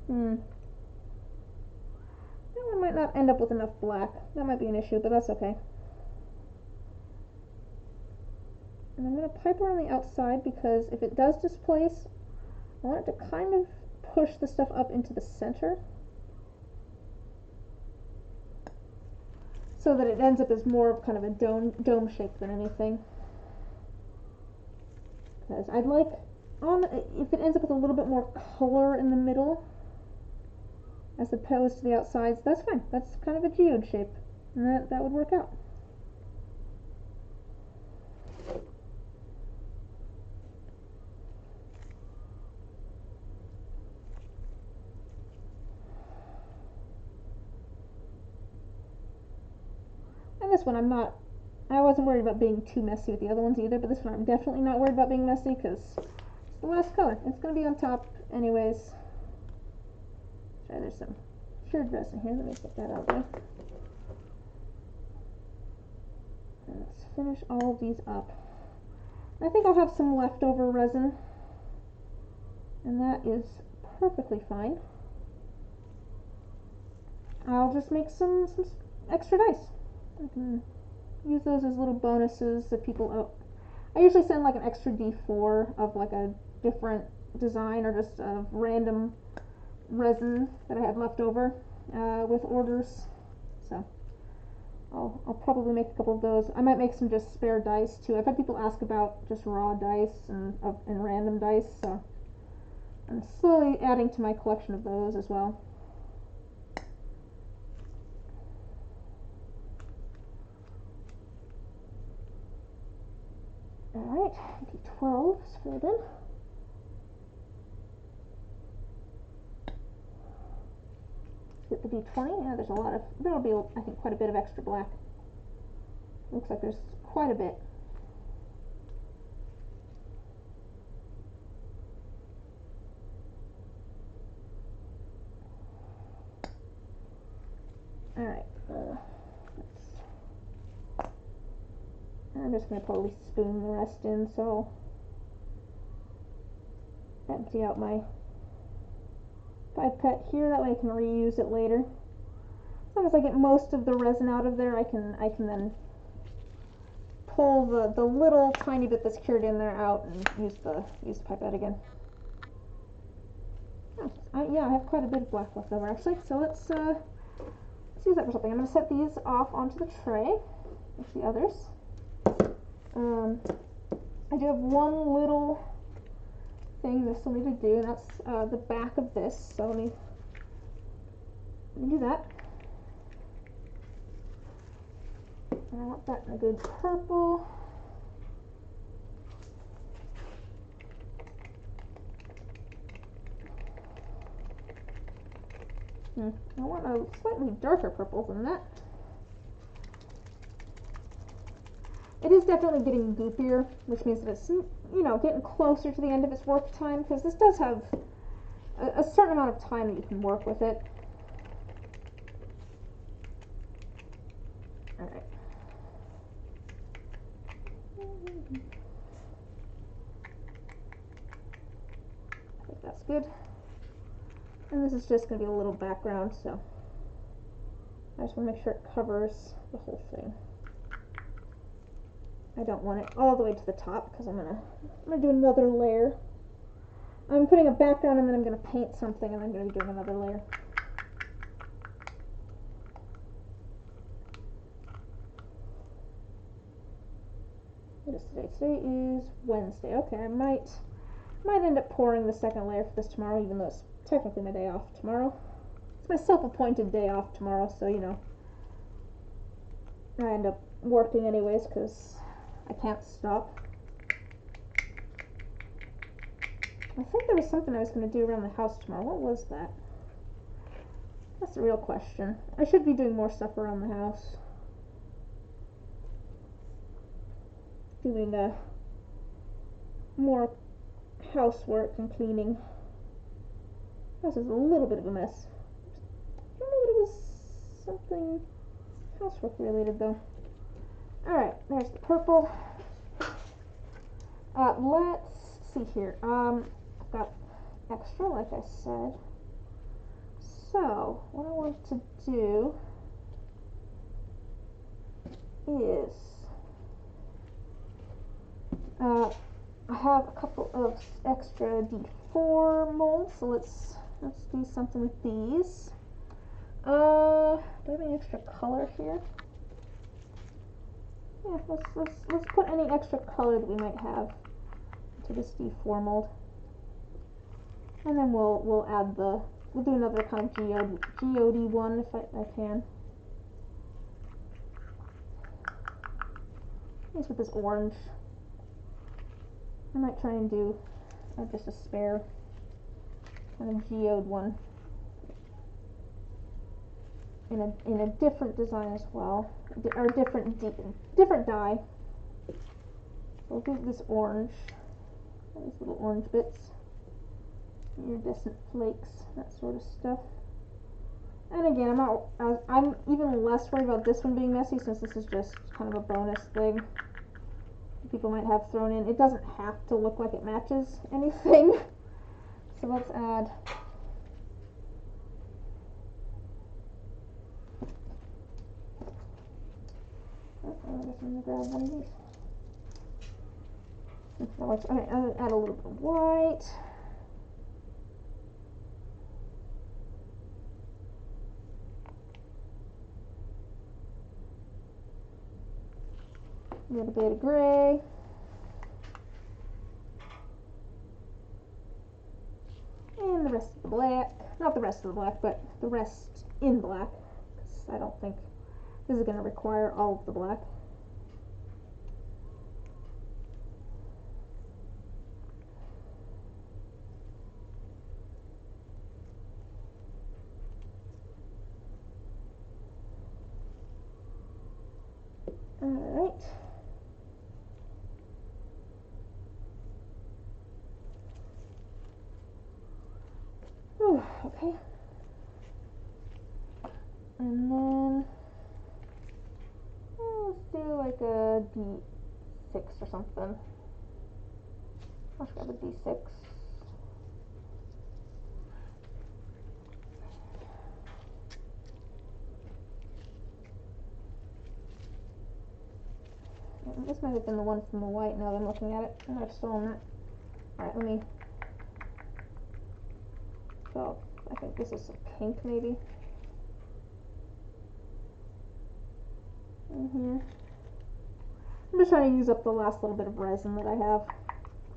That one might not end up with enough black. That might be an issue, but that's okay. And I'm going to pipe around the outside because if it does displace, I want it to kind of push the stuff up into the center so that it ends up as more of kind of a dome shape than anything. Because I'd like, if it ends up with a little bit more color in the middle as opposed to the outsides, that's fine. That's kind of a geode shape, and that would work out. And this one I wasn't worried about being too messy with the other ones either, but this one I'm definitely not worried about being messy because it's the last color. It's going to be on top anyways. Sorry, there's some cured resin here. Let me get that out of there. Let's finish all of these up. I think I'll have some leftover resin, and that is perfectly fine. I'll just make some extra dice. I can use those as little bonuses that people. I usually send like an extra D4 of like a different design or just a random resin that I had left over with orders. So I'll probably make a couple of those. I might make some just spare dice too. I've had people ask about just raw dice and random dice, so I'm slowly adding to my collection of those as well. Alright, D12 is filled in. Get the D20. Yeah, there's a lot of, there'll be, I think, quite a bit of extra black. Looks like there's quite a bit. Alright, I'm just going to probably spoon the rest in, so empty out my pipette here, that way I can reuse it later. As long as I get most of the resin out of there, I can then pull the little tiny bit that's cured in there out and use the pipette again. Yeah, I have quite a bit of black left over actually, so let's use that for something. I'm going to set these off onto the tray with the others. I do have one little thing this will need to do, and that's the back of this, so let me do that. And I want that in a good purple. I want a slightly darker purple than that. It is definitely getting goopier, which means that it's, getting closer to the end of its work time, because this does have a certain amount of time that you can work with it. Alright. I think that's good. And this is just going to be a little background, so I just want to make sure it covers the whole thing. I don't want it all the way to the top because I'm gonna do another layer. I'm putting a background and then I'm gonna paint something and I'm gonna be doing another layer. What is today? Today is Wednesday. Okay, I might end up pouring the second layer for this tomorrow, even though it's technically my day off tomorrow. It's my self-appointed day off tomorrow, so I end up working anyways because I can't stop. I think there was something I was going to do around the house tomorrow. What was that? That's the real question. I should be doing more stuff around the house. Doing more housework and cleaning. House is a little bit of a mess. I don't know that it was something housework related though. Alright, there's the purple. Let's see here. I've got extra, like I said. So, what I want to do is, I have a couple of extra D4 molds, so let's do something with these. Do I have any extra color here? Yeah, let's put any extra color that we might have into this D4 mold, and then we'll add we'll do another kind of geode one if I can. At least with this orange, I might try and do just a spare kind of geode one in a different design as well, or different dye. So we'll do this orange, these little orange bits, iridescent flakes, that sort of stuff. And again, I'm even less worried about this one being messy, since this is just kind of a bonus thing people might have thrown in. It doesn't have to look like it matches anything. So let's add I guess I'm gonna grab one of these. That works. Okay, I'm gonna add a little bit of white. A little bit of gray. And the rest of the black. Not the rest of the black, but the rest in black. Because I don't think this is going to require all of the black. Alright. Okay. And then let's do like a D6 or something. Let's grab a D6. This might have been the one from the white now that I'm looking at it. I might have stolen that. Alright, let me. So, I think this is some pink maybe. In here. I'm just trying to use up the last little bit of resin that I have.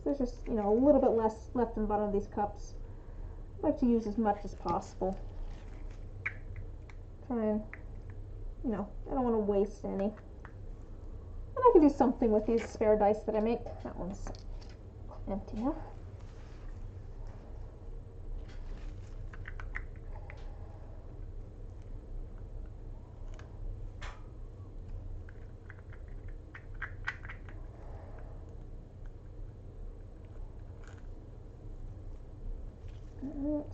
There's just, a little bit less left in the bottom of these cups. I like to use as much as possible. Try and, I don't want to waste any. And I can do something with these spare dice that I make. That one's empty now. Alright.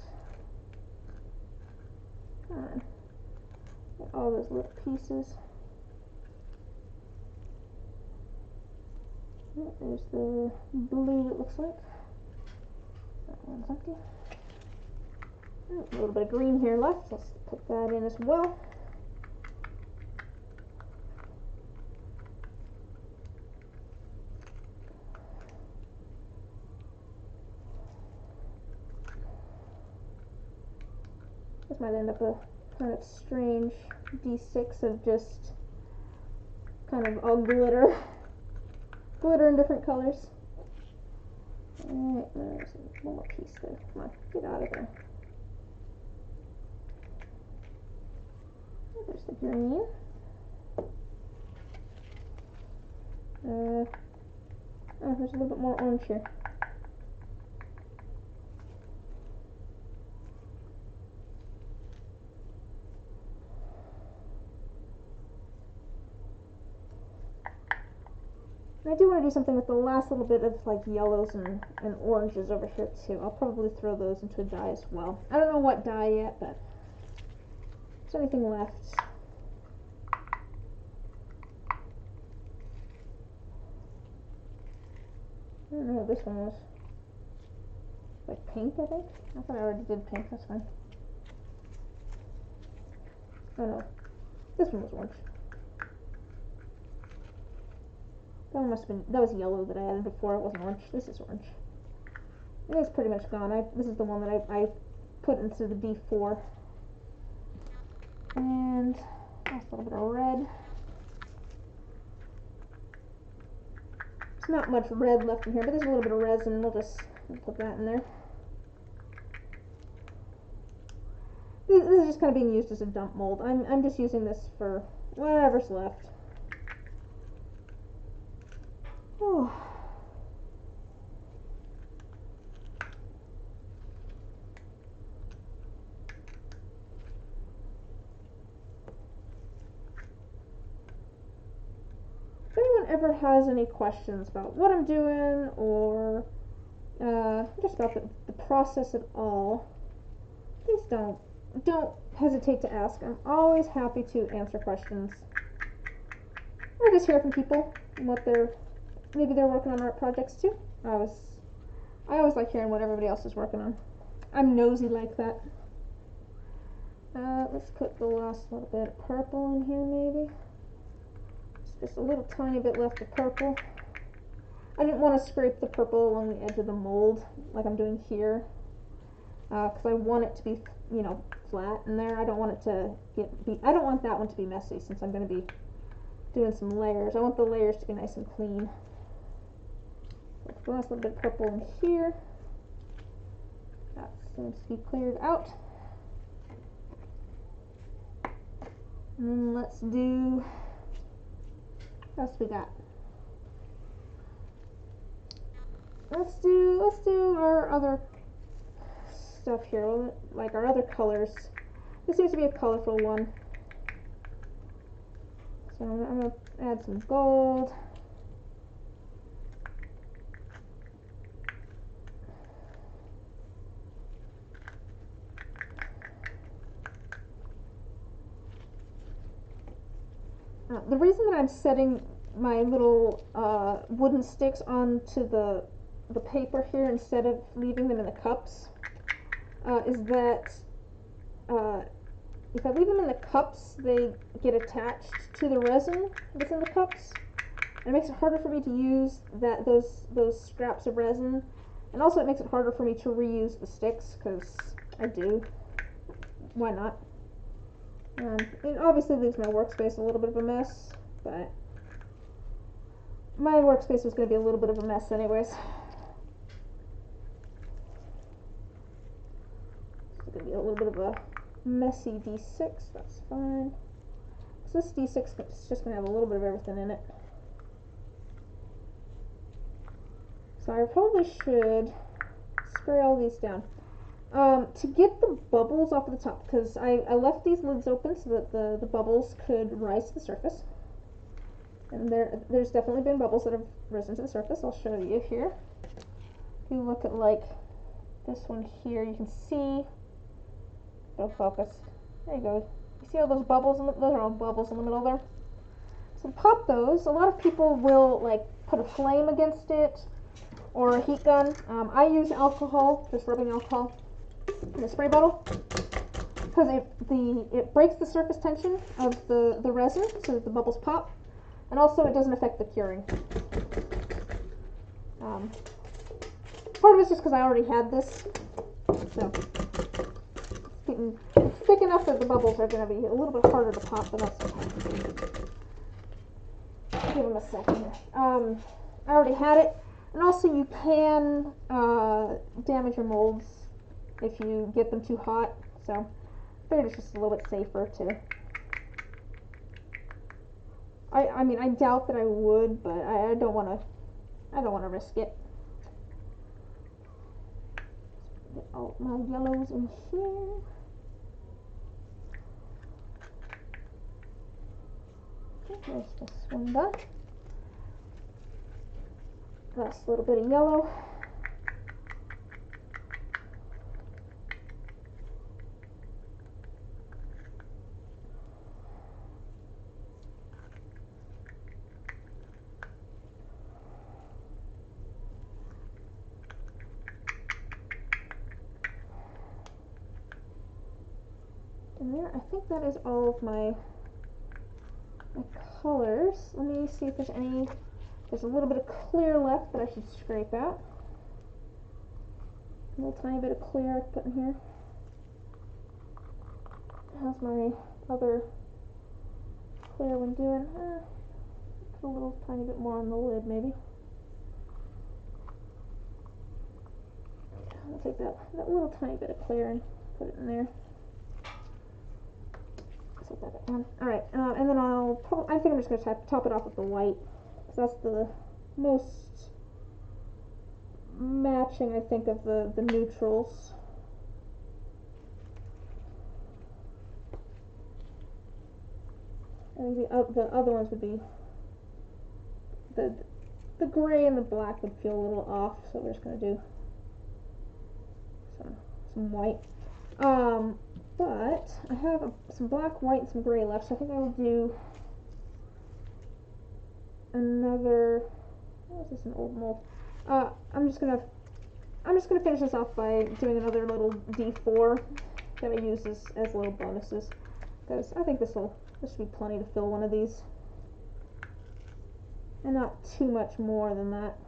Come on. Get all those little pieces. There's the blue, it looks like. That one's empty. A little bit of green here left. Let's put that in as well. This might end up a kind of strange D6 of just kind of all glitter. Glitter in different colors. Alright, there's one more piece there. Come on, get out of there. There's the green. Oh, there's a little bit more orange here. And I do want to do something with the last little bit of like yellows and oranges over here too. I'll probably throw those into a dye as well. I don't know what dye yet, but is there anything left? I don't know what this one was. Like pink, I think? I thought I already did pink, that's fine. Oh no, this one was orange. That one must have been, that was yellow that I added before, it wasn't orange. This is orange. It is pretty much gone. This is the one that I put into the D4. And that's a little bit of red. There's not much red left in here, but there's a little bit of resin. We'll just put that in there. This is just kind of being used as a dump mold. I'm just using this for whatever's left. Oh. If anyone ever has any questions about what I'm doing or just about the process at all, please don't hesitate to ask. I'm always happy to answer questions or just hear from people and what maybe they're working on art projects too. I always like hearing what everybody else is working on. I'm nosy like that. Let's put the last little bit of purple in here maybe. Just a little tiny bit left of purple. I didn't want to scrape the purple along the edge of the mold like I'm doing here, because I want it to be, you know, flat in there. I don't want it to I don't want that one to be messy since I'm going to be doing some layers. I want the layers to be nice and clean. Put the last little bit of purple in here. That seems to be cleared out. And then let's do, what else we got? Let's do our other stuff here, like our other colors. This seems to be a colorful one. So I'm going to add some gold. The reason that I'm setting my little wooden sticks onto the paper here instead of leaving them in the cups is that if I leave them in the cups, they get attached to the resin that's in the cups. And it makes it harder for me to use those scraps of resin. And also it makes it harder for me to reuse the sticks, because I do. Why not? It obviously leaves my workspace a little bit of a mess, but my workspace was going to be a little bit of a mess anyways. It's going to be a little bit of a messy D6, that's fine. So this D6 is just going to have a little bit of everything in it. So I probably should spray all these down. To get the bubbles off of the top, because I left these lids open so that the bubbles could rise to the surface. And there's definitely been bubbles that have risen to the surface. I'll show you here. If you look at like this one here, you can see, it'll focus. There you go. You see all those bubbles? Those are all bubbles in the middle there. So pop those. A lot of people will like put a flame against it or a heat gun. I use alcohol, just rubbing alcohol in a spray bottle, because it breaks the surface tension of the resin so that the bubbles pop, and also it doesn't affect the curing. Part of it's just because I already had this, so it's thick enough that the bubbles are going to be a little bit harder to pop, but that's okay. Give them a second here. I already had it, and also you can damage your molds if you get them too hot, so I figured it's just a little bit safer to. I mean, I doubt that I would, but I don't want to risk it. Get all my yellows in here. Okay, there's this one done. Last little bit of yellow. And there, I think that is all of my colors. Let me see if there's any. There's a little bit of clear left that I should scrape out. A little tiny bit of clear I put in here. How's my other clear one doing? Put a little tiny bit more on the lid, maybe. I'll take that little tiny bit of clear and put it in there. Set that back down. Alright, and then I think I'm just going to top it off with the white, because that's the most matching, I think, of the neutrals. I think the other ones would be the gray and the black would feel a little off, so we're just going to do some white. But I have some black, white, and some gray left, so I think I will do another. Oh, is this an old mold? I'm just gonna finish this off by doing another little D4 that I use as little bonuses, because I think this should be plenty to fill one of these, and not too much more than that.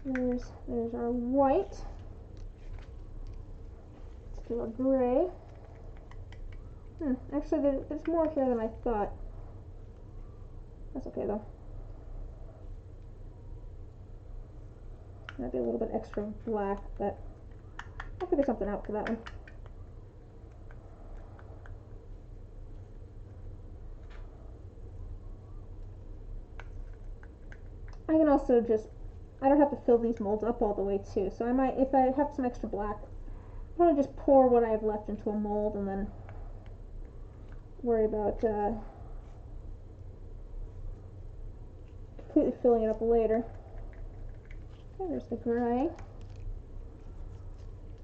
There's our white. Let's do our gray. Actually, there's more here than I thought. That's okay though. Might be a little bit extra black, but I'll figure something out for that one. I can also I don't have to fill these molds up all the way too, so I might, if I have some extra black, I'm going to just pour what I have left into a mold and then worry about completely filling it up later. Okay, there's the gray.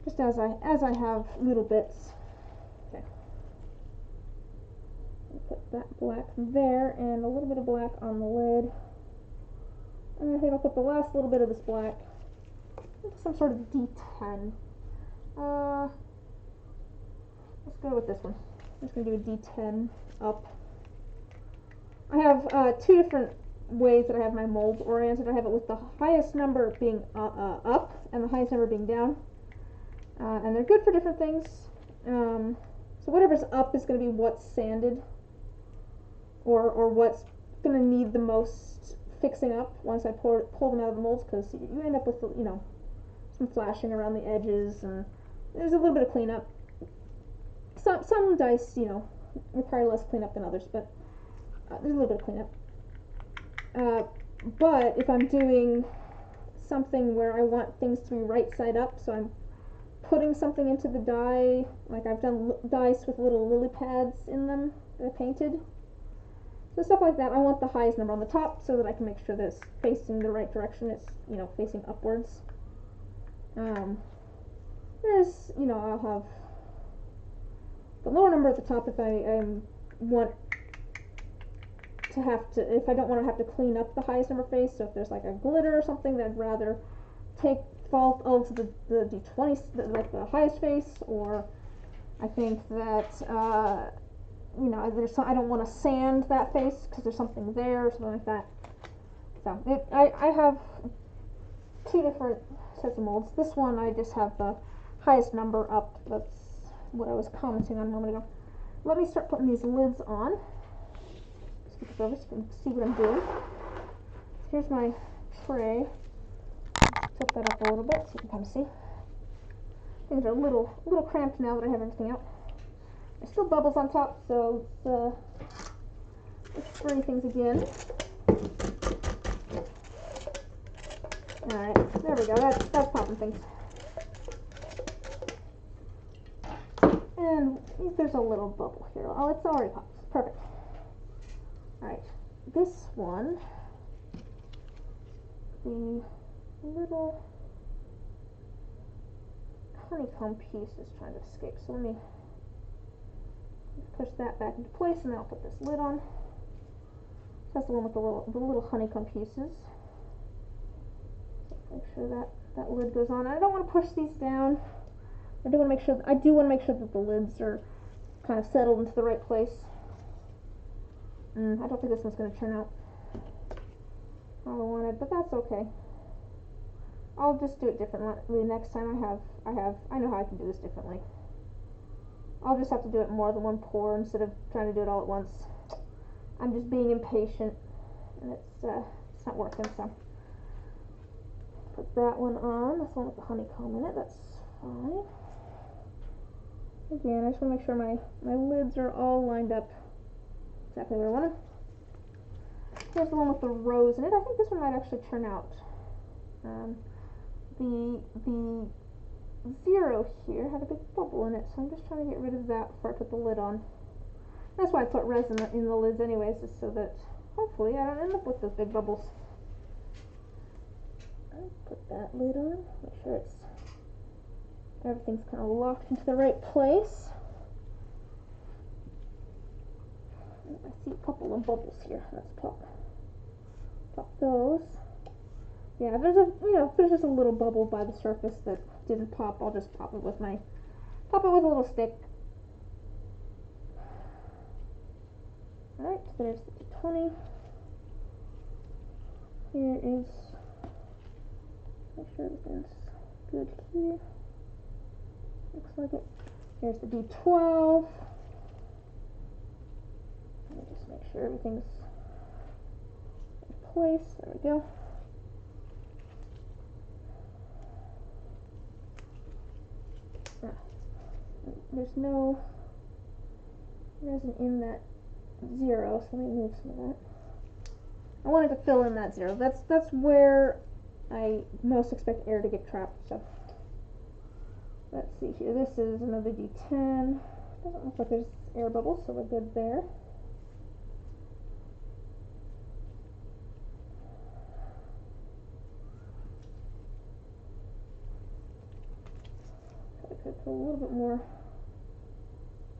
Just as I have little bits. Okay. I'll put that black there and a little bit of black on the lid. And I think I'll put the last little bit of this black into some sort of D10. Let's go with this one. I'm just going to do a D10 up. I have two different ways that I have my molds oriented. I have it with the highest number being up and the highest number being down. And they're good for different things. So whatever's up is going to be what's sanded, or what's going to need the most fixing up once I pull them out of the molds, because you end up with, some flashing around the edges, and there's a little bit of cleanup. Some dice, require less cleanup than others, but there's a little bit of cleanup. But if I'm doing something where I want things to be right side up, so I'm putting something into the die, like I've done dice with little lily pads in them that I painted. So stuff like that, I want the highest number on the top so that I can make sure that it's facing the right direction. It's, facing upwards. There's, I'll have the lower number at the top if I want to if I don't want to have to clean up the highest number face. So if there's like a glitter or something that I'd rather fall to the D20, like the highest face, or I think that I don't want to sand that face because there's something there or something like that. So I have two different sets of molds. This one I just have the highest number up. That's what I was commenting on a moment ago. Let me start putting these lids on. Scoot this over so you can see what I'm doing. Here's my tray. Tilt that up a little bit so you can kind of see. Things are a little cramped now that I have everything out. There's still bubbles on top, so let's spray things again. Alright, there we go. That's popping things. And there's a little bubble here. Oh, it's already popped. Perfect. Alright, this one, the little honeycomb piece is trying to escape, so let me push that back into place, and then I'll put this lid on. So That's the one with the little honeycomb pieces. Make sure that lid goes on. I don't want to push these down. I do want to make sure that the lids are kind of settled into the right place. I don't think this one's going to turn out how I wanted, but that's okay. I'll just do it differently next time. I know how I can do this differently. I'll just have to do it more than one pour instead of trying to do it all at once. I'm just being impatient, and it's not working. So put that one on. This one with the honeycomb in it. That's fine. Again, I just want to make sure my lids are all lined up exactly where I want them. Here's the one with the rose in it. I think this one might actually turn out. The 0 here had a big bubble in it, so I'm just trying to get rid of that before I put the lid on. That's why I put resin in the lids anyways, just so that hopefully I don't end up with those big bubbles. I'll put that lid on, make sure everything's kind of locked into the right place. I see a couple of bubbles here. Let's pop those. Yeah, if there's just a little bubble by the surface that didn't pop, I'll just pop it with a little stick. Alright, so there's the 20. Here is, make sure everything's good here. Looks like it. Here's the D12. Let me just make sure everything's in place. There we go. There's no resin in that 0, so let me move some of that. I wanted to fill in that 0. That's where I most expect air to get trapped. So let's see here. This is another D10. Doesn't look like there's air bubbles, so we're good there. I could put a little bit more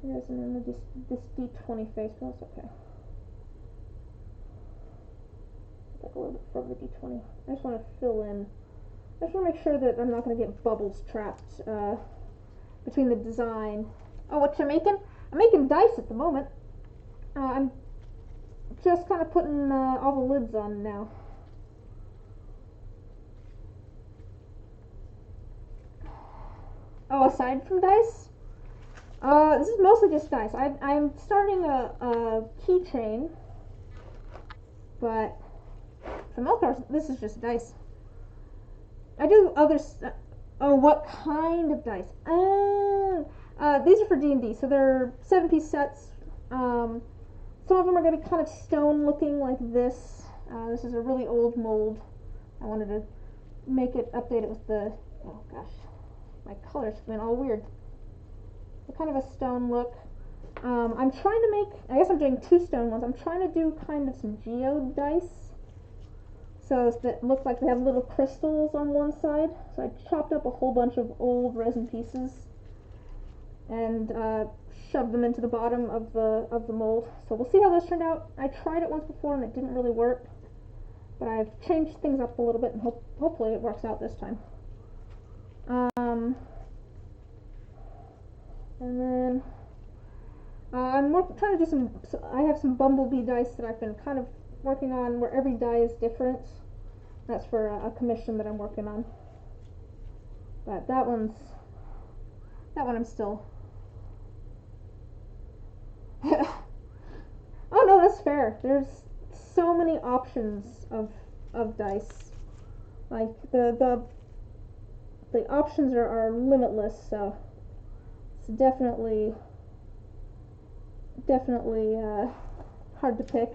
resin in this D20 face, but that's okay. Like a little bit from the D20. I just want to fill in. I just want to make sure that I'm not going to get bubbles trapped between the design. Oh, what you're making? I'm making dice at the moment. I'm just kind of putting all the lids on now. Oh, aside from dice? This is mostly just dice. I'm starting a keychain, but for the most part, this is just dice. I do other. Oh, what kind of dice? These are for D&D, so they're 7-piece sets. Some of them are going to be kind of stone-looking, like this. This is a really old mold. I wanted to update it with the. Oh gosh, my colors went all weird. Kind of a stone look. I'm trying to make, I guess I'm doing 2 stone ones. I'm trying to do kind of some geode dice. So that look like they have little crystals on one side. So I chopped up a whole bunch of old resin pieces and shoved them into the bottom of the mold. So we'll see how those turned out. I tried it once before and it didn't really work. But I've changed things up a little bit and hopefully it works out this time. And then I'm trying to do some. I have some bumblebee dice that I've been kind of working on, where every die is different. That's for a commission that I'm working on. But that one I'm still. Oh no, that's fair. There's so many options of dice. Like the options are limitless. So. Definitely hard to pick.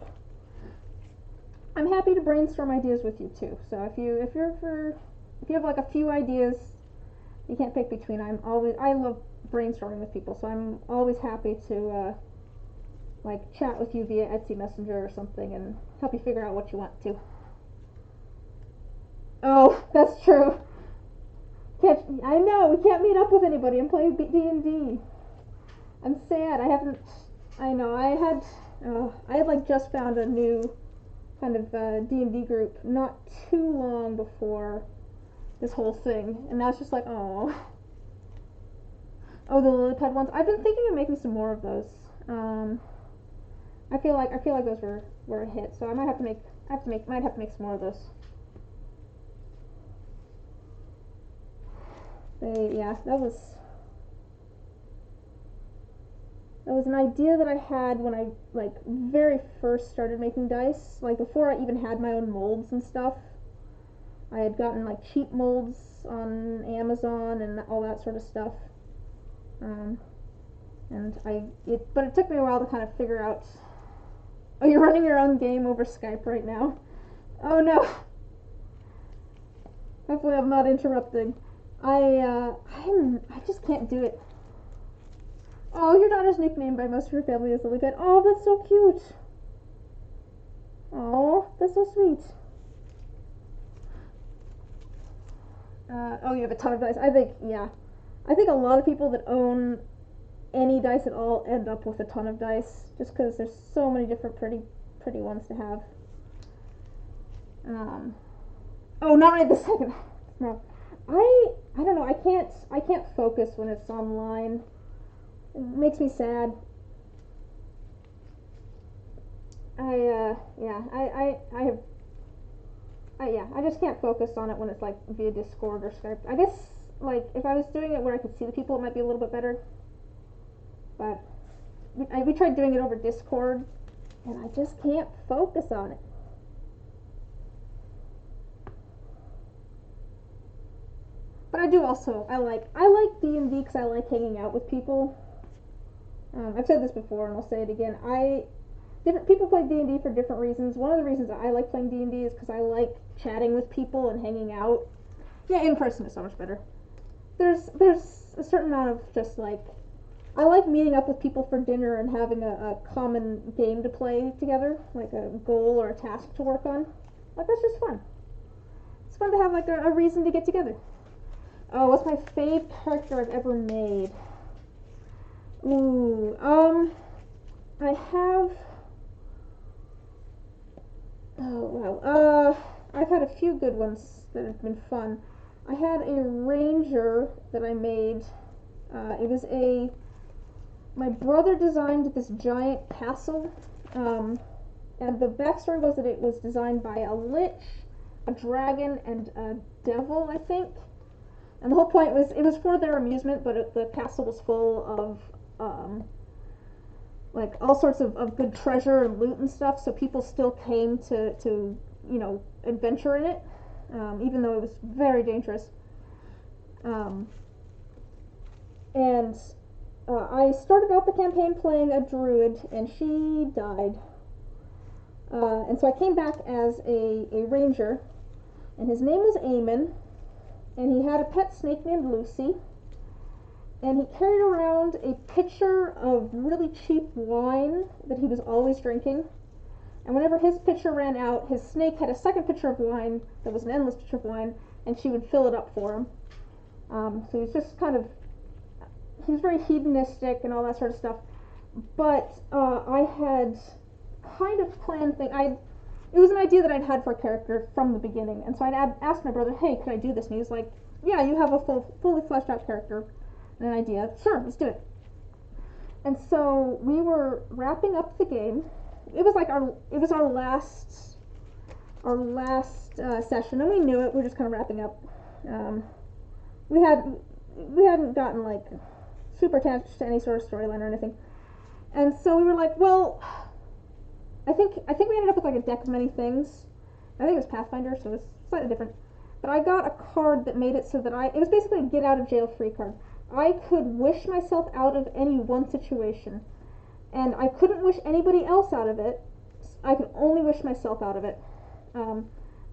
I'm happy to brainstorm ideas with you too. So if you have like a few ideas you can't pick between, I love brainstorming with people. So I'm always happy to like chat with you via Etsy Messenger or something and help you figure out what you want to. Oh, that's true. I know, we can't meet up with anybody and play D&D. I'm sad. I had like just found a new kind of D&D group not too long before this whole thing, and now it's just like, oh, the lily pad ones. I've been thinking of making some more of those. I feel like those were a hit, so I might have to make some more of those. Yeah, that was an idea that I had when I like very first started making dice, like before I even had my own molds and stuff. I had gotten like cheap molds on Amazon and all that sort of stuff. But it took me a while to kind of figure out. Oh, you're running your own game over Skype right now. Oh no. Hopefully I'm not interrupting. I just can't do it. Oh, your daughter's nicknamed by most of her family is Lilybet. Oh, that's so cute. Oh, that's so sweet. Oh, you have a ton of dice. I think a lot of people that own any dice at all end up with a ton of dice, just because there's so many different pretty ones to have. Oh, not right this second. No, I don't know. I can't focus when it's online. It makes me sad. I just can't focus on it when it's like via Discord or Skype. I guess like if I was doing it where I could see the people, it might be a little bit better. But we tried doing it over Discord, and I just can't focus on it. But I do also I like D&D because I like hanging out with people. I've said this before, and I'll say it again. Different people play D&D for different reasons. One of the reasons I like playing D&D is because I like chatting with people and hanging out. Yeah, in person is so much better. There's a certain amount of just like I like meeting up with people for dinner and having a common game to play together, like a goal or a task to work on. Like that's just fun. It's fun to have like a reason to get together. Oh, what's my fave character I've ever made? Ooh, I have. Oh wow. I've had a few good ones that have been fun. I had a ranger that I made. It was my brother designed this giant castle, and the backstory was that it was designed by a lich, a dragon, and a devil, I think. And the whole point was it was for their amusement, but the castle was full of like all sorts of good treasure and loot and stuff. So people still came to adventure in it, even though it was very dangerous. And I started out the campaign playing a druid, and she died. And so I came back as a ranger, and his name was Eamon, and he had a pet snake named Lucy, and he carried around a pitcher of really cheap wine that he was always drinking. And whenever his pitcher ran out, his snake had a second pitcher of wine that was an endless pitcher of wine, and she would fill it up for him. So he was just he was very hedonistic and all that sort of stuff. But I had kind of planned things. It was an idea that I'd had for a character from the beginning, and so I'd asked my brother, "Hey, could I do this?" And he was like, "Yeah, you have a fully fleshed out character and an idea. Sure, let's do it." And so we were wrapping up the game. It was like our last session, and we knew it. We were just kind of wrapping up. We hadn't gotten like super attached to any sort of storyline or anything, and so we were like, well. I think we ended up with like a deck of many things. I think it was Pathfinder, so it was slightly different. But I got a card that made it so that it was basically a get out of jail free card. I could wish myself out of any one situation, and I couldn't wish anybody else out of it. I could only wish myself out of it. So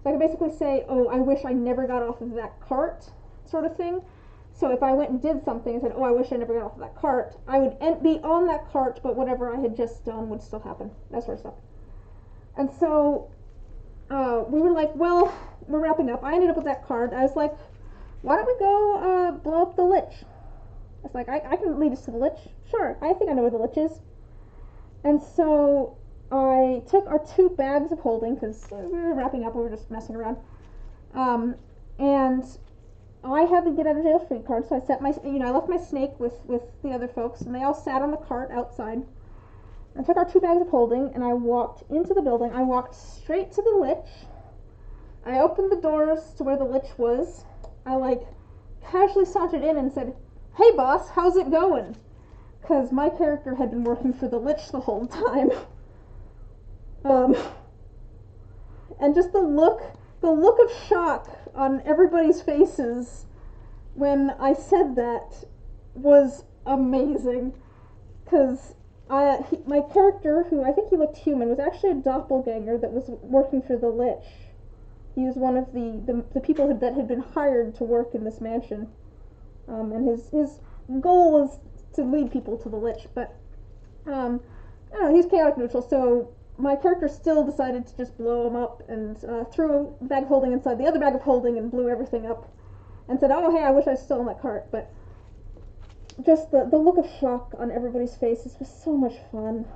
I could basically say, "Oh, I wish I never got off of that cart," sort of thing. So if I went and did something and said, "Oh, I wish I never got off of that cart," I would be on that cart, but whatever I had just done would still happen. That sort of stuff. And so we were like, well, we're wrapping up. I ended up with that card. I was like, why don't we go blow up the lich? I was like, I can lead us to the lich. Sure, I think I know where the lich is. And so I took our 2 bags of holding because we were wrapping up. We were just messing around, and I had the get out of jail free card. So I set my, I left my snake with the other folks, and they all sat on the cart outside. I took our 2 bags of holding, and I walked into the building. I walked straight to the lich. I opened the doors to where the lich was. I casually sauntered in and said, "Hey boss, how's it going?" Because my character had been working for the lich the whole time. And just the look of shock on everybody's faces when I said that was amazing. Because my character, who I think he looked human, was actually a doppelganger that was working for the lich. He was one of the people that had been hired to work in this mansion. And his goal was to lead people to the lich, but I don't know, he's chaotic neutral, so my character still decided to just blow him up and threw a bag of holding inside the other bag of holding and blew everything up and said, "Oh hey, I wish I was still in that cart." But just the look of shock on everybody's faces was so much fun.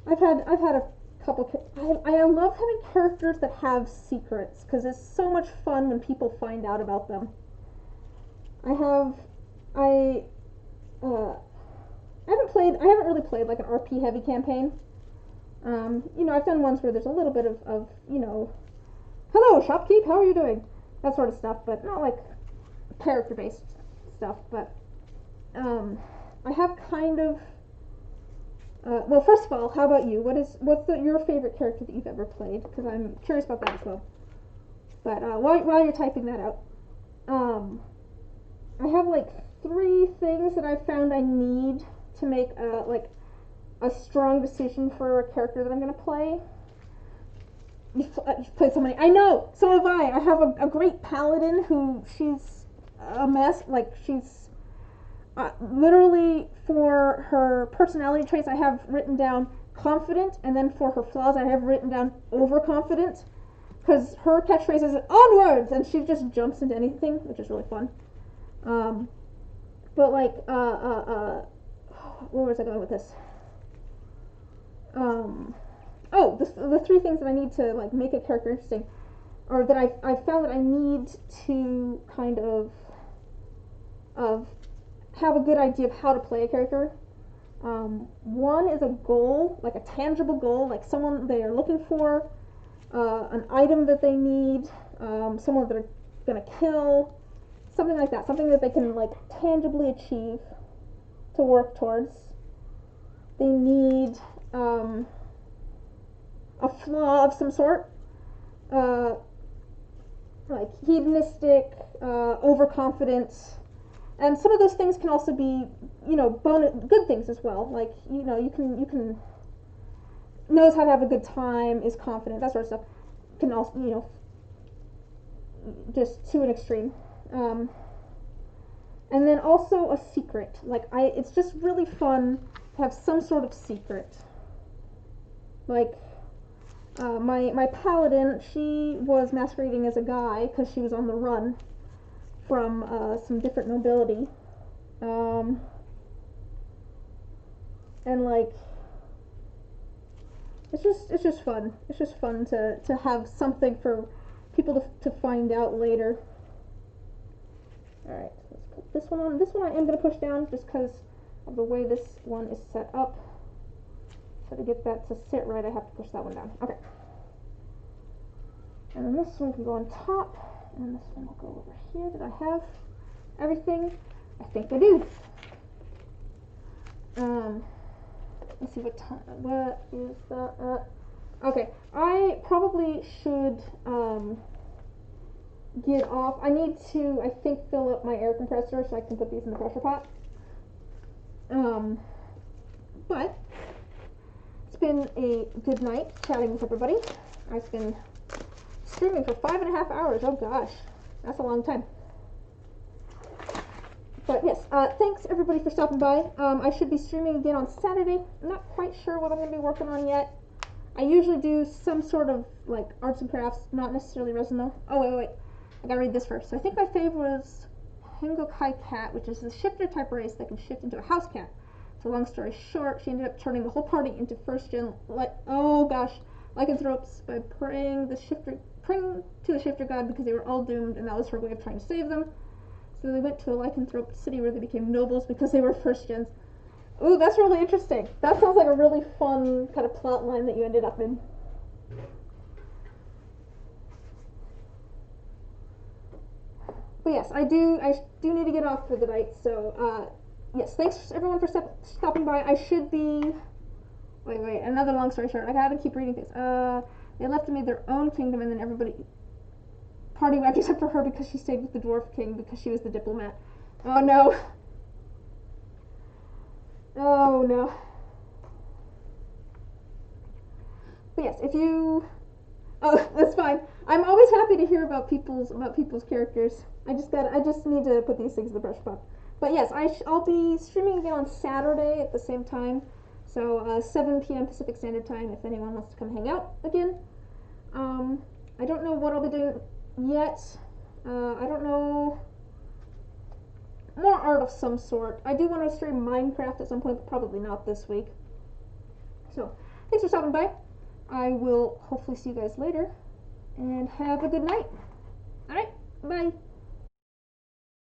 I've had a couple. I love having characters that have secrets because it's so much fun when people find out about them. I haven't really played like an RP heavy campaign. I've done ones where there's a little bit of hello shopkeep, how are you doing? That sort of stuff, but not like character based stuff. But I have kind of well, first of all, how about you? What's your favorite character that you've ever played? Because I'm curious about that as well. But while you're typing that out, I have 3 things that I've found I need to make a strong decision for a character that I'm going to play. You've played so many. I know, so have I. I have a great paladin who she's a mess. She's literally, for her personality traits, I have written down confident, and then for her flaws, I have written down overconfident. Because her catchphrase is onwards, and she just jumps into anything, which is really fun. But where was I going with this? The 3 things that I need to make a character interesting, or that I found that I need to kind of have a good idea of how to play a character. One is a goal, like a tangible goal, like someone they are looking for, an item that they need, someone that they're gonna kill, something like that, something that they can tangibly achieve to work towards. They need a flaw of some sort, like hedonistic, overconfident, and some of those things can also be, good things as well. You can knows how to have a good time, is confident, that sort of stuff. Can also, just to an extreme. And then also a secret. It's just really fun to have some sort of secret. My paladin, she was masquerading as a guy because she was on the run from some different nobility. And it's just fun. It's just fun to have something for people to find out later. Alright, let's put this one on. This one I am going to push down just because of the way this one is set up. So to get that to sit right, I have to push that one down. Okay. And then this one can go on top, and this one will go over here. Did I have everything? I think I do. Let's see what is that? Okay, I probably should get off. I need to, I think, fill up my air compressor so I can put these in the pressure pot. But it's been a good night chatting with everybody. I've been streaming for 5.5 hours. Oh gosh, that's a long time. But yes, thanks everybody for stopping by. I should be streaming again on Saturday. I'm not quite sure what I'm going to be working on yet. I usually do some sort of arts and crafts, not necessarily resin though. Oh wait, I gotta read this first. So I think my favorite was Hengokai Cat, which is a shifter type race that can shift into a house cat. So long story short, she ended up turning the whole party into first gen, oh gosh, lycanthropes by praying to the shifter god because they were all doomed, and that was her way of trying to save them. So they went to a lycanthrope city where they became nobles because they were first gens. Ooh, that's really interesting. That sounds like a really fun kind of plot line that you ended up in. But yes, I do need to get off for the night. So yes, thanks everyone for stopping by. I should be. Wait. Another long story short. I gotta keep reading things. They left and made their own kingdom, and then everybody party went except for her because she stayed with the dwarf king because she was the diplomat. Oh no. Oh no. But yes, if you. Oh, that's fine. I'm always happy to hear about people's characters. I just need to put these things in the brush pile. But yes, I'll be streaming again on Saturday at the same time. So 7 p.m. Pacific Standard Time if anyone wants to come hang out again. I don't know what I'll be doing yet. I don't know. More art of some sort. I do want to stream Minecraft at some point, but probably not this week. So, thanks for stopping by. I will hopefully see you guys later. And have a good night. Alright, bye.